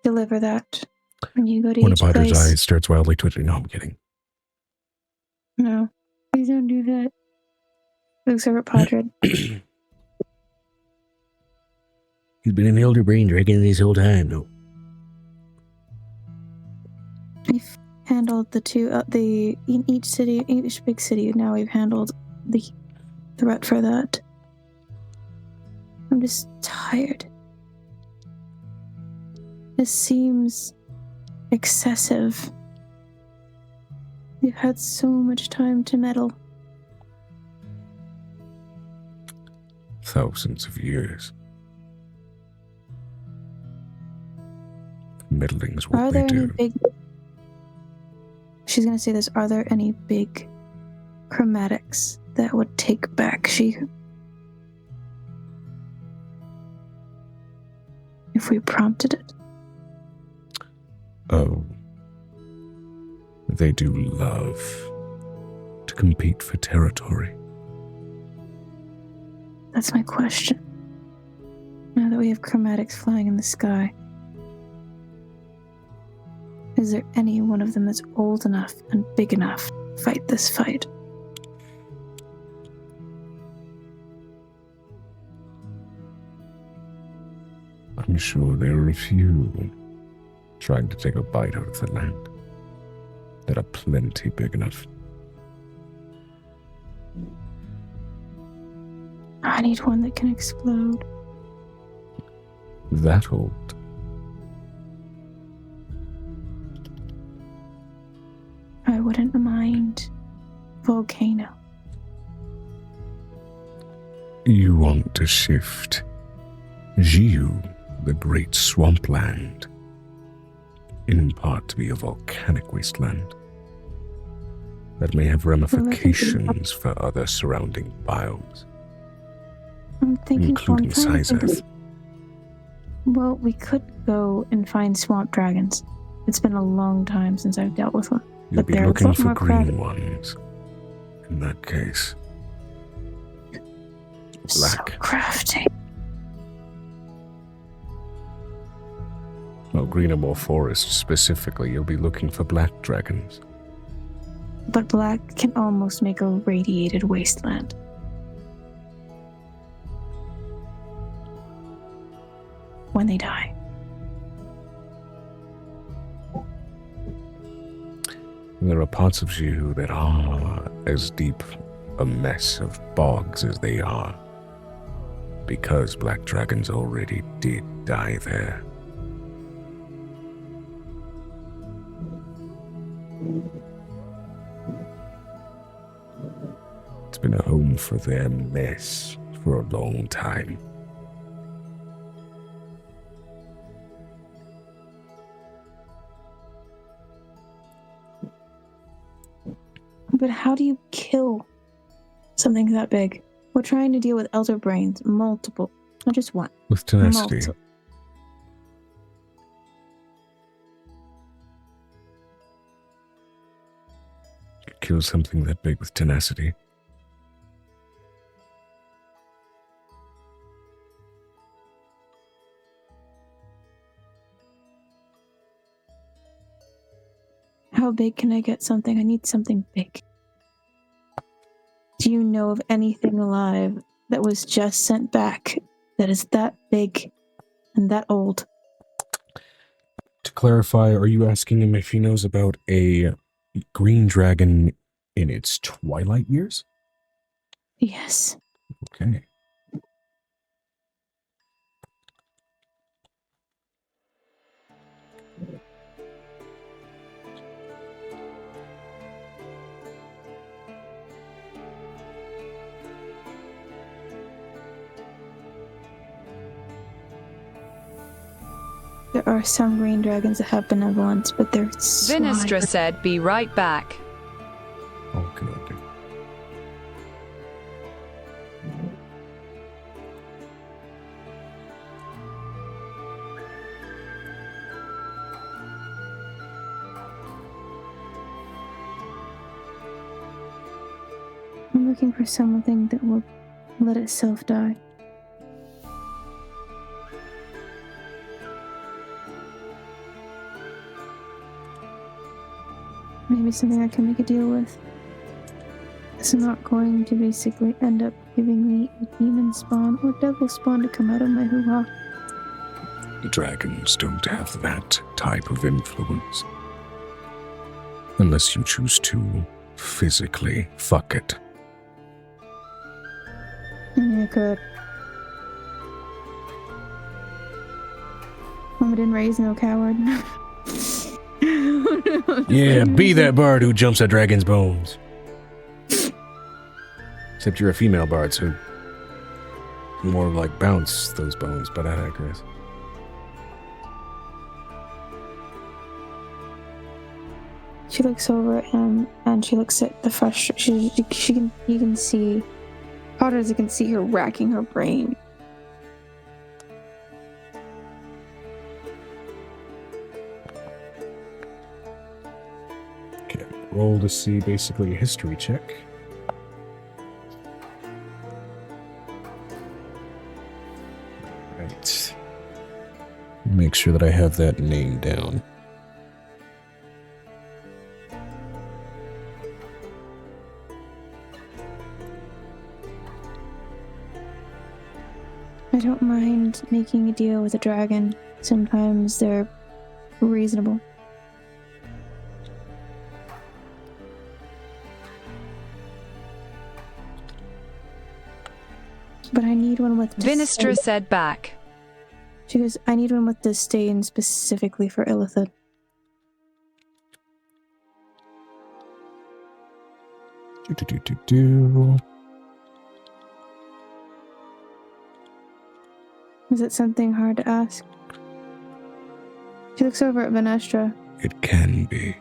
Deliver that when you go to One each of Padre's place. eyes starts wildly twitching. No, I'm kidding. No, please don't do that. Looks over at Padre. He's been an elder brain dragon this whole time, though. We've handled the two, in each city, each big city. Now we've handled the threat for that. I'm just tired. This seems excessive. We've had so much time to meddle. Thousands of years. Meddling's what Are they there any do. big... She's gonna say this. Are there any big chromatics that would take back 𝕲𝖏? If we prompted it? Oh. They do love to compete for territory. That's my question. Now that we have chromatics flying in the sky, is there any one of them that's old enough and big enough to fight this fight? I'm sure there are a few trying to take a bite out of the land that are plenty big enough. I need one that can explode. That old. I wouldn't mind volcano. You want to shift 𝕲𝖏, the great swampland, in part to be a volcanic wasteland that may have ramifications for other surrounding biomes, I'm thinking including swamp dragons. 𝕲𝖏. Well, we could go and find swamp dragons. It's been a long time since I've dealt with one. You'll But be they're a looking lot for more green crowded. ones. In that case, So black. crafty. Well, Greenamore Forest specifically, you'll be looking for black dragons. But black can almost make a radiated wasteland. When they die. There are parts of 𝕲𝖏 that are as deep a mess of bogs as they are, because black dragons already did die there. It's been a home for their mess for a long time. But how do you kill something that big? We're trying to deal with elder brains, multiple, not just one. With tenacity. Multiple. Kill something that big with tenacity. How big can I get something? I need something big. Do you know of anything alive that was just sent back that is that big and that old? To clarify, are you asking him if he knows about a green dragon in its twilight years? Yes. Okay. There are some green dragons that have benevolence, but they're 𝕲𝖓𝖓 said, "Be right back." Okay, okay. I'm looking for something that will let itself die. Maybe something I can make a deal with. It's not going to basically end up giving me a demon spawn or devil spawn to come out of my hoo-ha. Dragons don't have that type of influence. Unless you choose to physically fuck it. I could. Mama didn't raise no coward. Yeah, be that bard who jumps at dragon's bones. Except you're a female bard, so more like bounce those bones, but I digress. She looks over at him and she looks at the frustration. You can see, Potters can see her racking her brain. Okay, roll to see basically a history check. Right. Make sure that I have that name down. I don't mind making a deal with a dragon. Sometimes they're reasonable. But I need one with 𝕲𝖓 said back. She goes, I need one with disdain specifically for 𝕲𝖓. Is it something hard to ask? She looks over at 𝕲𝖓. It can be.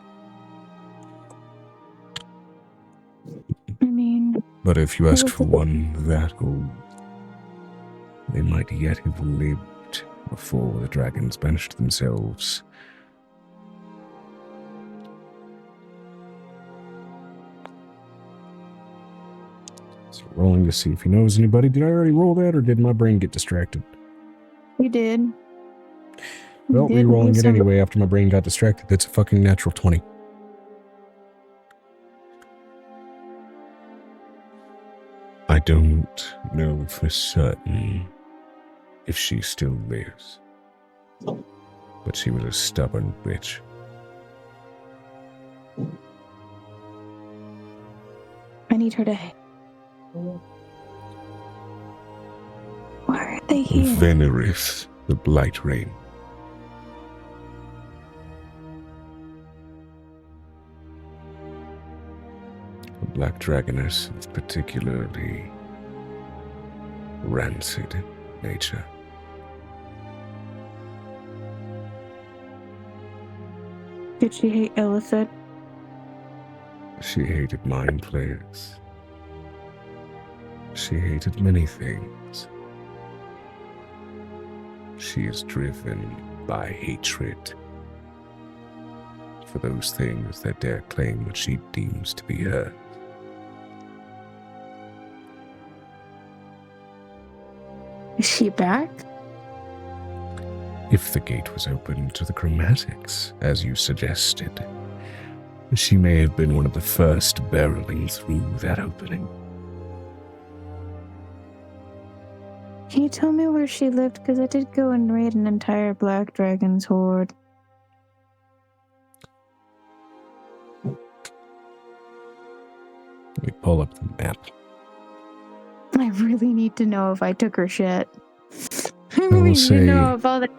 I mean... But if you asked for one that old, they might yet have lived before the dragons banished themselves. So rolling to see if he knows anybody. Did I already roll that, or did my brain get distracted? You did. Well, re-rolling it anyway after my brain got distracted. That's a fucking natural 20. I don't know for certain if she still lives. But she was a stubborn bitch. I need her to... Why are they here? 𝕲𝖓, the Blight Rain. The Black Dragoness of particularly rancid nature. Did she hate 𝕲𝖓? She hated mind players. She hated many things. She is driven by hatred for those things that dare claim what she deems to be hers. Is she back? If the gate was open to the chromatics, as you suggested, She may have been one of the first barreling through that opening. Can you tell me where she lived? Because I did go and raid an entire Black Dragon's horde. Let me pull up the map. I really need to know if I took her shit. I will really need say- to know if all the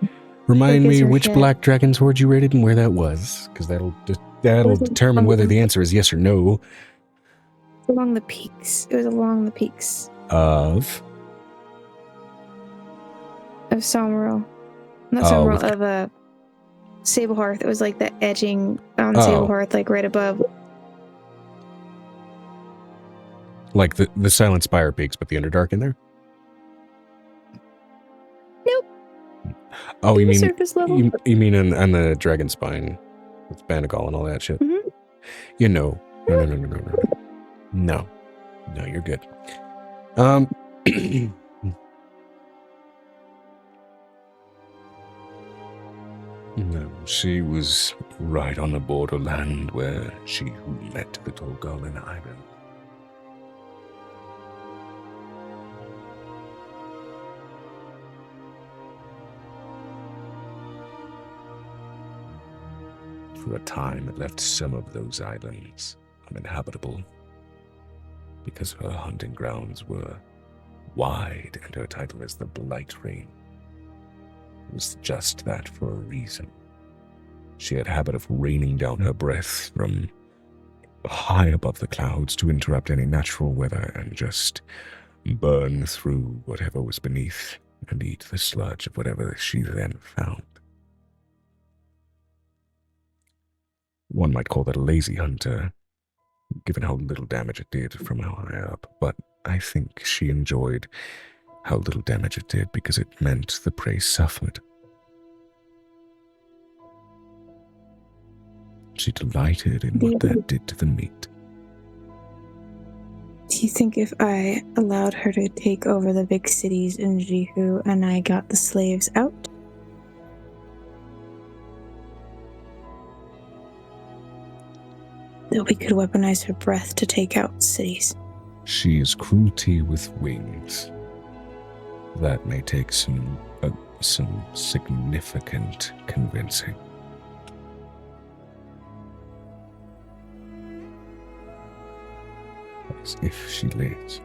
Remind Focus me or which shit. Black Dragon's horde you raided and where that was, because that'll determine whether the answer is yes or no. along the peaks. It was along the peaks Of Somerville. Not Oh, Somerville, with- of Sablehearth. It was like the edging on Oh. Sablehearth, like right above. like the Silent Spire peaks, but the Underdark in there. Nope. Oh, you The mean surface level. you mean on the Dragon Spine with Banagal and all that shit? Mhm. You know, no, you're good. No, she was right on the borderland where she who met the 𝕲𝖊𝖓𝖓𝖊𝖓. For a time, it left some of those islands uninhabitable because her hunting grounds were wide and her title as the 𝕲𝖓𝖓𝖓 was just that for a reason. She had a habit of raining down her breath from high above the clouds to interrupt any natural weather and just burn through whatever was beneath and eat the sludge of whatever she then found. One might call that a lazy hunter, given how little damage it did from how high up, but I think she enjoyed how little damage it did because it meant the prey suffered. She delighted in what that did to the meat. Do you think if I allowed her to take over the big cities in Jihu and I got the slaves out, that we could weaponize her breath to take out cities? She is cruelty with wings. That may take some significant convincing. As if she lives.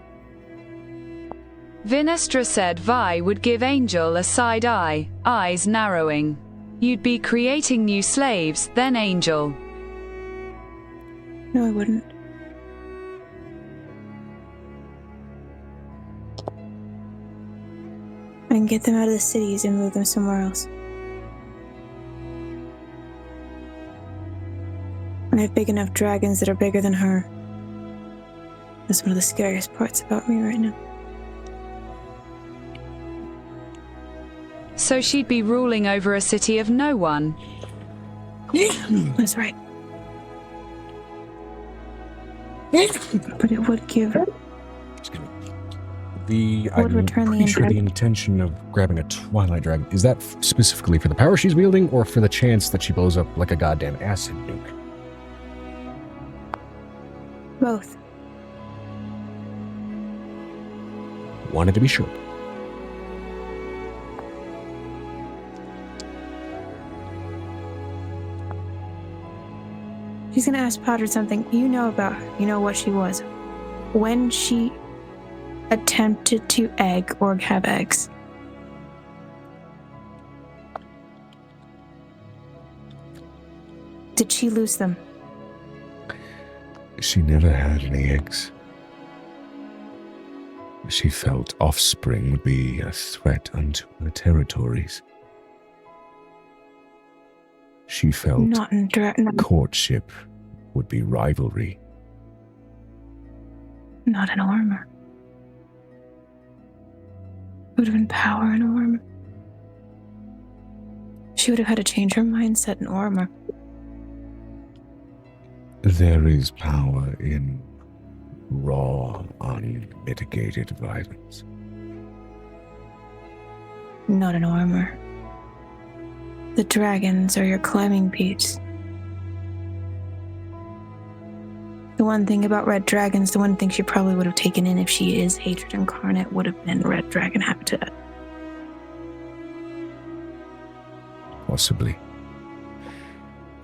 Vinestra said Vi would give Angel a side eye, eyes narrowing. You'd be creating new slaves, then Angel. No, I wouldn't. I can get them out of the cities and move them somewhere else. I have big enough dragons that are bigger than her. That's one of the scariest parts about me right now. So she'd be ruling over a city of no one. That's right. But it would give... I'm return the pretty sure the impact. intention of grabbing a Twilight Dragon, is that specifically for the power she's wielding, or for the chance that she blows up like a goddamn acid nuke? Both. Wanted to be sure. She's gonna ask Potter something you know about her. You know what she was. When she attempted to egg or have eggs. Did she lose them? She never had any eggs. She felt offspring would be a threat unto her territories. She felt Not in courtship would be rivalry. not in armor. It would have been power in armor. She would have had to change her mindset in armor. There is power in raw, unmitigated violence. Not in armor. The dragons are your climbing peaks. The one thing about red dragons, the one thing she probably would have taken in if she is hatred incarnate would have been red dragon habitat. Possibly.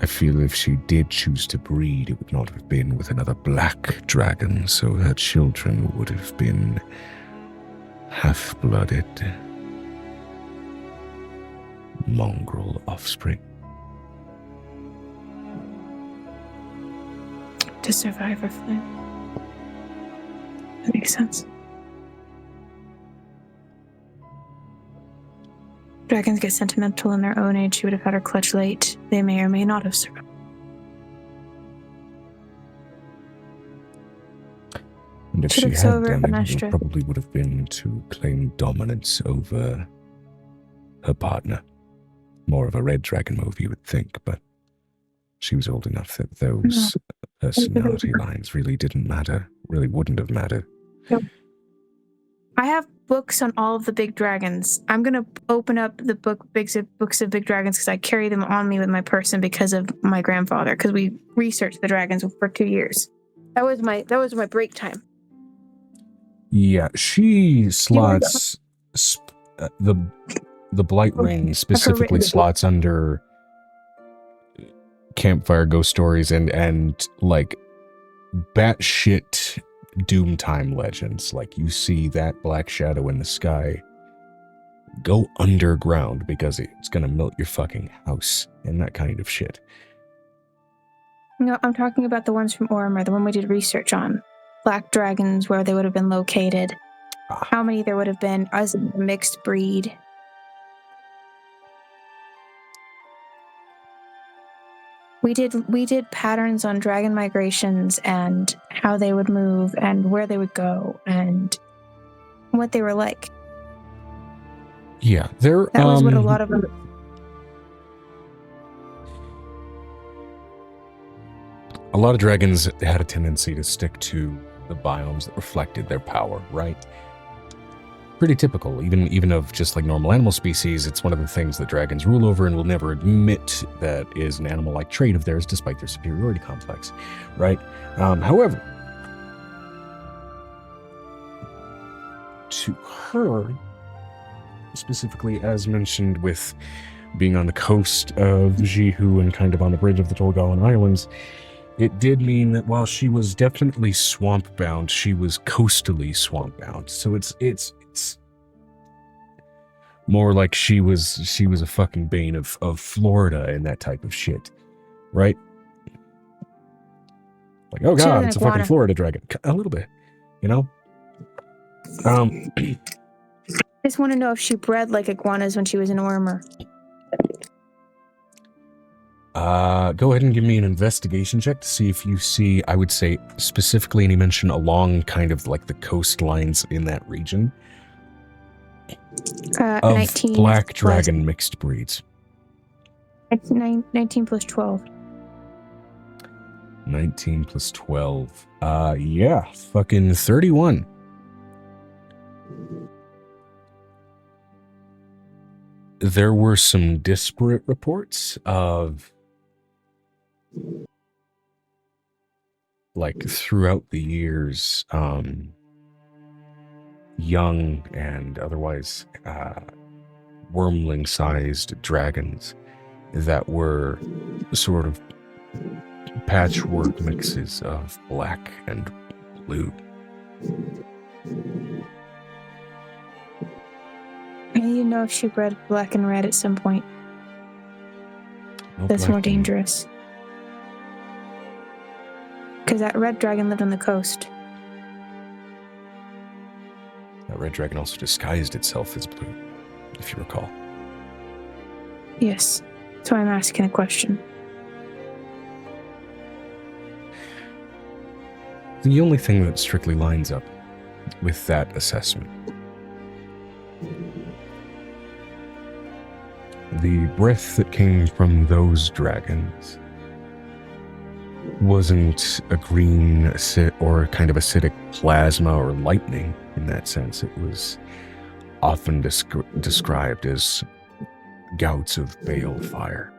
I feel if she did choose to breed, it would not have been with another black dragon, so her children would have been half-blooded mongrel offspring. To survive her flame. That makes sense. Dragons get sentimental in their own age. She would have had her clutch late. They may or may not have survived. And if she had done it, it probably would have been to claim dominance over her partner. More of a red dragon move, you would think, but she was old enough that those personality lines really didn't matter, really wouldn't have mattered. Yep. I have books on all of the big dragons. I'm going to open up the books of big dragons because I carry them on me with my person because of my grandfather, because we researched the dragons for 2 years. That was my break time. Yeah, she slots the blight ring specifically slots under campfire ghost stories and like batshit doom time legends. Like, you see that black shadow in the sky, go underground because it's gonna melt your fucking house and that kind of shit. No, I'm talking about the ones from Ormer, the one we did research on. Black dragons, where they would have been located, how many there would have been as a mixed breed. We did patterns on dragon migrations and how they would move and where they would go and what they were like. Yeah, that was what a lot of dragons had a tendency to stick to the biomes that reflected their power, right? Pretty typical, even of just like normal animal species. It's one of the things that dragons rule over and will never admit that is an animal-like trait of theirs, despite their superiority complex, right? However, to her, specifically as mentioned with being on the coast of 𝕲𝖊𝖓 and kind of on the bridge of the 𝕲𝖊𝖓𝖓 Islands, it did mean that while she was definitely swamp-bound, she was coastally swamp-bound. So it's more like she was a fucking bane of Florida and that type of shit, right? Like, oh god, it's a fucking Florida dragon. A little bit, you know? I just want to know if she bred like iguanas when she was in Ormer. Go ahead and give me an investigation check to see if you see, I would say, specifically any mention along kind of like the coastlines in that region of 19 black dragon mixed breeds. It's 19 plus 12. 19 plus 12. Yeah, fucking 31. There were some disparate reports of, like, throughout the years, young and otherwise wormling-sized dragons that were sort of patchwork mixes of black and blue. I need to know if she bred black and red at some point. No, that's more dangerous. Because that red dragon lived on the coast. That red dragon also disguised itself as blue, if you recall. Yes. That's why I'm asking a question. The only thing that strictly lines up with that assessment, the breath that came from those dragons wasn't a green or kind of acidic plasma or lightning in that sense. It was often described as gouts of balefire.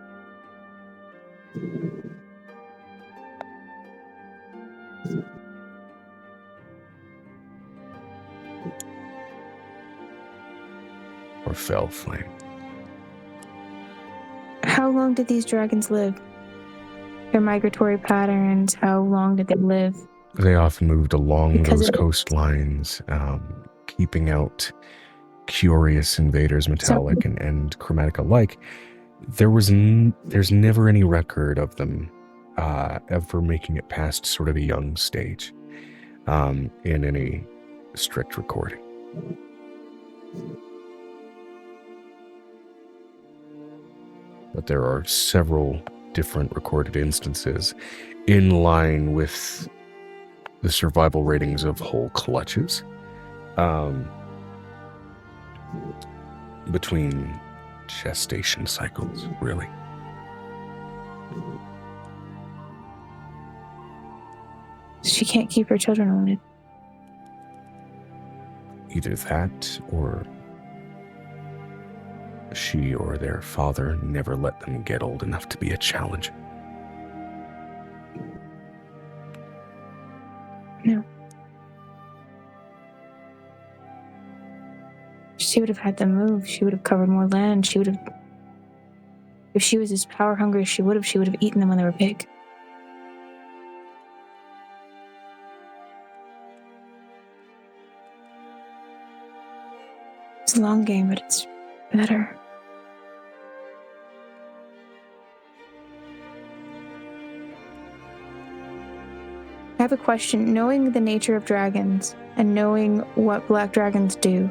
Or fell flame. How long did these dragons live? Their migratory patterns, how long did they live? They often moved along Because those it- coastlines, keeping out curious invaders, metallic and chromatic alike. There's never any record of them ever making it past sort of a young stage in any strict recording. But there are several different recorded instances in line with the survival ratings of whole clutches between gestation cycles, really. She can't keep her children alive. Either that, or she or their father never let them get old enough to be a challenge. No. She would have had them move. She would have covered more land. She would have... If she was as power hungry as she would have eaten them when they were big. It's a long game, but it's better. I have a question. Knowing the nature of dragons and knowing what black dragons do,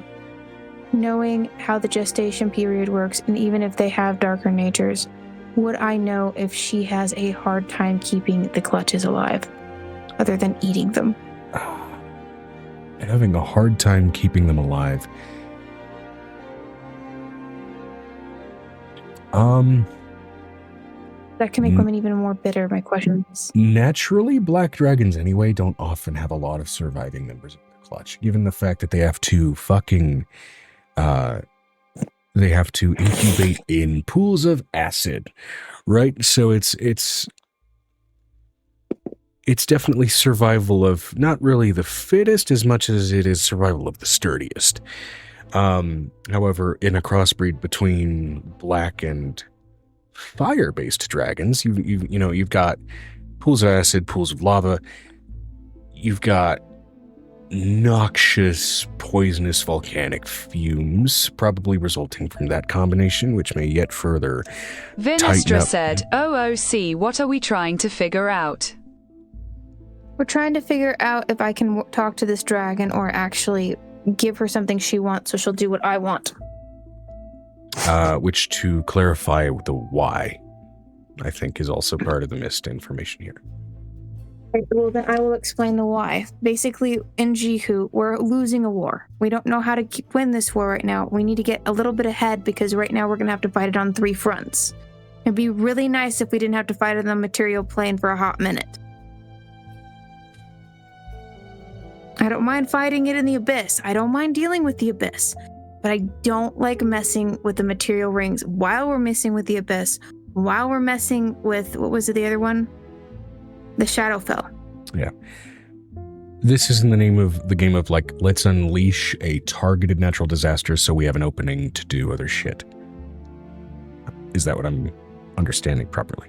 knowing how the gestation period works, and even if they have darker natures, would I know if she has a hard time keeping the clutches alive, other than eating them? Having a hard time keeping them alive. That can make women even more bitter. My question is... Naturally, black dragons anyway don't often have a lot of surviving members of the clutch, given the fact that they have to fucking... they have to incubate in pools of acid, right? So it's definitely survival of not really the fittest as much as it is survival of the sturdiest. However, in a crossbreed between black and fire-based dragons, you've got pools of acid, pools of lava. You've got noxious, poisonous volcanic fumes, probably resulting from that combination, which may yet further Vinestra said, OOC, what are we trying to figure out? We're trying to figure out if I can talk to this dragon or actually give her something she wants so she'll do what I want. which, to clarify the why, I think is also part of the missed information here. Right, well, then I will explain the why. Basically, in Jihu, we're losing a war. We don't know how to win this war right now. We need to get a little bit ahead because right now we're going to have to fight it on 3 fronts. It'd be really nice if we didn't have to fight it on the material plane for a hot minute. I don't mind fighting it in the Abyss. I don't mind dealing with the Abyss. But I don't like messing with the material rings while we're messing with the Abyss, while we're messing with, what was it, the other one? The Shadowfell. Yeah. This is in the name of the game of, like, let's unleash a targeted natural disaster so we have an opening to do other shit. Is that what I'm understanding properly?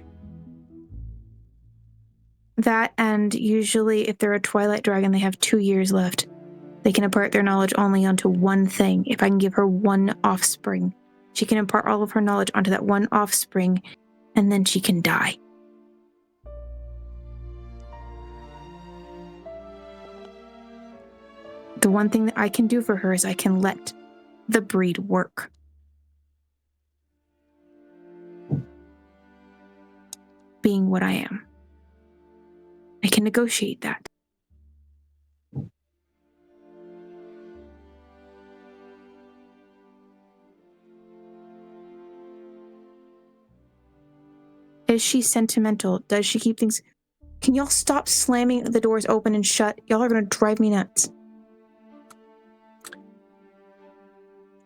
That, and usually if they're a Twilight Dragon, they have 2 years left. They can impart their knowledge only onto one thing. If I can give her one offspring, she can impart all of her knowledge onto that one offspring, and then she can die. The one thing that I can do for her is I can let the breed work. Being what I am. I can negotiate that. Is she sentimental? Does she keep things... Can y'all stop slamming the doors open and shut? Y'all are going to drive me nuts.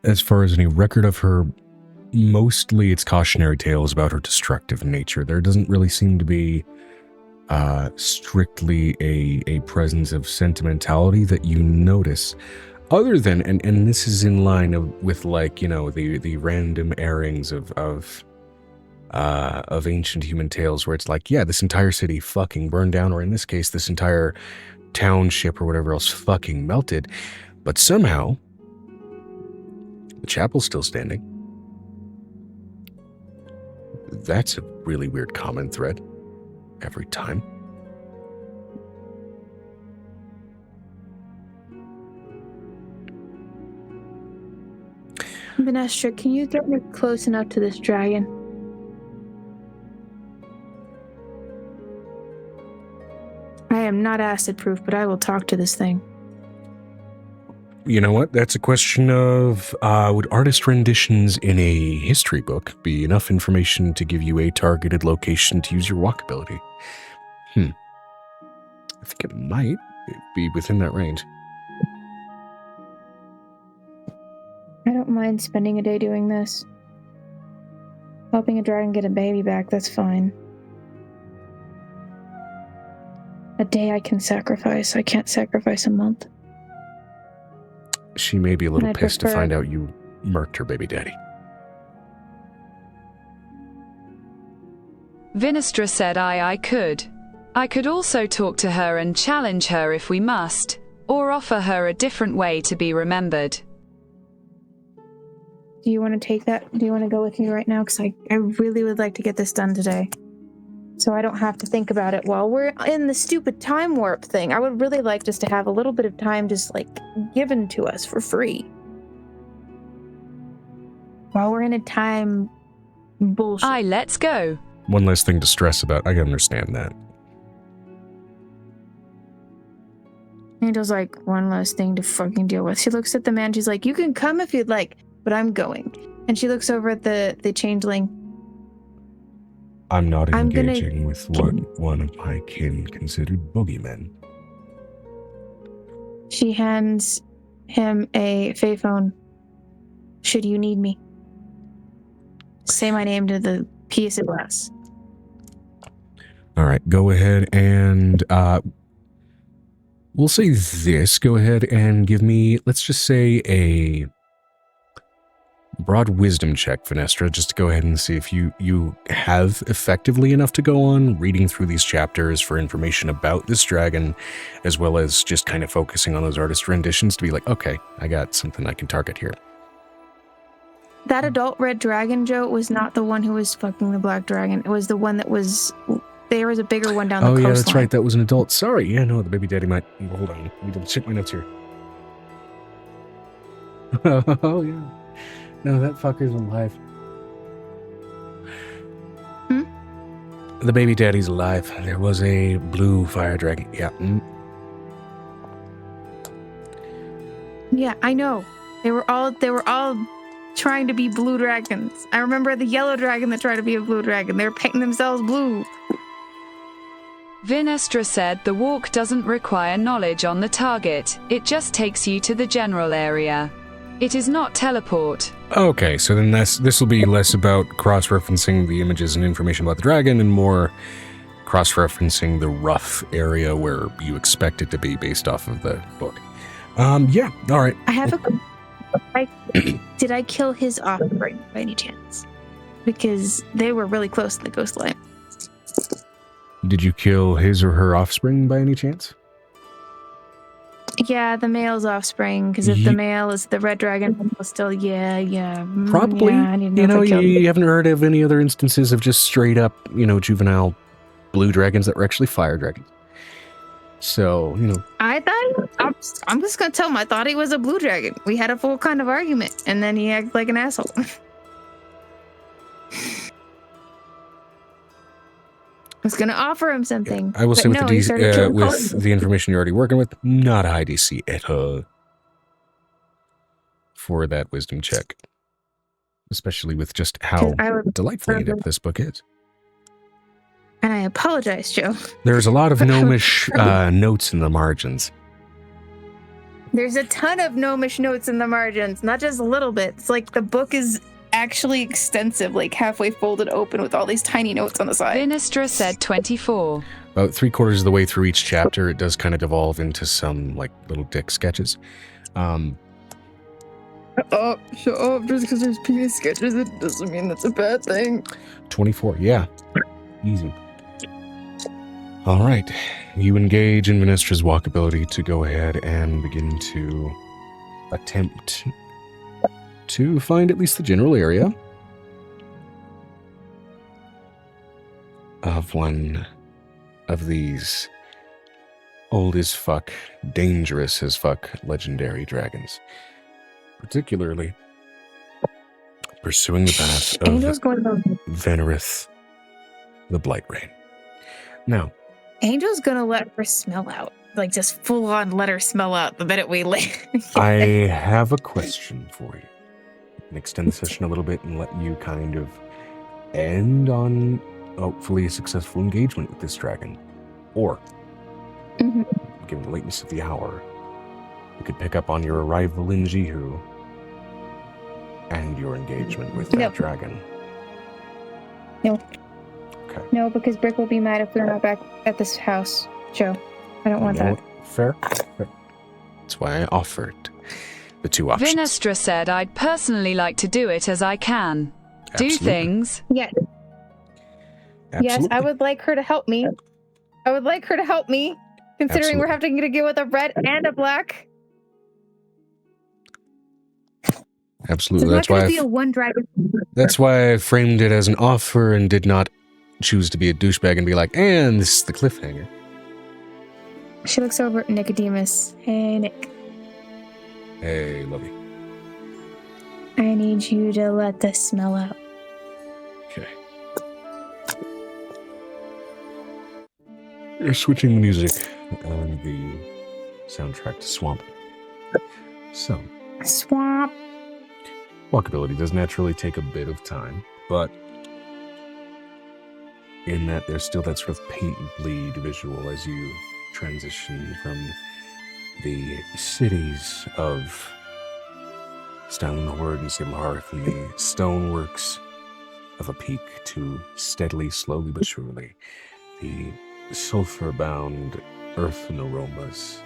As far as any record of her, mostly it's cautionary tales about her destructive nature. There doesn't really seem to be strictly a presence of sentimentality that you notice, other than, and this is in line with, like, you know, the random airings of ancient human tales where it's like, yeah, this entire city fucking burned down, or in this case, this entire township or whatever else fucking melted, but somehow the chapel's still standing. That's a really weird common thread every time. Venestra, can you get me close enough to this dragon? I am not acid proof, but I will talk to this thing. You know what? That's a question of, would artist renditions in a history book be enough information to give you a targeted location to use your walk ability? I think it might be within that range. I don't mind spending a day doing this. Helping a dragon get a baby back, that's fine. A day I can sacrifice. I can't sacrifice a month. She may be a little I'd pissed to prefer- find out you murked her baby daddy. Vinestra said I could. I could also talk to her and challenge her if we must, or offer her a different way to be remembered. Do you want to take that? Do you want to go with me right now? Because I really would like to get this done today. So I don't have to think about it while we're in the stupid time warp thing. I would really like just to have a little bit of time just, like, given to us for free. While we're in a time bullshit. Let's go. One less thing to stress about. I can understand that. Angel's like, one less thing to fucking deal with. She looks at the man. She's like, you can come if you'd like, but I'm going. And she looks over at the changeling. I'm not I'm gonna- engaging with what one of my kin considered boogeymen. She hands him a Fae phone. Should you need me? Say my name to the piece of glass. All right, go ahead and we'll say this. Go ahead and give me, let's just say, a broad wisdom check, Venestra, just to go ahead and see if you have effectively enough to go on reading through these chapters for information about this dragon, as well as just kind of focusing on those artist renditions to be like, okay, I got something I can target here. That adult red dragon, Joe, was not the one who was fucking the black dragon. It was the one that was... There was a bigger one down the coastline. Oh, yeah, that's right. That was an adult. Sorry. Yeah, no, the baby daddy might... Hold on. Let me double check my notes here. Oh, yeah. No, that fucker's alive. The baby daddy's alive. There was a blue fire dragon. Yeah. Yeah, I know. They were all trying to be blue dragons. I remember the yellow dragon that tried to be a blue dragon. They were painting themselves blue. Vinestra said the walk doesn't require knowledge on the target. It just takes you to the general area. It is not teleport. Okay, so then this will be less about cross-referencing the images and information about the dragon and more cross-referencing the rough area where you expect it to be based off of the book. Yeah, all right. I have a... Did I kill his offspring by any chance? Because they were really close to the ghost line. Did you kill his or her offspring by any chance? Yeah, the male's offspring, because if the male is the red dragon, still, yeah. Probably. Yeah, I need to know if I killed You him. haven't heard of any other instances of just straight up, juvenile blue dragons that were actually fire dragons. So, I thought, I'm just going to tell him, I thought he was a blue dragon. We had a full kind of argument, and then he acted like an asshole. I was going to offer him something. I will say but with, no, he started killing with colors. the information you're already working with, not a high DC at all for that wisdom check. Especially with just how 'Cause I would- delightfully in-depth this book is. And I apologize, Joe. There's a lot of gnomish notes in the margins. There's a ton of gnomish notes in the margins, not just a little bit. It's like the book is actually extensive, like halfway folded open with all these tiny notes on the side. Vinestra said 24. about 3/4 of the way through each chapter, it does kind of devolve into some like little dick sketches. Oh, shut up. Just because there's penis sketches, it doesn't mean that's a bad thing. 24, yeah. Easy. All right. You engage in Vinistra's walkability to go ahead and begin to attempt to find at least the general area of one of these old as fuck, dangerous as fuck legendary dragons. Particularly pursuing the path of 𝕲𝖊𝖓𝖓, the Blight Rain. Now, Angel's gonna let her smell out. Like, just full on let her smell out the minute we land. I have a question for you. And extend the session a little bit and let you kind of end on hopefully a successful engagement with this dragon. Or, given the lateness of the hour, you could pick up on your arrival in 𝕲𝖊𝖓 and your engagement with that dragon. No. Okay. No, because Brick will be mad if we're not back at this house, Joe. I don't want that. Fair. That's why I offered the two options. Vinestra said I'd personally like to do it as I can. Absolutely. Do things. Yes. Absolutely. Yes, I would like her to help me. Considering Absolutely. we're having to deal with a red and a black. Absolutely. So That's why be a one dragon. That's why I framed it as an offer and did not choose to be a douchebag and be like, and this is the cliffhanger. She looks over at Nicodemus. Hey, Nick. Hey, lovey. I need you to let this smell out. Okay. You're switching the music on the soundtrack to Swamp. So. Swamp. Walkability does naturally take a bit of time, but in that there's still that sort of paint and bleed visual as you transition from the cities of 𝕲𝖊𝖓𝖓 and 𝕲𝖊𝖓𝖓 and the stoneworks of a peak to steadily, slowly but surely, the sulfur-bound earth and aromas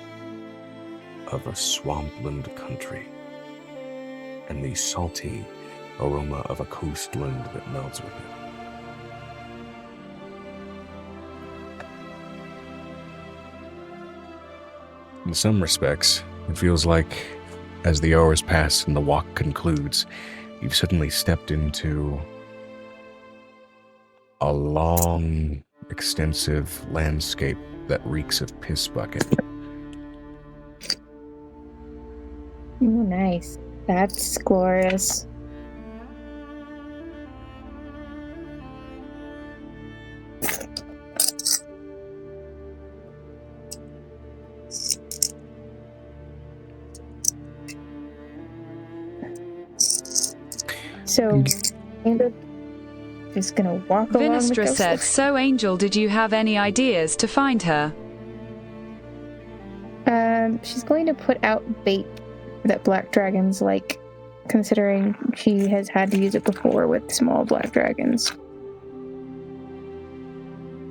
of a swampland country and the salty aroma of a coastland that melds with it. In some respects, it feels like, as the hours pass and the walk concludes, you've suddenly stepped into a long, extensive landscape that reeks of piss bucket. Ooh, nice. That's glorious. So, Angel is gonna walk along the Vinestra coast. said, so Angel, did you have any ideas to find her? She's going to put out bait that black dragons like, considering she has had to use it before with small black dragons.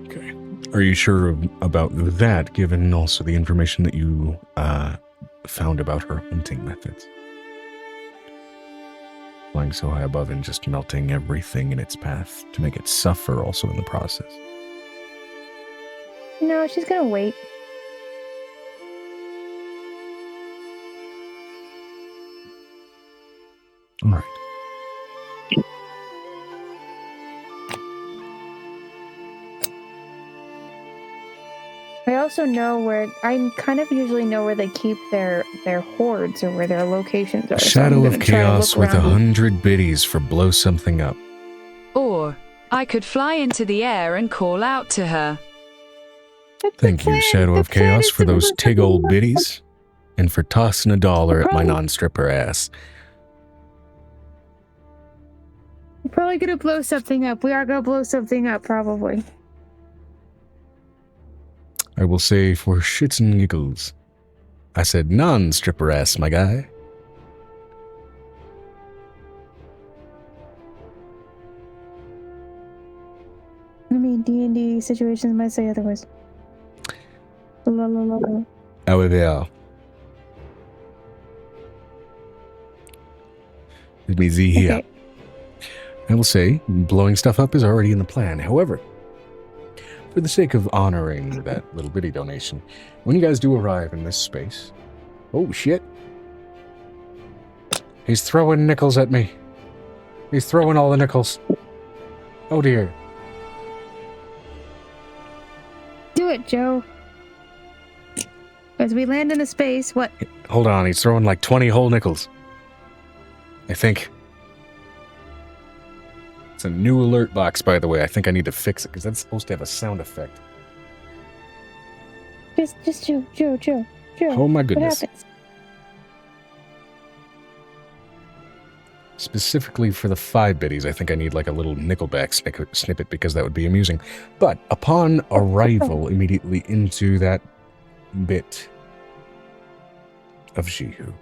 Okay. Are you sure about that, given also the information that you found about her hunting methods? Flying so high above and just melting everything in its path to make it suffer also in the process. No, she's gonna wait. All right. I also know where, I kind of usually know where they keep their hoards or where their locations are. Shadow of Chaos with 100 biddies for blow something up. Or I could fly into the air and call out to her. Thank you, Shadow of Chaos, for those tig old biddies and for tossing $1 at my non-stripper ass. We're probably gonna blow something up. We are gonna blow something up, probably. I will say for shits and giggles, I said non-stripper ass, my guy. I mean, D&D situations might say otherwise. 𝕱𝖊𝖓. Let me see here. Okay. I will say, blowing stuff up is already in the plan. However, for the sake of honoring that little bitty donation, when you guys do arrive in this space... Oh, shit. He's throwing nickels at me. He's throwing all the nickels. Oh, dear. Do it, Joe. As we land in the space, what? Hold on, he's throwing like 20 whole nickels. I think. It's a new alert box, by the way. I think I need to fix it, because that's supposed to have a sound effect. Just Joe. Oh my goodness. What happens? Specifically for the 5 biddies, I think I need like a little Nickelback snippet, because that would be amusing. But upon arrival immediately into that bit of 𝕲𝖊,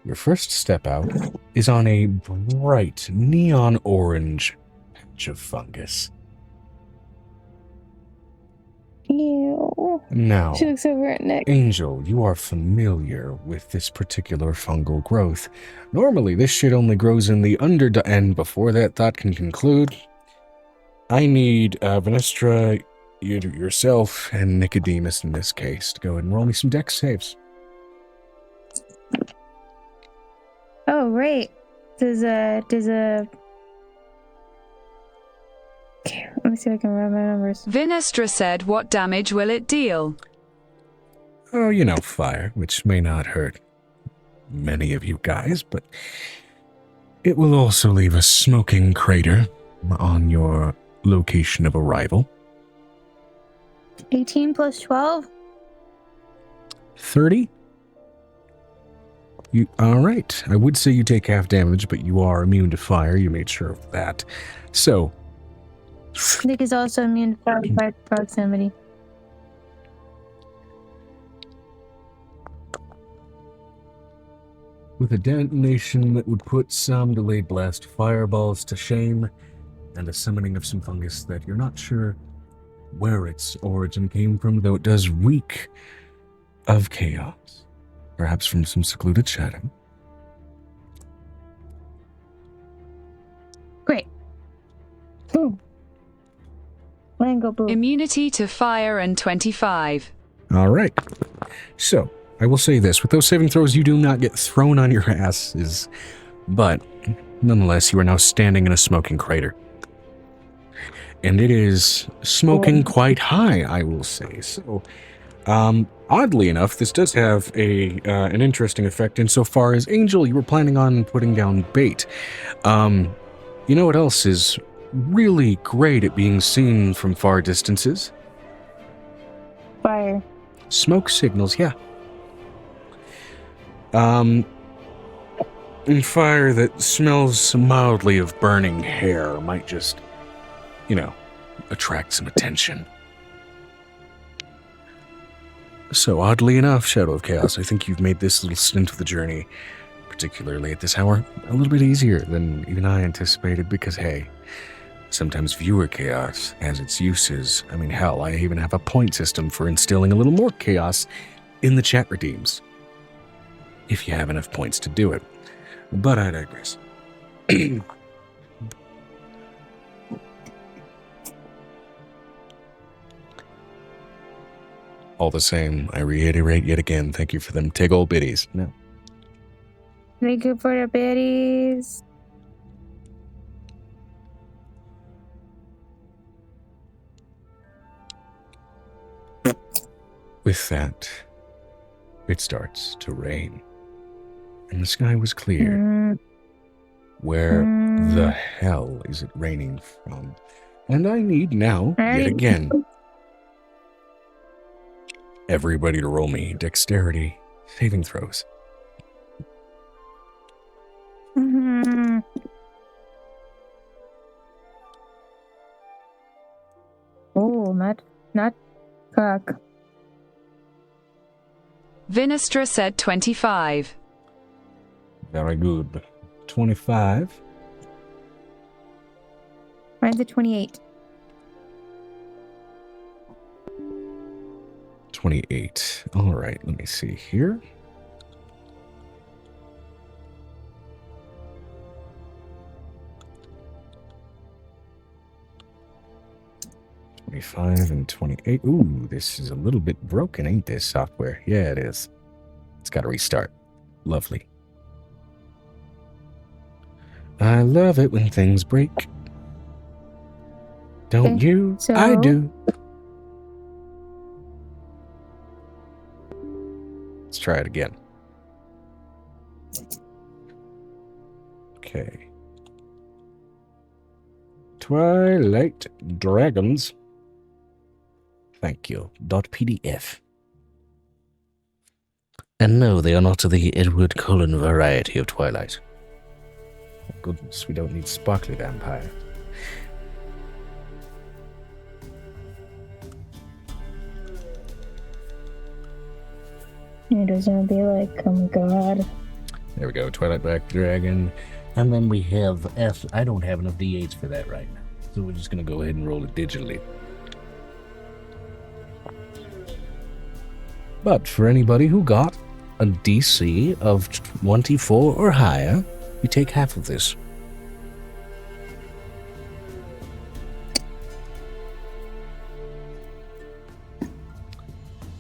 your first step out is on a bright neon orange patch of fungus. Ew. Now, She looks over at Nick. Angel, you are familiar with this particular fungal growth. Normally, this shit only grows in the and before that thought can conclude, I need Venestra, yourself, and Nicodemus in this case to go ahead and roll me some dex saves. Oh, right. Does a... Okay, let me see if I can remember my numbers. Venestra said, what damage will it deal? Oh, you know, fire, which may not hurt many of you guys, but it will also leave a smoking crater on your location of arrival. 18 plus 12? 30? All right. I would say you take half damage, but you are immune to fire. You made sure of that. So... Nick is also immune to fire by proximity. With a detonation that would put some delayed blast fireballs to shame, and a summoning of some fungus that you're not sure where its origin came from, though it does reek of chaos. Perhaps from some secluded shadow. Great. Boom. Go boom. Immunity to fire and 25. All right. So, I will say this. With those saving throws, you do not get thrown on your asses. But, nonetheless, you are now standing in a smoking crater. And it is smoking quite high, I will say. So, oddly enough, this does have an interesting effect insofar as, Angel, you were planning on putting down bait. You know what else is really great at being seen from far distances? Fire. Smoke signals, yeah. And fire that smells mildly of burning hair might just, attract some attention. So, oddly enough, Shadow of Chaos, I think you've made this little stint of the journey, particularly at this hour, a little bit easier than even I anticipated, because, hey, sometimes viewer chaos has its uses. I mean, hell, I even have a point system for instilling a little more chaos in the chat redeems, if you have enough points to do it. But I digress. All the same, I reiterate yet again, thank you for them tiggle biddies. No. Thank you for the biddies. With that, it starts to rain. And the sky was clear. Where the hell is it raining from? And I need now, yet again, everybody to roll me dexterity saving throws. Oh, not cock. Venestra said 25. Very good. 25. Mine's a 28. 28. All right, let me see here. $25 and 28. Ooh, this is a little bit broken, ain't this software? Yeah, it is. It's got to restart. Lovely. I love it when things break. Don't Okay, you? so- I do. Let's try it again. Okay. Twilight Dragons. Thank you. .pdf. And no, they are not the Edward Cullen variety of Twilight. Oh, goodness, we don't need sparkly vampire. It doesn't be like, oh my god. There we go, Twilight Black Dragon. And then we have F. I don't have enough D8s for that right now. So we're just going to go ahead and roll it digitally. But for anybody who got a DC of 24 or higher, you take half of this.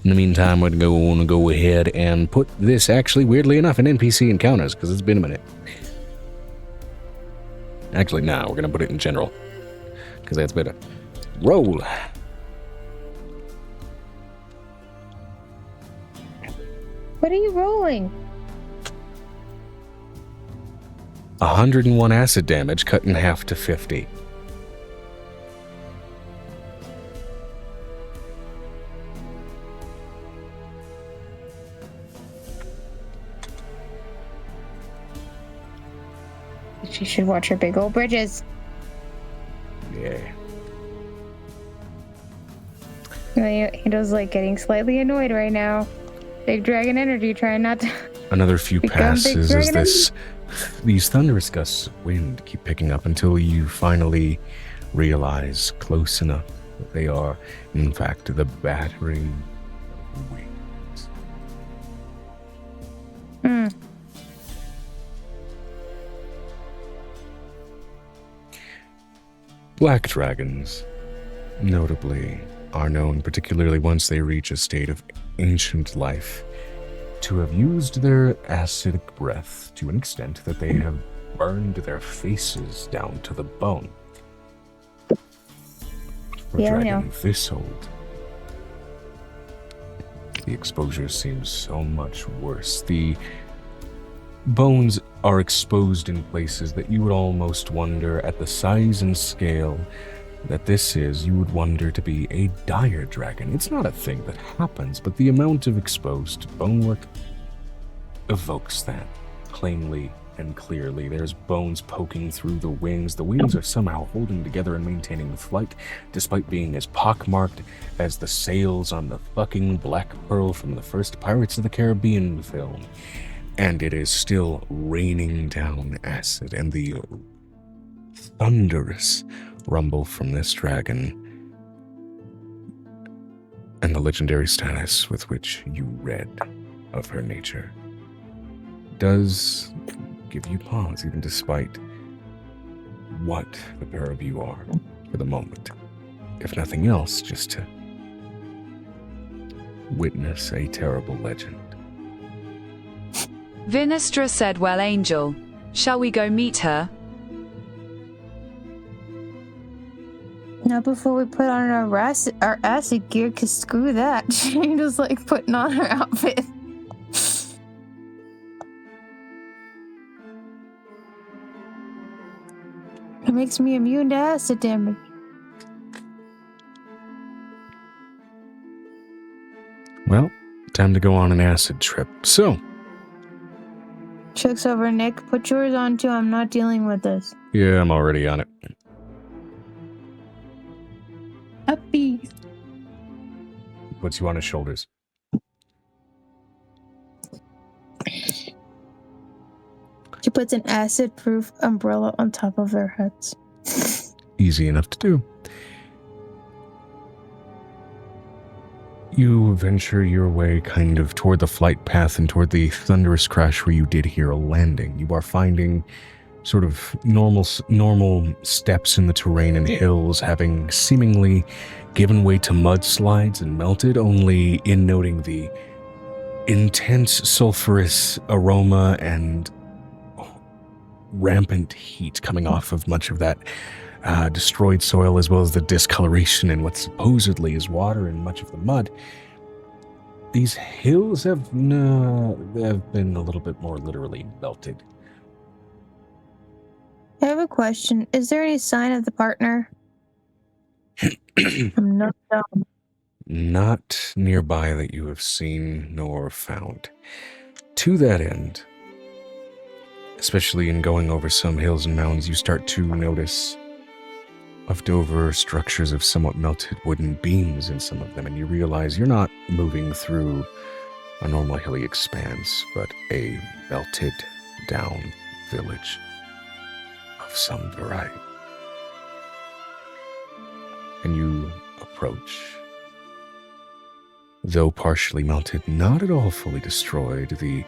In the meantime, we're going to go ahead and put this, actually, weirdly enough, in NPC encounters, because it's been a minute. Actually, nah, we're going to put it in general, because that's better. Roll. What are you rolling? 101 acid damage, cut in half to 50. She should watch her big old bridges. Yeah. Ando's like getting slightly annoyed right now. Big dragon energy, trying not to. Another few Become passes big as these thunderous gusts of wind keep picking up until you finally realize close enough that they are, in fact, the battering wings. Hmm. Black dragons, notably, are known, particularly once they reach a state of ancient life, to have used their acidic breath to an extent that they have burned their faces down to the bone. For a Yeah, I dragon know. this old, the exposure seems so much worse. The bones are exposed in places that you would almost wonder, at the size and scale that this is, you would wonder to be a dire dragon. It's not a thing that happens, but the amount of exposed bonework evokes that plainly and clearly. There's bones poking through the wings. The wings are somehow holding together and maintaining the flight, despite being as pockmarked as the sails on the fucking Black Pearl from the first Pirates of the Caribbean film. And it is still raining down acid, and the thunderous rumble from this dragon and the legendary status with which you read of her nature does give you pause, even despite what the pair of you are for the moment. If nothing else, just to witness a terrible legend. Vinestra said, "Well, Angel, shall we go meet her?" Not before we put on our acid gear, cause screw that. She just like putting on her outfit. It makes me immune to acid damage. Well, time to go on an acid trip. So, Chuck's over, Nick. Put yours on too. I'm not dealing with this. yeah, I'm already on it. Uppy. Puts you on his shoulders. She puts an acid-proof umbrella on top of their heads. Easy enough to do. You venture your way kind of toward the flight path and toward the thunderous crash where you did hear a landing. You are finding sort of normal steps in the terrain and hills having seemingly given way to mudslides and melted, only in noting the intense sulfurous aroma and rampant heat coming off of much of that destroyed soil, as well as the discoloration in what supposedly is water and much of the mud. These hills have been a little bit more literally melted. I have a question. Is there any sign of the partner? I'm not dumb. Not nearby that you have seen nor found. To that end, especially in going over some hills and mountains, you start to notice leftover structures of somewhat melted wooden beams in some of them, and you realize you're not moving through a normal hilly expanse, but a melted down village of some variety. And you approach. Though partially melted, not at all fully destroyed, the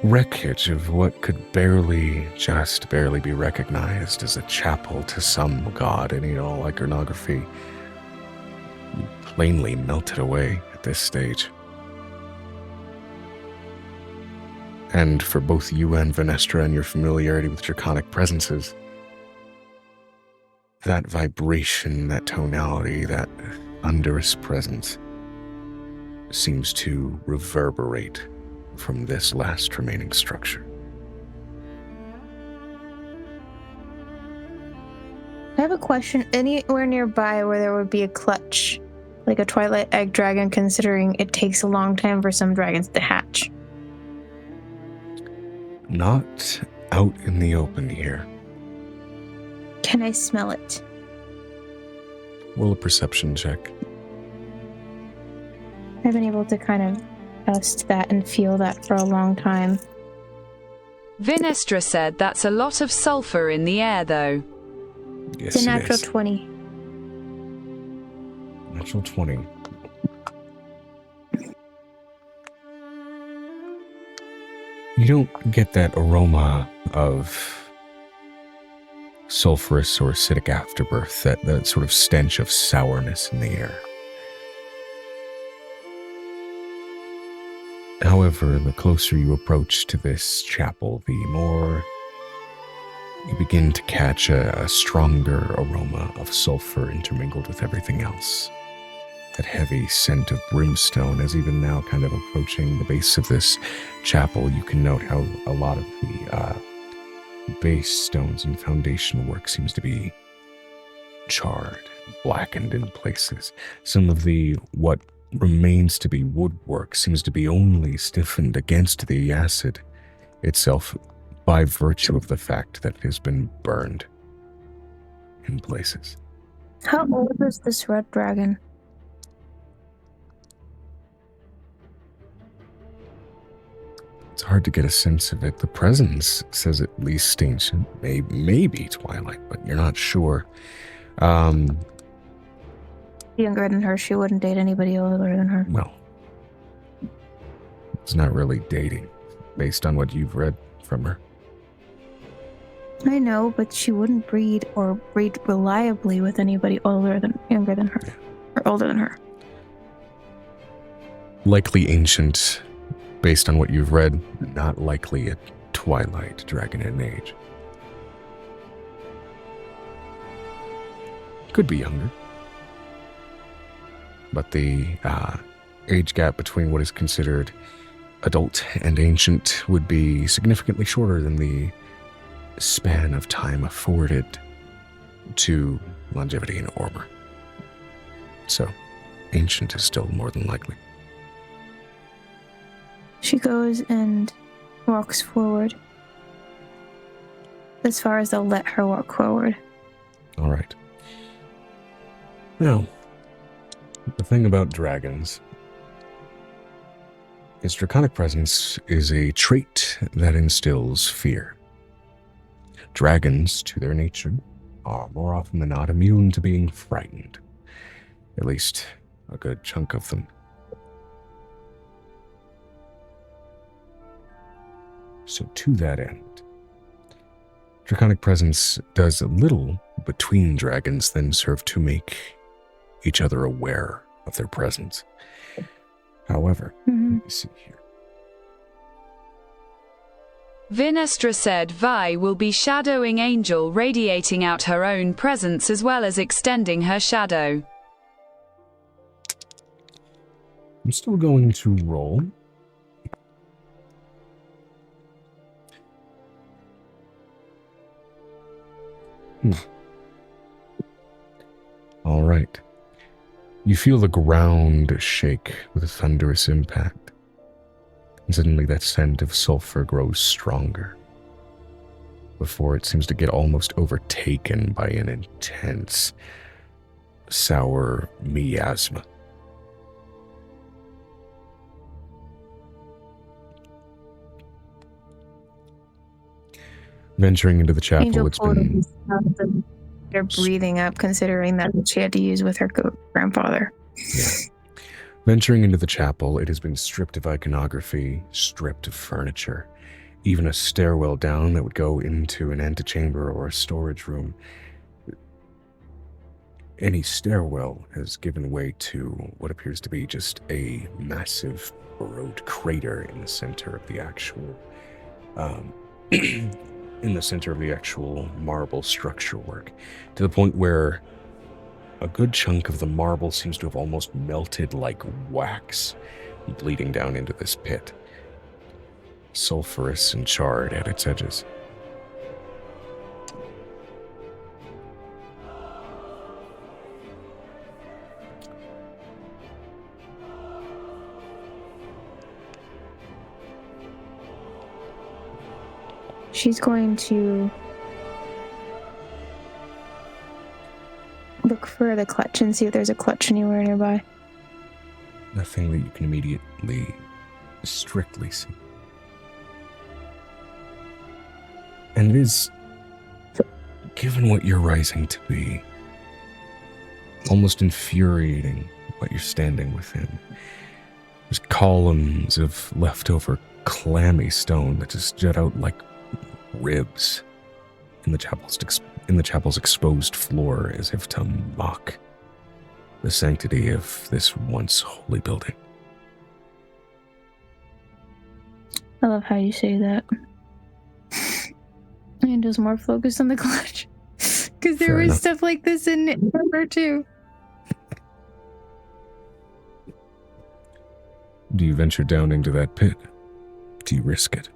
wreckage of what could just barely be recognized as a chapel to some god in iconography plainly melted away at this stage. And for both you and Venestra and your familiarity with draconic presences, that vibration, that tonality, that thunderous presence seems to reverberate from this last remaining structure. I have a question. Anywhere nearby where there would be a clutch, like a twilight egg dragon, considering it takes a long time for some dragons to hatch? Not out in the open here. Can I smell it? Roll a perception check. I've been able to kind of test that and feel that for a long time. Vinestra said that's a lot of sulfur in the air, though. Yes, It's a natural 20. Natural 20. You don't get that aroma of sulfurous or acidic afterbirth, that sort of stench of sourness in the air. However, the closer you approach to this chapel, the more you begin to catch a stronger aroma of sulfur intermingled with everything else. That heavy scent of brimstone, as even now kind of approaching the base of this chapel, you can note how a lot of the base stones and foundation work seems to be charred, blackened in places. Some of the what remains to be woodwork seems to be only stiffened against the acid itself by virtue of the fact that it has been burned in places. How old is this red dragon? It's hard to get a sense of it. The presence says at least ancient, maybe twilight, but you're not sure. Younger than her, she wouldn't date anybody older than her. Well, it's not really dating, based on what you've read from her. I know, but she wouldn't breed reliably with anybody younger than her, or older than her. Likely ancient, based on what you've read, not likely a twilight dragon in age. Could be younger. But the age gap between what is considered adult and ancient would be significantly shorter than the span of time afforded to longevity and armor. So, ancient is still more than likely. She goes and walks forward. As far as they'll let her walk forward. All right. Now, the thing about dragons is draconic presence is a trait that instills fear. Dragons, to their nature, are more often than not immune to being frightened. At least a good chunk of them. So to that end, Draconic Presence does a little between dragons then serve to make each other aware of their presence. However, let me see here. Vinestra said Vi will be shadowing Angel, radiating out her own presence as well as extending her shadow. I'm still going to roll. All right. You feel the ground shake with a thunderous impact. And suddenly that scent of sulfur grows stronger. Before it seems to get almost overtaken by an intense, sour miasma. Venturing into the chapel, Angel it's been... They're breathing up, considering that she had to use with her grandfather. Yeah. Venturing into the chapel, it has been stripped of iconography, stripped of furniture. Even a stairwell down that would go into an antechamber or a storage room. Any stairwell has given way to what appears to be just a massive burrowed crater in the center of the actual... in the center of the actual marble structure work, to the point where a good chunk of the marble seems to have almost melted like wax, bleeding down into this pit, sulfurous and charred at its edges. She's going to look for the clutch and see if there's a clutch anywhere nearby. Nothing that you can immediately, strictly see. And it is, given what you're rising to be, almost infuriating what you're standing within. There's columns of leftover clammy stone that just jut out like ribs in the chapel's exposed floor, as if to mock the sanctity of this once holy building. I love how you say that. Angel's more focused on the clutch. Because there was stuff like this in her too. Do you venture down into that pit? Do you risk it?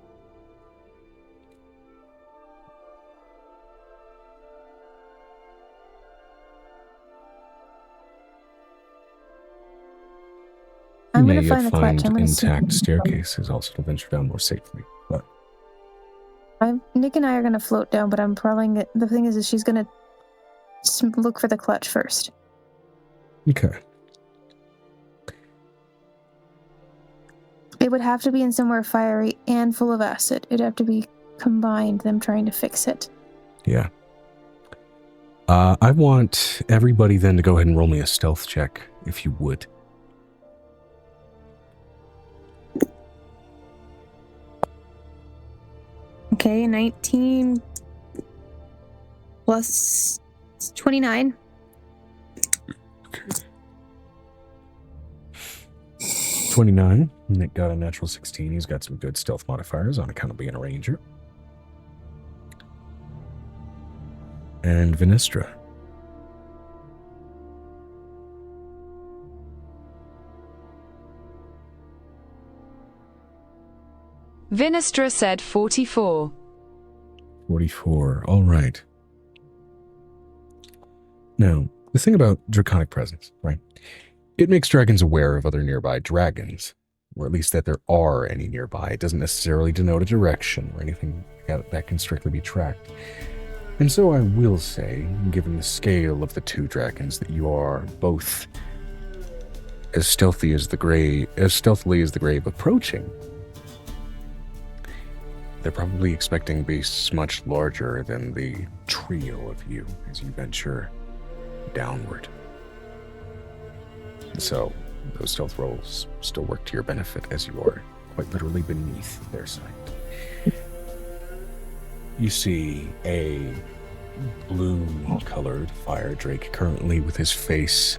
I'm You going may to yet find the clutch. I'm going to intact staircases also to venture down more safely. But Nick and I are going to float down, but I'm probably... The thing is she's going to look for the clutch first. okay. It would have to be in somewhere fiery and full of acid. It'd have to be combined, them trying to fix it. Yeah. I want everybody then to go ahead and roll me a stealth check, if you would. Okay, 19 plus 29. Okay. 29. Nick got a natural 16. He's got some good stealth modifiers on account of being a ranger. And Vinestra. Vinestra said 44. 44. All right. Now, the thing about Draconic Presence, right? It makes dragons aware of other nearby dragons, or at least that there are any nearby. It doesn't necessarily denote a direction or anything that can strictly be tracked. And so I will say, given the scale of the two dragons, that you are both as stealthily as the grave approaching. they're probably expecting beasts much larger than the trio of you as you venture downward. So, those stealth rolls still work to your benefit as you are quite literally beneath their sight. You see a blue-colored fire drake currently with his face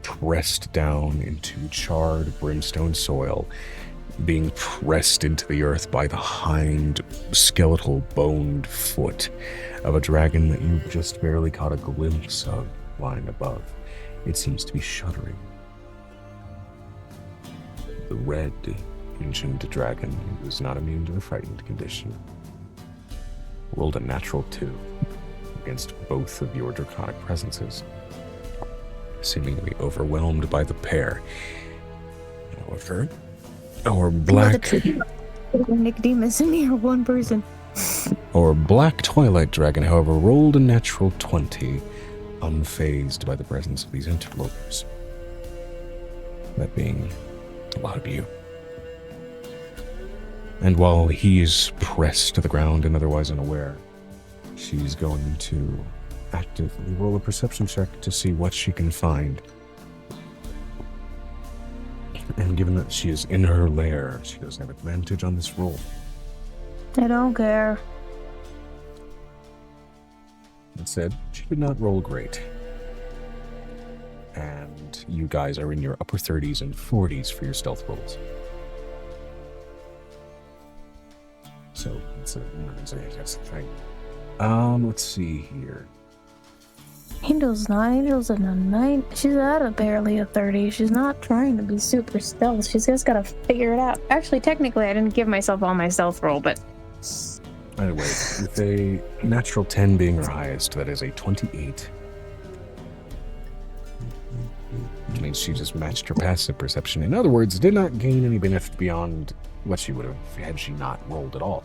pressed down into charred brimstone soil, being pressed into the earth by the hind skeletal boned foot of a dragon that you just barely caught a glimpse of flying above. It seems to be shuddering. The red ancient dragon, who is not immune to the frightened condition, rolled a natural 2 against both of your draconic presences, seemingly overwhelmed by the pair. However, our black... Nicodemus and you're one person. Our black twilight dragon, however, rolled a natural 20, unfazed by the presence of these interlopers. That being a lot of you. And while he is pressed to the ground and otherwise unaware, she's going to actively roll a perception check to see what she can find. And given that she is in her lair, she doesn't have advantage on this roll. I don't care. That said, she did not roll great. And you guys are in your upper 30s and 40s for your stealth rolls. So, that's a thing. Let's see here. Angel's in a 9. She's at a barely a 30. She's not trying to be super stealth. She's just gotta figure it out. Actually, technically, I didn't give myself all my stealth roll, but... Anyway, with a natural 10 being her highest, that is a 28. Which means she just matched her passive perception. In other words, did not gain any benefit beyond what she would have had she not rolled at all.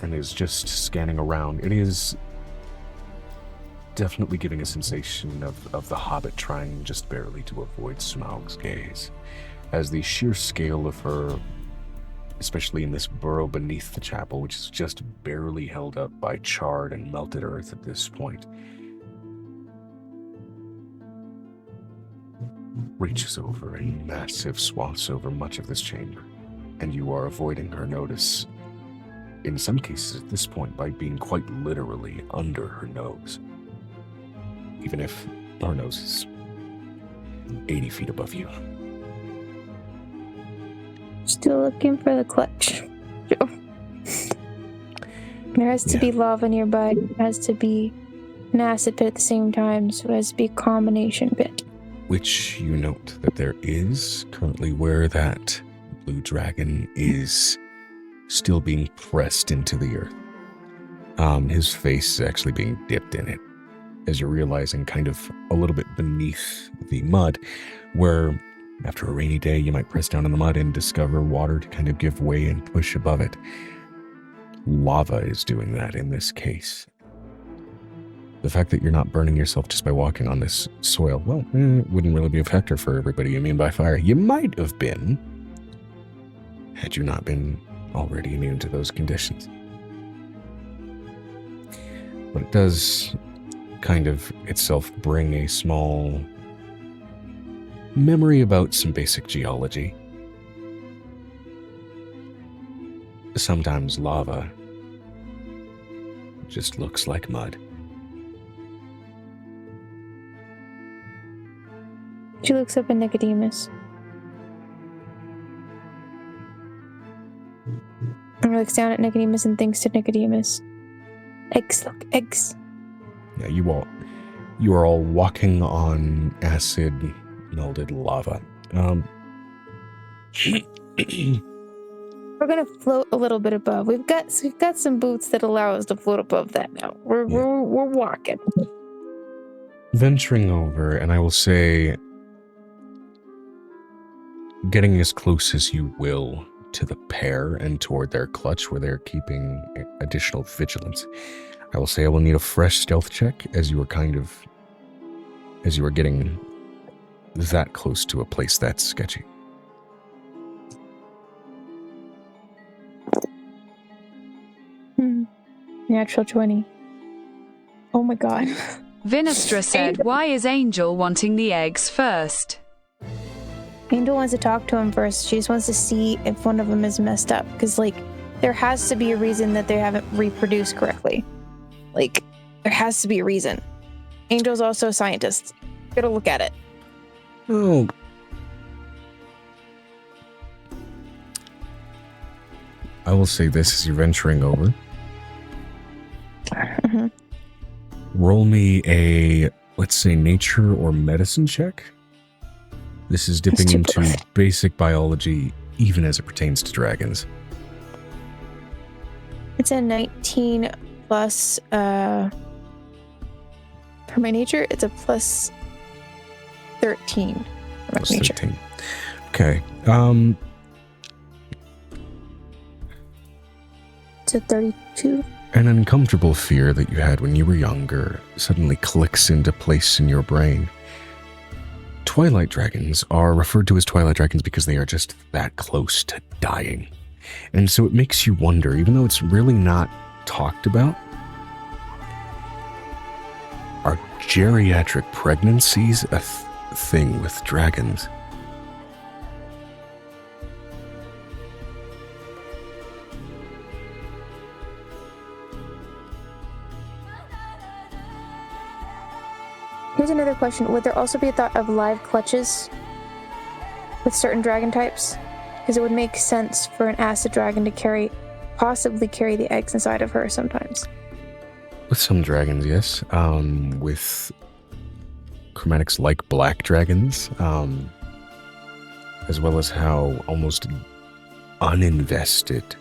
And is just scanning around. It is definitely giving a sensation of the Hobbit trying just barely to avoid Smaug's gaze, as the sheer scale of her, especially in this burrow beneath the chapel, which is just barely held up by charred and melted earth at this point, reaches over in massive swaths over much of this chamber, and you are avoiding her notice, in some cases at this point, by being quite literally under her nose. Even if her nose is 80 feet above you. Still looking for the clutch. There has to be lava nearby. There has to be an acid pit at the same time, so it has to be a combination pit. Which you note that there is currently where that blue dragon is still being pressed into the earth. His face is actually being dipped in it, as you're realizing kind of a little bit beneath the mud, where after a rainy day you might press down in the mud and discover water to kind of give way and push above it. Lava is doing that in this case. The fact that you're not burning yourself just by walking on this soil, well, it wouldn't really be a factor for everybody immune by fire. You might have been, had you not been already immune to those conditions. But it does kind of itself bring a small memory about some basic geology. Sometimes lava just looks like mud. She looks up at Nicodemus. And looks down at Nicodemus and thinks to Nicodemus. Eggs, look, eggs. Yeah, you are all walking on acid melted lava. We're gonna float a little bit above. We've got some boots that allow us to float above that now. We're walking. Venturing over, and I will say, getting as close as you will to the pair and toward their clutch where they're keeping additional vigilance. I will say I will need a fresh stealth check as you are getting that close to a place that's sketchy. Natural 20. Oh my god. Vinestra said, why is Angel wanting the eggs first? Angel wants to talk to him first. She just wants to see if one of them is messed up. Because, like, there has to be a reason that they haven't reproduced correctly. Like, there has to be a reason. Angel's also a scientist. Gotta look at it. Oh. I will say this as you're venturing over. Mm-hmm. Roll me a, let's say, nature or medicine check. This is dipping into basic biology, even as it pertains to dragons. It's a 19 plus, for my nature, it's a plus 13 for my Plus nature. 13. Okay. It's a 32. An uncomfortable fear that you had when you were younger suddenly clicks into place in your brain. Twilight dragons are referred to as twilight dragons because they are just that close to dying. And so it makes you wonder, even though it's really not talked about, are geriatric pregnancies a thing with dragons? Here's another question. Would there also be a thought of live clutches with certain dragon types? Because it would make sense for an acid dragon to possibly carry the eggs inside of her sometimes. With some dragons, yes. With chromatics like black dragons, as well as how almost uninvested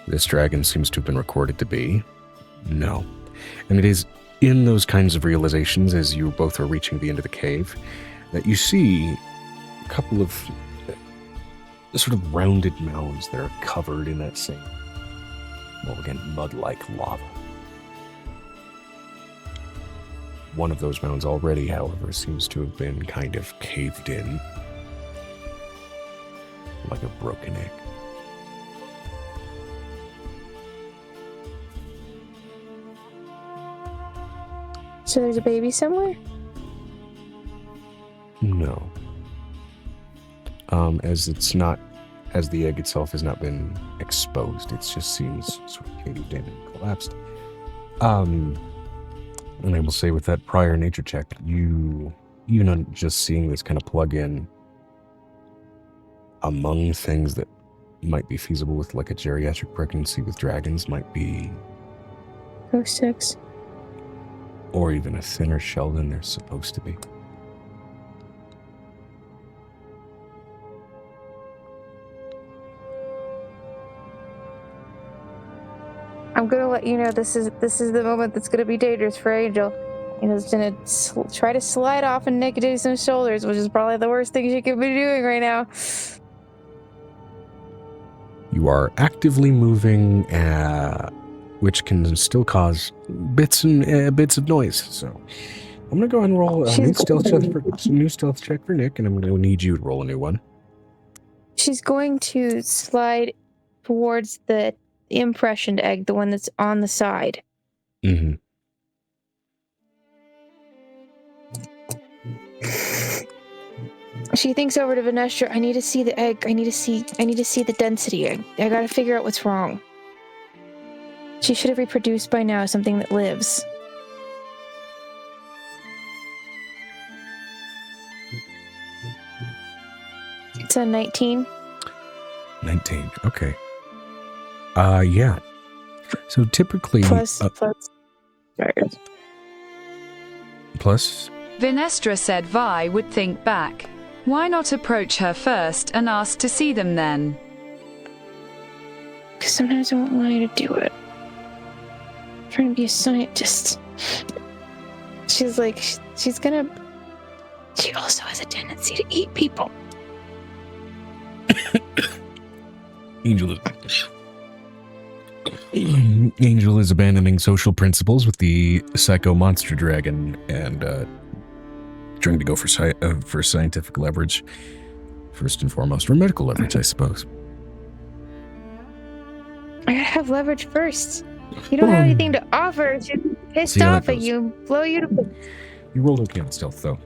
this dragon seems to have been recorded to be. No. And it is in those kinds of realizations, as you both are reaching the end of the cave, that you see a couple of sort of rounded mounds that are covered in that same, well, again, mud-like lava. One of those mounds already, however, seems to have been kind of caved in, like a broken egg. So there's a baby somewhere? No. As the egg itself has not been exposed, it just seems sort of caved in and collapsed. And I will say with that prior nature check, you know, just seeing this kind of plug in among things that might be feasible with like a geriatric pregnancy with dragons might be 06. Or even a thinner shell than they're supposed to be. I'm gonna let you know this is the moment that's gonna be dangerous for Angel. You know, it's gonna try to slide off and Nick do some shoulders, which is probably the worst thing she could be doing right now. You are actively moving, which can still cause bits of noise. So I'm gonna go ahead and roll a new stealth check for Nick, and I'm gonna need you to roll a new one. She's going to slide towards the impressioned egg, the one that's on the side. Mm-hmm. She thinks over to Vinestra. I need to see the egg. I need to see the density. I gotta figure out what's wrong. She should have reproduced by now, something that lives. It's a 19. 19. Okay. Yeah. So typically Plus. Vinestra said Vi would think back. Why not approach her first and ask to see them then? Because sometimes I won't want you to do it. I'm trying to be a scientist. She's like, she also has a tendency to eat people. Angel is abandoning social principles with the psycho monster dragon and trying to go for scientific leverage first and foremost, or medical leverage, I suppose. I gotta have leverage first. You don't have anything to offer. She's pissed See how off that at goes. you. Blow you to... You rolled okay on stealth, though.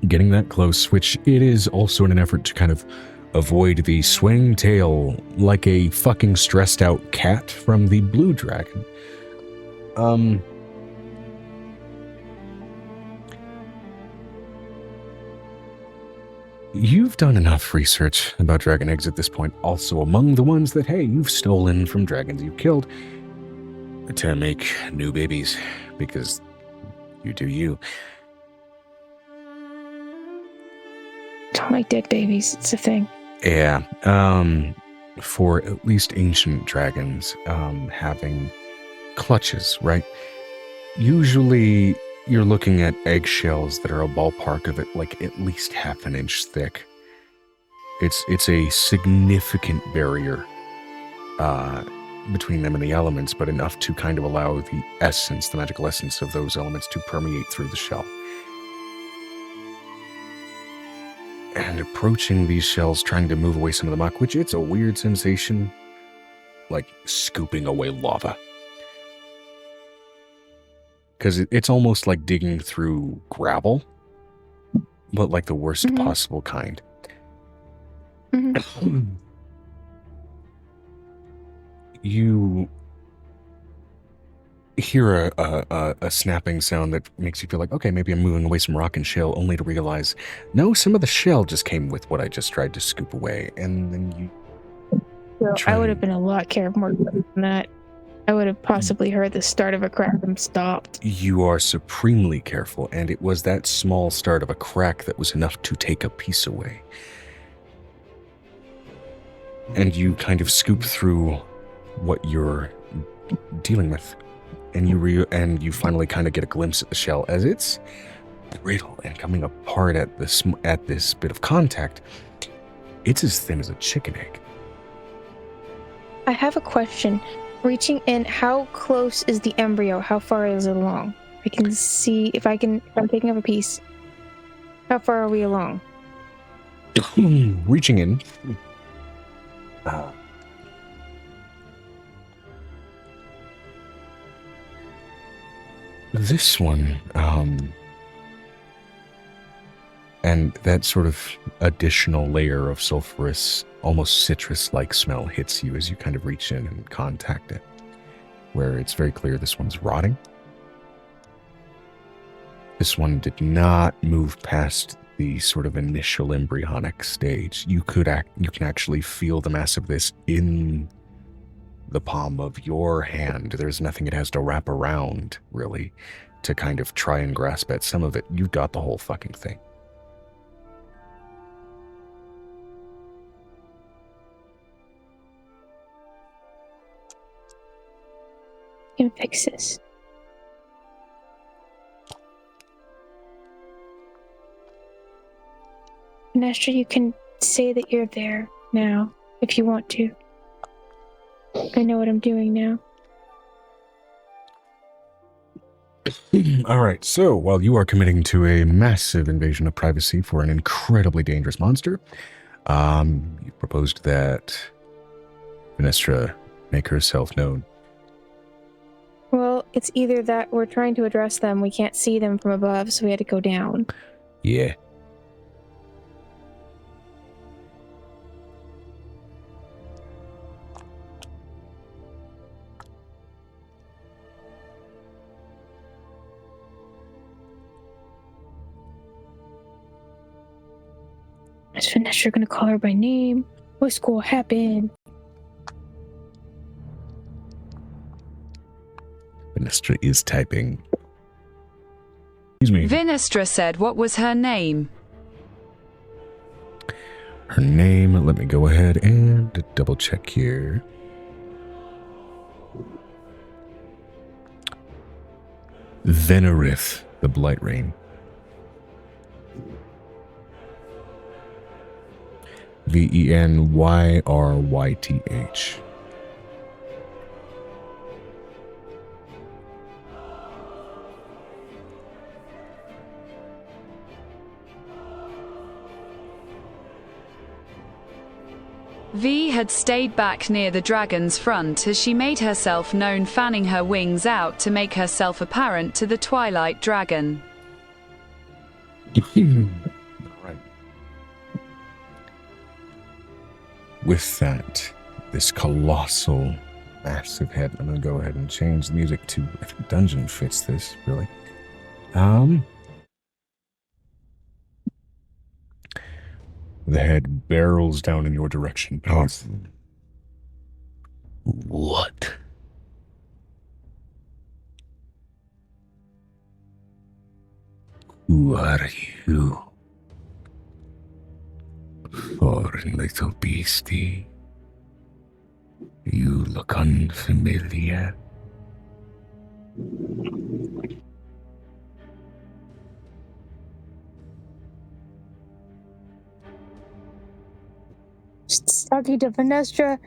Getting that close, which it is also in an effort to kind of avoid the swaying tail like a fucking stressed out cat from the blue dragon. You've done enough research about dragon eggs at this point, also among the ones that, hey, you've stolen from dragons you've killed to make new babies, because you do you. Don't like dead babies. It's a thing. Yeah. For at least ancient dragons, having clutches, right? Usually you're looking at eggshells that are a ballpark of it, like at least half an inch thick. It's a significant barrier between them and the elements, but enough to kind of allow the essence, the magical essence of those elements to permeate through the shell. And approaching these shells, trying to move away some of the muck, which it's a weird sensation, like scooping away lava. Because it's almost like digging through gravel, but like the worst possible kind. You hear a snapping sound that makes you feel like, okay, maybe I'm moving away some rock and shell, only to realize, no, some of the shell just came with what I just tried to scoop away. And then you... So I would have been a lot more than that. I would have possibly heard the start of a crack and stopped. You are supremely careful, and it was that small start of a crack that was enough to take a piece away. And you kind of scoop through what you're dealing with, and you finally kind of get a glimpse at the shell as it's brittle and coming apart at this bit of contact. It's as thin as a chicken egg. I have a question. Reaching in, how close is the embryo? How far is it along? I can see if I'm picking up a piece. How far are we along? Reaching in. This one, and that sort of additional layer of sulfurous, almost citrus-like smell hits you as you kind of reach in and contact it, where it's very clear this one's rotting. This one did not move past the sort of initial embryonic stage. You can actually feel the mass of this in the palm of your hand. There's nothing it has to wrap around, really, to kind of try and grasp at some of it. You've got the whole fucking thing. You can fix this. Nestor, you can say that you're there now, if you want to. I know what I'm doing now. All right, so while you are committing to a massive invasion of privacy for an incredibly dangerous monster, you proposed that Venestra make herself known. Well, it's either that we're trying to address them, we can't see them from above, so we had to go down. Yeah. Is Venestra gonna call her by name? What's gonna happen? Venestra is typing. Excuse me. Venestra said what was her name? Her name, let me go ahead and double check here. 𝕲𝖊𝖓𝖓, the Blight Rain. 𝕲𝖊𝖓𝖓𝖊𝖘𝖎𝑘. V had stayed back near the dragon's front as she made herself known, fanning her wings out to make herself apparent to the Twilight Dragon. Alright. With that, this colossal, massive head, I'm going to go ahead and change the music to, I think Dungeon fits this, really. The head barrels down in your direction. What? Who are you? Foreign little beastie. You look unfamiliar. Talking to Venestra.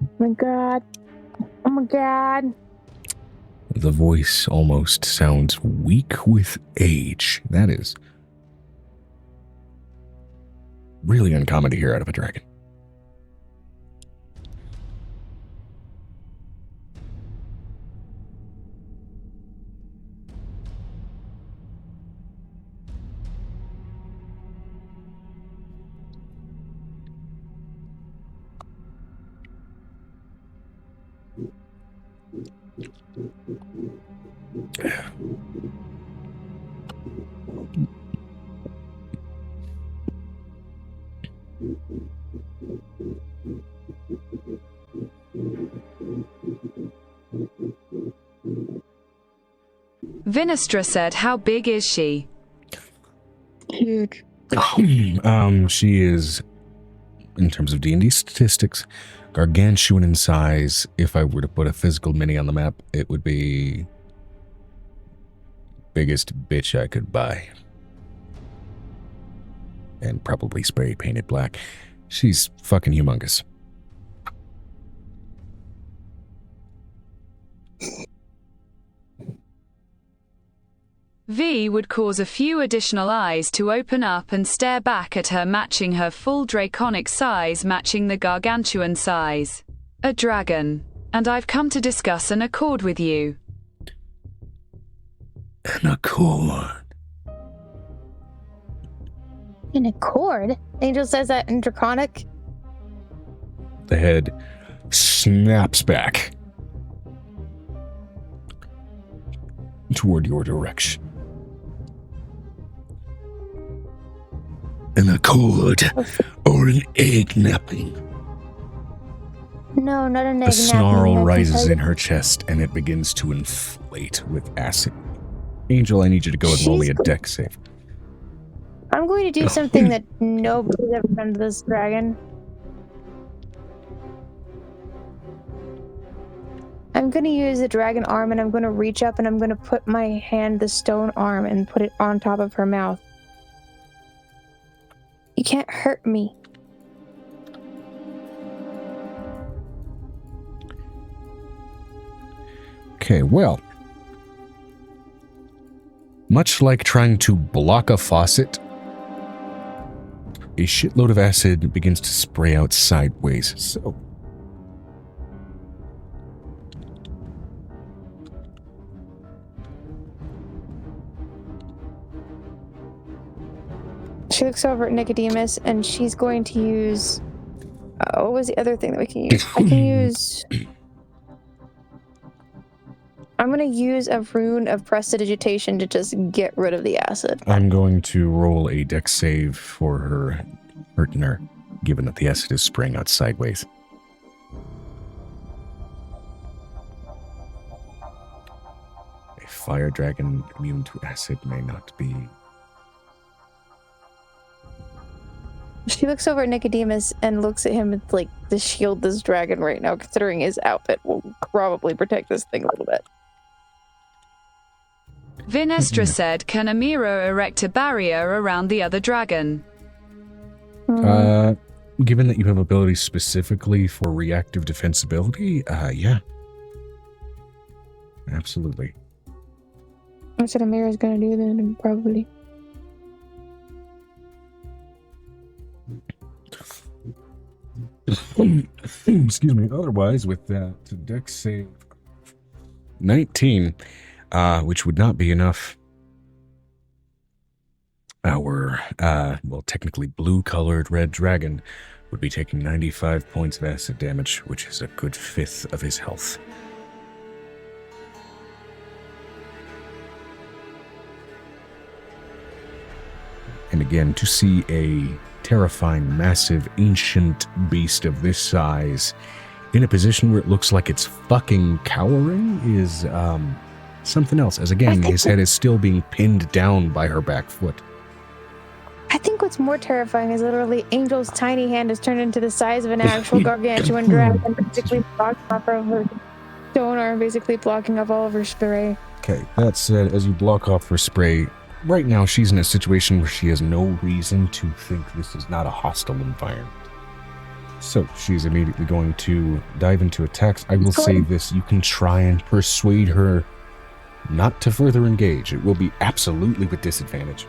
Oh my god. Oh my god. The voice almost sounds weak with age. That is really uncommon to hear out of a dragon. Vinestra said, "How big is she?" Huge. She is, in terms of D&D statistics, gargantuan in size. If I were to put a physical mini on the map, it would be biggest bitch I could buy. And probably spray painted black. She's fucking humongous. V would cause a few additional eyes to open up and stare back at her, matching her full draconic size, matching the gargantuan size. A dragon. And I've come to discuss an accord with you. An accord? An accord? Angel says that in Draconic. The head snaps back toward your direction. An accord or an egg napping? No, not an egg A snarl napping. rises in her chest and it begins to inflate with acid. Angel, I need you to go and roll me a dex save. I'm going to do something that nobody's ever done to this dragon. I'm going to use the dragon arm and I'm going to reach up and I'm going to put my hand, the stone arm, and put it on top of her mouth. You can't hurt me. Okay, well, much like trying to block a faucet, a shitload of acid begins to spray out sideways. So, she looks over at Nicodemus and she's going to use... what was the other thing that we can use? I can use... I'm going to use a rune of prestidigitation to just get rid of the acid. I'm going to roll a dex save for her hurting her, given that the acid is spraying out sideways. A fire dragon immune to acid may not be... She looks over at Nicodemus and looks at him and like, to shield this dragon right now, considering his outfit will probably protect this thing a little bit. Vinestra said, "Can Amira erect a barrier around the other dragon?" Given that you have abilities specifically for reactive defensibility, yeah. Absolutely. That's what Amira's gonna do then, probably. Excuse me. Otherwise, with that dex save 19, which would not be enough. Our, well, technically blue-colored red dragon would be taking 95 points of acid damage, which is a good fifth of his health. And again, to see a terrifying, massive, ancient beast of this size in a position where it looks like it's fucking cowering is something else. As again, his head is still being pinned down by her back foot. I think what's more terrifying is literally Angel's tiny hand has turned into the size of an actual gargantuan dragon, basically blocking off of her donor, basically blocking off all of her spray. Okay, that said, as you block off her spray, right now she's in a situation where she has no reason to think this is not a hostile environment. So she's immediately going to dive into attacks. I will say this, you can try and persuade her not to further engage. It will be absolutely with disadvantage.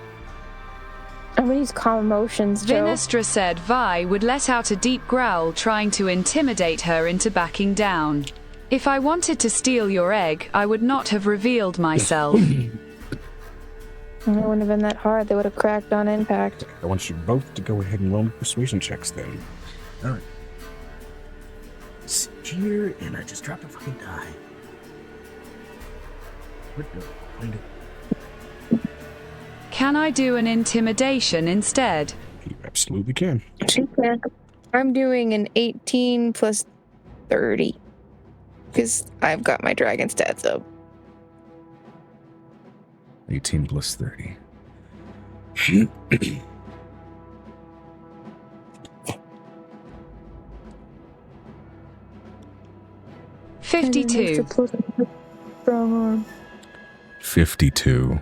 I'm gonna use calm emotions, Joe. 𝕲𝖊𝖓𝖓𝖊𝖘 would let out a deep growl, trying to intimidate her into backing down. If I wanted to steal your egg, I would not have revealed myself. It wouldn't have been that hard. They would have cracked on impact. I want you both to go ahead and roll persuasion checks then. Alright. Sit here, and I just dropped a fucking die. What the? Find it. Can I do an intimidation instead? You absolutely can. I'm doing an 18 plus 30. Because I've got my dragon stats up. 18 plus 30. 52. 52.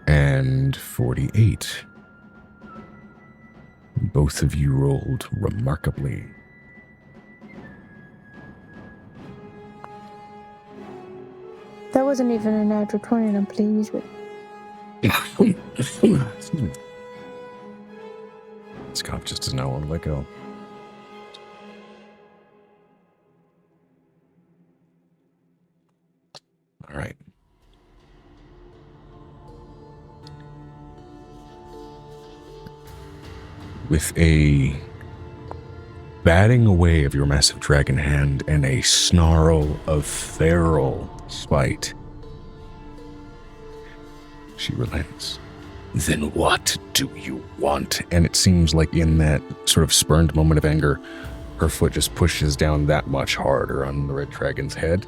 And 48. Both of you rolled remarkably. That wasn't even a natural 20, and I'm pleased with Excuse me. This cop just does not want to let go. All right. With a batting away of your massive dragon hand and a snarl of feral spite, she relents. Then what do you want? And it seems like in that sort of spurned moment of anger, her foot just pushes down that much harder on the red dragon's head.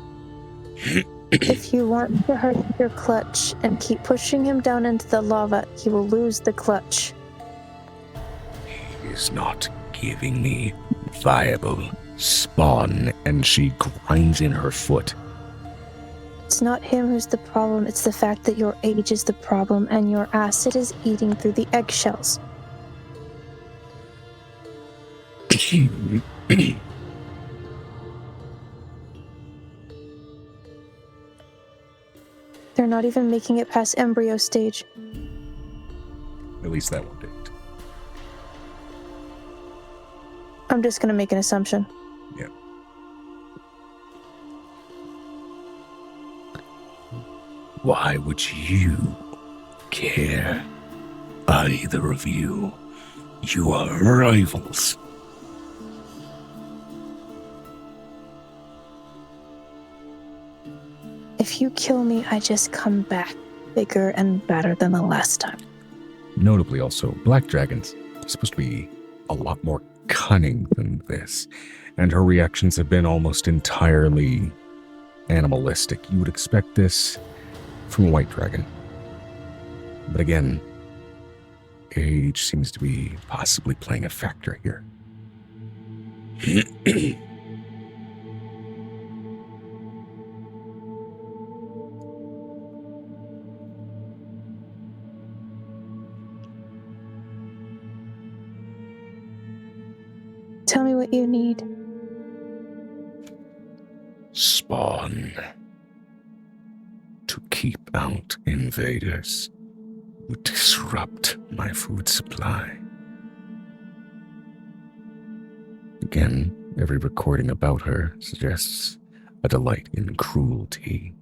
If you want to hurt your clutch and keep pushing him down into the lava, he will lose the clutch. He is not giving me viable spawn, and she grinds in her foot. It's not him who's the problem, it's the fact that your age is the problem and your acid is eating through the eggshells. They're not even making it past embryo stage. At least that one didn't. I'm just gonna make an assumption. Yeah. Why would you care? Either of you. You are rivals. If you kill me, I just come back bigger and better than the last time. Notably also, black dragons are supposed to be a lot more cunning than this, and her reactions have been almost entirely animalistic. You would expect this from a white dragon. But again, age seems to be possibly playing a factor here. Tell me what you need. Spawn. To keep out invaders who disrupt my food supply. Every recording about her suggests a delight in cruelty.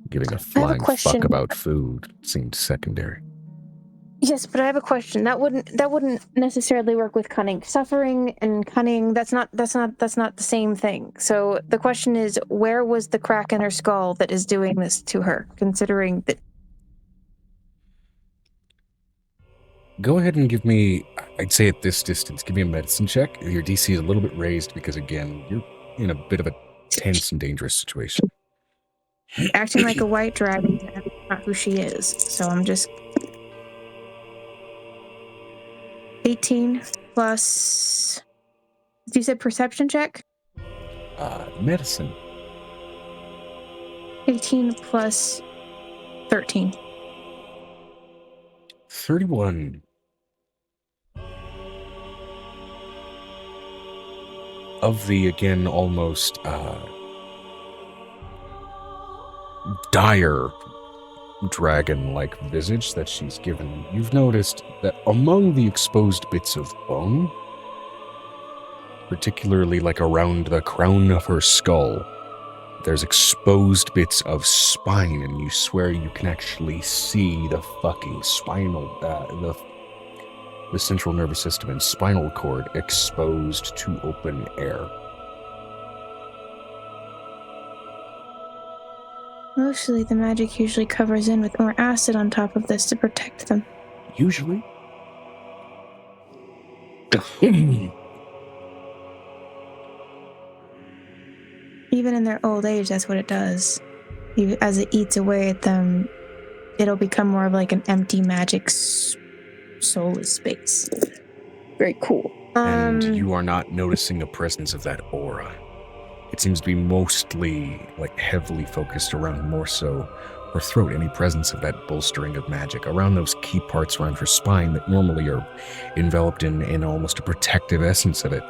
Giving a flying fuck about food seemed secondary. Yes, but I have a question. That wouldn't necessarily work with cunning. Suffering and cunning, that's not the same thing. So the question is, where was the crack in her skull that is doing this to her, considering that? Go ahead and give me, I'd say at this distance, give me a medicine check. Your DC is a little bit raised because, again, you're in a bit of a tense and dangerous situation. Acting like a white dragon, that's not who she is. So I'm just 18 plus. You said perception check? Medicine. 18 plus 13. 31. Of the, again, almost dire dragon-like visage that she's given, you've noticed that among the exposed bits of bone, particularly like around the crown of her skull, there's exposed bits of spine, and you swear you can actually see the fucking spinal, the central nervous system and spinal cord exposed to open air. Mostly the magic usually covers in with more acid on top of this to protect them. Usually. Even in their old age, that's what it does. As it eats away at them, it'll become more of like an empty magic soulless space. Very cool. And you are not noticing the presence of that aura. It seems to be mostly, like, heavily focused around more so her throat, any presence of that bolstering of magic, around those key parts around her spine that normally are enveloped in almost a protective essence of it.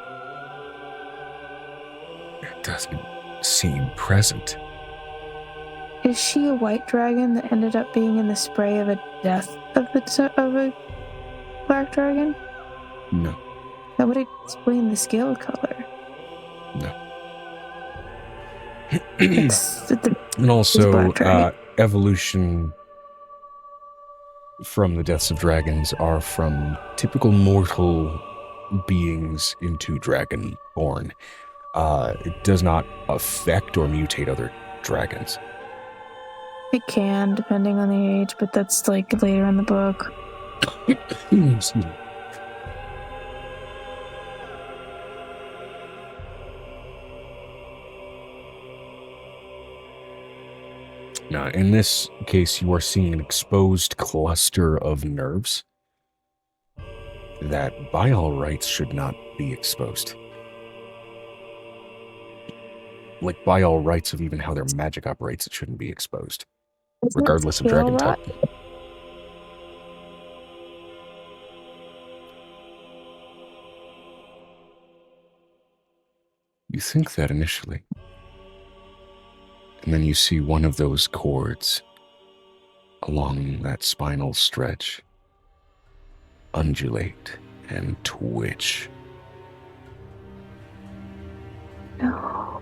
It doesn't seem present. Is she a white dragon that ended up being in the spray of a death of a black dragon? No. That would explain the scale color. No. And also, evolution from the deaths of dragons are from typical mortal beings into dragonborn. It does not affect or mutate other dragons. It can, depending on the age, but that's like later in the book. Excuse me. Now, in this case, you are seeing an exposed cluster of nerves that, by all rights, should not be exposed. Like, by all rights of even how their magic operates, it shouldn't be exposed, regardless of dragon type. You think that initially. And then you see one of those cords along that spinal stretch undulate and twitch. No.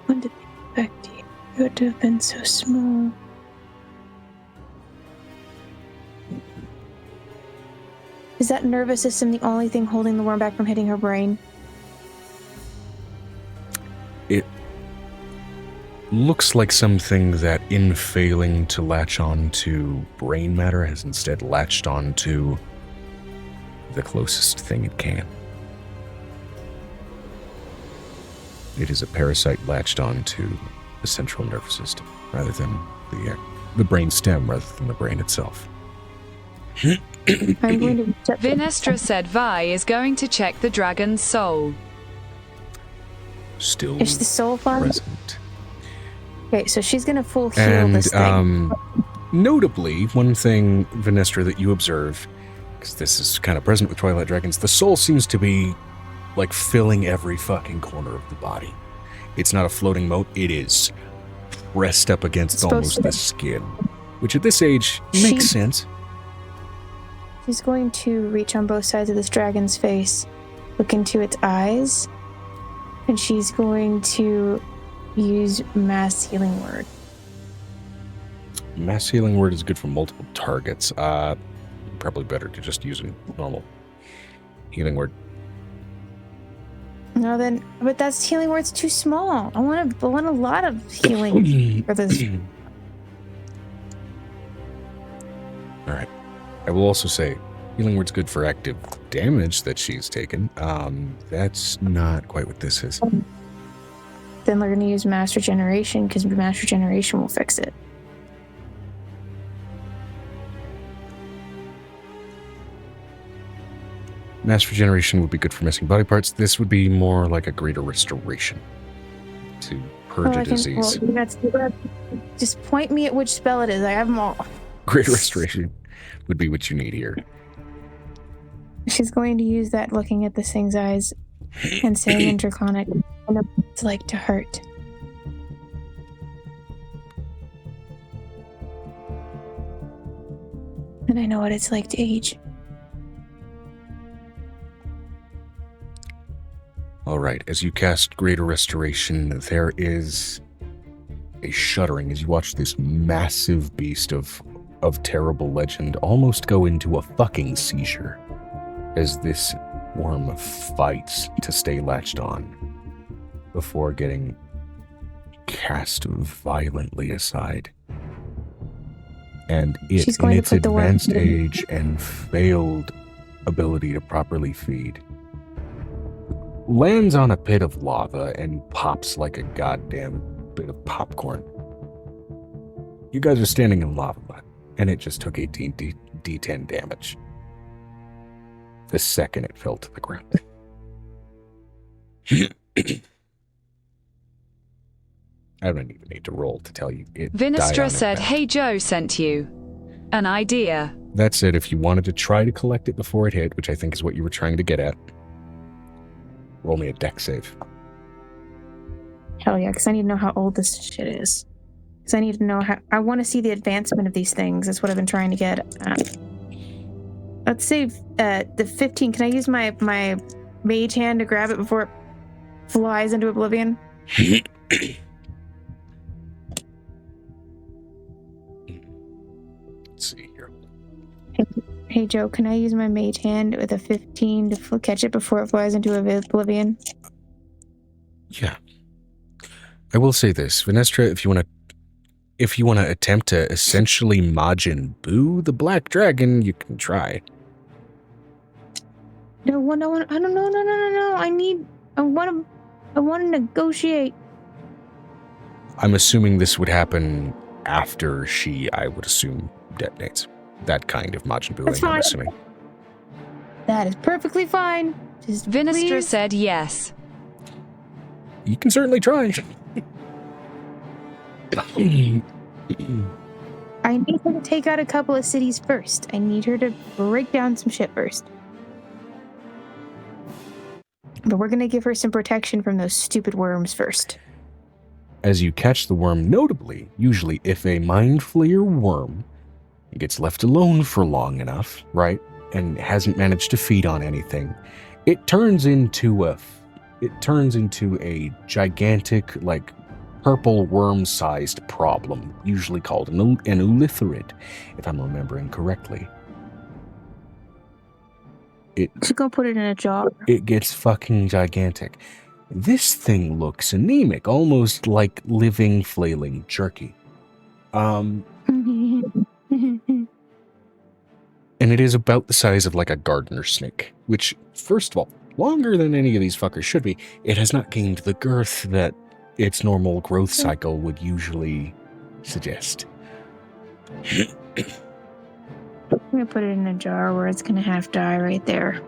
When did they affect you? You had to have been so small. Is that nervous system the only thing holding the worm back from hitting her brain? It looks like something that, in failing to latch on to brain matter, has instead latched on to the closest thing it can. It is a parasite latched on to the central nervous system, rather than the brain stem, rather than the brain itself. I'm going to... 𝕲𝖊𝖓𝖓𝖊𝖓 is going to check the dragon's soul. Still Is the soul fun? present. Okay, so she's going to full heal this thing. Notably, one thing, 𝕲𝖓𝖓𝖓, that you observe, because this is kind of present with Twilight Dragons, the soul seems to be, like, filling every fucking corner of the body. It's not a floating moat. It is pressed up against almost the skin, which at this age makes sense. She's going to reach on both sides of this dragon's face, look into its eyes, and she's going to use Mass Healing Word. Mass Healing Word is good for multiple targets. Probably better to just use a normal Healing Word. No, then, but that's Healing Word's too small. I want a lot of healing for this. All right. I will also say, Healing Word's good for active damage that she's taken. That's not quite what this is. Then we're going to use Mass Regeneration, because Mass Regeneration will fix it. Mass Regeneration would be good for missing body parts. This would be more like a Greater Restoration to purge a disease. Just point me at which spell it is. I have them all. Greater Restoration would be what you need here. She's going to use that looking at this thing's eyes and saying in Draconic, I know what it's like to hurt. And I know what it's like to age. All right, as you cast Greater Restoration, there is a shuddering as you watch this massive beast of terrible legend almost go into a fucking seizure as this worm fights to stay latched on before getting cast violently aside. And it, in its advanced age and failed ability to properly feed, lands on a pit of lava and pops like a goddamn bit of popcorn. You guys are standing in lava mud, and it just took 18 D10 damage the second it fell to the ground. I don't even need to roll to tell you it died on Vinestra impact. said, "Hey Joe sent you an idea." That said, if you wanted to try to collect it before it hit, which I think is what you were trying to get at, roll me a dex save. Hell yeah, because I need to know how old this shit is. Because I need to know how... I want to see the advancement of these things. That's what I've been trying to get at. Let's say the 15. Can I use my mage hand to grab it before it flies into oblivion? Let's see here. Hey Joe, can I use my mage hand with a 15 to catch it before it flies into oblivion? Yeah. I will say this, Vinestra, if you want to attempt to essentially Majin Buu the Black Dragon, you can try. No, I don't know. No. I want to negotiate. I'm assuming this would happen after she, I would assume, detonates. That kind of Majin Buu, I'm assuming. That is perfectly fine. Just Vinestra please. said yes. You can certainly try. I need her to take out a couple of cities first. I need her to break down some shit first. But we're going to give her some protection from those stupid worms first. As you catch the worm, notably, usually if a mind flayer worm gets left alone for long enough, right, and hasn't managed to feed on anything, it turns into a gigantic, like, purple worm-sized problem, usually called an 𝕱𝖊𝖓𝖓𝖊𝖓, if I'm remembering correctly. She's gonna put it in a jar. It gets fucking gigantic. This thing looks anemic, almost like living, flailing jerky. And it is about the size of like a gardener snake, which, first of all, longer than any of these fuckers should be. It has not gained the girth that its normal growth cycle would usually suggest. I'm gonna put it in a jar where it's gonna half die right there.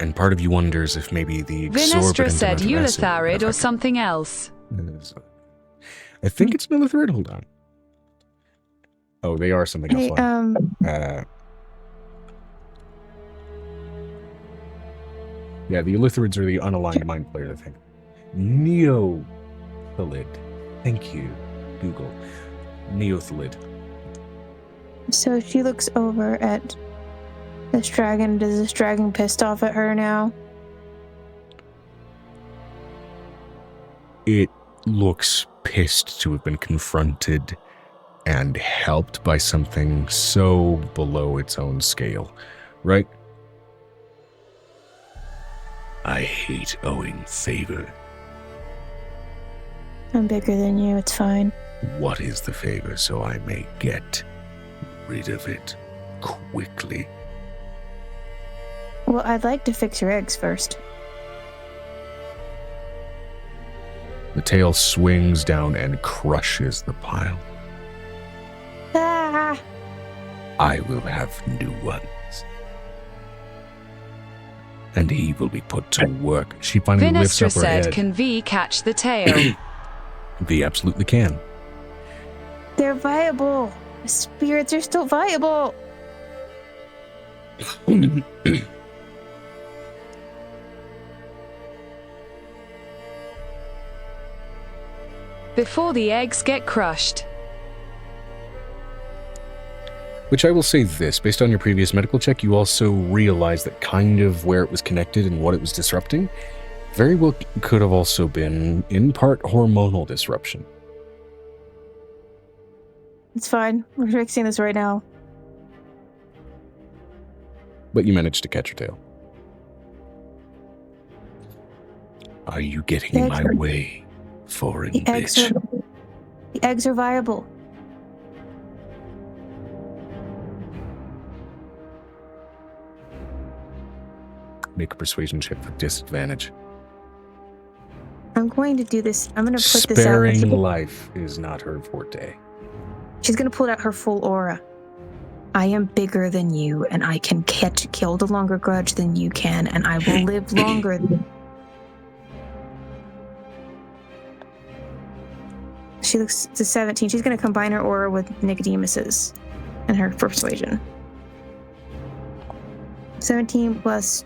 And part of you wonders if maybe the Vinestra exorbitant said amount of acid 𝕱𝖓𝖓𝖓 or affected- something else. I think it's 𝕱𝖓𝖓𝖓. Hold on. Oh, they are something else. Hey, Yeah, the 𝕱𝖓𝖓𝖓𝖊𝖓 are the unaligned mind player, I think. 𝕲𝖊𝖓𝖓𝖊𝖓. Thank you, Google. 𝕲𝖊𝖓𝖓𝖓. So she looks over at this dragon. Does this dragon pissed off at her now? It looks pissed to have been confronted and helped by something so below its own scale, right? I hate owing favor. I'm bigger than you, it's fine. What is the favor so I may get rid of it quickly? Well, I'd like to fix your eggs first. The tail swings down and crushes the pile. Ah! I will have new ones. And he will be put to work. She finally lifts up Vinestra her head. said, "Can V catch the tail?" V absolutely can. They're viable. The spirits are still viable. Before the eggs get crushed. Which I will say this, based on your previous medical check, you also realize that kind of where it was connected and what it was disrupting very well could have also been, in part, hormonal disruption. It's fine. We're fixing this right now. But you managed to catch her tail. Are you getting in my way, foreign bitch? The eggs are viable. Make a persuasion check with disadvantage. I'm going to do this. I'm going to put Sparing this out. life is not her forte. She's going to pull out her full aura. I am bigger than you, and I can kill the longer grudge than you can, and I will live longer than... She looks to 17. She's going to combine her aura with Nicodemus's and her persuasion. 17 plus...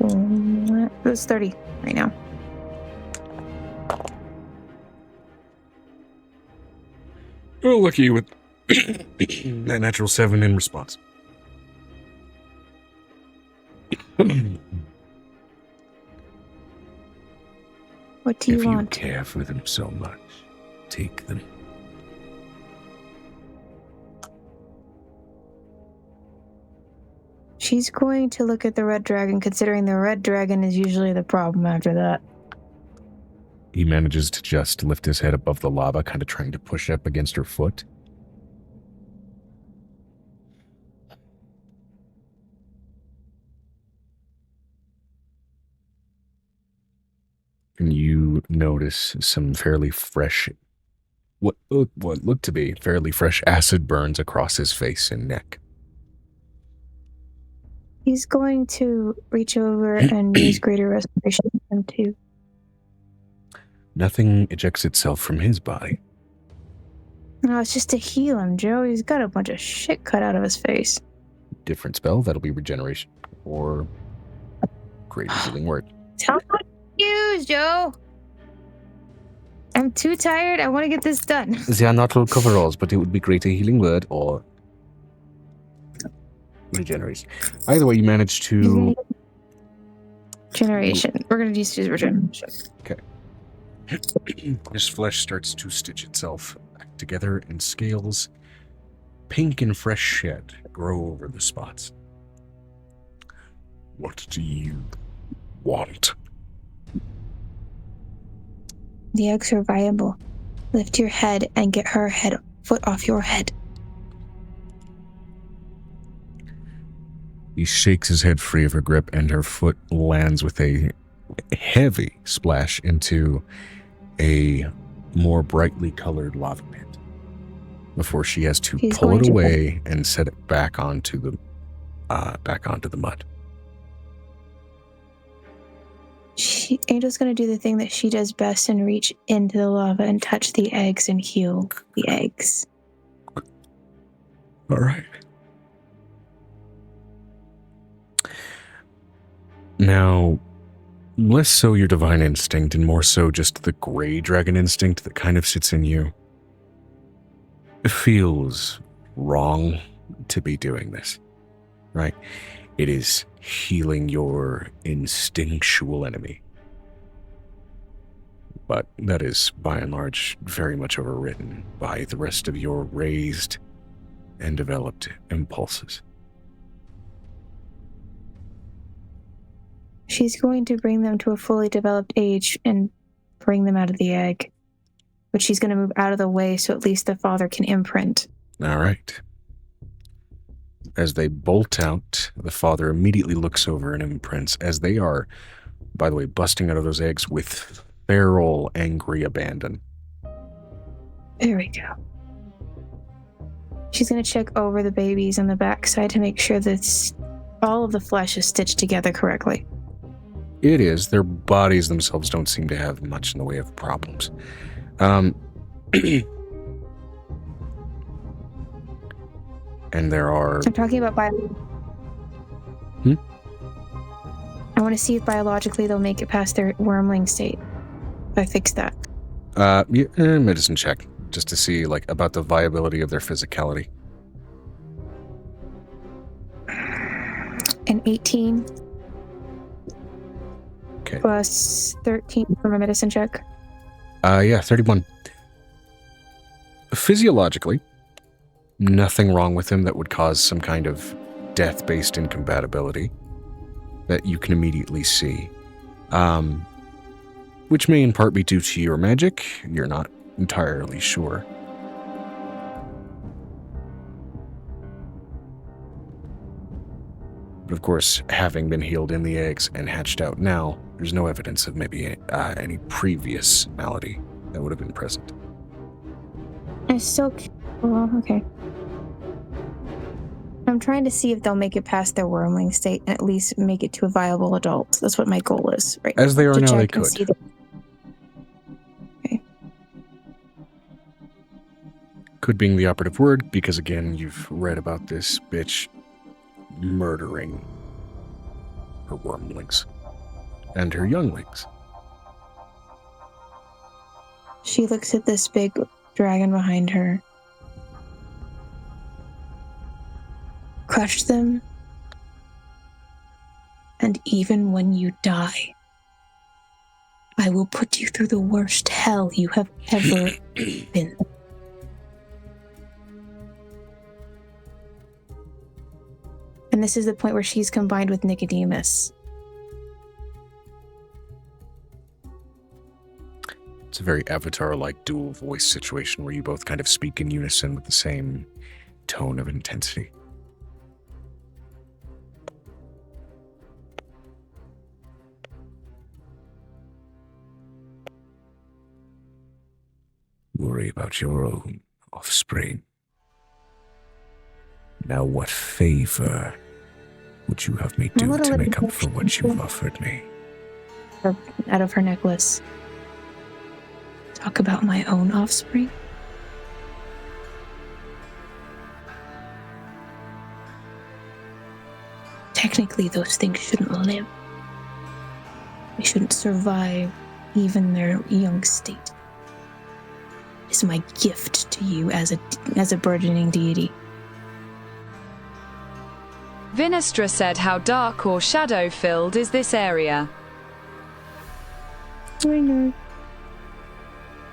It's 30 right now. Oh, lucky with that natural 7 in response. What do you want? If you care for them so much, take them. She's going to look at the red dragon, considering the red dragon is usually the problem after that. He manages to just lift his head above the lava, kind of trying to push up against her foot. And you notice some fairly fresh, what looked to be fairly fresh acid burns across his face and neck. He's going to reach over and use greater restoration on him too. Nothing ejects itself from his body. No, it's just to heal him, Joe. He's got a bunch of shit cut out of his face. Different spell, that'll be regeneration. Or greater healing word. Tell me what to use, Joe. I'm too tired. I want to get this done. They are not all coveralls, but it would be greater healing word or regeneration. Either way, you managed to... Generation. We're going to use regeneration. Okay. His flesh starts to stitch itself back together, and scales, pink and fresh shed, grow over the spots. What do you want? The eggs are viable. Lift your head and get her foot off your head. He shakes his head free of her grip, and her foot lands with a heavy splash into a more brightly colored lava pit before she has to pull it away and set it back onto the mud. Angel's going to do the thing that she does best and reach into the lava and touch the eggs and heal the eggs. All right. Now, Less so your divine instinct and more so just the gray dragon instinct that kind of sits in you. It feels wrong to be doing this, right? It is healing your instinctual enemy. But that is, by and large, very much overridden by the rest of your raised and developed impulses. She's going to bring them to a fully developed age and bring them out of the egg. But she's going to move out of the way so at least the father can imprint. All right. As they bolt out, the father immediately looks over and imprints as they are, by the way, busting out of those eggs with feral, angry abandon. There we go. She's going to check over the babies on the backside to make sure that all of the flesh is stitched together correctly. It is. Their bodies themselves don't seem to have much in the way of problems. And there are... I'm talking about I want to see if biologically they'll make it past their wormling state. If I fix that. Medicine check. Just to see, like, about the viability of their physicality. An 18. Okay. Plus 13 from a medicine check. 31. Physiologically, nothing wrong with him that would cause some kind of death-based incompatibility that you can immediately see. Which may in part be due to your magic. You're not entirely sure. But of course, having been healed in the eggs and hatched out now, there's no evidence of maybe any previous malady that would have been present. Well, okay. I'm trying to see if they'll make it past their wormling state and at least make it to a viable adult. That's what my goal is, right? As they are now, they check and could. see the- Okay. Could being the operative word, because again, you've read about this bitch murdering her wormlings and her younglings. She looks at this big dragon behind her. Crush them. And even when you die, I will put you through the worst hell you have ever been. And this is the point where she's combined with Nicodemus. It's a very Avatar-like dual voice situation where you both kind of speak in unison with the same tone of intensity. Worry about your own offspring. Now what favor would you have me do to make up for what you've offered me? Out of her necklace. Talk about my own offspring? Technically, those things shouldn't live. They shouldn't survive even their young state. It's my gift to you as a burgeoning deity. Vinestra said, how dark or shadow-filled is this area? I know.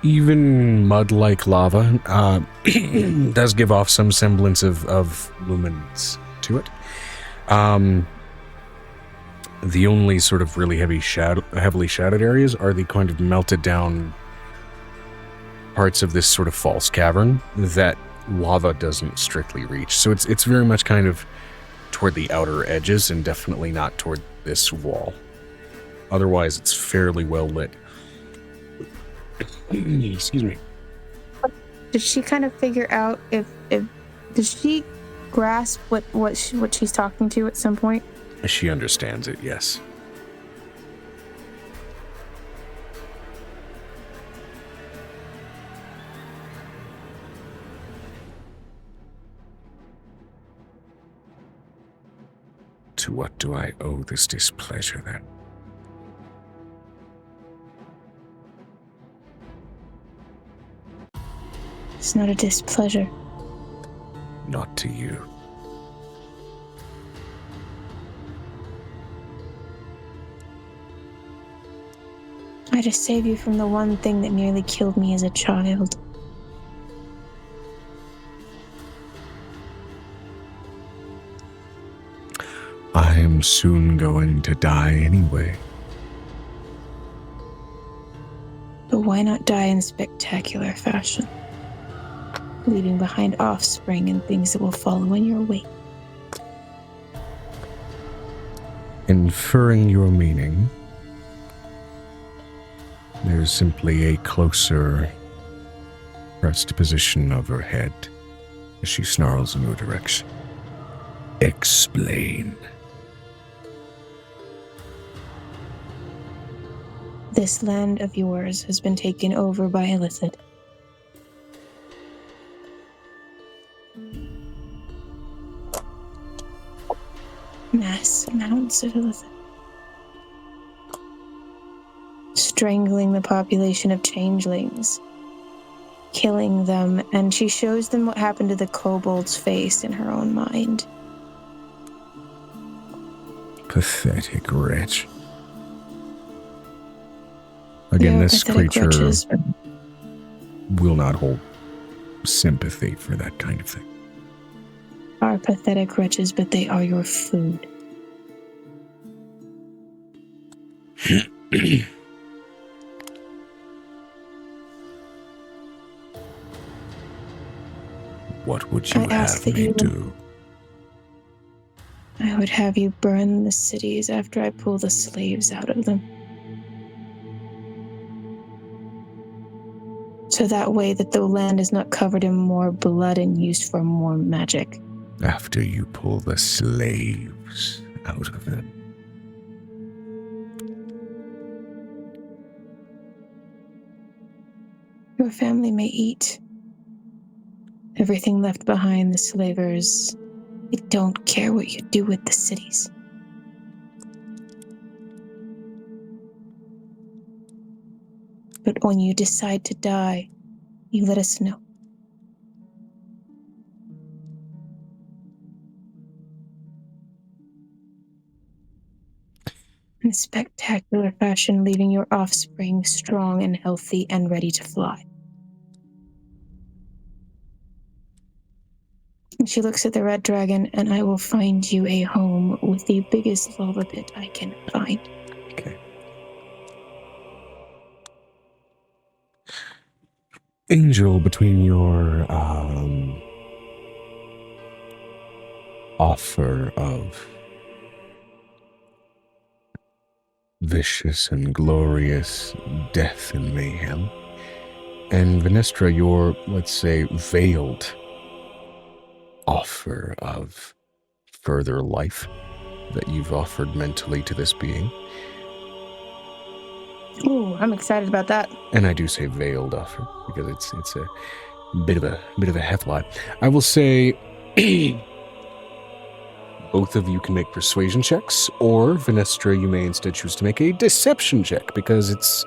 Even mud-like lava does give off some semblance of luminance to it. The only sort of really heavily shadowed areas are the kind of melted down parts of this sort of false cavern that lava doesn't strictly reach. So it's very much kind of toward the outer edges and definitely not toward this wall. Otherwise, it's fairly well lit. Excuse me. Did she kind of figure out if does she grasp what she's talking to at some point? She understands it, yes. To what do I owe this displeasure, then? It's not a displeasure. Not to you. I just save you from the one thing that nearly killed me as a child. I am soon going to die anyway. But why not die in spectacular fashion? Leaving behind offspring and things that will follow in your wake. Inferring your meaning, there's simply a closer pressed position of her head as she snarls in your direction. Explain. This land of yours has been taken over by 𝕲𝖓𝖓. Mass amounts of 𝕲𝖓𝖓. Strangling the population of changelings. Killing them, and she shows them what happened to the kobold's face in her own mind. Pathetic wretch. Again, this creature will not hold sympathy for that kind of thing. Are pathetic wretches, but they are your food. What would you have me do? I would have you burn the cities after I pull the slaves out of them. So that way that the land is not covered in more blood and used for more magic. After you pull the slaves out of it. Your family may eat. Everything left behind, the slavers. They don't care what you do with the cities. But when you decide to die, you let us know. In a spectacular fashion, leaving your offspring strong and healthy and ready to fly. And she looks at the red dragon, and I will find you a home with the biggest lava pit I can find. Okay. Angel, between your offer of vicious and glorious death and mayhem, and Venestra, your, let's say, veiled offer of further life that you've offered mentally to this being. Ooh, I'm excited about that. And I do say veiled offer because it's a bit of a headline. I will say both of you can make persuasion checks, or Venestra, you may instead choose to make a deception check because it's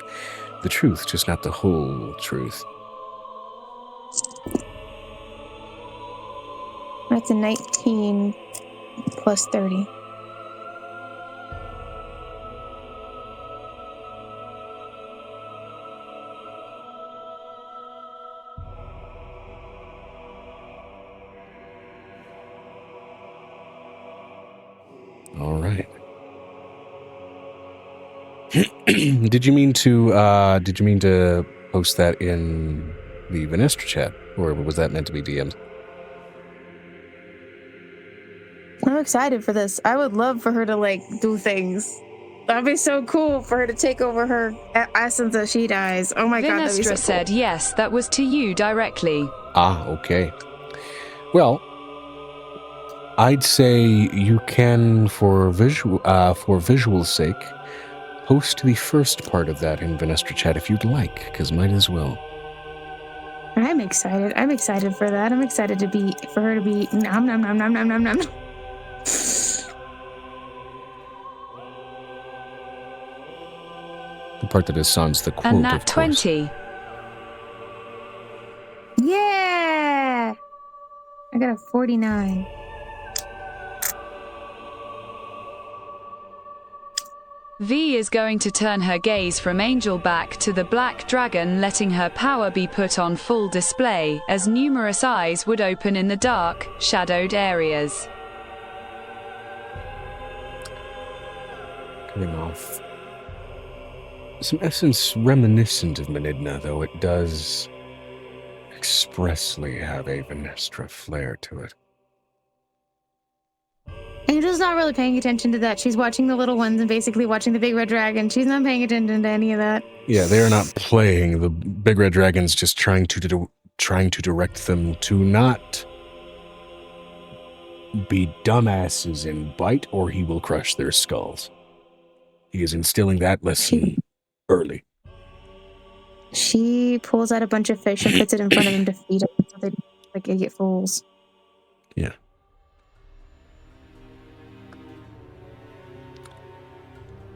the truth, just not the whole truth. That's a 19 plus 30. All right. Did you mean to post that in the Venestra chat, or was that meant to be DM'd? I'm excited for this. I would love for her to, do things. That'd be so cool for her to take over her essence as she dies. Oh my god, that'd be so Venestra cool. said yes, that was to you directly. Ah, okay. Well, I'd say you can, for visual's sake, post the first part of that in Venestra chat if you'd like, because might as well. I'm excited. I'm excited for that. I'm excited for her to be nom nom nom nom nom nom nom. The part that is sans the quote, And that of course. 20. Yeah! 49. V is going to turn her gaze from Angel back to the black dragon, letting her power be put on full display, as numerous eyes would open in the dark, shadowed areas. Coming off some essence reminiscent of 𝕲𝖊𝖓, though it does expressly have a 𝕲𝖓𝖓 flair to it. Angel's not really paying attention to that. She's watching the little ones and basically watching the big red dragon. She's not paying attention to any of that. Yeah, they're not playing. The big red dragon's just trying to direct them to not be dumbasses and bite, or he will crush their skulls. He is instilling that lesson early. She pulls out a bunch of fish and puts it in front of them to feed them so they don't look like idiot fools. Yeah.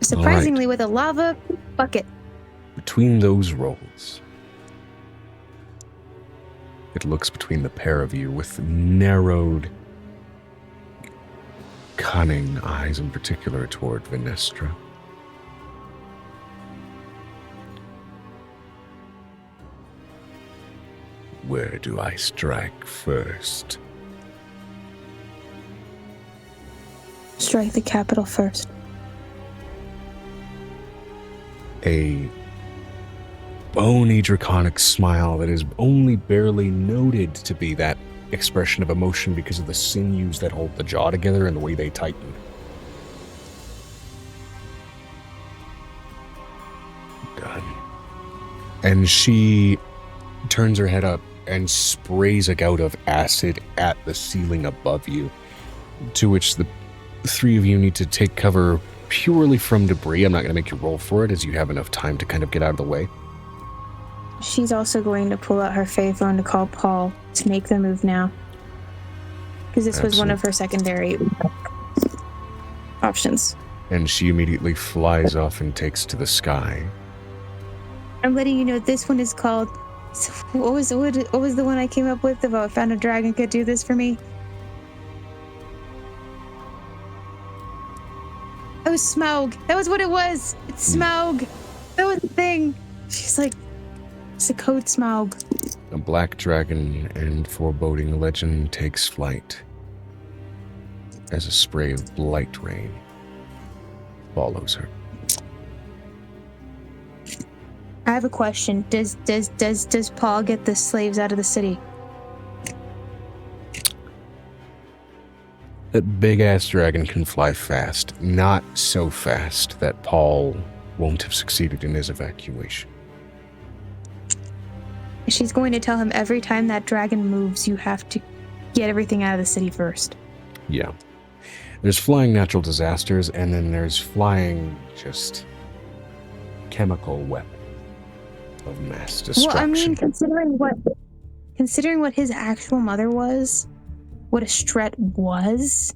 Surprisingly, with a lava bucket. Between those rolls, it looks between the pair of you with narrowed, cunning eyes, in particular toward 𝕲𝖓𝖓. Where do I strike first? Strike the capital first. A bony draconic smile that is only barely noted to be that expression of emotion because of the sinews that hold the jaw together and the way they tighten. Done. And she turns her head up and sprays a gout of acid at the ceiling above you, to which the three of you need to take cover purely from debris. I'm not going to make you roll for it, as you have enough time to kind of get out of the way. She's also going to pull out her faith phone to call Paul to make the move now. Because this was one of her secondary options. And she immediately flies off and takes to the sky. I'm letting you know this one is called... What was the one I came up with about found a dragon could do this for me? It was 𝕲𝖊𝖓. That was what it was. It's 𝕲𝖊𝖓. That was the thing. She's like, it's a code 𝕲𝖊𝖓. A black dragon and foreboding legend takes flight as a spray of blight rain follows her. I have a question. Does Paul get the slaves out of the city? That big-ass dragon can fly fast. Not so fast that Paul won't have succeeded in his evacuation. She's going to tell him every time that dragon moves, you have to get everything out of the city first. Yeah. There's flying natural disasters, and then there's flying just chemical weapon of mass destruction. Well, I mean, considering what his actual mother was, what a 𝕲𝖓 was,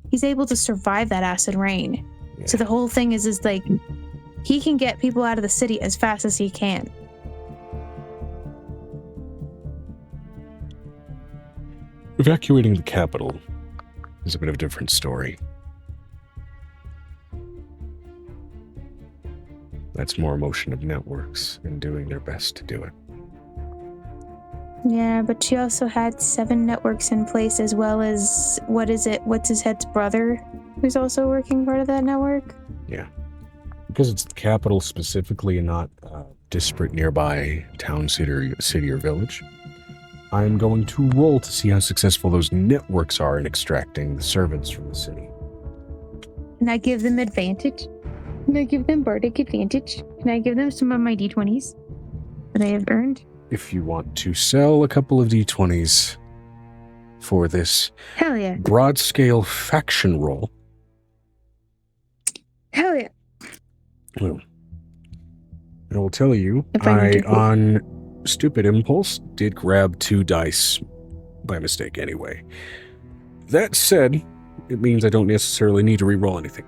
he's able to survive that acid rain. Yeah. So the whole thing is like, he can get people out of the city as fast as he can. Evacuating the capital is a bit of a different story. That's more emotion of networks and doing their best to do it. Yeah, but she also had 7 networks in place, as well as, what's his head's brother, who's also working part of that network? Yeah. Because it's the capital specifically and not disparate nearby town, city or village, I'm going to roll to see how successful those networks are in extracting the servants from the city. Can I give them advantage? Can I give them bardic advantage? Can I give them some of my d20s that I have earned? If you want to sell a couple of d20s for this Hell yeah. broad-scale faction roll. Hell yeah. Well, I will tell you, If I need to- on stupid impulse, did grab 2 dice by mistake anyway. That said, it means I don't necessarily need to re-roll anything.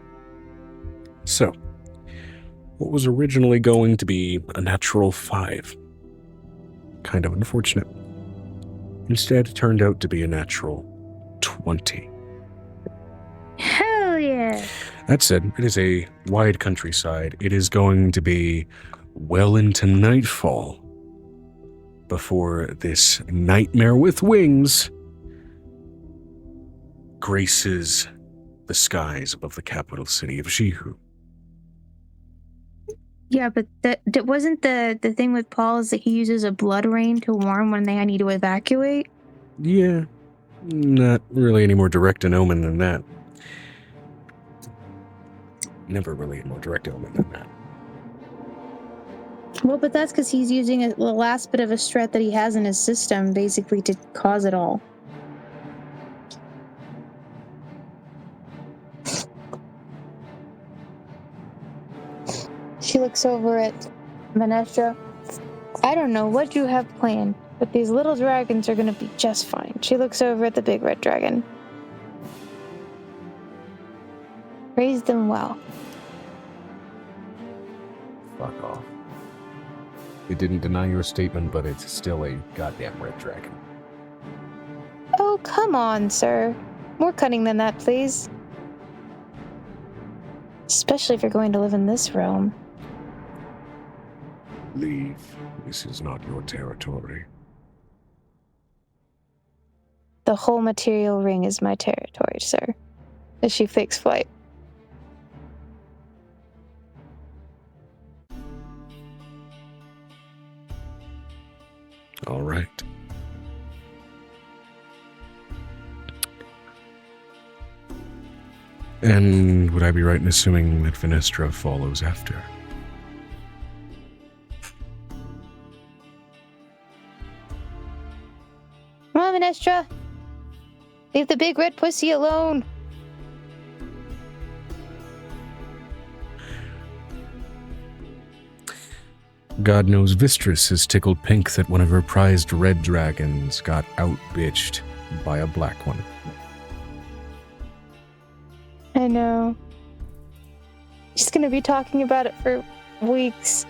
So, what was originally going to be a natural 5, kind of unfortunate, instead turned out to be a natural 20. Hell yeah. That said, it is a wide countryside. It is going to be well into nightfall before this nightmare with wings graces the skies above the capital city of 𝕲𝖏. Yeah, but that wasn't the thing with Paul is that he uses a blood rain to warn when they need to evacuate? Yeah, not really any more direct an omen than that. Never really a more direct omen than that. Well, but that's because he's using the last bit of a strat that he has in his system, basically, to cause it all. She looks over at Venestra. I don't know what you have planned, but these little dragons are going to be just fine. She looks over at the big red dragon. Raise them well. Fuck off. It didn't deny your statement, but it's still a goddamn red dragon. Oh, come on, sir. More cunning than that, please. Especially if you're going to live in this realm. Leave. This is not your territory. The whole material ring is my territory, sir. As she fakes flight. All right. And would I be right in assuming that Venestra follows after? Come on, Venestra. Leave the big red pussy alone. God knows Vistris is tickled pink that one of her prized red dragons got out-bitched by a black one. I know. She's gonna be talking about it for weeks.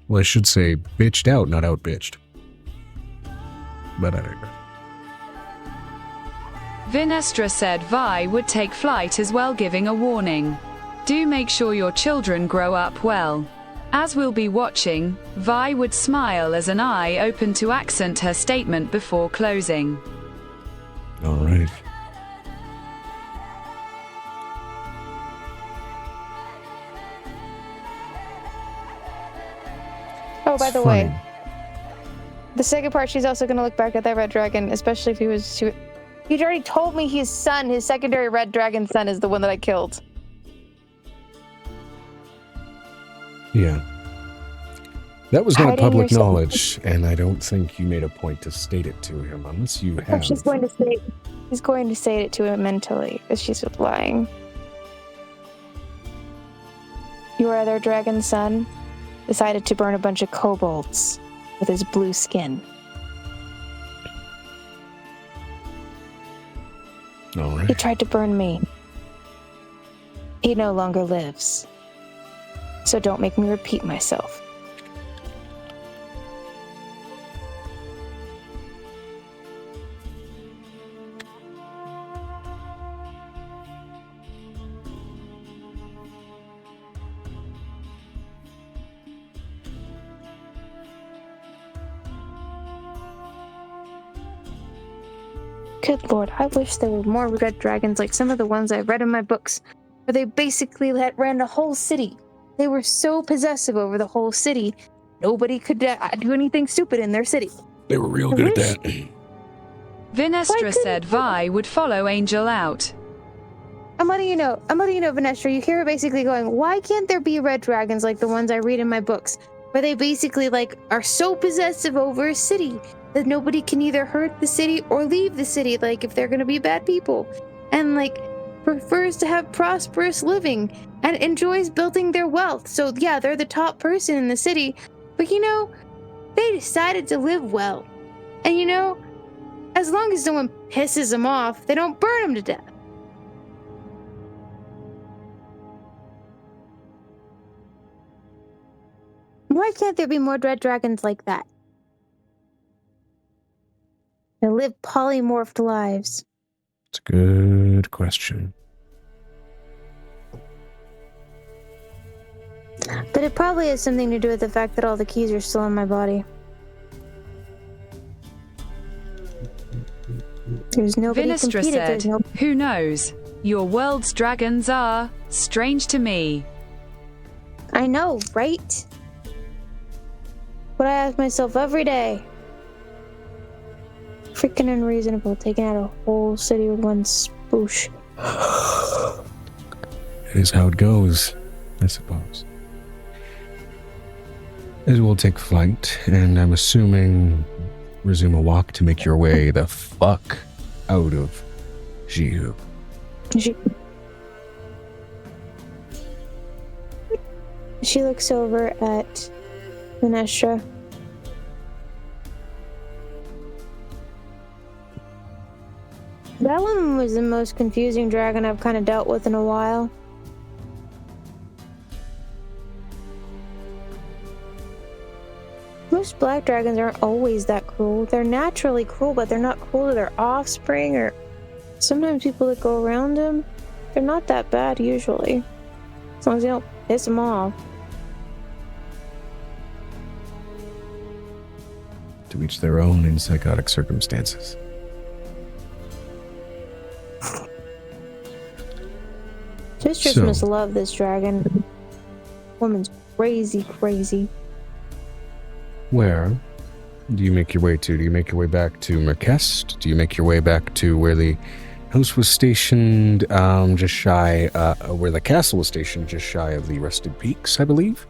Well, I should say bitched out, not out-bitched. But I don't know. Venestra said Vi would take flight as well, giving a warning. Do make sure your children grow up well. As we'll be watching, Vi would smile as an eye opened to accent her statement before closing. All right. Oh, by It's the funny. way, the second part, she's also going to look back at that red dragon, especially if he was... He'd already told me his son, his secondary red dragon son, is the one that I killed. Yeah. That was not Hiding public yourself. knowledge, and I don't think you made a point to state it to him, unless you Oh, have. she's going to say it to him mentally, as she's lying. Your other dragon son decided to burn a bunch of kobolds with his blue skin. All He right. tried to burn me. He no longer lives. So don't make me repeat myself. Good lord, I wish there were more red dragons like some of the ones I've read in my books, where they basically ran a whole city. They were so possessive over the whole city, nobody could do anything stupid in their city. They were real good at that. Venestra said Vi would follow Angel out. I'm letting you know, Venestra, you hear her basically going, why can't there be red dragons like the ones I read in my books, where they basically are so possessive over a city that nobody can either hurt the city or leave the city, if they're gonna be bad people, and prefers to have prosperous living and enjoys building their wealth. So yeah, they're the top person in the city, but they decided to live well, and as long as no one pisses them off, they don't burn them to death. Why can't there be more red dragons like that? They live polymorphed lives. It's a good question. But it probably has something to do with the fact that all the keys are still in my body. There's nobody Vinistra competed. said, There's no... "Who knows? Your world's dragons are strange to me." I know, right? What I ask myself every day. Freaking unreasonable, taking out a whole city with one spoosh. It is how it goes, I suppose. It will take flight, and I'm assuming resume a walk to make your way the fuck out of 𝕲𝖃. She looks over at Vinestra. That one was the most confusing dragon I've kind of dealt with in a while. Most black dragons aren't always that cruel. They're naturally cruel, but they're not cruel to their offspring or sometimes people that go around them. They're not that bad usually, as long as you don't piss them off. To each their own in psychotic circumstances. Mistress must love this dragon. Woman's crazy, crazy. Where do you make your way to? Do you make your way back to Merkest? Do you make your way back to where the house was stationed, just shy, where the castle was stationed, just shy of the Rusted Peaks, I believe?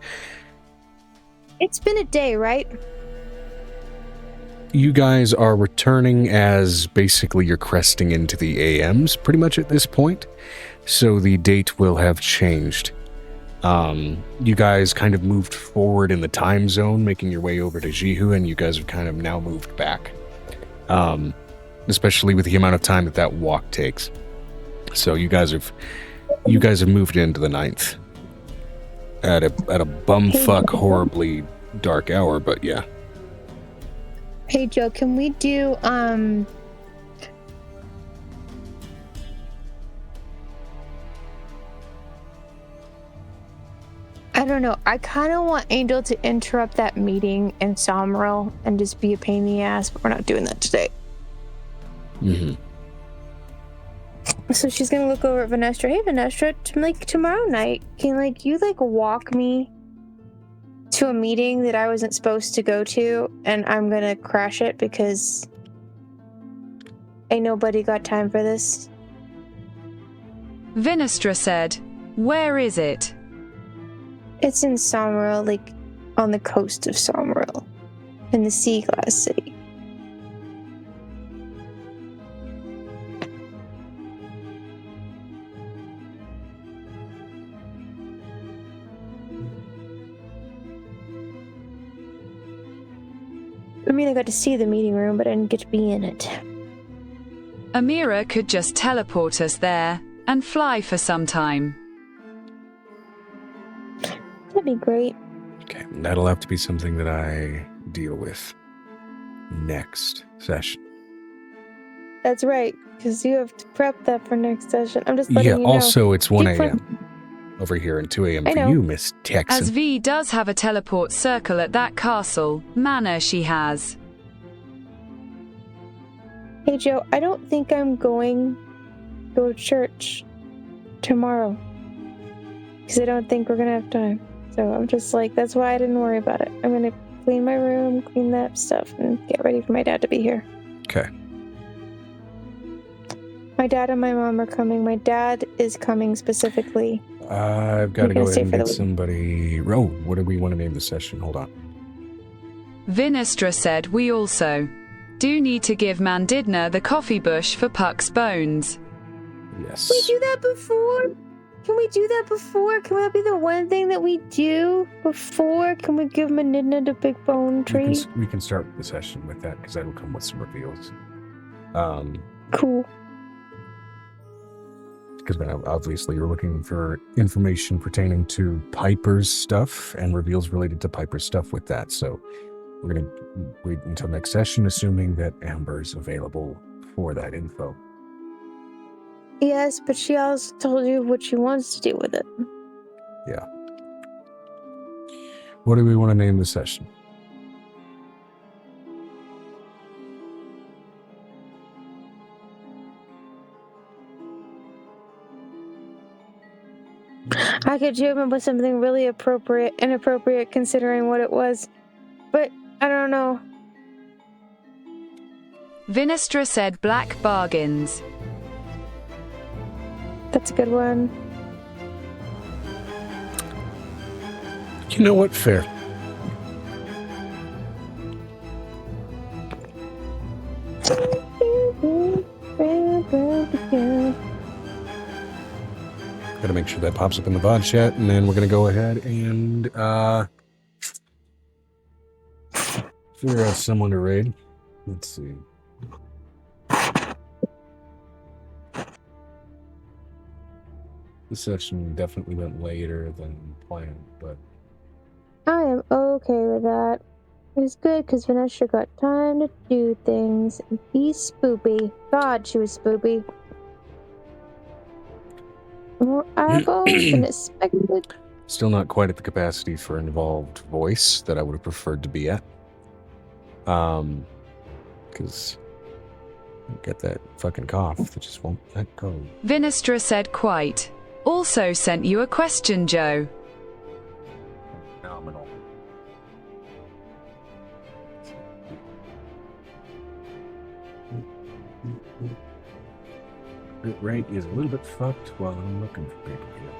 It's been a day, right? You guys are returning as basically you're cresting into the AMs pretty much at this point, so the date will have changed. You guys kind of moved forward in the time zone, making your way over to 𝕲𝖃, and you guys have kind of now moved back. Especially with the amount of time that walk takes. So you guys have moved into the 9th. At a bumfuck horribly dark hour, but yeah. Hey Joe, can we do I don't know. I kind of want Angel to interrupt that meeting in Sommerl and just be a pain in the ass, but we're not doing that today. Mm-hmm. So she's gonna look over at Vinestra. Hey Vinestra, tomorrow night, can you walk me to a meeting that I wasn't supposed to go to, and I'm gonna crash it because ain't nobody got time for this. Vinestra said, "Where is it?" It's in Sommerl, on the coast of Sommerl, in the Sea Glass City. I mean, I got to see the meeting room, but I didn't get to be in it. Amira could just teleport us there and fly for some time. That'd be great. Okay, that'll have to be something that I deal with next session. That's right, because you have to prep that for next session. I'm just letting you know. Also it's 1 a.m. over here and 2 a.m. for you, Miss Texan. As V does have a teleport circle at that castle manor she has. Hey Joe, I don't think I'm going to go to church tomorrow, because I don't think we're going to have time. So I'm just that's why I didn't worry about it. I'm going to clean my room, clean that stuff, and get ready for my dad to be here. Okay. My dad and my mom are coming. My dad is coming specifically. I've got to go ahead and get somebody... Oh, what do we want to name the session? Hold on. Vinestra said we also do need to give Mandidna the coffee bush for Puck's bones. Yes. Can we do that before? Can that be the one thing that we do before? Can we give Mandidna the big bone tree? We can start the session with that, because that'll come with some reveals. Cool. because obviously you're looking for information pertaining to Piper's stuff and reveals related to Piper's stuff with that. So we're going to wait until next session, assuming that Amber's available for that info. Yes, but she also told you what she wants to do with it. Yeah. What do we want to name the session? I could come up with something really inappropriate considering what it was, but I don't know. Vinestra said black bargains. That's a good one. You know what? Fair. Gotta make sure that pops up in the VOD chat, and then we're gonna go ahead and figure out someone to raid. Let's see. This session definitely went later than planned, but I am okay with that. It's good because Vanessa got time to do things and be spoopy. God, she was spoopy. More eyeballs than expected. still not quite at the capacity for involved voice that I would have preferred to be at. Because I get that fucking cough that just won't let go. Vinestra said quite. Also sent you a question, Joe. Phenomenal. Bit rate is a little bit fucked while I'm looking for people here.